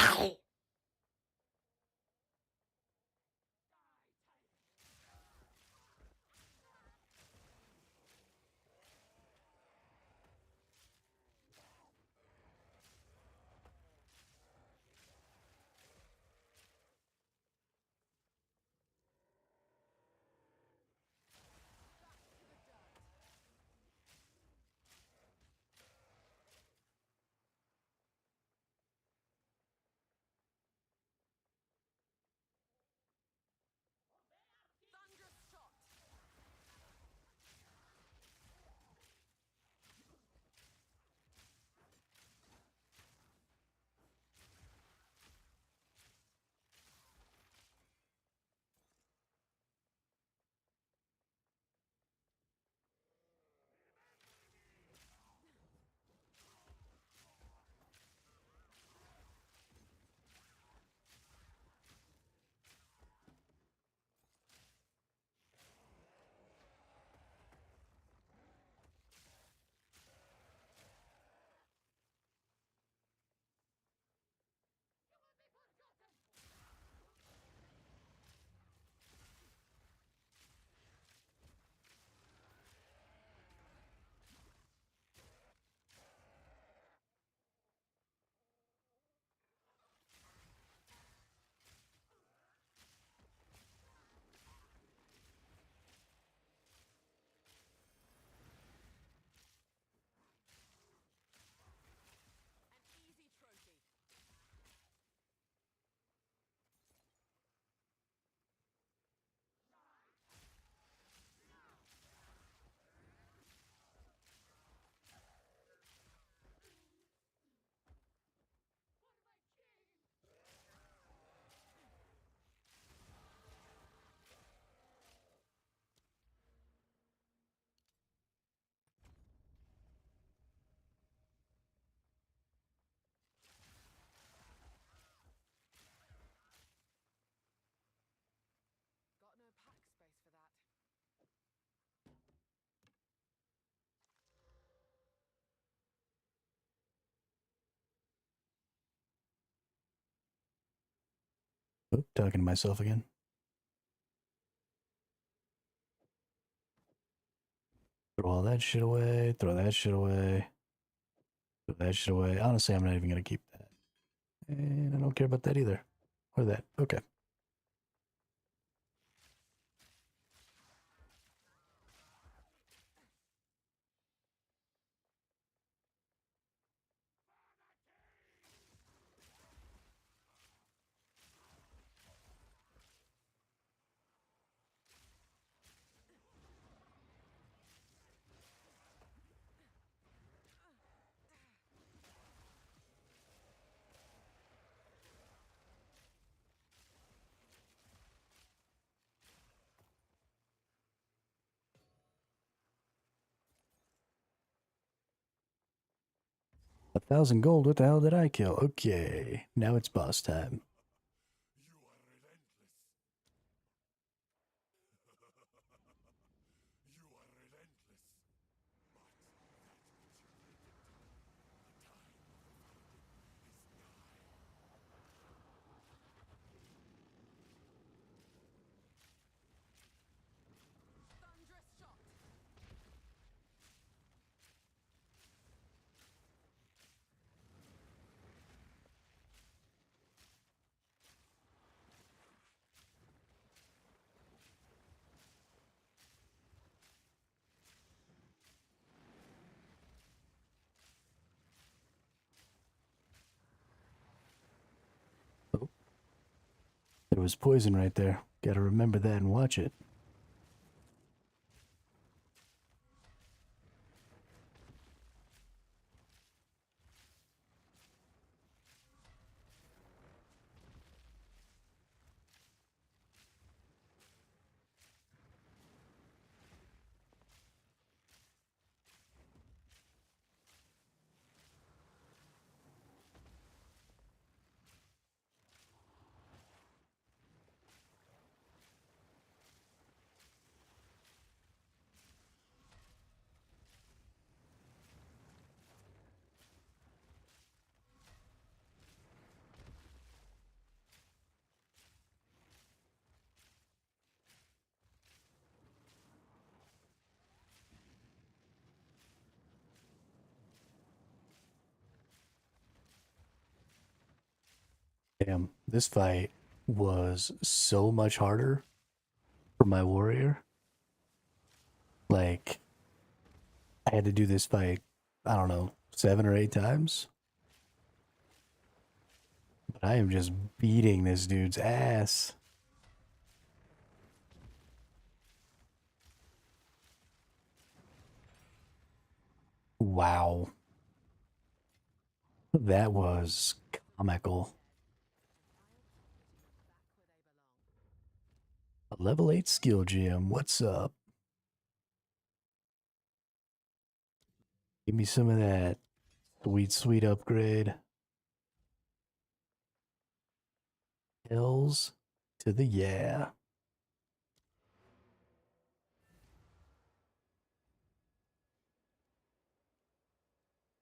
Speaker 3: no pack space for that.
Speaker 1: Oop, talking to myself again. Throw all that shit away. Throw that shit away. Throw that shit away. Honestly, I'm not even going to keep that. And I don't care about that either. Or that. Okay. 1,000 gold. What the hell did I kill? Okay, now it's boss time.
Speaker 5: You are relentless. You are relentless.
Speaker 3: Thunderous shot!
Speaker 1: Oh, there was poison right there. Gotta remember that and watch it. Damn, this fight was so much harder for my warrior. Like, I had to do this fight, I don't know, 7 or 8 times. But I am just beating this dude's ass. Wow. That was comical. A level 8 skill gem. What's up? Give me some of that sweet, sweet upgrade. Hells to the yeah.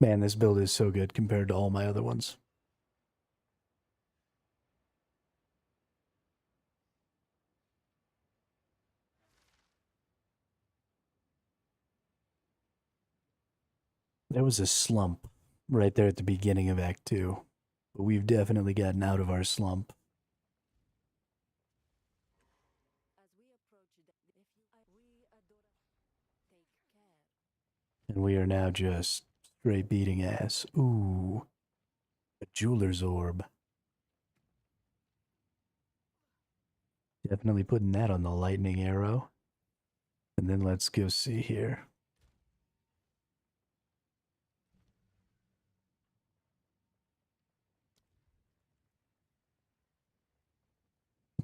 Speaker 1: Man, this build is so good compared to all my other ones. There was a slump right there at the beginning of Act 2, but we've definitely gotten out of our slump. And we are now just straight beating ass. Ooh, a jeweler's orb. Definitely putting that on the lightning arrow. And then let's go see here.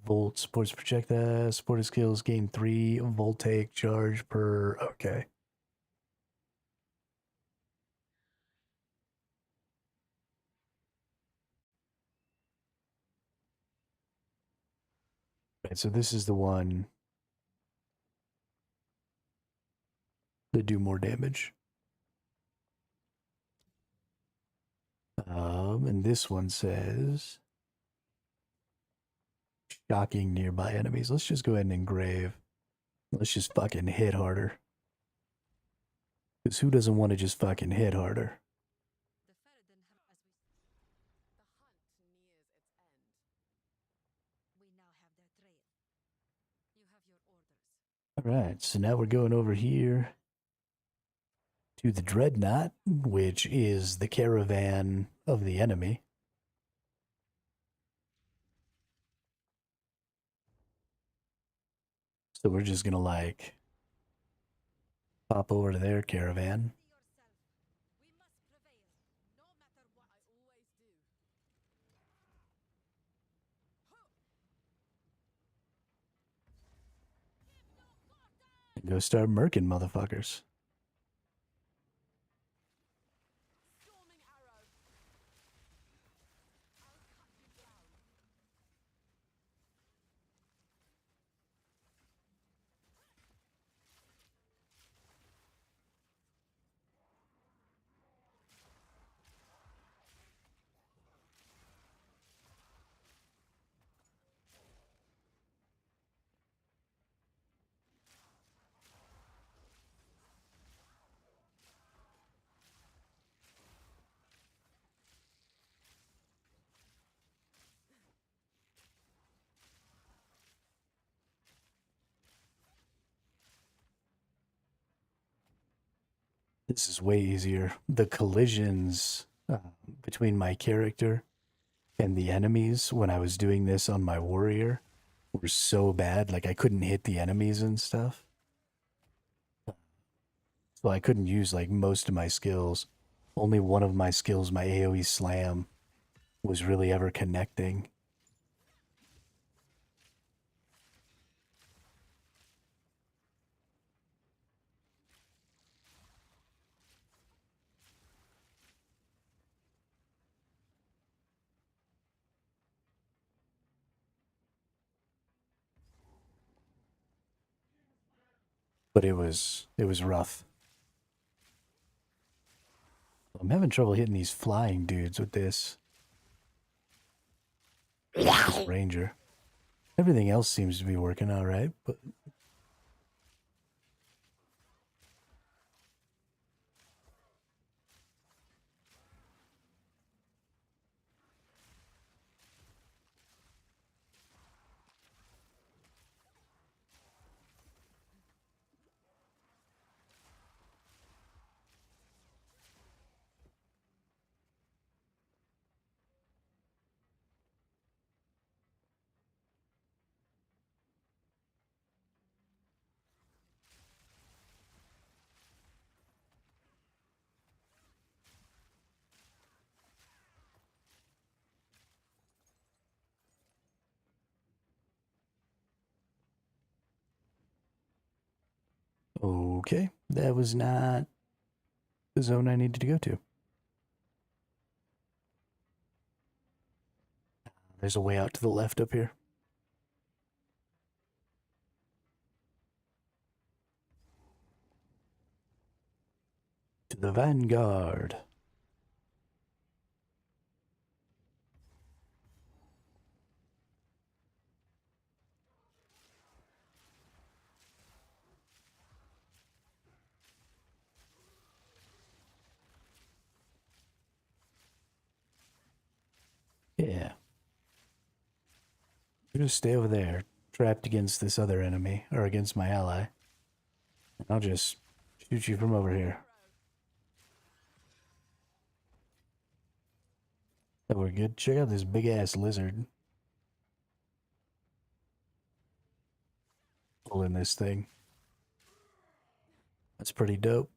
Speaker 1: Volt supports projectile, supported skills, gain 3 voltaic charge per. Okay. Right, so this is the one that do more damage. And this one says shocking nearby enemies. Let's just go ahead and engrave. Let's just fucking hit harder. Because who doesn't want to just fucking hit harder? Alright, so now we're going over here to the Dreadnought, which is the caravan of the enemy. So we're just gonna like pop over to their caravan. And go start murking motherfuckers.
Speaker 3: Storming arrow!
Speaker 1: This is way easier. The collisions between my character and the enemies when I was doing this on my warrior were so bad. Like, I couldn't hit the enemies and stuff. So I couldn't use, like, most of my skills. Only one of my skills, my AoE slam, was really ever connecting. But it was rough. I'm having trouble hitting these flying dudes with this ranger. Everything else seems to be working all right, but okay, that was not the zone I needed to go to. There's a way out to the left up here. To the vanguard. Yeah. You just stay over there, trapped against this other enemy, or against my ally. And I'll just shoot you from over here. Oh, we're good. Check out this big ass lizard. Pulling this thing. That's pretty dope.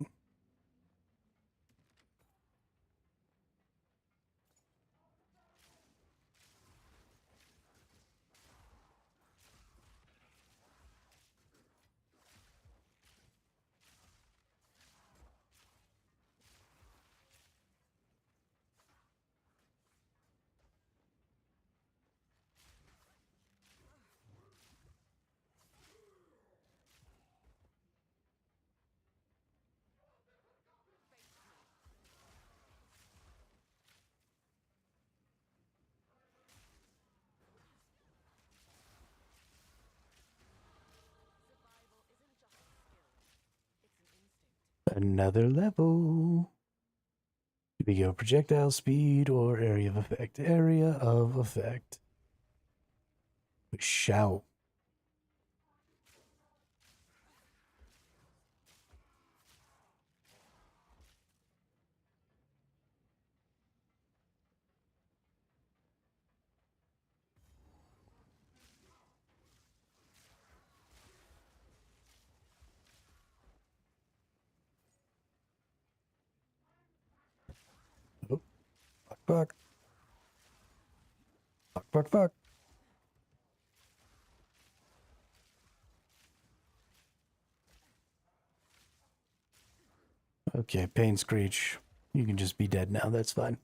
Speaker 1: Another level. Here we go. Projectile speed or area of effect. Area of effect. Shout. Oh, fuck. Fuck, fuck, fuck. Okay, Pain Screech. You can just be dead now. That's fine.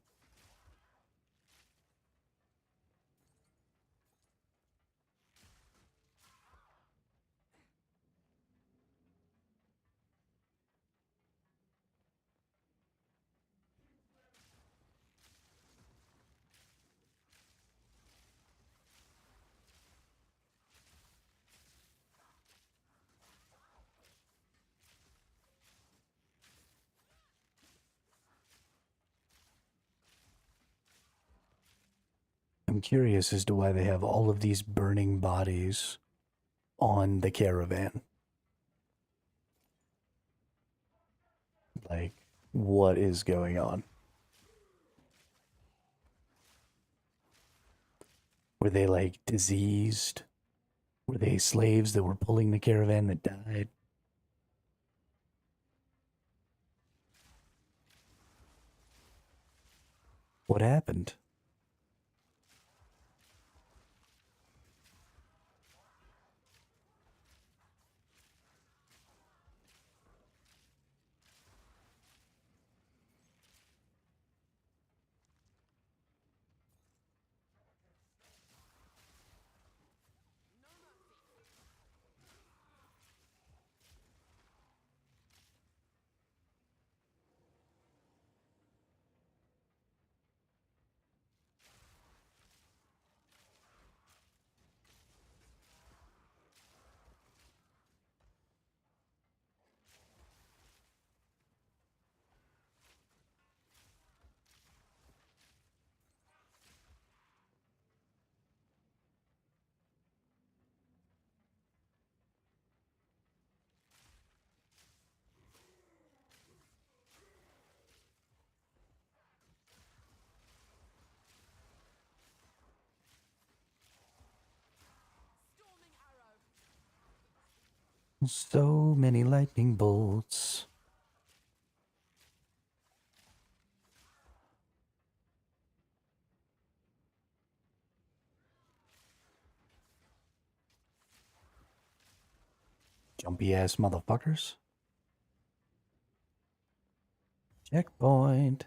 Speaker 1: I'm curious as to why they have all of these burning bodies on the caravan. Like, what is going on. Were they like diseased? Were they slaves that were pulling the caravan that died? What happened?
Speaker 3: Storming arrow.
Speaker 1: So many lightning bolts. Jumpy ass motherfuckers. Checkpoint.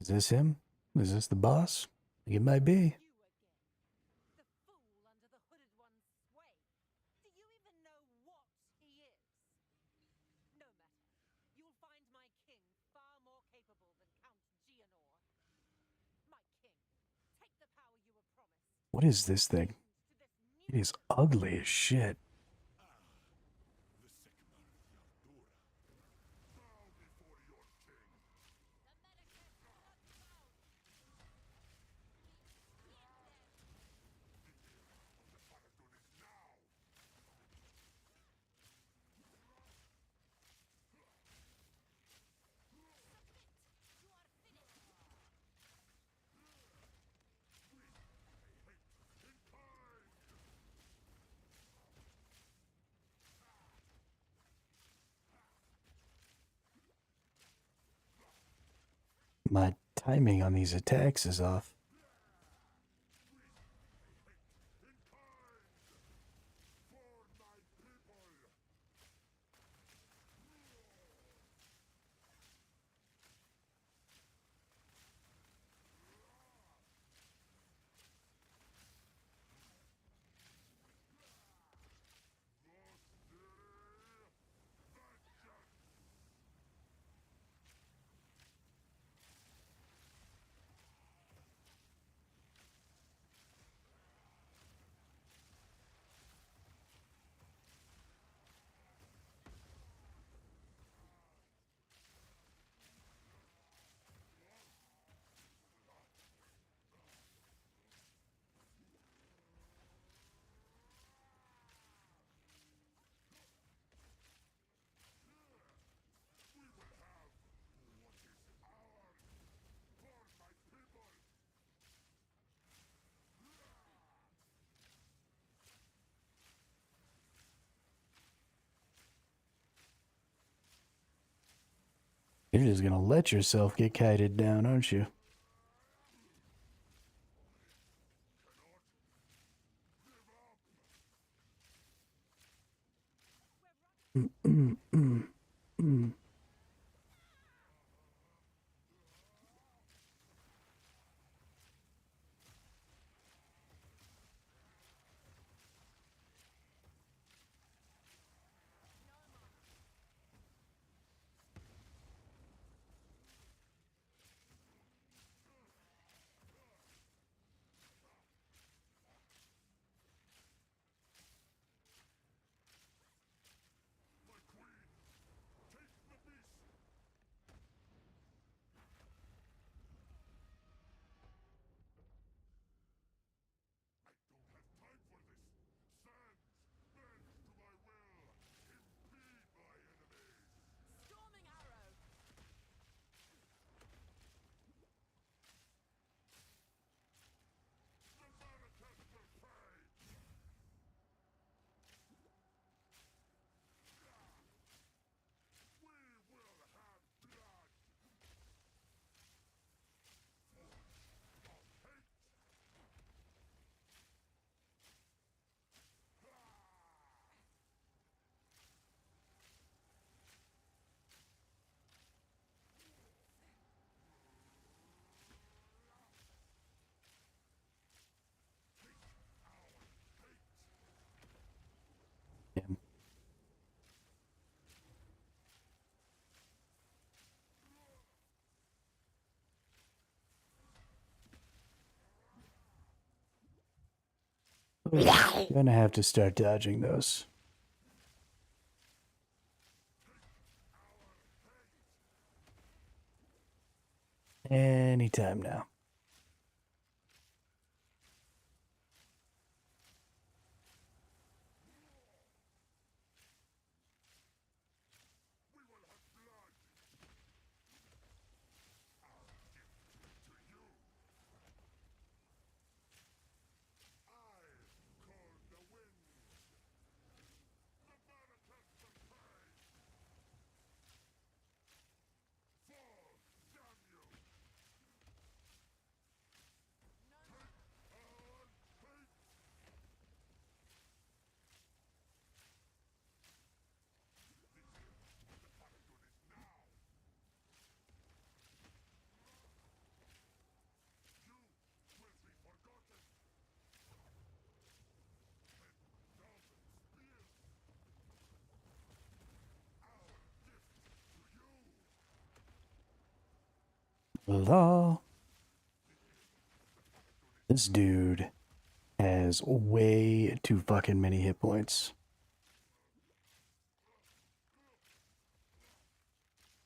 Speaker 1: Is this him? Is this the boss? It might be.
Speaker 3: You again. The fool under the hooded one's sway. Do you even know what he is? No matter. You'll find my king far more capable than Count Gianor. My king, take the power you were promised.
Speaker 1: What is this thing?
Speaker 3: To this
Speaker 1: It is ugly as shit. My timing on these attacks is off. You're just gonna let yourself get kited down, aren't you? Gonna have to start dodging those. Anytime now. La. This dude has way too fucking many hit points.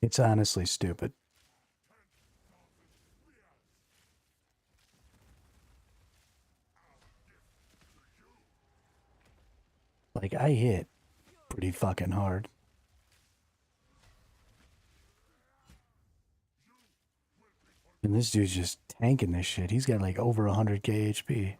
Speaker 1: It's honestly stupid. Like, I hit pretty fucking hard. And this dude's just tanking this shit. He's got like over 100k HP.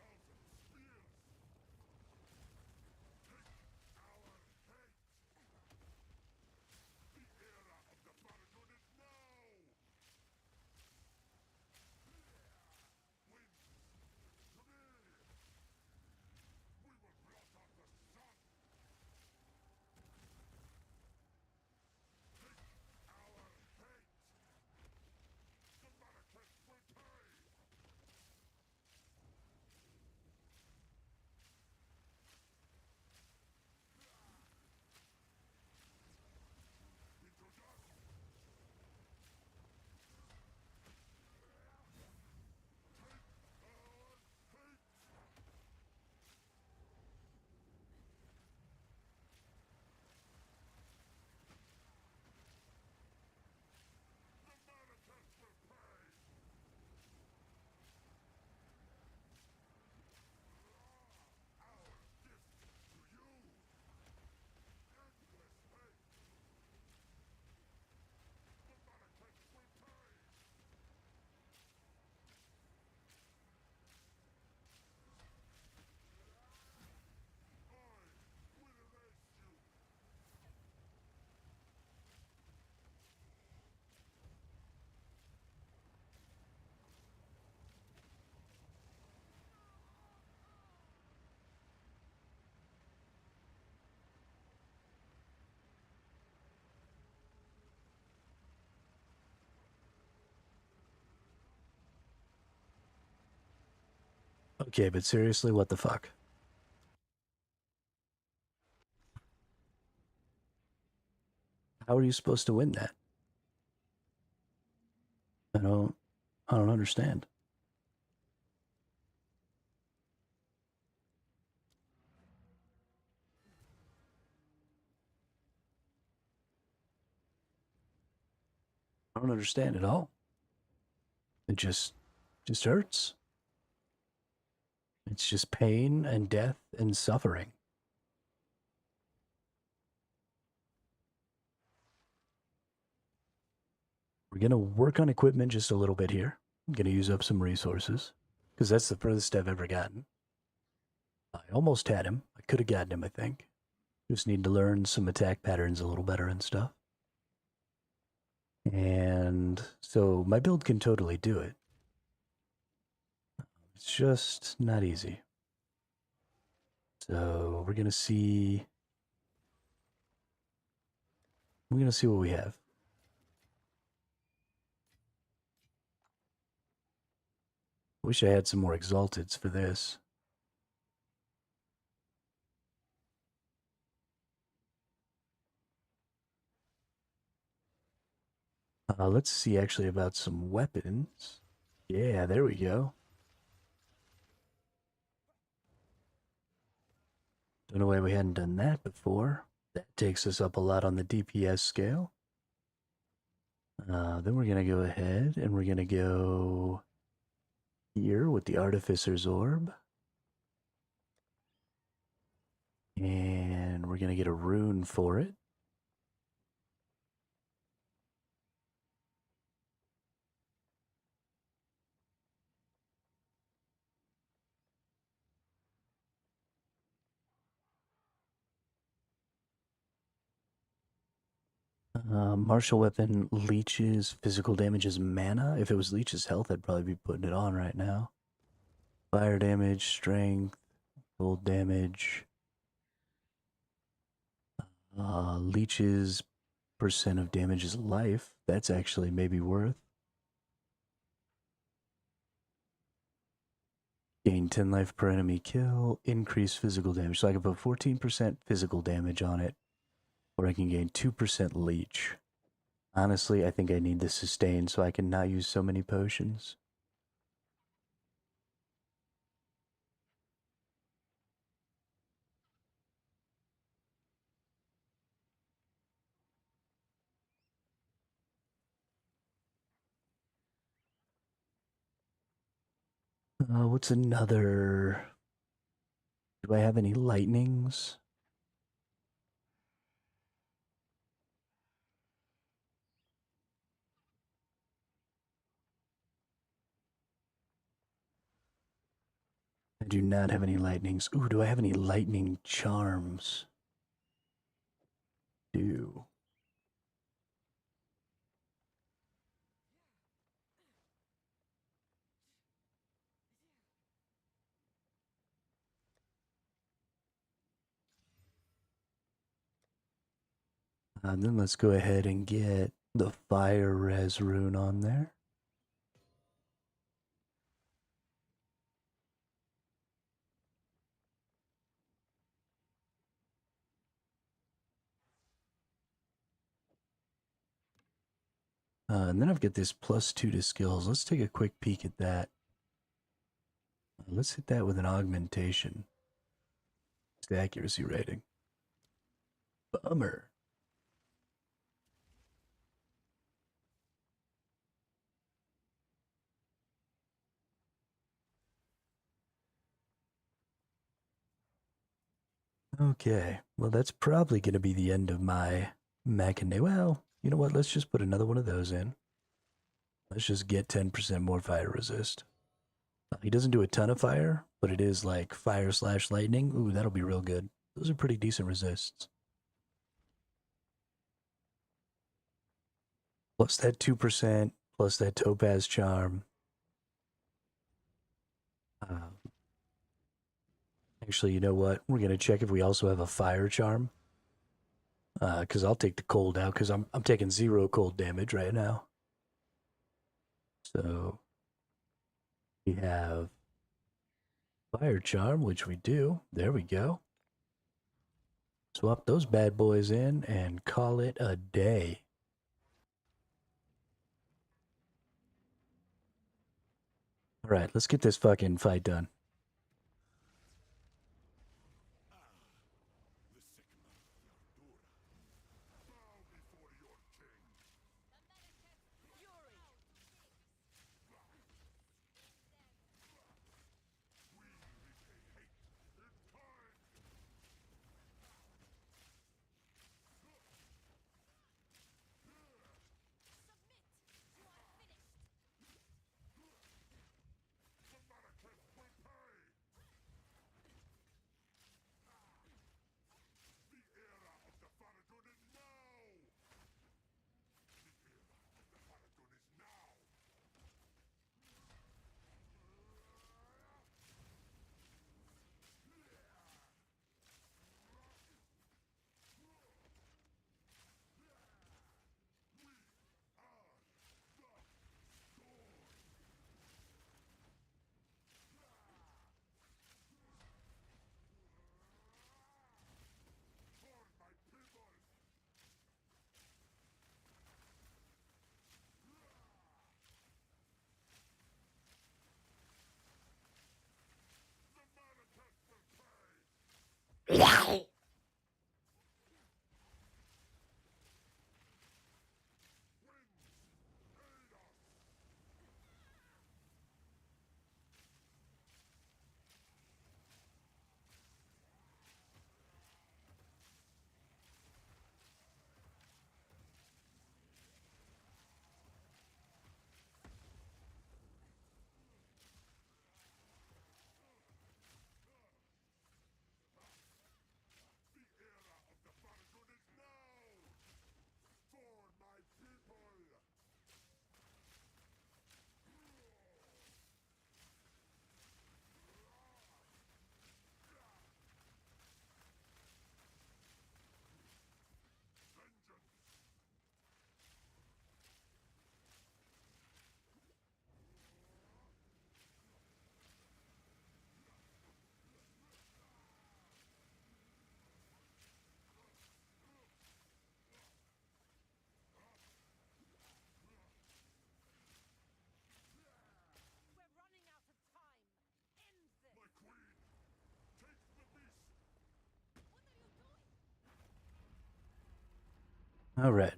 Speaker 1: Okay, but seriously, what the fuck? How are you supposed to win that? I don't understand. I don't understand at all. It just hurts. It's just pain and death and suffering. We're going to work on equipment just a little bit here. I'm going to use up some resources because that's the furthest I've ever gotten. I almost had him. I could have gotten him, I think. Just need to learn some attack patterns a little better and stuff. And so my build can totally do it. It's just not easy. So we're going to see... We're going to see what we have. Wish I had some more exalteds for this. Let's see actually about some weapons. Yeah, there we go. Don't know why we hadn't done that before. That takes us up a lot on the DPS scale. Then we're going to go ahead and we're going to go here with the Artificer's Orb. And we're going to get a rune for it. Martial weapon leeches physical damage as mana. If it was leeches health, I'd probably be putting it on right now. Fire damage, strength, cold damage. Leeches percent of damage is life. That's actually maybe worth. Gain 10 life per enemy kill. Increase physical damage. So I can put 14% physical damage on it. Or I can gain 2% leech. Honestly, I think I need the sustain so I can not use so many potions. What's another? Do I have any lightnings? I do not have any lightnings. Ooh, do I have any lightning charms? Do. Then let's go ahead and get the fire res rune on there. And then I've got this +2 to skills. Let's take a quick peek at that. Let's hit that with an augmentation. It's the accuracy rating. Bummer. Okay, well that's probably going to be the end of my mechanic. Well, you know what? Let's just put another one of those in. Let's just get 10% more fire resist. He doesn't do a ton of fire, but it is like fire / lightning. Ooh, that'll be real good. Those are pretty decent resists. Plus that 2%, plus that topaz charm. Actually, you know what? We're going to check if we also have a fire charm. Because I'll take the cold out, because I'm taking 0 cold damage right now. So we have fire charm, which we do. There we go. Swap those bad boys in and call it a day. All right, let's get this fucking fight done. All right.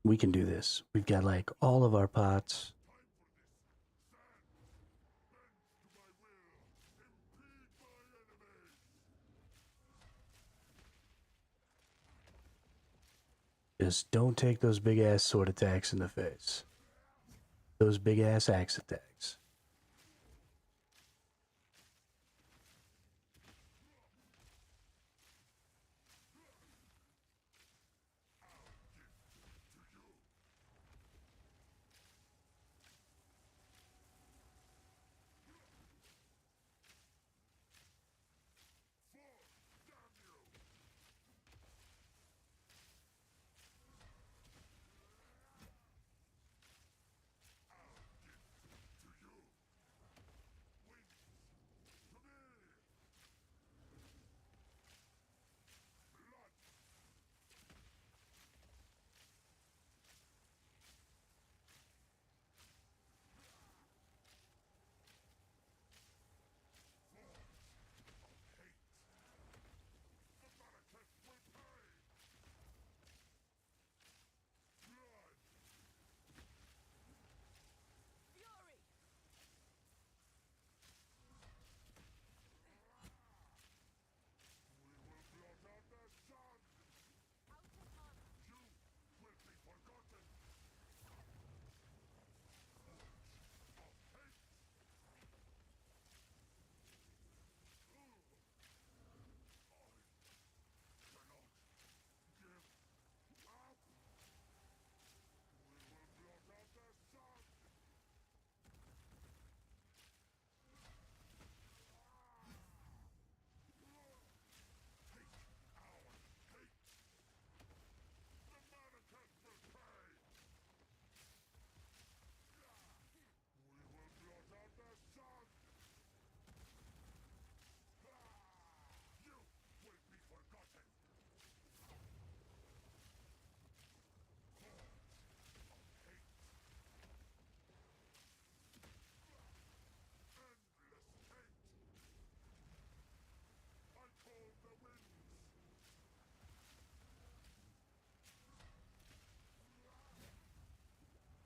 Speaker 1: We can do this. We've got like all of our pots. Just don't take those big ass sword attacks in the face. Those big ass axe attacks.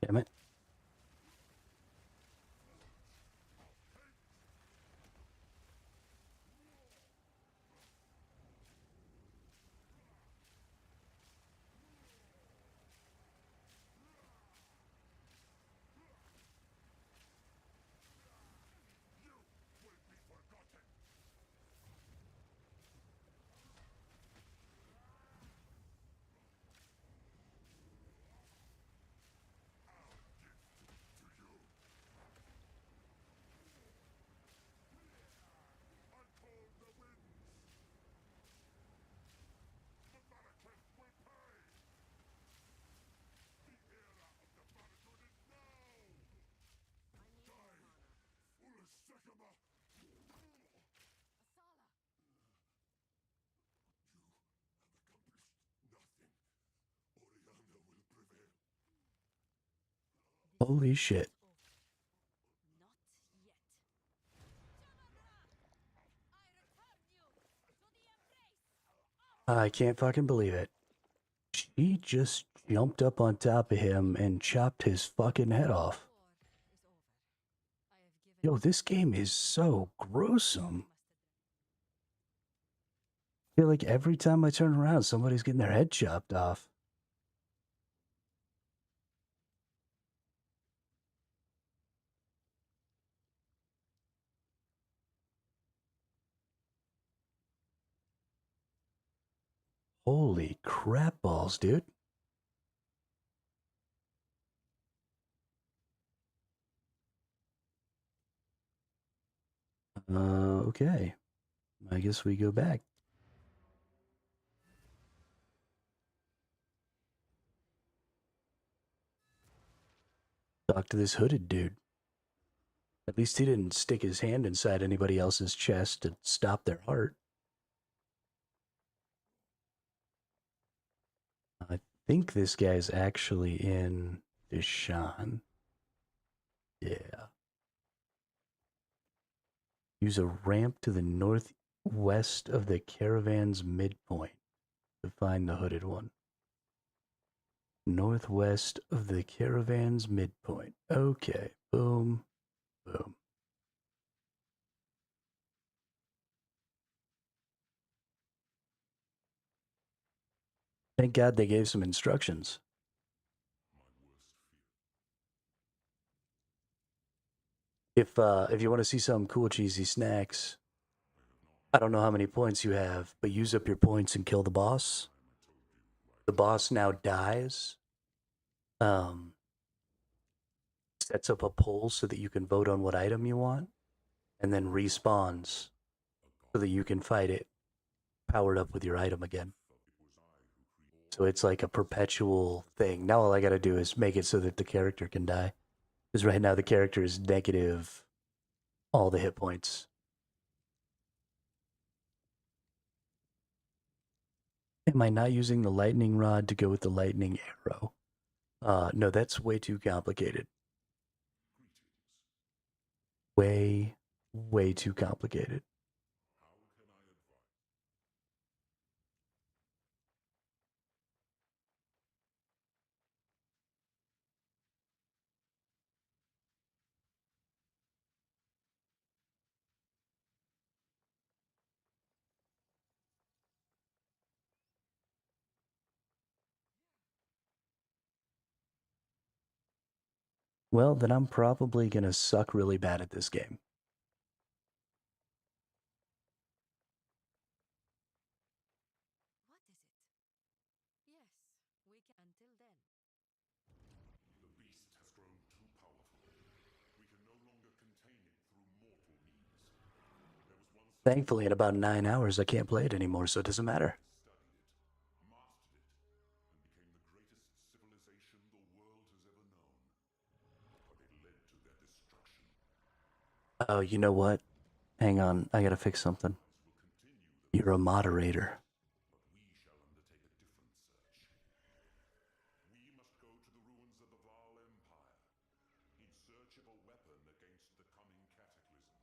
Speaker 1: Damn it. Holy shit. I can't fucking believe it. She just jumped up on top of him and chopped his fucking head off. Yo, this game is so gruesome. I feel like every time I turn around, somebody's getting their head chopped off. Holy crap balls, dude. Okay. I guess we go back. Talk to this hooded dude. At least he didn't stick his hand inside anybody else's chest to stop their heart. I think this guy's actually in Deshan. Yeah. Use a ramp to the northwest of the caravan's midpoint to find the hooded one. Northwest of the caravan's midpoint. Okay. Boom. Boom. Thank God they gave some instructions. If you want to see some cool cheesy snacks, I don't know how many points you have, but use up your points and kill the boss. The boss now dies. Sets up a poll so that you can vote on what item you want, and then respawns so that you can fight it powered up with your item again. So it's like a perpetual thing. Now all I gotta do is make it so that the character can die. Because right now the character is negative all the hit points. Am I not using the lightning rod to go with the lightning arrow? No, that's way too complicated. Way, way too complicated. Well, then I'm probably gonna suck really bad at this game.
Speaker 4: What is it? Yes, we can. Until then.
Speaker 5: The beast has grown too powerful. We can no longer contain it through mortal means. There was once
Speaker 1: Thankfully, in about 9 hours, I can't play it anymore, so it doesn't matter.
Speaker 5: studied it, mastered it, and became the greatest civilization the world has ever known. But it led to their destruction.
Speaker 1: Oh, you know what? Hang on, I gotta fix something.
Speaker 5: Will continue the
Speaker 1: You're a moderator.
Speaker 5: but we shall undertake a different search. We must go to the ruins of the Vaal Empire, in search of a weapon against the coming cataclysm.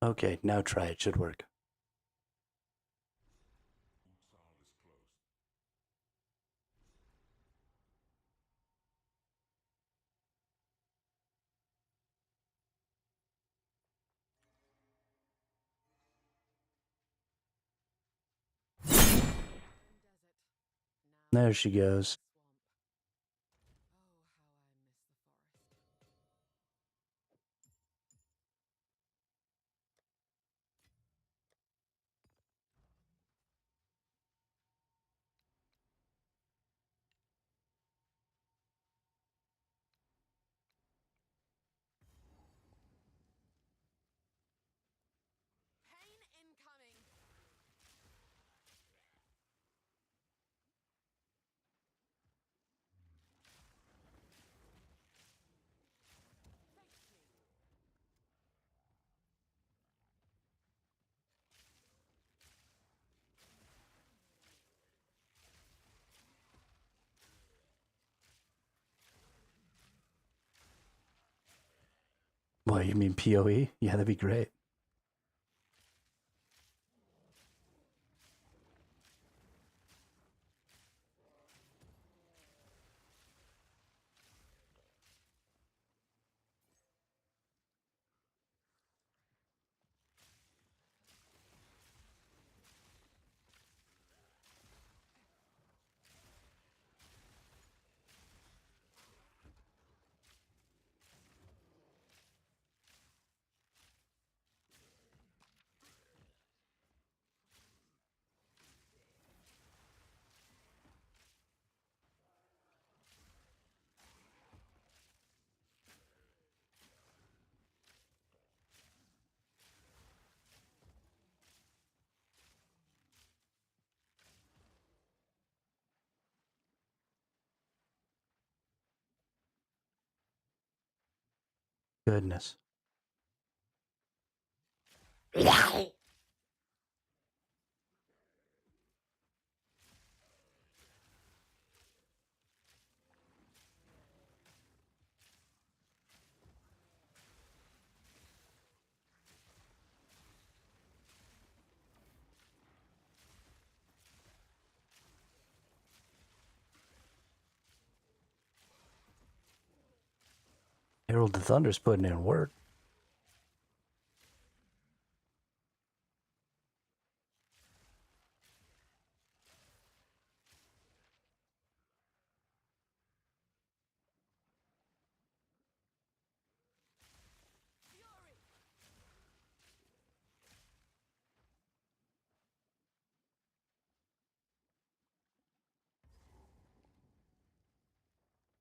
Speaker 1: Okay, now try it. Should work.
Speaker 5: Exile is close.
Speaker 1: There she goes.
Speaker 4: Pain incoming.
Speaker 1: What, you mean POE? Yeah, that'd be great. Goodness. Herald the Thunder's putting in work.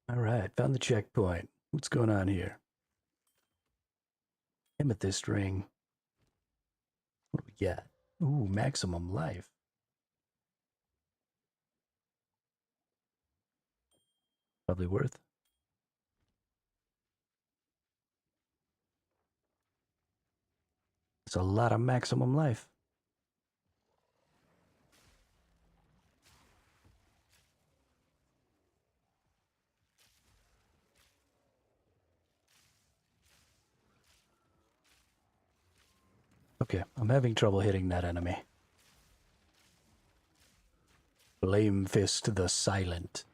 Speaker 1: All right, found the checkpoint. What's going on here? Amethyst ring. What do we got? Ooh, maximum life. Probably worth. It's a lot of maximum life. Okay, I'm having trouble hitting that enemy. Flame Fist the Silent.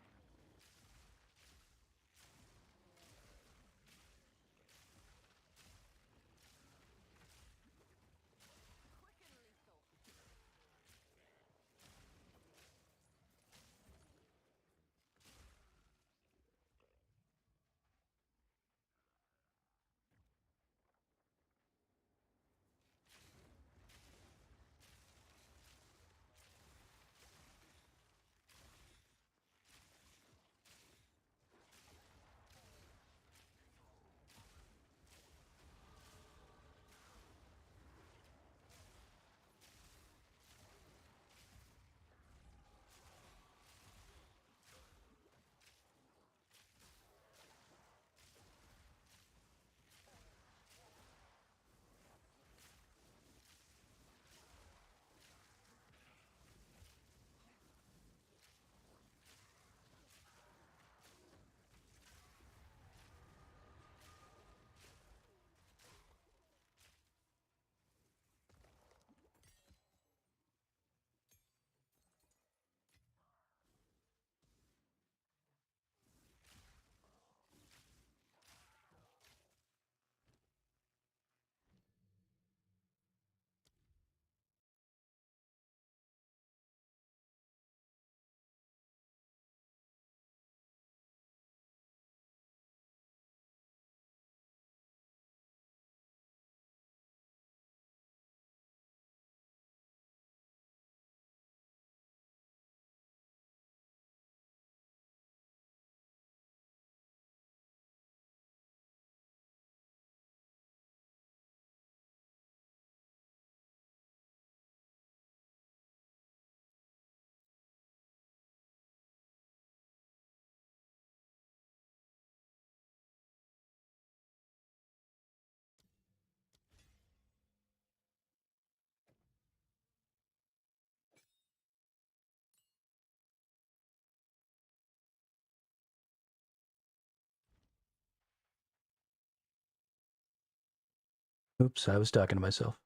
Speaker 1: Oops, I was talking to myself.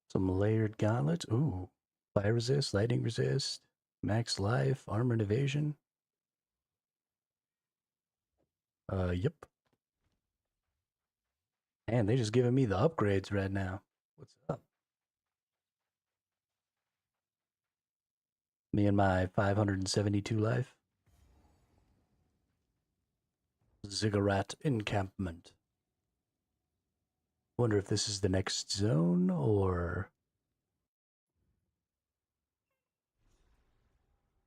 Speaker 1: Some layered gauntlets. Ooh. Fire resist, lightning resist, max life, armored evasion. Yep. And they just giving me the upgrades right now. What's up? Me and my 572 life. Ziggurat encampment. Wonder if this is the next zone or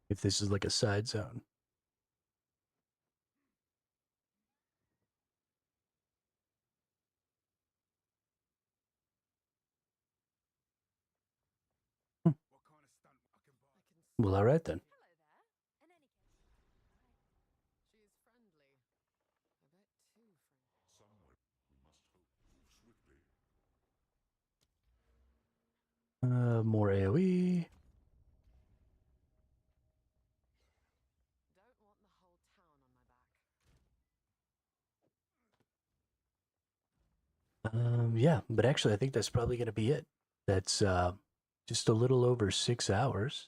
Speaker 1: if this is like a side zone.
Speaker 2: What kind of stunt I can buy?
Speaker 1: Well, all right then.
Speaker 3: Hello there. In any case,
Speaker 6: She is friendly. A bit too friendly.
Speaker 5: Somewhere, we must hope, move swiftly.
Speaker 1: More AoE.
Speaker 6: Don't want the whole town on my back.
Speaker 1: Yeah, but actually, I think that's probably going to be it. That's just a little over 6 hours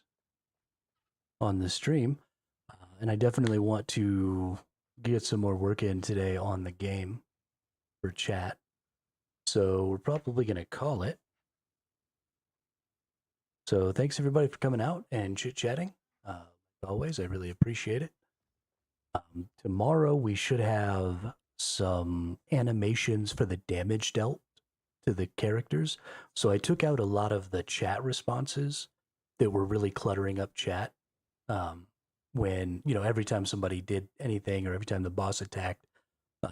Speaker 1: on the stream. And I definitely want to get some more work in today on the game for chat. So we're probably going to call it. So thanks everybody for coming out and chit-chatting. As always, I really appreciate it. Tomorrow we should have some animations for the damage dealt to the characters. So I took out a lot of the chat responses that were really cluttering up chat. When, you know, every time somebody did anything or every time the boss attacked,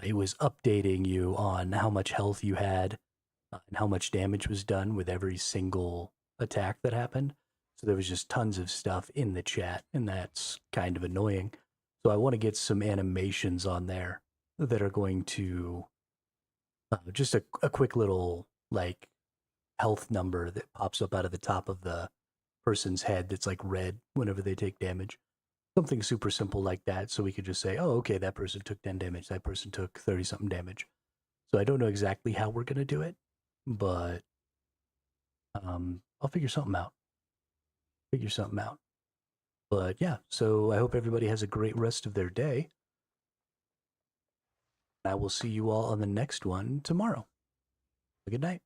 Speaker 1: it was updating you on how much health you had and how much damage was done with every single attack that happened. So there was just tons of stuff in the chat, and that's kind of annoying. So I want to get some animations on there that are going to just a quick little like health number that pops up out of the top of the person's head that's like red whenever they take damage. Something super simple like that, so we could just say, oh, okay, that person took 10 damage, that person took 30-something damage. So I don't know exactly how we're going to do it, but I'll figure something out. But yeah, so I hope everybody has a great rest of their day. I will see you all on the next one tomorrow. Good night.